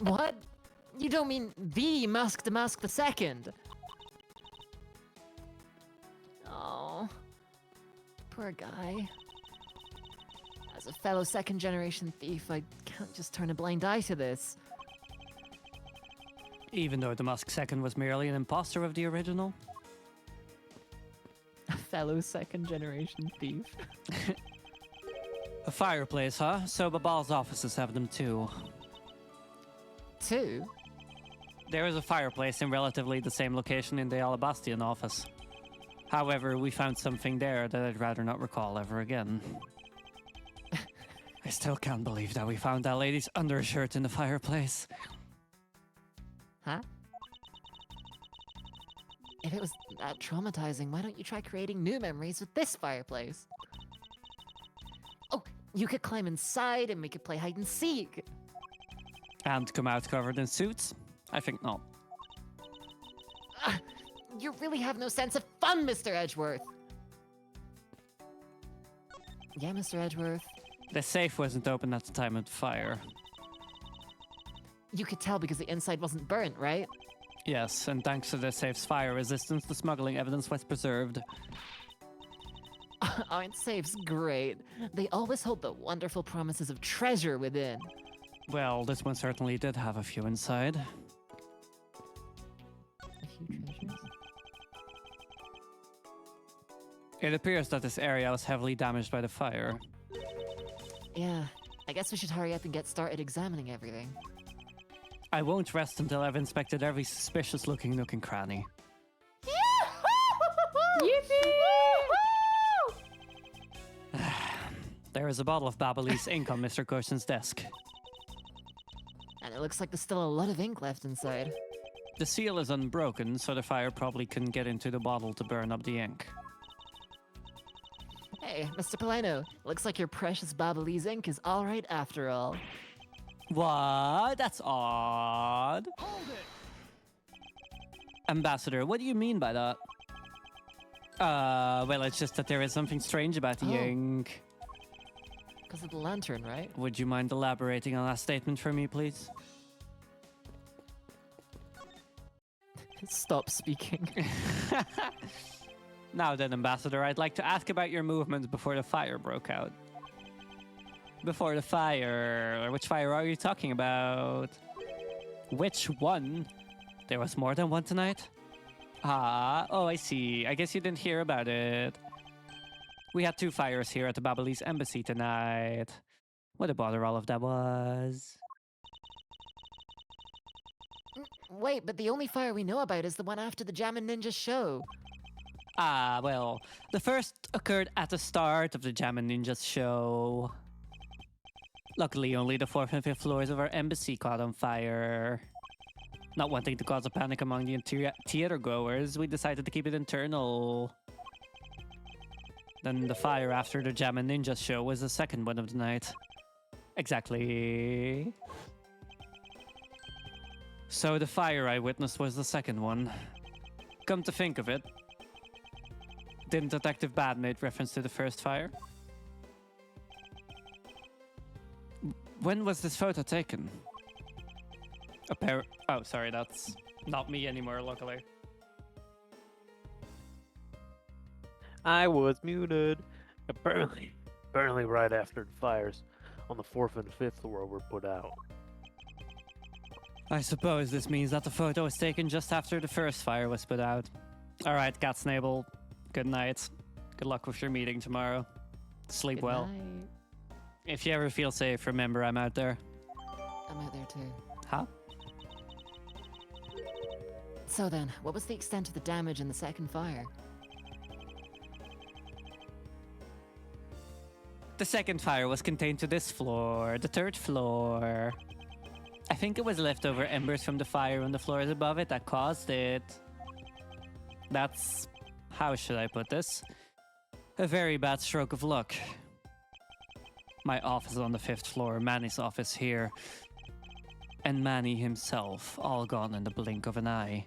What? You don't mean the Mask II? Oh, poor guy. As a fellow second-generation thief, I can't just turn a blind eye to this. Even though the Mask II was merely an imposter of the original. A fellow second-generation thief. A fireplace, huh? So Babal's offices have them too. Two? There is a fireplace in relatively the same location in the Alabastian office. However, we found something there that I'd rather not recall ever again. I still can't believe that we found that lady's undershirt in the fireplace. Huh? If it was that traumatizing, why don't you try creating new memories with this fireplace? Oh, you could climb inside and we could play hide and seek. And come out covered in suits? I think not. You really have no sense of fun, Mr. Edgeworth. Yeah, Mr. Edgeworth. The safe wasn't open at the time of the fire. You could tell because the inside wasn't burnt, right? Yes, and thanks to the safe's fire resistance, the smuggling evidence was preserved. Aren't safes great? They always hold the wonderful promises of treasure within. Well, this one certainly did have a few inside. A few treasures. It appears that this area was heavily damaged by the fire. Yeah, I guess we should hurry up and get started examining everything. I won't rest until I've inspected every suspicious-looking nook and cranny. There is a bottle of Babalese ink on Mr. Kochin's desk. And it looks like there's still a lot of ink left inside. The seal is unbroken, so the fire probably couldn't get into the bottle to burn up the ink. Hey, Mr. Polino, looks like your precious Babelese ink is all right after all. What? That's odd. Ambassador, what do you mean by that? Well, it's just that there is something strange about the Oh. ink. Because of the lantern, right? Would you mind elaborating on that statement for me, please? Stop speaking. Now then, Ambassador, I'd like to ask about your movements before the fire broke out. Before the fire... Which fire are you talking about? Which one? There was more than one tonight? Ah, oh, I see. I guess you didn't hear about it. We had 2 fires here at the Babelese embassy tonight. What a bother all of that was. Wait, but the only fire we know about is the one after the Jammin' Ninja show. Ah, well, the first occurred at the start of the Jammin' Ninjas show. Luckily, only the 4th and 5th floors of our embassy caught on fire. Not wanting to cause a panic among the theater goers, we decided to keep it internal. Then the fire after the Jammin' Ninjas show was the second one of the night. Exactly. So the fire I witnessed was the second one. Come to think of it, didn't Detective Bad make reference to the first fire? When was this photo taken? Oh, sorry, that's not me anymore, luckily. I was muted. Apparently right after the fires on the 4th and 5th floor were put out. I suppose this means that the photo was taken just after the first fire was put out. Alright, Catsnable, good night. Good luck with your meeting tomorrow. Sleep Good well. night. If you ever feel safe, remember I'm out there. I'm out there too. Huh? So then, what was the extent of the damage in the second fire? The second fire was contained to this floor, the 3rd floor. I think it was leftover embers from the fire on the floors above it that caused it. That's... how should I put this? A very bad stroke of luck. My office on the 5th floor, Manny's office here, and Manny himself, all gone in the blink of an eye.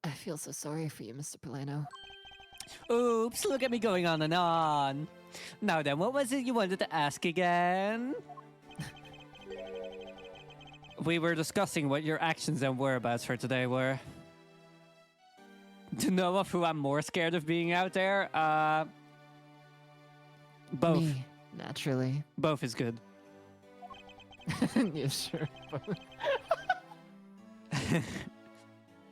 I feel so sorry for you, Mr. Polino. Oops, look at me going on and on. Now then, what was it you wanted to ask again? We were discussing what your actions and whereabouts for today were. To know of who I'm more scared of being out there, both. Me, naturally. Both is good. Yeah, sure.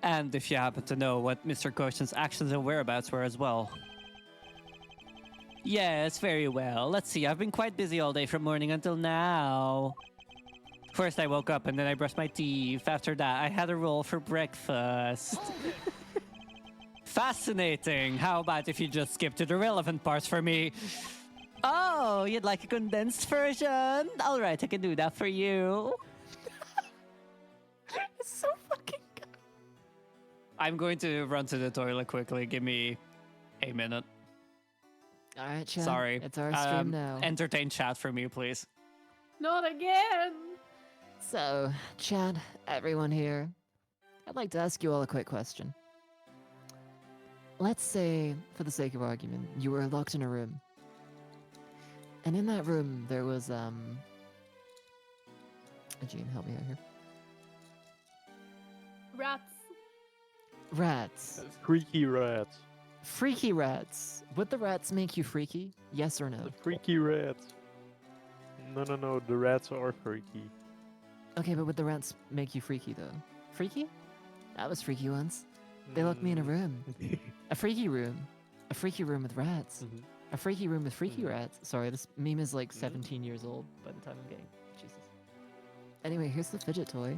And if you happen to know what Mr. Goshen's actions and whereabouts were as well. Yes, very well. Let's see, I've been quite busy all day from morning until now. First I woke up and then I brushed my teeth. After that, I had a roll for breakfast. Fascinating. How about if you just skip to the relevant parts for me? Oh, you'd like a condensed version? All right, I can do that for you. It's so fucking good. I'm going to run to the toilet quickly. Give me a minute. Alright, Chad. Sorry. It's our stream now. Entertain chat for me, please. Not again! So, Chad, everyone here, I'd like to ask you all a quick question. Let's say, for the sake of argument, you were locked in a room. And in that room, there was, Gene, help me out here. Rats. Rats. Freaky rats. Freaky rats. Would the rats make you freaky? Yes or no? The freaky rats. No, the rats are freaky. Okay, but would the rats make you freaky, though? Freaky? I was freaky once. They locked me in a room. A freaky room. A freaky room with rats. Mhm. A freaky room with freaky rats. Sorry, this meme is like 17 years old by the time I'm getting. Jesus. Anyway, here's the fidget toy.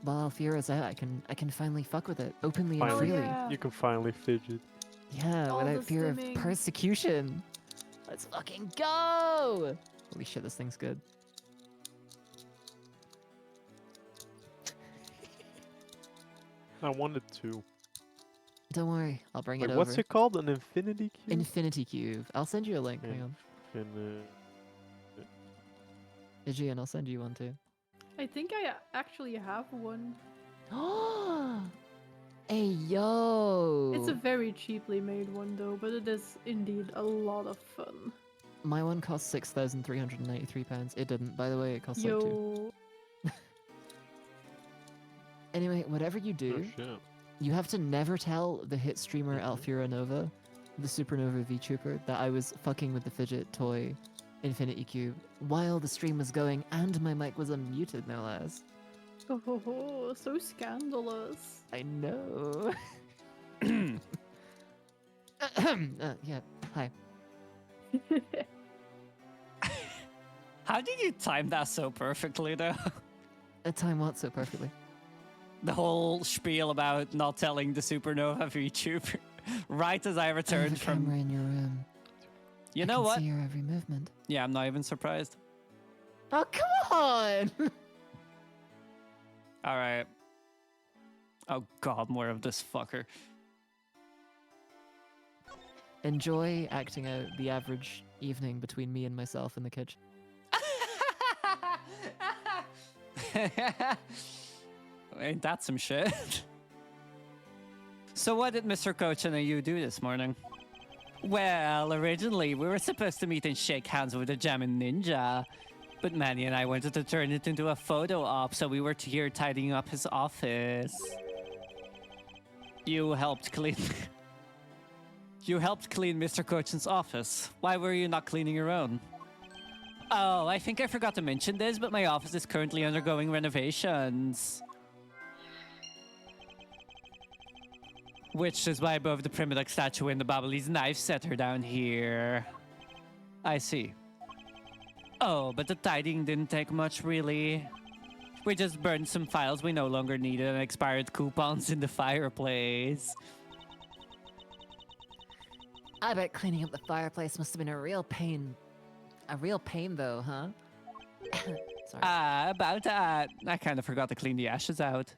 While Alfira's out, I can finally fuck with it openly and Finally. freely. Yeah. You can finally fidget. Yeah, All without the fear of stimming. persecution. Let's fucking go! Holy shit, this thing's good. I wanted to. Don't worry, I'll bring Wait, it over. what's it called? An infinity cube? Infinity Cube. I'll send you a link. Hang on. Aegean, I'll send you one too. I think I actually have one. Hey, yo! It's a very cheaply made one though, but it is indeed a lot of fun. My one cost £6,393. It didn't, by the way. It cost like 2. Yo, Anyway, whatever you Oh do, shit. you have to never tell the hit streamer Alfura Nova, the Supernova Vtuber, that I was fucking with the fidget toy Infinity Cube while the stream was going and my mic was unmuted, no less. oh, so scandalous. I know. Yeah, hi. How did you time that so perfectly, though? Time what so perfectly? The whole spiel about not telling the Supernova VTuber right as I I have a returned from. camera in your room. You I know can what? see your every movement. Yeah, I'm not even surprised. Oh, come on! All right. Oh god, more of this fucker. Enjoy acting out the average evening between me and myself in the kitchen. Ain't that some shit? So what did Mr. Coach and you do this morning? Well, originally we were supposed to meet and shake hands with the Jammin' Ninja, but Manny and I wanted to turn it into a photo op, so we were here tidying up his office. You helped clean... You helped clean Mr. Cochin's office. Why were you not cleaning your own? Oh, I think I forgot to mention this, but my office is currently undergoing renovations. Which is why both the primitive statue and the Babbly's knife set her down here. I see. Oh, but the tidying didn't take much, really. We just burned some files we no longer needed and expired coupons in the fireplace. I bet cleaning up the fireplace must have been a real pain. A real pain, though, huh? Sorry. About that. I kind of forgot to clean the ashes out.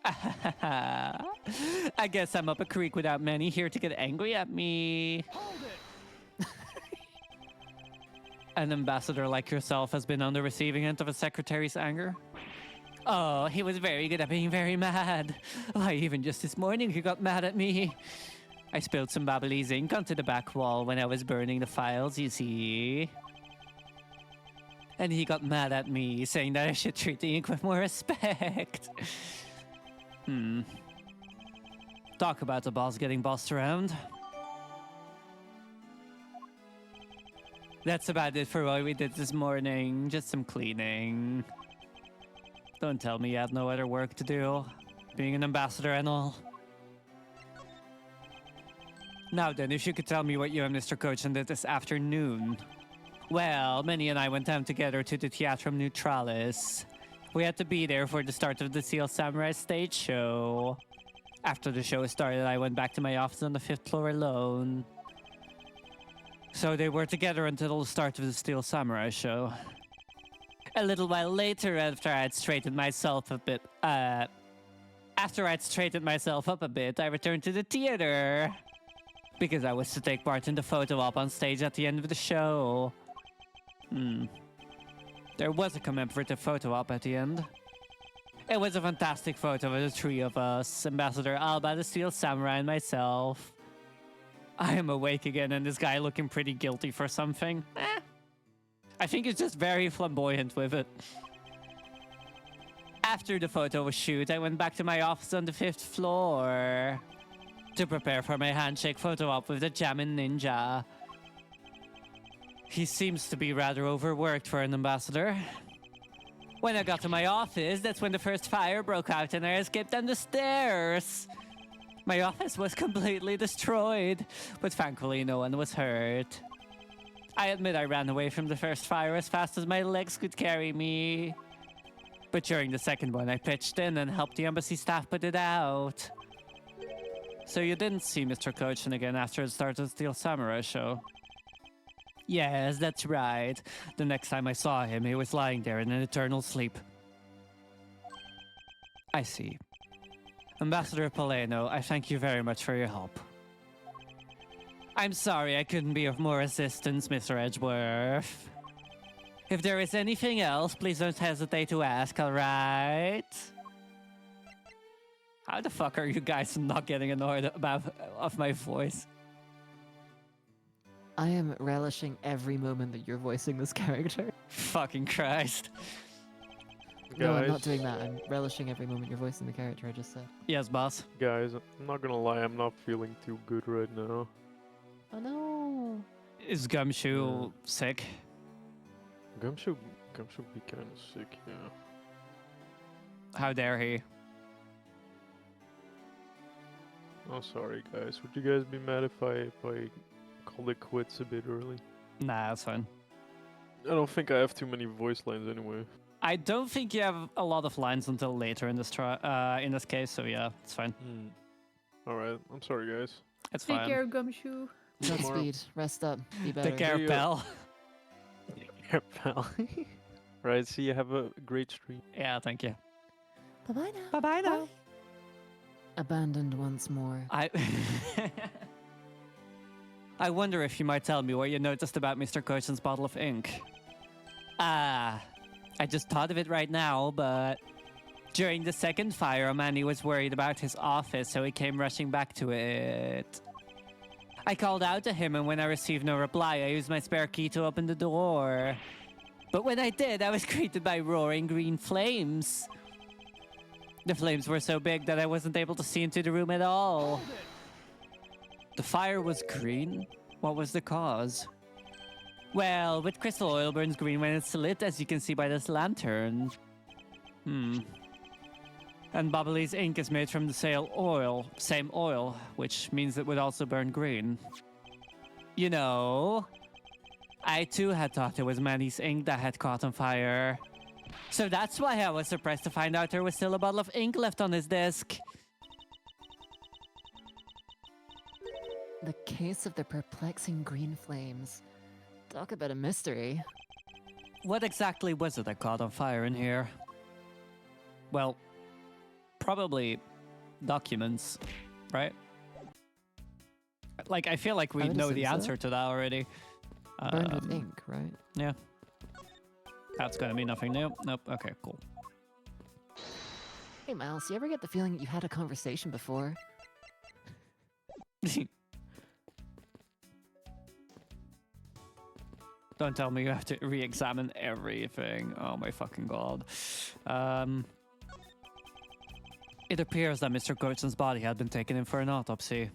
I guess I'm up a creek without Manny here to get angry at me. An ambassador like yourself has been on the receiving end of a secretary's anger? Oh, he was very good at being very mad. Why, even just this morning he got mad at me. I spilled some Babbly's ink onto the back wall when I was burning the files, you see. And he got mad at me, saying that I should treat the ink with more respect. Talk about the boss getting bossed around. That's about it for what we did this morning. Just some cleaning. Don't tell me you had no other work to do. Being an ambassador and all. Now then, if you could tell me what you and Mr. Cochin did this afternoon. Well, Minnie and I went down together to the Theatrum Neutralis. We had to be there for the start of the Steel Samurai stage show. After the show started, I went back to my office on the 5th floor alone. So they were together until the start of the Steel Samurai show. A little while later, after I'd straightened myself a bit, I returned to the theater. Because I was to take part in the photo op on stage at the end of the show. There was a commemorative photo op at the end. It was a fantastic photo of the three of us, Ambassador Alba, the Steel Samurai, and myself. I am awake again and this guy looking pretty guilty for something. I think he's just very flamboyant with it. After the photo was shoot, I went back to my office on the 5th floor to prepare for my handshake photo op with the Jammin' Ninja. He seems to be rather overworked for an ambassador. When I got to my office, that's when the first fire broke out and I escaped down the stairs. My office was completely destroyed, but thankfully no one was hurt. I admit I ran away from the first fire as fast as my legs could carry me. But during the second one, I pitched in and helped the embassy staff put it out. So you didn't see Mr. Cochin again after the start of the Steel Samurai show? Yes, that's right. The next time I saw him, he was lying there in an eternal sleep. I see. Ambassador Poleno, I thank you very much for your help. I'm sorry I couldn't be of more assistance, Mr. Edgeworth. If there is anything else, please don't hesitate to ask, alright? How the fuck are you guys not getting annoyed of my voice? I am relishing every moment that you're voicing this character. Fucking Christ. No, I'm not Guys. doing that. I'm relishing every moment you're voicing the character I just said. Yes, boss. Guys, I'm not gonna lie, I'm not feeling too good right now. Oh no. Is Gumshoe sick? Gumshoe be kinda sick, yeah. How dare he? Oh, sorry guys. Would you guys be mad if I called it quits a bit early? Nah, that's fine. I don't think I have too many voice lines anyway. I don't think you have a lot of lines until later in this in this case, so yeah, it's fine. Alright, I'm sorry guys. It's Take fine. care, Gumshoe. Godspeed. Rest up. Be better. Take care, See ya. pal. Yeah, pal. Right, see you have a great stream. Yeah, thank you. Bye-bye now. Bye-bye now. Abandoned once more. I wonder if you might tell me what you noticed about Mr. Cochon's bottle of ink. I just thought of it right now, but during the second fire, Manny was worried about his office, so he came rushing back to it. I called out to him, and when I received no reply, I used my spare key to open the door. But when I did, I was greeted by roaring green flames. The flames were so big that I wasn't able to see into the room at all. The fire was green? What was the cause? Well, with crystal oil burns green when it's lit, as you can see by this lantern. And Bubbly's ink is made from the same oil, which means it would also burn green. You know, I too had thought it was Manny's ink that had caught on fire. So that's why I was surprised to find out there was still a bottle of ink left on his desk. The case of the perplexing green flames. Talk about a mystery. What exactly was it that caught on fire in here? Well, probably documents, right? Like, I feel like we I would know the assume so. answer to that already. Burned with ink, right? Yeah. That's gonna be nothing new. Nope. Okay, cool. Hey, Miles, you ever get the feeling that you had a conversation before? Don't tell me you have to re-examine everything. Oh my fucking god. It appears that Mr. Cochon's body had been taken in for an autopsy.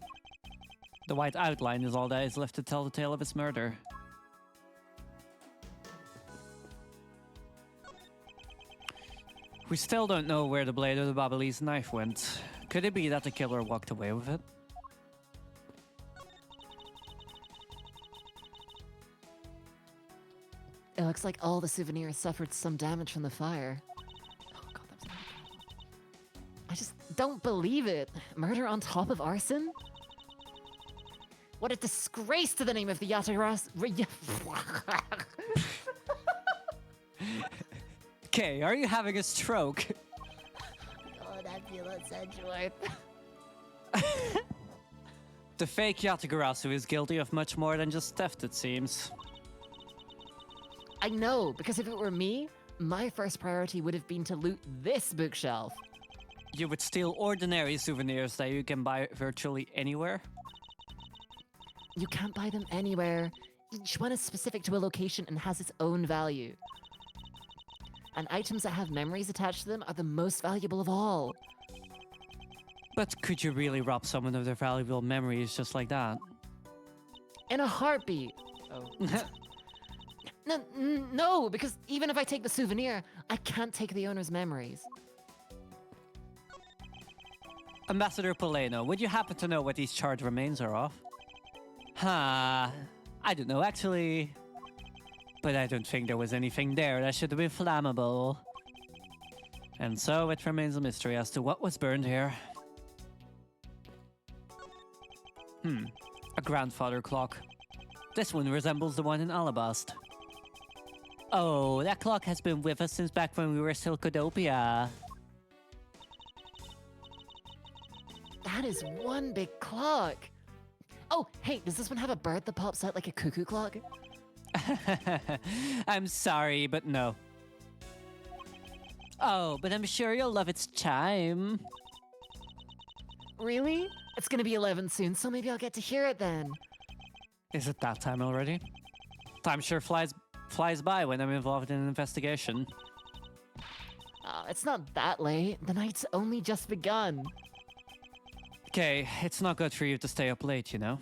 The white outline is all that is left to tell the tale of his murder. We still don't know where the blade of the Ablaze knife went. Could it be that the killer walked away with it? It looks like all the souvenirs suffered some damage from the fire. Oh god, that was I just don't believe it. Murder on top of arson? What a disgrace to the name of the Yataras. Okay, are you having a stroke? Oh, that feels sensual. The fake Yatagarasu is guilty of much more than just theft, it seems. I know, because if it were me, my first priority would have been to loot this bookshelf. You would steal ordinary souvenirs that you can buy virtually anywhere? You can't buy them anywhere. Each one is specific to a location and has its own value. And items that have memories attached to them are the most valuable of all. But could you really rob someone of their valuable memories just like that? In a heartbeat. Oh. No, because even if I take the souvenir, I can't take the owner's memories. Ambassador Poleno, would you happen to know what these charred remains are of? I don't know actually. But I don't think there was anything there that should have been flammable. And so it remains a mystery as to what was burned here. A grandfather clock. This one resembles the one in Alabast. Oh, that clock has been with us since back when we were Silkodopia. That is one big clock. Oh, hey, does this one have a bird that pops out like a cuckoo clock? I'm sorry, but no. Oh, but I'm sure you'll love its chime. Really? It's gonna be 11 soon, so maybe I'll get to hear it then. Is it that time already? Time sure flies by when I'm involved in an investigation. It's not that late. The night's only just begun. Okay, it's not good for you to stay up late, you know?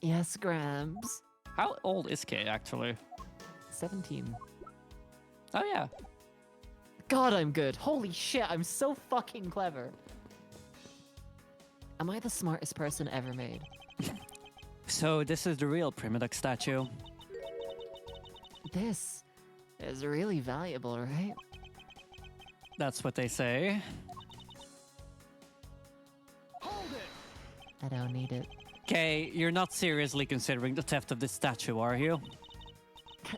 Yes, Gramps. How old is Kay, actually? 17. Oh, yeah. God, I'm good. Holy shit, I'm so fucking clever. Am I the smartest person ever made? So this is the real Primoduck statue. This is really valuable, right? That's what they say. I don't need it. Kay, you're not seriously considering the theft of this statue, are you?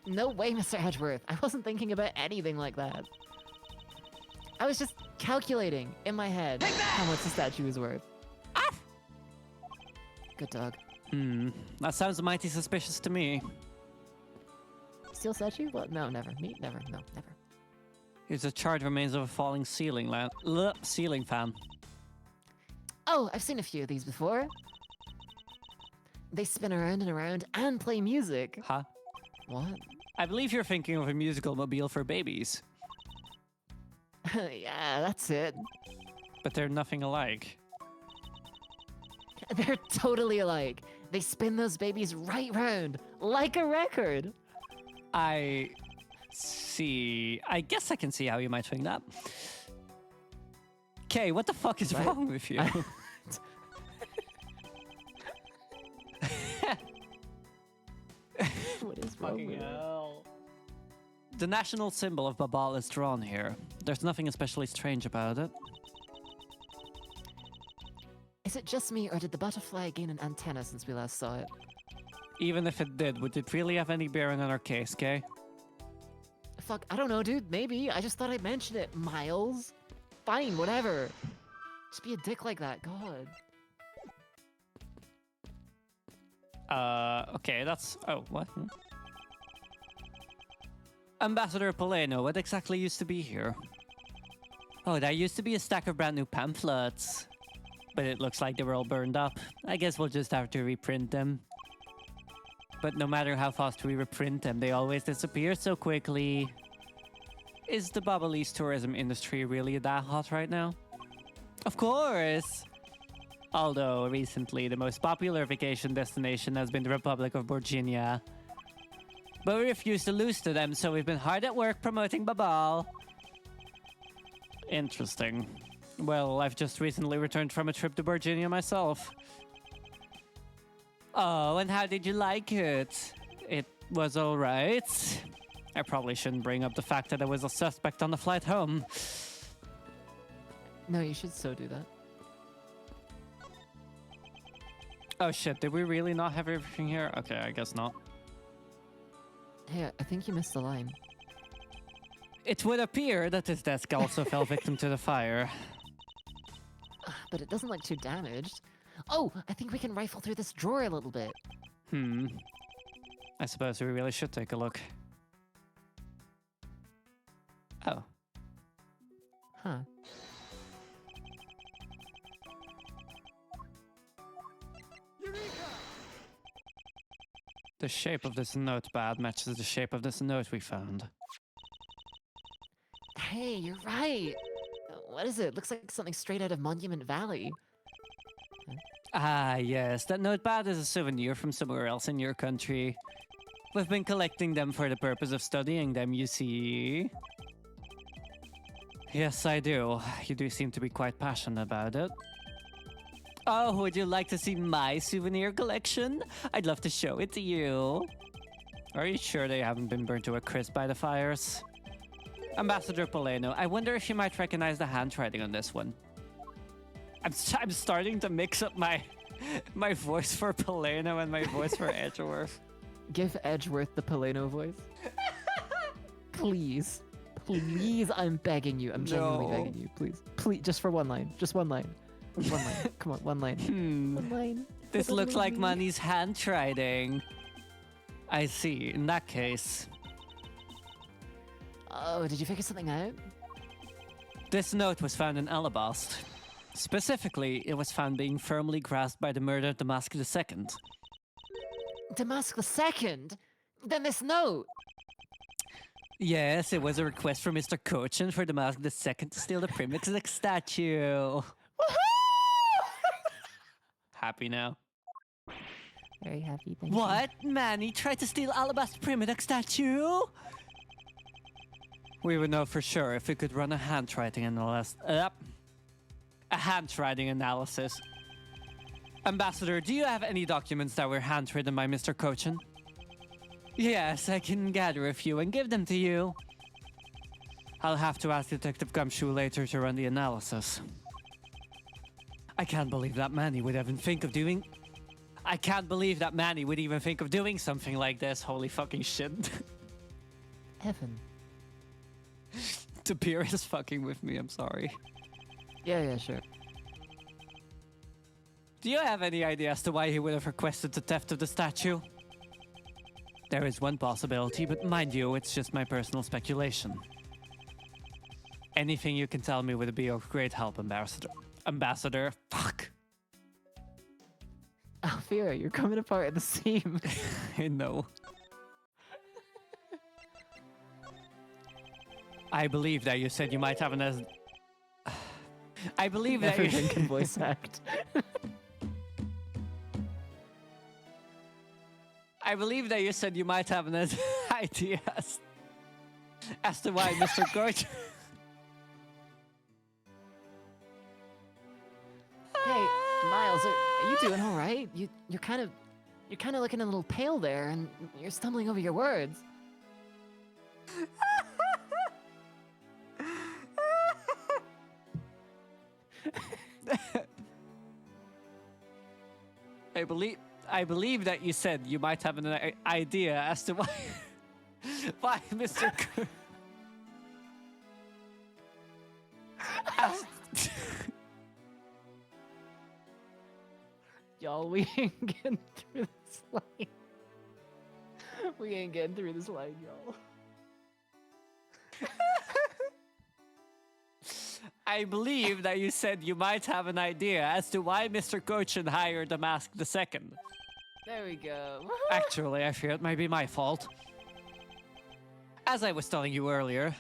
No way, Mr. Edgeworth. I wasn't thinking about anything like that. I was just calculating in my head how much the statue is worth. Ah! Good dog. That sounds mighty suspicious to me. Steel statue? What? No, never. Me? Never. No, never. Here's the charred remains of a falling ceiling fan. Oh, I've seen a few of these before. They spin around and around and play music. Huh? What? I believe you're thinking of a musical mobile for babies. Yeah, that's it. But they're nothing alike. They're totally alike. They spin those babies right round, like a record. I see. I guess I can see how you might think that. Kay, what the fuck is wrong with you? What is wrong with it? Hell. The national symbol of Babal is drawn here. There's nothing especially strange about it. Is it just me, or did the butterfly gain an antenna since we last saw it? Even if it did, would it really have any bearing on our case, Kay? Fuck, I don't know, dude. Maybe. I just thought I'd mention it. Miles? Fine, whatever. Just be a dick like that. God. Okay, that's... Oh, what? Ambassador Poleno, what exactly used to be here? Oh, there used to be a stack of brand new pamphlets. But it looks like they were all burned up. I guess we'll just have to reprint them. But no matter how fast we reprint them, they always disappear so quickly. Is the Babalese tourism industry really that hot right now? Of course! Although, recently, the most popular vacation destination has been the Republic of Virginia. But we refuse to lose to them, so we've been hard at work promoting Babal. Interesting. Well, I've just recently returned from a trip to Virginia myself. Oh, and how did you like it? It was alright. I probably shouldn't bring up the fact that I was a suspect on the flight home. No, you should so do that. Oh shit, did we really not have everything here? Okay, I guess not. Hey, I think you missed the line. It would appear that this desk also fell victim to the fire. But it doesn't look too damaged. Oh, I think we can rifle through this drawer a little bit. I suppose we really should take a look. Oh. Huh. The shape of this notepad matches the shape of this note we found. Hey, you're right. What is it? Looks like something straight out of Monument Valley. Ah, yes, that notepad is a souvenir from somewhere else in your country. We've been collecting them for the purpose of studying them, you see. Yes, I do. You do seem to be quite passionate about it. Oh, would you like to see my souvenir collection? I'd love to show it to you. Are you sure they haven't been burnt to a crisp by the fires? Ambassador Poleno, I wonder if you might recognize the handwriting on this one. I'm starting to mix up my voice for Poleno and my voice for Edgeworth. Give Edgeworth the Poleno voice. Please. Please, I'm begging you. I'm genuinely begging you. Please. Please, just for one line. Just one line. One line. Come on, one line. One line. This For the looks like movie. Manny's handwriting. I see. In that case, Oh, did you figure something out? this note was found in Alabast. Specifically, it was found being firmly grasped by the murdered Damask II. Damask the Second? Then this note! Yes, it was a request from Mr. Cochin for Damask II to steal the Primix statue. Happy now? Very happy. Thank What? Manny tried to steal Alabaster Primidex statue? We would know for sure if we could run a handwriting analysis. A handwriting analysis. Ambassador, do you have any documents that were handwritten by Mr. Cochin? Yes, I can gather a few and give them to you. I'll have to ask Detective Gumshoe later to run the analysis. I can't believe that Manny would even think of doing... I can't believe that Manny would even think of doing something like this. Holy fucking shit. Evan. The beer is fucking with me, I'm sorry. Yeah, sure. Do you have any idea as to why he would have requested the theft of the statue? There is one possibility, but mind you, it's just my personal speculation. Anything you can tell me would be of great help, Ambassador. Fuck. Alfira, you're coming apart at the seam. I know. I believe that you said you might have an I believe that Everyone you... can voice act. I believe that you said you might have an idea as to why Mr. Gorge... Hey, Miles, are you doing all right? You're kind of looking a little pale there, and you're stumbling over your words. I believe that you said you might have an idea as to why why Mr. Y'all, we ain't getting through this line. We ain't getting through this line, y'all. I believe that you said you might have an idea as to why Mr. Cochin hired the Mask II. There we go. Actually, I fear it might be my fault. As I was telling you earlier,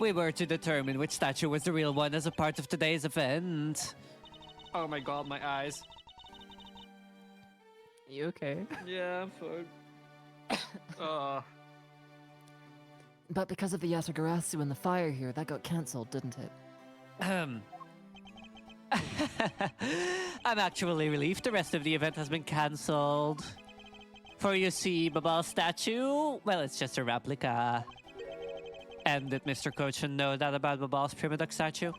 we were to determine which statue was the real one as a part of today's event. Oh my god, my eyes. You okay? Yeah, I'm fine. But because of the Yatagarasu and the fire here, that got cancelled, didn't it? I'm actually relieved the rest of the event has been cancelled. For you see, Babal's statue, well, it's just a replica. And did Mr. Cochin know that about Babal's Primiduck statue?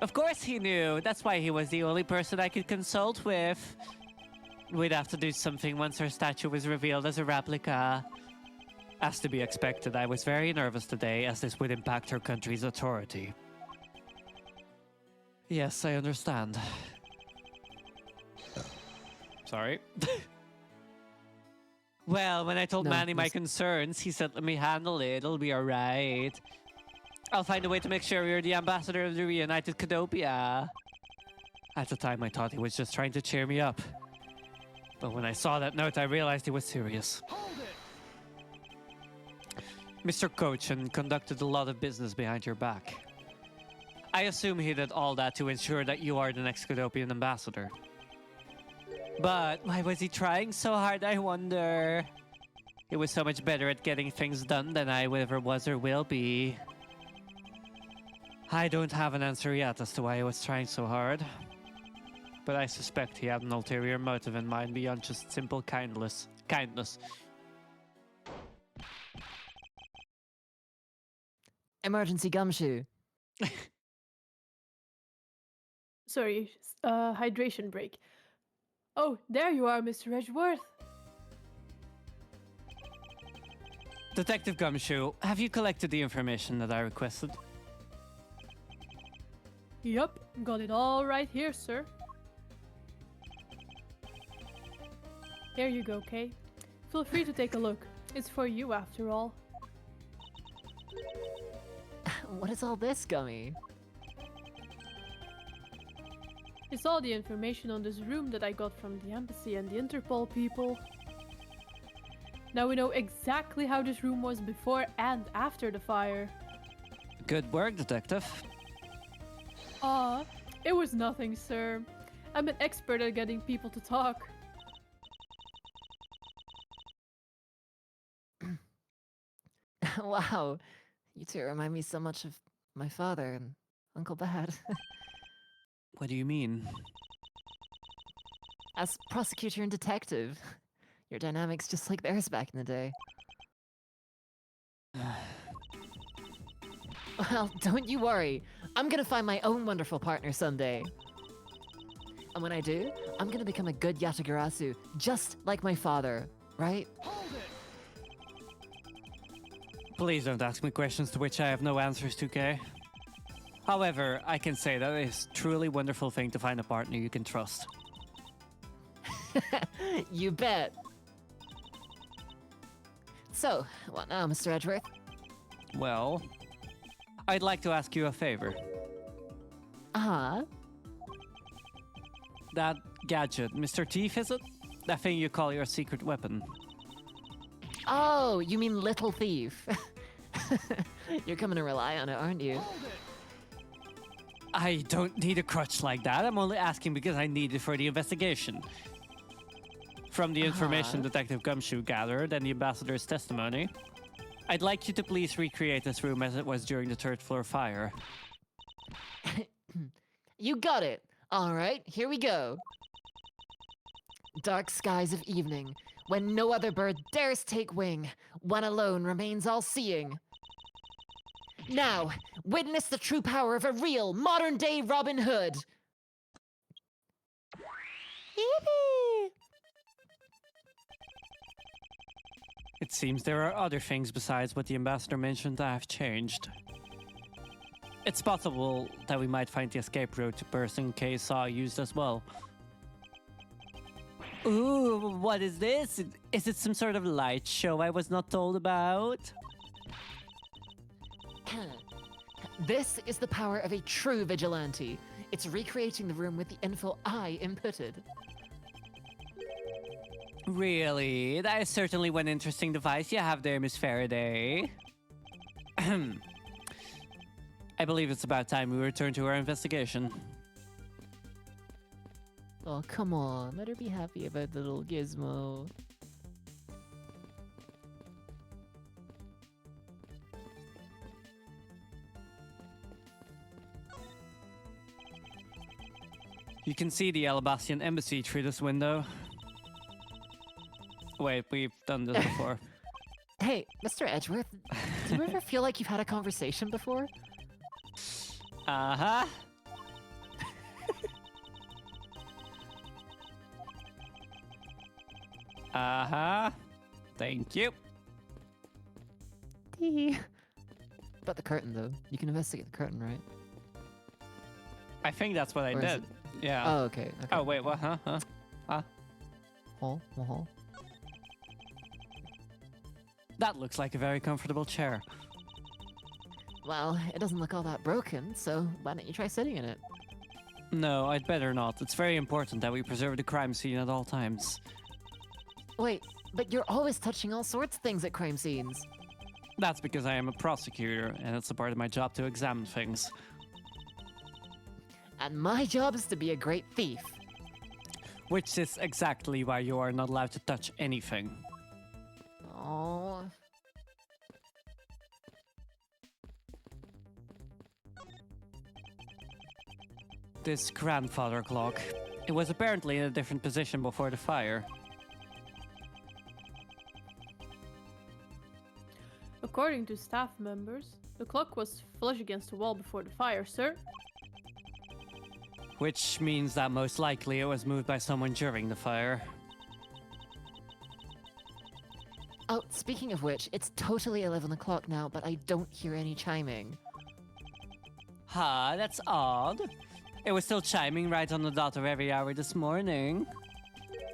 Of course he knew. That's why he was the only person I could consult with. We'd have to do something once her statue was revealed as a replica. As to be expected, I was very nervous today, as this would impact her country's authority. Yes, I understand. Sorry. Well, when I told No, Manny my it's- concerns, he said, let me handle it, it'll be alright. I'll find a way to make sure you're the ambassador of the reunited Cadopia. At the time, I thought he was just trying to cheer me up. But when I saw that note, I realized he was serious. Mr. Cochin conducted a lot of business behind your back. I assume he did all that to ensure that you are the next Cadopian ambassador. But why was he trying so hard, I wonder? He was so much better at getting things done than I ever was or will be. I don't have an answer yet as to why he was trying so hard. But I suspect he had an ulterior motive in mind beyond just simple kindness. Emergency gumshoe. Sorry, hydration break. Oh, there you are, Mr. Edgeworth. Detective Gumshoe, have you collected the information that I requested? Yup, got it all right here, sir. Here you go, Kay. Feel free to take a look. It's for you after all. What is all this, Gummy? It's all the information on this room that I got from the embassy and the Interpol people. Now we know exactly how this room was before and after the fire. Good work, detective. It was nothing, sir. I'm an expert at getting people to talk. Wow, you two remind me so much of my father and Uncle Bad. What do you mean? As prosecutor and detective, your dynamic's just like theirs back in the day. Well, don't you worry. I'm gonna find my own wonderful partner someday. And when I do, I'm gonna become a good Yatagarasu, just like my father, right? Please don't ask me questions to which I have no answers to, Kay. However, I can say that it is a truly wonderful thing to find a partner you can trust. You bet. So, what now, Mr. Edgeworth? Well, I'd like to ask you a favor. Uh-huh. That gadget, Mr. Thief, is it? That thing you call your secret weapon. Oh, you mean Little Thief. You're coming to rely on it, aren't you? I don't need a crutch like that. I'm only asking because I need it for the investigation. From the information Detective Gumshoe gathered and the ambassador's testimony, I'd like you to please recreate this room as it was during the third floor fire. You got it. All right, here we go. Dark skies of evening, when no other bird dares take wing, one alone remains all-seeing. Now, witness the true power of a real, modern-day Robin Hood. Yippee! It seems there are other things besides what the ambassador mentioned that have changed. It's possible that we might find the escape route to person K saw used as well. Ooh, what is this? Is it some sort of light show I was not told about? This is the power of a true vigilante. It's recreating the room with the info I inputted. Really? That is certainly one interesting device you have there, Miss Faraday. I believe it's about time we return to our investigation. Oh, come on. Let her be happy about the little gizmo. You can see the Alabastian embassy through this window. Wait, we've done this before. Hey, Mr. Edgeworth, do you ever feel like you've had a conversation before? Uh-huh. Uh-huh. Thank you. About the curtain, though. You can investigate the curtain, right? I think that's what I Or is did. it- Yeah. Oh, okay. Okay. Oh, wait, what? Huh? Oh. That looks like a very comfortable chair. Well, it doesn't look all that broken, so why don't you try sitting in it? No, I'd better not. It's very important that we preserve the crime scene at all times. Wait, but you're always touching all sorts of things at crime scenes. That's because I am a prosecutor, and it's a part of my job to examine things. And my job is to be a great thief. Which is exactly why you are not allowed to touch anything. Oh. This grandfather clock. It was apparently in a different position before the fire. According to staff members, the clock was flush against the wall before the fire, sir. Which means that most likely it was moved by someone during the fire. Oh, speaking of which, it's totally 11 o'clock now, but I don't hear any chiming. Huh, that's odd. It was still chiming right on the dot of every hour this morning.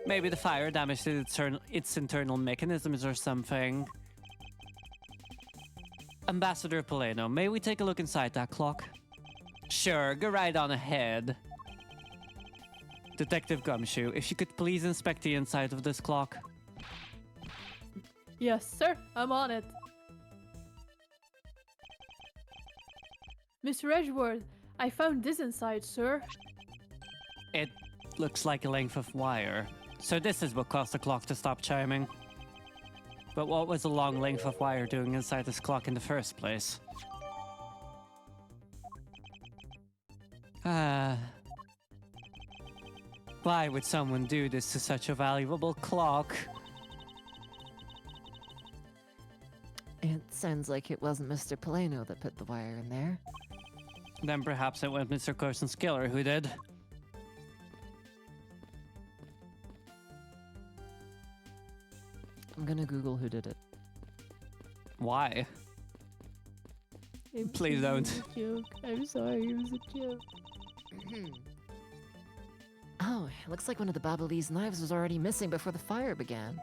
Maybe the fire damaged its internal mechanisms or something. Ambassador Poleno, may we take a look inside that clock? Sure, go right on ahead. Detective Gumshoe, if you could please inspect the inside of this clock. Yes, sir. I'm on it. Mr. Edgeworth, I found this inside, sir. It looks like a length of wire. So this is what caused the clock to stop chiming. But what was the long length of wire doing inside this clock in the first place? Why would someone do this to such a valuable clock? It sounds like it wasn't Mr. Poleno that put the wire in there. Then perhaps it was Mr. Carson Skiller who did. I'm gonna Google who did it. Why? It Please was don't. a joke. I'm sorry, it was a joke. Oh, it looks like one of the Ablaze knives was already missing before the fire began.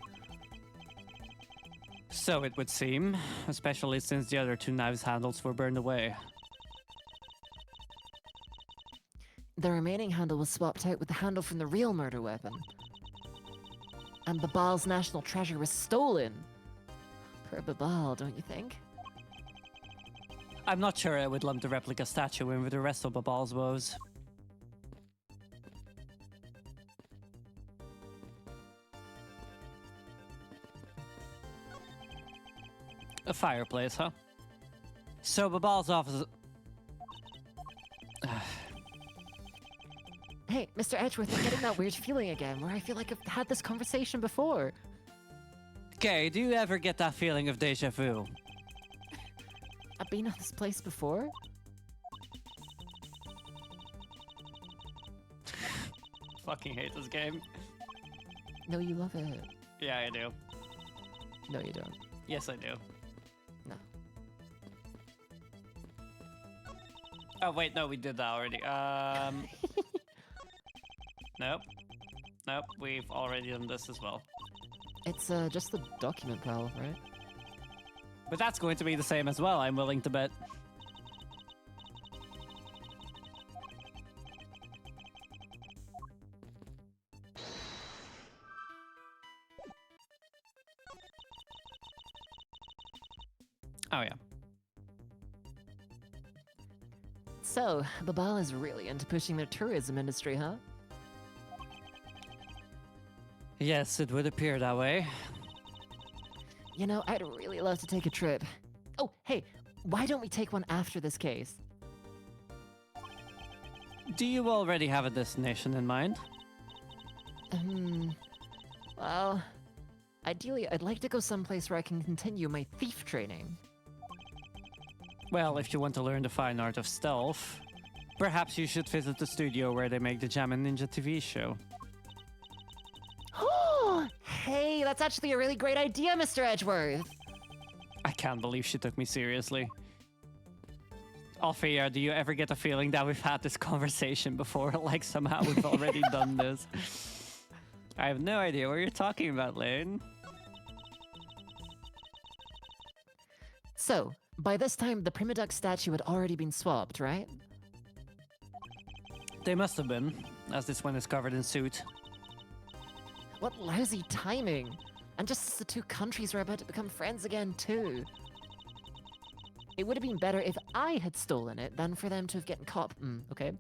So it would seem, especially since the other two knives' handles were burned away. The remaining handle was swapped out with the handle from the real murder weapon. And Babal's national treasure was stolen. Poor Babal, don't you think? I'm not sure I would lump the replica statue in with the rest of Babal's woes. A fireplace, huh? So Babal's office... Hey, Mr. Edgeworth, I'm getting that weird feeling again, where I feel like I've had this conversation before. Okay, do you ever get that feeling of deja vu? I've been at this place before? Fucking hate this game. No, you love it. Yeah, I do. No, you don't. Yes, I do. No. Oh, wait, no, we did that already. Nope. Nope, we've already done this as well. It's just the document pal, right? But that's going to be the same as well, I'm willing to bet. Oh, yeah. So, Babal is really into pushing their tourism industry, huh? Yes, it would appear that way. You know, I'd really love to take a trip. Oh, hey, why don't we take one after this case? Do you already have a destination in mind? Well, ideally, I'd like to go someplace where I can continue my thief training. Well, if you want to learn the fine art of stealth, perhaps you should visit the studio where they make the Jammin' Ninja TV show. Hey, that's actually a really great idea, Mr. Edgeworth. I can't believe she took me seriously. Althea, do you ever get the feeling that we've had this conversation before? Like somehow we've already done this? I have no idea what you're talking about, Lane. So, by this time, the Prima Duck statue had already been swapped, right? They must have been, as this one is covered in soot. What lousy timing! And just as the two countries were about to become friends again, too. It would have been better if I had stolen it than for them to have gotten caught. Okay?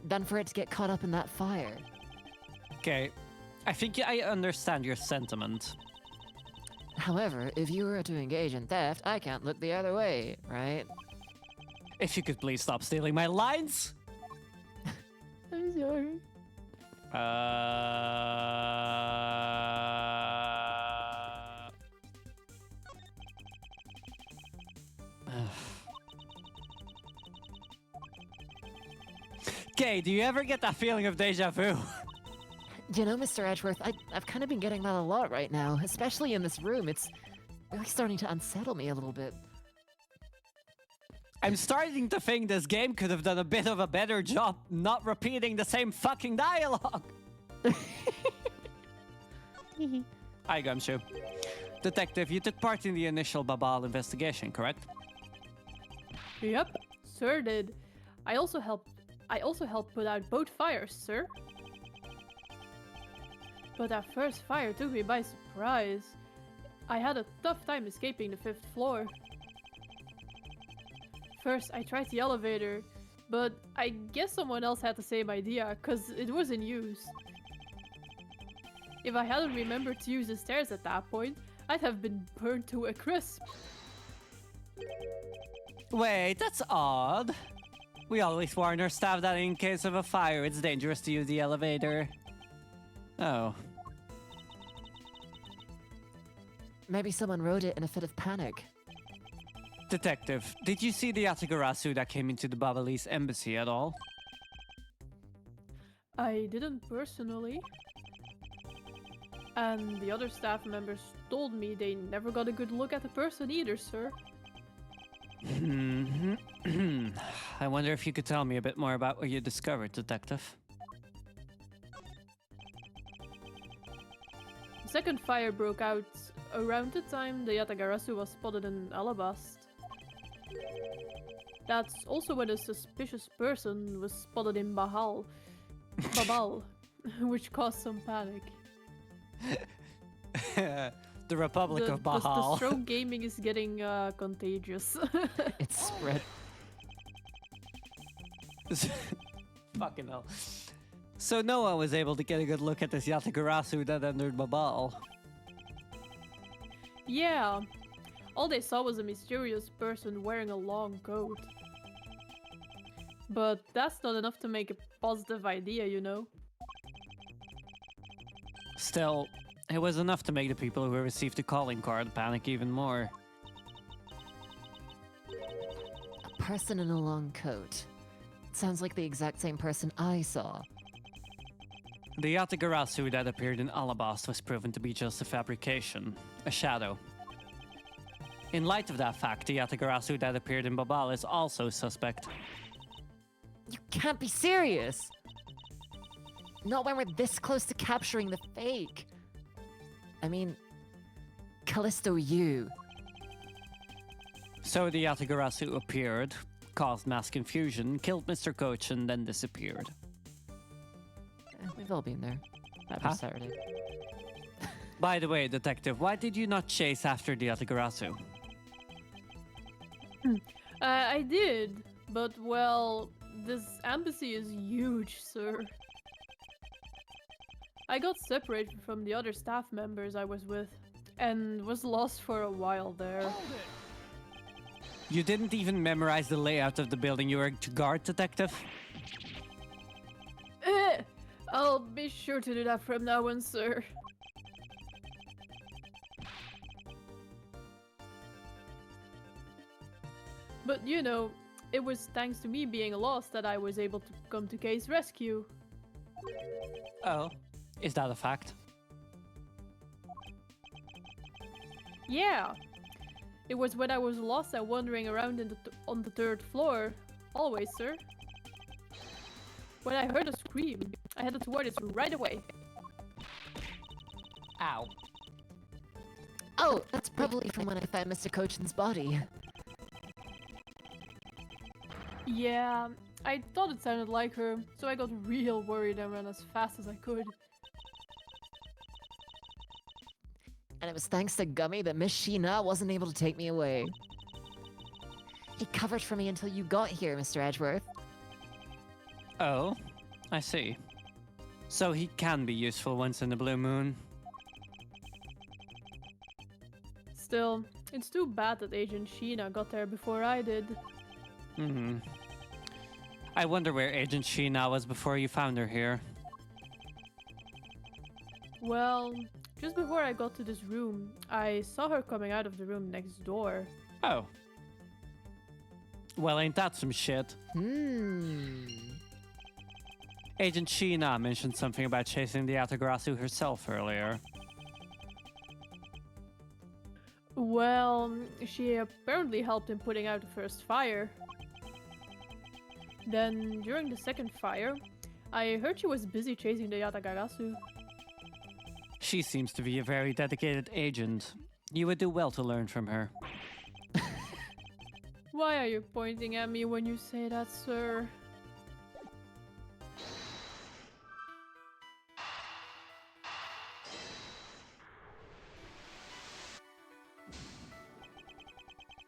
Than for it to get caught up in that fire. Okay, I think I understand your sentiment. However, if you were to engage in theft, I can't look the other way, right? If you could please stop stealing my lines! I'm sorry. Okay, do you ever get that feeling of deja vu? You know, Mr. Edgeworth, I've kind of been getting that a lot right now, especially in this room. It's really starting to unsettle me a little bit. I'm starting to think this game could have done a bit of a better job not repeating the same fucking dialogue. Hi, Gumshoe. Detective, you took part in the initial Babal investigation, correct? Yep, sir did. I also helped put out both fires, sir. But that first fire took me by surprise. I had a tough time escaping the 5th floor. First, I tried the elevator, but I guess someone else had the same idea, cause it was in use. If I hadn't remembered to use the stairs at that point, I'd have been burned to a crisp. Wait, that's odd. We always warn our staff that in case of a fire, it's dangerous to use the elevator. Oh. Maybe someone wrote it in a fit of panic. Detective, did you see the Yatagarasu that came into the Babalese embassy at all? I didn't personally. And the other staff members told me they never got a good look at the person either, sir. I wonder if you could tell me a bit more about what you discovered, Detective. The second fire broke out around the time the Yatagarasu was spotted in Alabast. That's also when a suspicious person was spotted in Babal, which caused some panic. The Republic of Bahal. The stroke gaming is getting contagious. It's spread. Fucking hell. So no one was able to get a good look at this Yatagarasu that entered Babal. Yeah. All they saw was a mysterious person wearing a long coat. But that's not enough to make a positive idea, you know? Still, it was enough to make the people who received the calling card panic even more. A person in a long coat. Sounds like the exact same person I saw. The Yatagarasu that appeared in Alabast was proven to be just a fabrication, a shadow. In light of that fact, the Yatagarasu that appeared in Babal is also suspect. You can't be serious! Not when we're this close to capturing the fake. I mean, Callisto you. So the Yatagarasu appeared, caused mass confusion, killed Mr. Coach, and then disappeared. We've all been there. That Huh? was Saturday. By the way, Detective, why did you not chase after the Yatagarasu? I did, but well, this embassy is huge, sir. I got separated from the other staff members I was with, and was lost for a while there. You didn't even memorize the layout of the building you were to guard, Detective? I'll be sure to do that from now on, sir. But you know, it was thanks to me being lost that I was able to come to Kay's rescue. Oh, is that a fact? Yeah. It was when I was lost and wandering around on the 3rd floor. Always, sir. When I heard a scream, I headed toward it right away. Ow. Oh, that's probably from when I found Mr. Cochin's body. Yeah, I thought it sounded like her, so I got real worried and ran as fast as I could. And it was thanks to Gummy that Miss Sheena wasn't able to take me away. He covered for me until you got here, Mr. Edgeworth. Oh, I see. So he can be useful once in a blue moon. Still, it's too bad that Agent Sheena got there before I did. I wonder where Agent Sheena was before you found her here. Well, just before I got to this room, I saw her coming out of the room next door. Oh. Well, ain't that some shit? Agent Sheena mentioned something about chasing the Yatagarasu herself earlier. Well, she apparently helped in putting out the first fire. Then, during the second fire, I heard she was busy chasing the Yatagarasu. She seems to be a very dedicated agent. You would do well to learn from her. Why are you pointing at me when you say that, sir?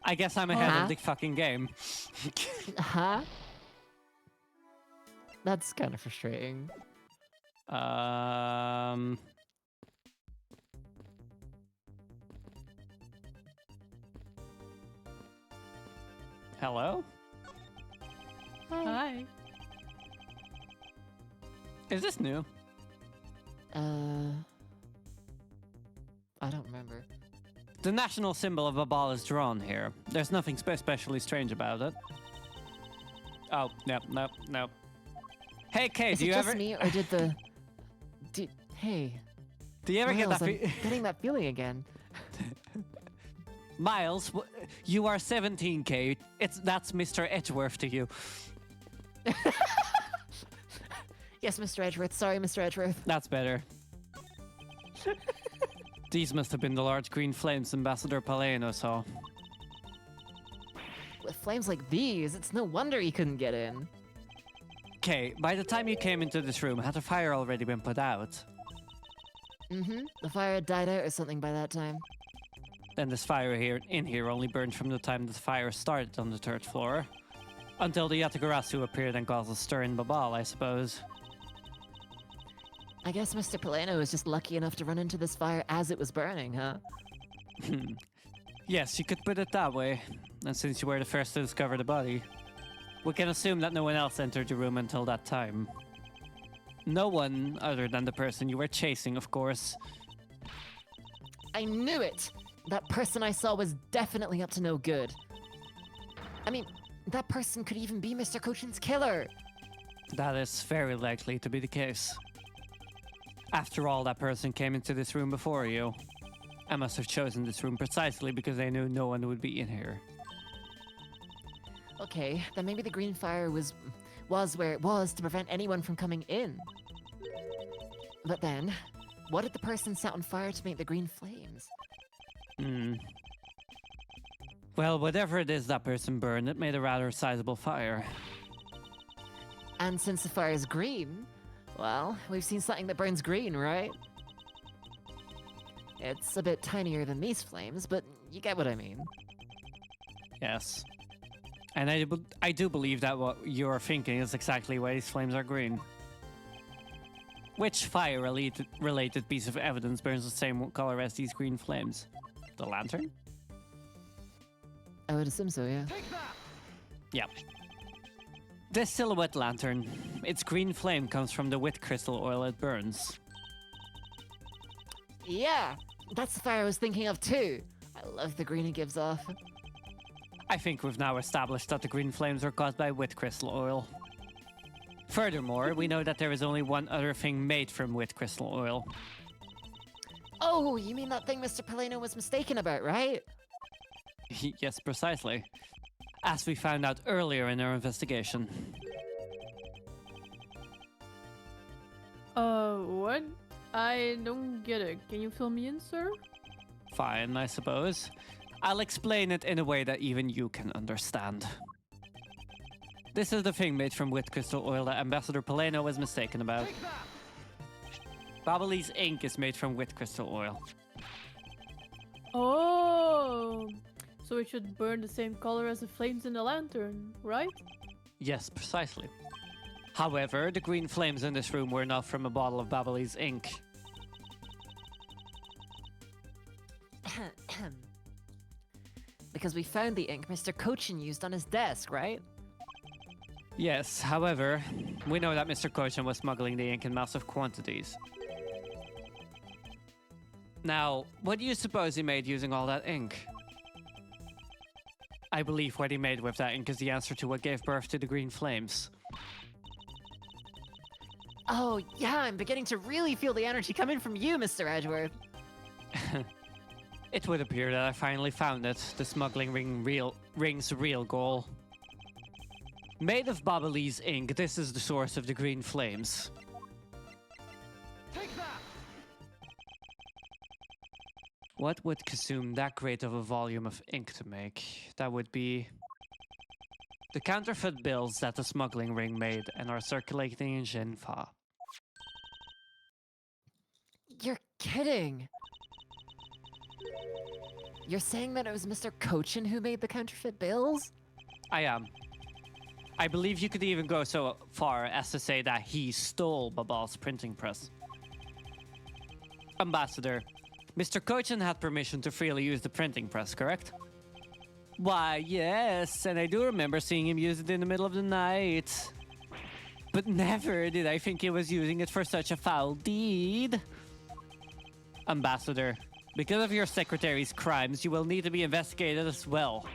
I guess I'm ahead Huh? of the fucking game. Huh? That's kind of frustrating. Hello? Hi. Is this new? I don't remember. The national symbol of a ball is drawn here. There's nothing especially strange about it. Oh, no. Hey, Kay, Is do it you just ever... me, or did the... Hey, Do you ever get Miles, that I'm getting that feeling again. Miles, you are 17, Kay. That's Mr. Edgeworth to you. Yes, Mr. Edgeworth. Sorry, Mr. Edgeworth. That's better. These must have been the large green flames Ambassador Paleno saw. With flames like these, it's no wonder he couldn't get in. Okay, by the time you came into this room, had the fire already been put out? Mm-hmm. The fire had died out or something by that time. Then this fire in here only burned from the time the fire started on the 3rd floor. Until the Yatagarasu appeared and caused a stir in Babal, I suppose. I guess Mr. Paleno was just lucky enough to run into this fire as it was burning, huh? Yes, you could put it that way. And since you were the first to discover the body, we can assume that no one else entered the room until that time. No one other than the person you were chasing, of course. I knew it! That person I saw was definitely up to no good. I mean, that person could even be Mr. Kochin's killer! That is very likely to be the case. After all, that person came into this room before you. I must have chosen this room precisely because they knew no one would be in here. Okay, then maybe the green fire was where it was to prevent anyone from coming in. But then, what if the person set on fire to make the green flames? Well, whatever it is that person burned, it made a rather sizable fire. And since the fire is green, well, we've seen something that burns green, right? It's a bit tinier than these flames, but you get what I mean. Yes. And I do believe that what you're thinking is exactly why these flames are green. Which fire-related piece of evidence burns the same color as these green flames? The lantern? I would assume so, yeah. Yep. This silhouette lantern, its green flame comes from the wit crystal oil it burns. Yeah, that's the fire I was thinking of too. I love the green it gives off. I think we've now established that the green flames are caused by wit crystal oil. Furthermore, we know that there is only one other thing made from wit crystal oil. Oh, you mean that thing Mr. Paleno was mistaken about, right? Yes, precisely. As we found out earlier in our investigation. What? I don't get it. Can you fill me in, sir? Fine, I suppose. I'll explain it in a way that even you can understand. This is the thing made from wit crystal oil that Ambassador Paleno was mistaken about. Babbly's ink is made from wit crystal oil. Oh, so it should burn the same color as the flames in the lantern, right? Yes, precisely. However, the green flames in this room were not from a bottle of Babbly's ink. Because we found the ink Mr. Kochin used on his desk, right? Yes, however, we know that Mr. Kochin was smuggling the ink in massive quantities. Now, what do you suppose he made using all that ink? I believe what he made with that ink is the answer to what gave birth to the green flames. Oh, yeah, I'm beginning to really feel the energy coming from you, Mr. Edgeworth. It would appear that I finally found it. The smuggling ring's real goal. Made of Ablaze ink, this is the source of the green flames. Take that! What would consume that great of a volume of ink to make? That would be the counterfeit bills that the smuggling ring made and are circulating in Genfa. You're kidding. You're saying that it was Mr. Cochin who made the counterfeit bills? I am. I believe you could even go so far as to say that he stole Babal's printing press. Ambassador, Mr. Cochin had permission to freely use the printing press, correct? Why, yes, and I do remember seeing him use it in the middle of the night. But never did I think he was using it for such a foul deed. Ambassador, because of your secretary's crimes, you will need to be investigated as well.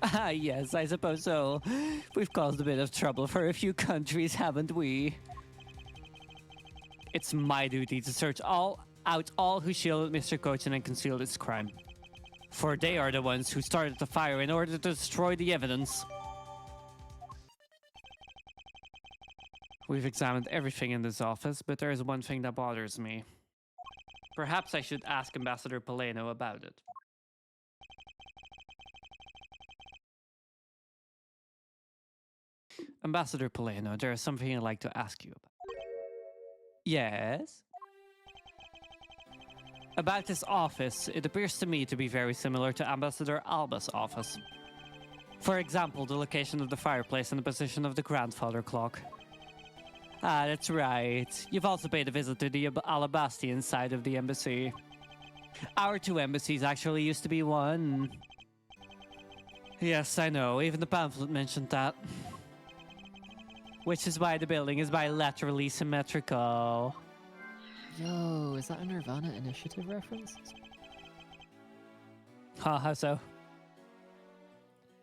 Ah, yes, I suppose so. We've caused a bit of trouble for a few countries, haven't we? It's my duty to search out all who shielded Mr. Cochin and concealed his crime. For they are the ones who started the fire in order to destroy the evidence. We've examined everything in this office, but there is one thing that bothers me. Perhaps I should ask Ambassador Paleno about it. Ambassador Paleno, there is something I'd like to ask you about. Yes? About this office, it appears to me to be very similar to Ambassador Alba's office. For example, the location of the fireplace and the position of the grandfather clock. Ah, that's right. You've also paid a visit to the Alabastian side of the embassy. Our two embassies actually used to be one. Yes, I know. Even the pamphlet mentioned that. Which is why the building is bilaterally symmetrical. Yo, is that a Nirvana Initiative reference? How so?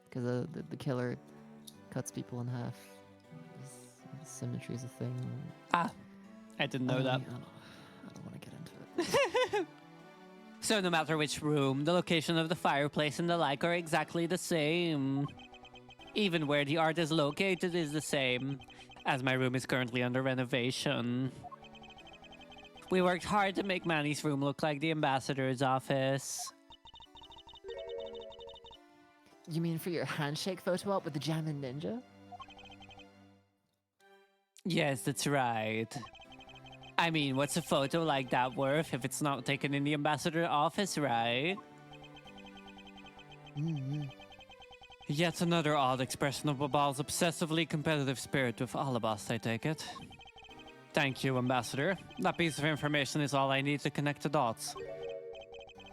Because the killer cuts people in half. Symmetry is a thing. Ah, I didn't know that. I don't want to get into it. So no matter which room, the location of the fireplace and the like are exactly the same. Even where the art is located is the same, as my room is currently under renovation. We worked hard to make Manny's room look like the ambassador's office. You mean for your handshake photo op with the Jammin' Ninja? Yes, that's right. I mean, what's a photo like that worth if it's not taken in the ambassador's office, right? Mm-hmm. Yet another odd expression of Babal's obsessively competitive spirit with Alabast, I take it. Thank you, Ambassador. That piece of information is all I need to connect the dots.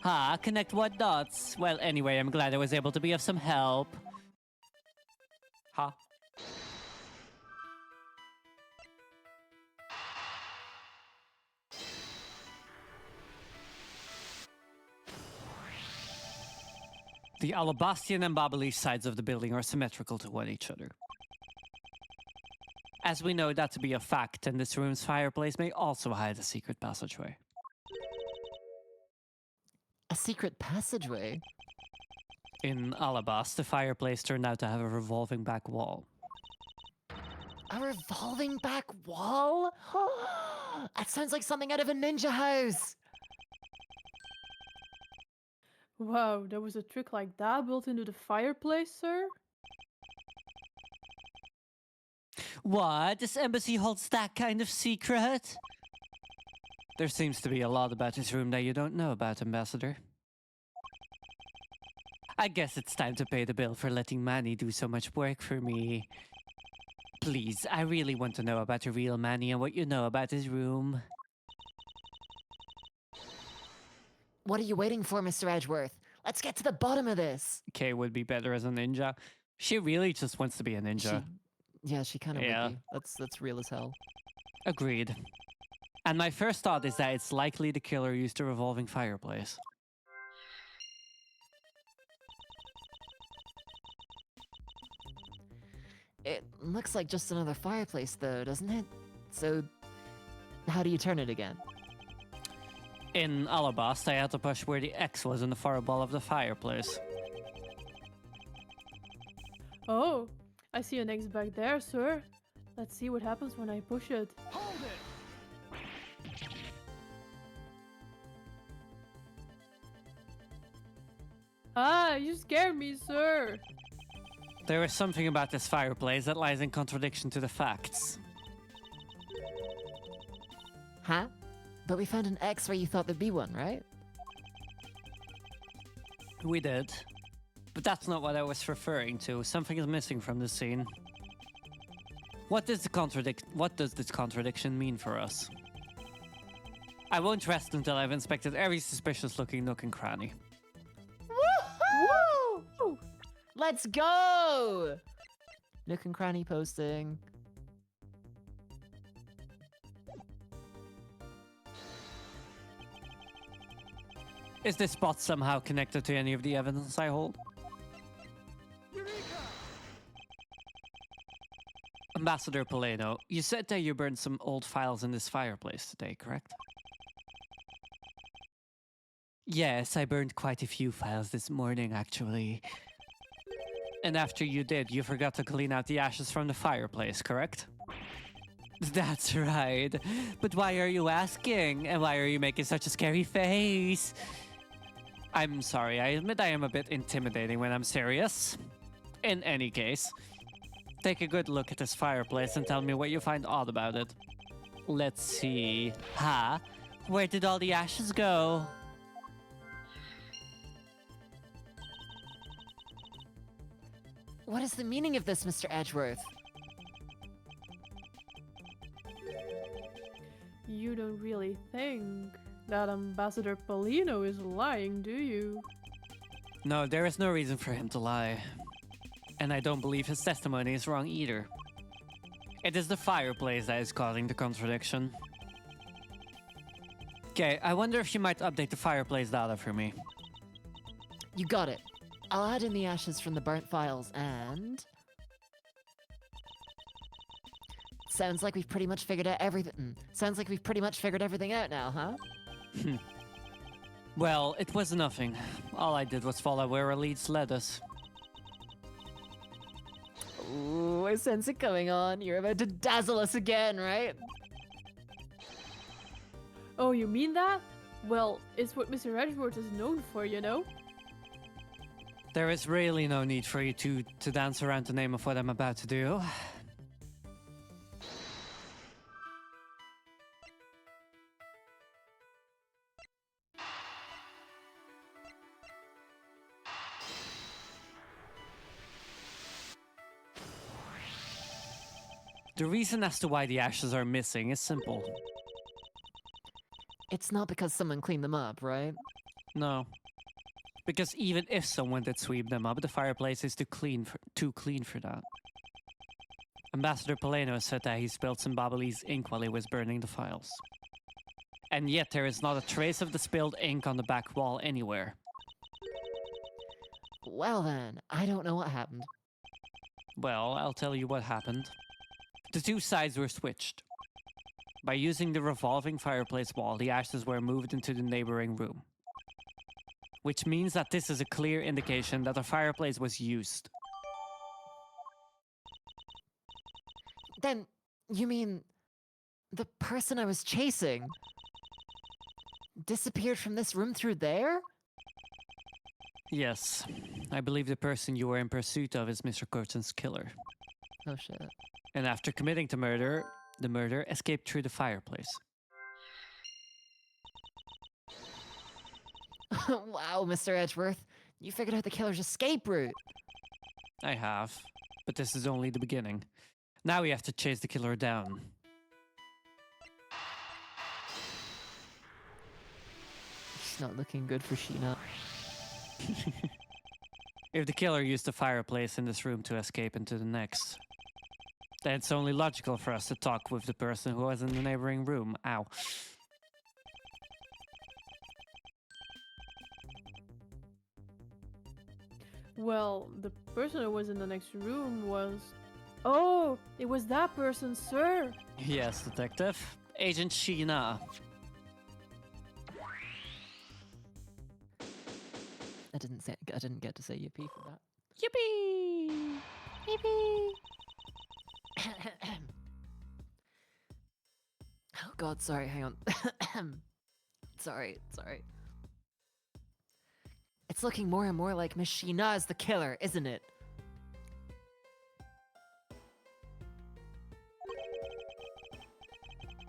Ha, connect what dots? Well, anyway, I'm glad I was able to be of some help. Ha. The Alabastian and Babalish sides of the building are symmetrical to one each other. As we know that to be a fact, and this room's fireplace may also hide a secret passageway. A secret passageway? In Alabast, the fireplace turned out to have a revolving back wall. A revolving back wall? That sounds like something out of a ninja house! Wow, there was a trick like that built into the fireplace, sir? What? This embassy holds that kind of secret? There seems to be a lot about this room that you don't know about, Ambassador. I guess it's time to pay the bill for letting Manny do so much work for me. Please, I really want to know about the real Manny and what you know about his room. What are you waiting for, Mr. Edgeworth? Let's get to the bottom of this! Kay would be better as a ninja. She really just wants to be a ninja. She kind of Yeah. would be. That's real as hell. Agreed. And my first thought is that it's likely the killer used a revolving fireplace. It looks like just another fireplace, though, doesn't it? So, how do you turn it again? In Alabast, I had to push where the X was in the fireball of the fireplace. Oh, I see an X back there, sir. Let's see what happens when I push it. Hold it! Ah, you scared me, sir. There is something about this fireplace that lies in contradiction to the facts. Huh? But we found an X where you thought there'd be one, right? We did. But that's not what I was referring to. Something is missing from the scene. What does this contradiction mean for us? I won't rest until I've inspected every suspicious-looking nook and cranny. Woohoo! Let's go! Nook and cranny posting. Is this spot somehow connected to any of the evidence I hold? Ambassador Poleno, you said that you burned some old files in this fireplace today, correct? Yes, I burned quite a few files this morning, actually. And after you did, you forgot to clean out the ashes from the fireplace, correct? That's right. But why are you asking? And why are you making such a scary face? I'm sorry, I admit I am a bit intimidating when I'm serious. In any case, take a good look at this fireplace and tell me what you find odd about it. Let's see. Ha! Where did all the ashes go? What is the meaning of this, Mr. Edgeworth? You don't really think that Ambassador Polino is lying, do you? No, there is no reason for him to lie. And I don't believe his testimony is wrong either. It is the fireplace that is causing the contradiction. Okay, I wonder if you might update the fireplace data for me. You got it. I'll add in the ashes from the burnt files and... Sounds like we've pretty much figured out everything. Sounds like we've pretty much figured everything out now, huh? Well, it was nothing. All I did was follow where our leads led us. Ooh, I sense it coming on. You're about to dazzle us again, right? Oh, you mean that? Well, it's what Mr. Edgeworth is known for, you know? There is really no need for you to dance around the name of what I'm about to do. The reason as to why the ashes are missing is simple. It's not because someone cleaned them up, right? No. Because even if someone did sweep them up, the fireplace is too clean for that. Ambassador Poleno said that he spilled some Babalese ink while he was burning the files. And yet there is not a trace of the spilled ink on the back wall anywhere. Well then, I don't know what happened. Well, I'll tell you what happened. The two sides were switched. By using the revolving fireplace wall, the ashes were moved into the neighboring room. Which means that this is a clear indication that the fireplace was used. Then, you mean... the person I was chasing... disappeared from this room through there? Yes, I believe the person you were in pursuit of is Mr. Curtin's killer. Oh shit. And after committing the murder escaped through the fireplace. Wow, Mr. Edgeworth. You figured out the killer's escape route. I have, but this is only the beginning. Now we have to chase the killer down. It's not looking good for Sheena. If the killer used the fireplace in this room to escape into the next, then it's only logical for us to talk with the person who was in the neighboring room. Ow. Well, the person who was in the next room was... Oh, it was that person, sir! Yes, detective. Agent Sheena. I didn't get to say yippee for that. Yippee! Yippee! Oh god, sorry, hang on. sorry. It's looking more and more like Miss Sheena is the killer, isn't it?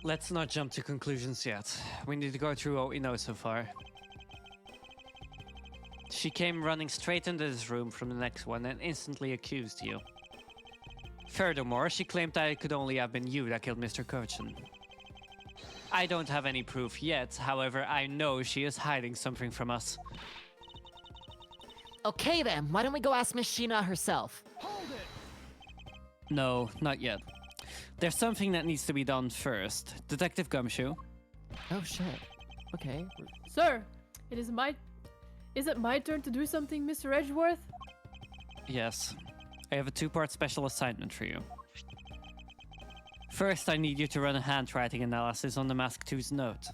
Let's not jump to conclusions yet. We need to go through what we know so far. She came running straight into this room from the next one and instantly accused you. Furthermore, she claimed that it could only have been you that killed Mr. Kochin. I don't have any proof yet, however, I know she is hiding something from us. Okay then, why don't we go ask Miss Sheena herself? No, not yet. There's something that needs to be done first. Detective Gumshoe. Oh shit. Okay. Sir, is it my turn to do something, Mr. Edgeworth? Yes. I have a two-part special assignment for you. First, I need you to run a handwriting analysis on the Mask 2's note.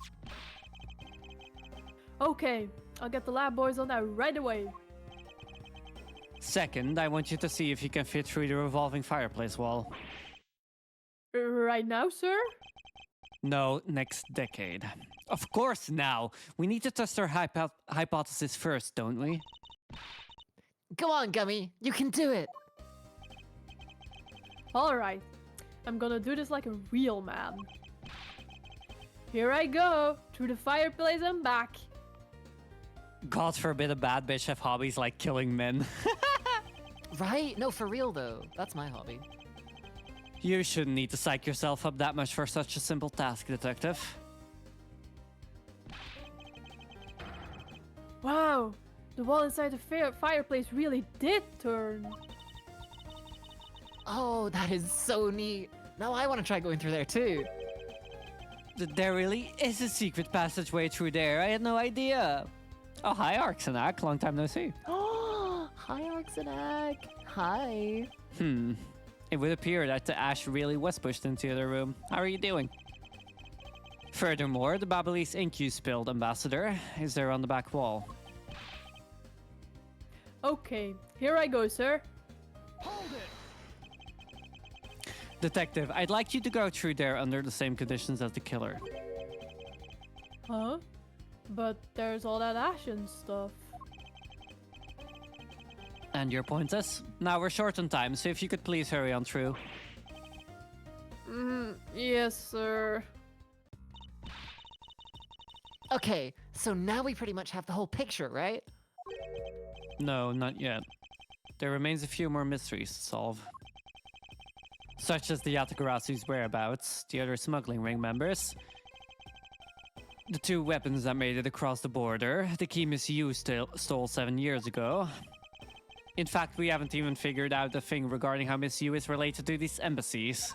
Okay, I'll get the lab boys on that right away. Second, I want you to see if you can fit through the revolving fireplace wall. Right now, sir? No, next decade. Of course now! We need to test our hypothesis first, don't we? Go on, Gummy, you can do it! Alright, I'm gonna do this like a real man. Here I go, through the fireplace and back. God forbid a bad bitch have hobbies like killing men. Right? No, for real though. That's my hobby. You shouldn't need to psych yourself up that much for such a simple task, Detective. Wow, the wall inside the fireplace really did turn. Oh, that is so neat. Now I want to try going through there too. There really is a secret passageway through there. I had no idea. Oh, hi, Arxenac. Long time no see. Oh, hi, Arxenac. Hi. It would appear that the ash really was pushed into the other room. How are you doing? Furthermore, the Babyliss ink you spilled, Ambassador, is there on the back wall. Okay, here I go, sir. Detective, I'd like you to go through there under the same conditions as the killer. Huh? But there's all that ash and stuff. And your point is? Now we're short on time, so if you could please hurry on through. Yes, sir. Okay, so now we pretty much have the whole picture, right? No, not yet. There remains a few more mysteries to solve. Such as the Yatagarasu's whereabouts, the other smuggling ring members, the two weapons that made it across the border, the key Miss Yu stole 7 years ago. In fact, we haven't even figured out the thing regarding how Miss Yu is related to these embassies.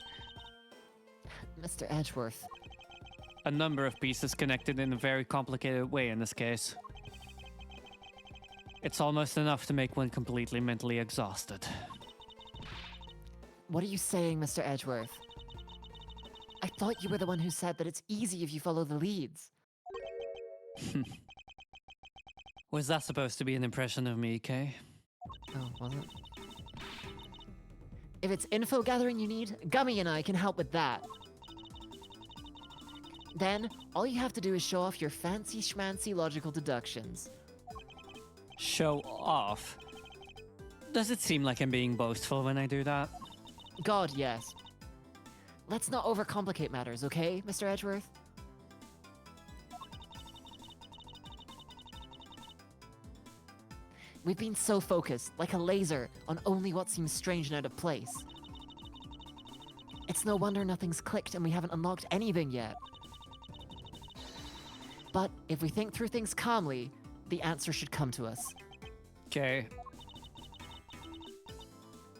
Mr. Edgeworth. A number of pieces connected in a very complicated way in this case. It's almost enough to make one completely mentally exhausted. What are you saying, Mr. Edgeworth? I thought you were the one who said that it's easy if you follow the leads. Was that supposed to be an impression of me, Kay? Oh, was it? If it's info gathering you need, Gummy and I can help with that. Then, all you have to do is show off your fancy schmancy logical deductions. Show off? Does it seem like I'm being boastful when I do that? God, yes. Let's not overcomplicate matters, okay, Mr. Edgeworth? We've been so focused, like a laser, on only what seems strange and out of place. It's no wonder nothing's clicked and we haven't unlocked anything yet. But if we think through things calmly, the answer should come to us. Okay.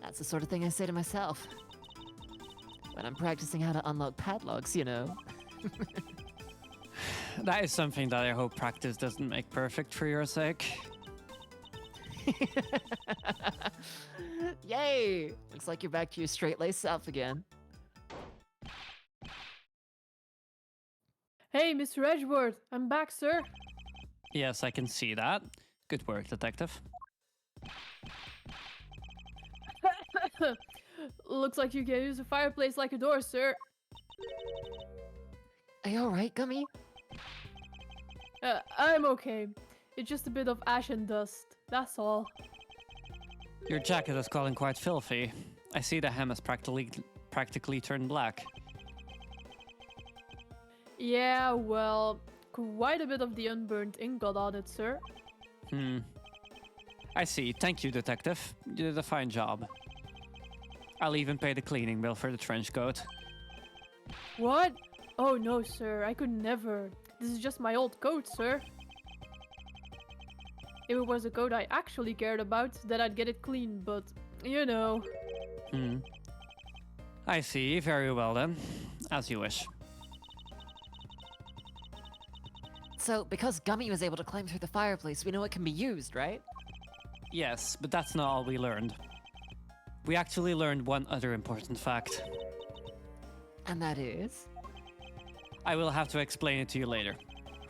That's the sort of thing I say to myself. When I'm practicing how to unlock padlocks, you know. That is something that I hope practice doesn't make perfect for your sake. Yay! Looks like you're back to your straight-laced self again. Hey, Mr. Edgeworth, I'm back, sir. Yes, I can see that. Good work, detective. Looks like you can use a fireplace like a door, sir. Are you alright, Gummy? I'm okay. It's just a bit of ash and dust. That's all. Your jacket is calling quite filthy. I see the hem has practically turned black. Yeah, well, quite a bit of the unburned ink got on it, sir. I see. Thank you, detective. You did a fine job. I'll even pay the cleaning bill for the trench coat. What? Oh no, sir. I could never. This is just my old coat, sir. If it was a coat I actually cared about, then I'd get it clean, but, you know. I see. Very well then. As you wish. So, because Gummy was able to climb through the fireplace, we know it can be used, right? Yes, but that's not all we learned. We actually learned one other important fact. And that is? I will have to explain it to you later.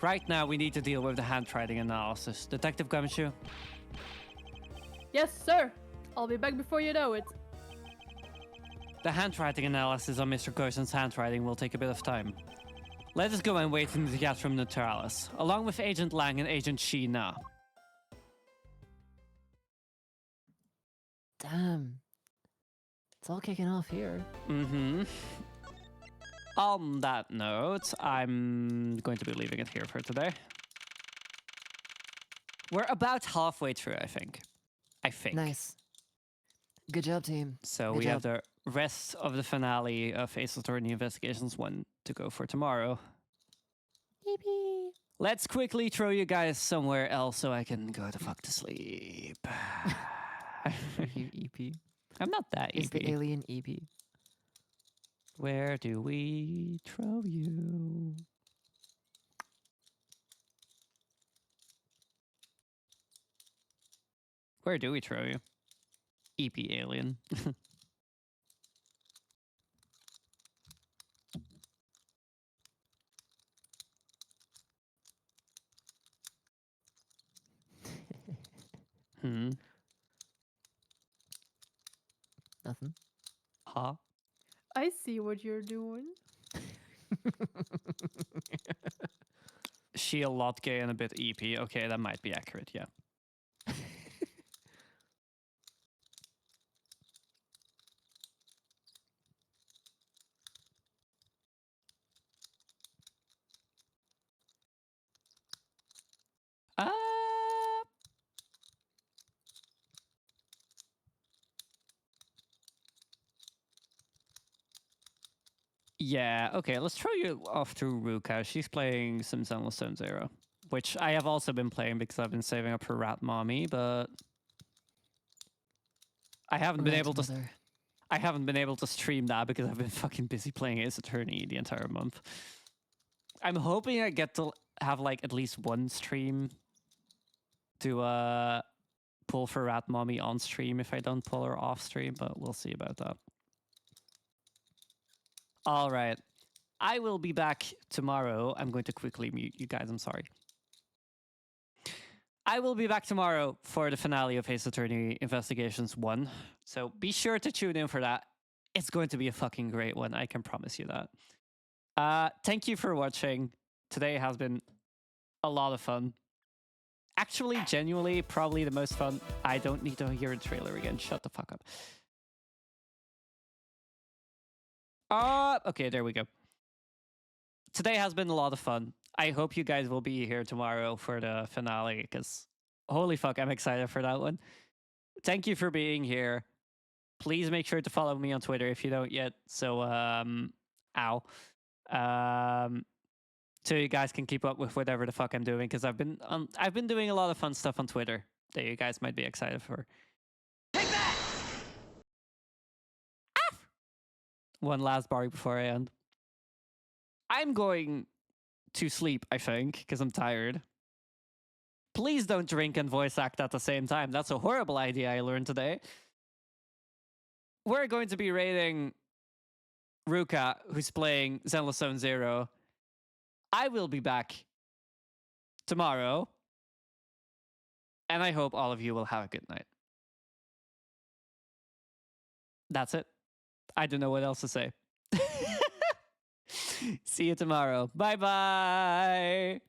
Right now, we need to deal with the handwriting analysis. Detective Gumshoe? Yes, sir. I'll be back before you know it. The handwriting analysis on Mr. Cousins' handwriting will take a bit of time. Let us go and wait in the Yatrum Naturalis, along with Agent Lang and Agent Shi Na. Damn. It's all kicking off here. On that note, I'm going to be leaving it here for today. We're about halfway through, I think. Nice. Good job, team. So Good we job. have the rest of the finale of Ace Attorney Investigations 1 to go for tomorrow. Yippee. Let's quickly throw you guys somewhere else so I can go the fuck to sleep. Are you EP? I'm not that Is the EP. alien EP? Where do we throw you? Where do we throw you? EP alien. Nothing. Huh? I see what you're doing. She a lot gay and a bit EP. Okay, that might be accurate, yeah. Uh, yeah, okay, let's throw you off to Ruka. She's playing some Zenless Stone Zero, which I have also been playing because I've been saving up for Rat Mommy, but I haven't been able to. Mother. I haven't been able to stream that because I've been fucking busy playing Ace Attorney the entire month. I'm hoping I get to have like at least one stream to pull for Rat Mommy on stream if I don't pull her off stream, but we'll see about that. All right. I will be back tomorrow. I'm going to quickly mute you guys. I'm sorry. I will be back tomorrow for the finale of Ace Attorney Investigations 1. So be sure to tune in for that. It's going to be a fucking great one. I can promise you that. Thank you for watching. Today has been a lot of fun. Actually, genuinely, probably the most fun. I don't need to hear the trailer again. Shut the fuck up. Okay, there we go. Today has been a lot of fun. I hope you guys will be here tomorrow for the finale, because holy fuck, I'm excited for that one. Thank you for being here. Please make sure to follow me on Twitter if you don't yet. So, so you guys can keep up with whatever the fuck I'm doing, because I've been doing a lot of fun stuff on Twitter that you guys might be excited for. Take that! One last bar before I end. I'm going to sleep, I think, because I'm tired. Please don't drink and voice act at the same time. That's a horrible idea I learned today. We're going to be rating Ruka, who's playing Zenless Zone Zero. I will be back tomorrow And I hope all of you will have a good night. That's it. I don't know what else to say. See you tomorrow. Bye bye.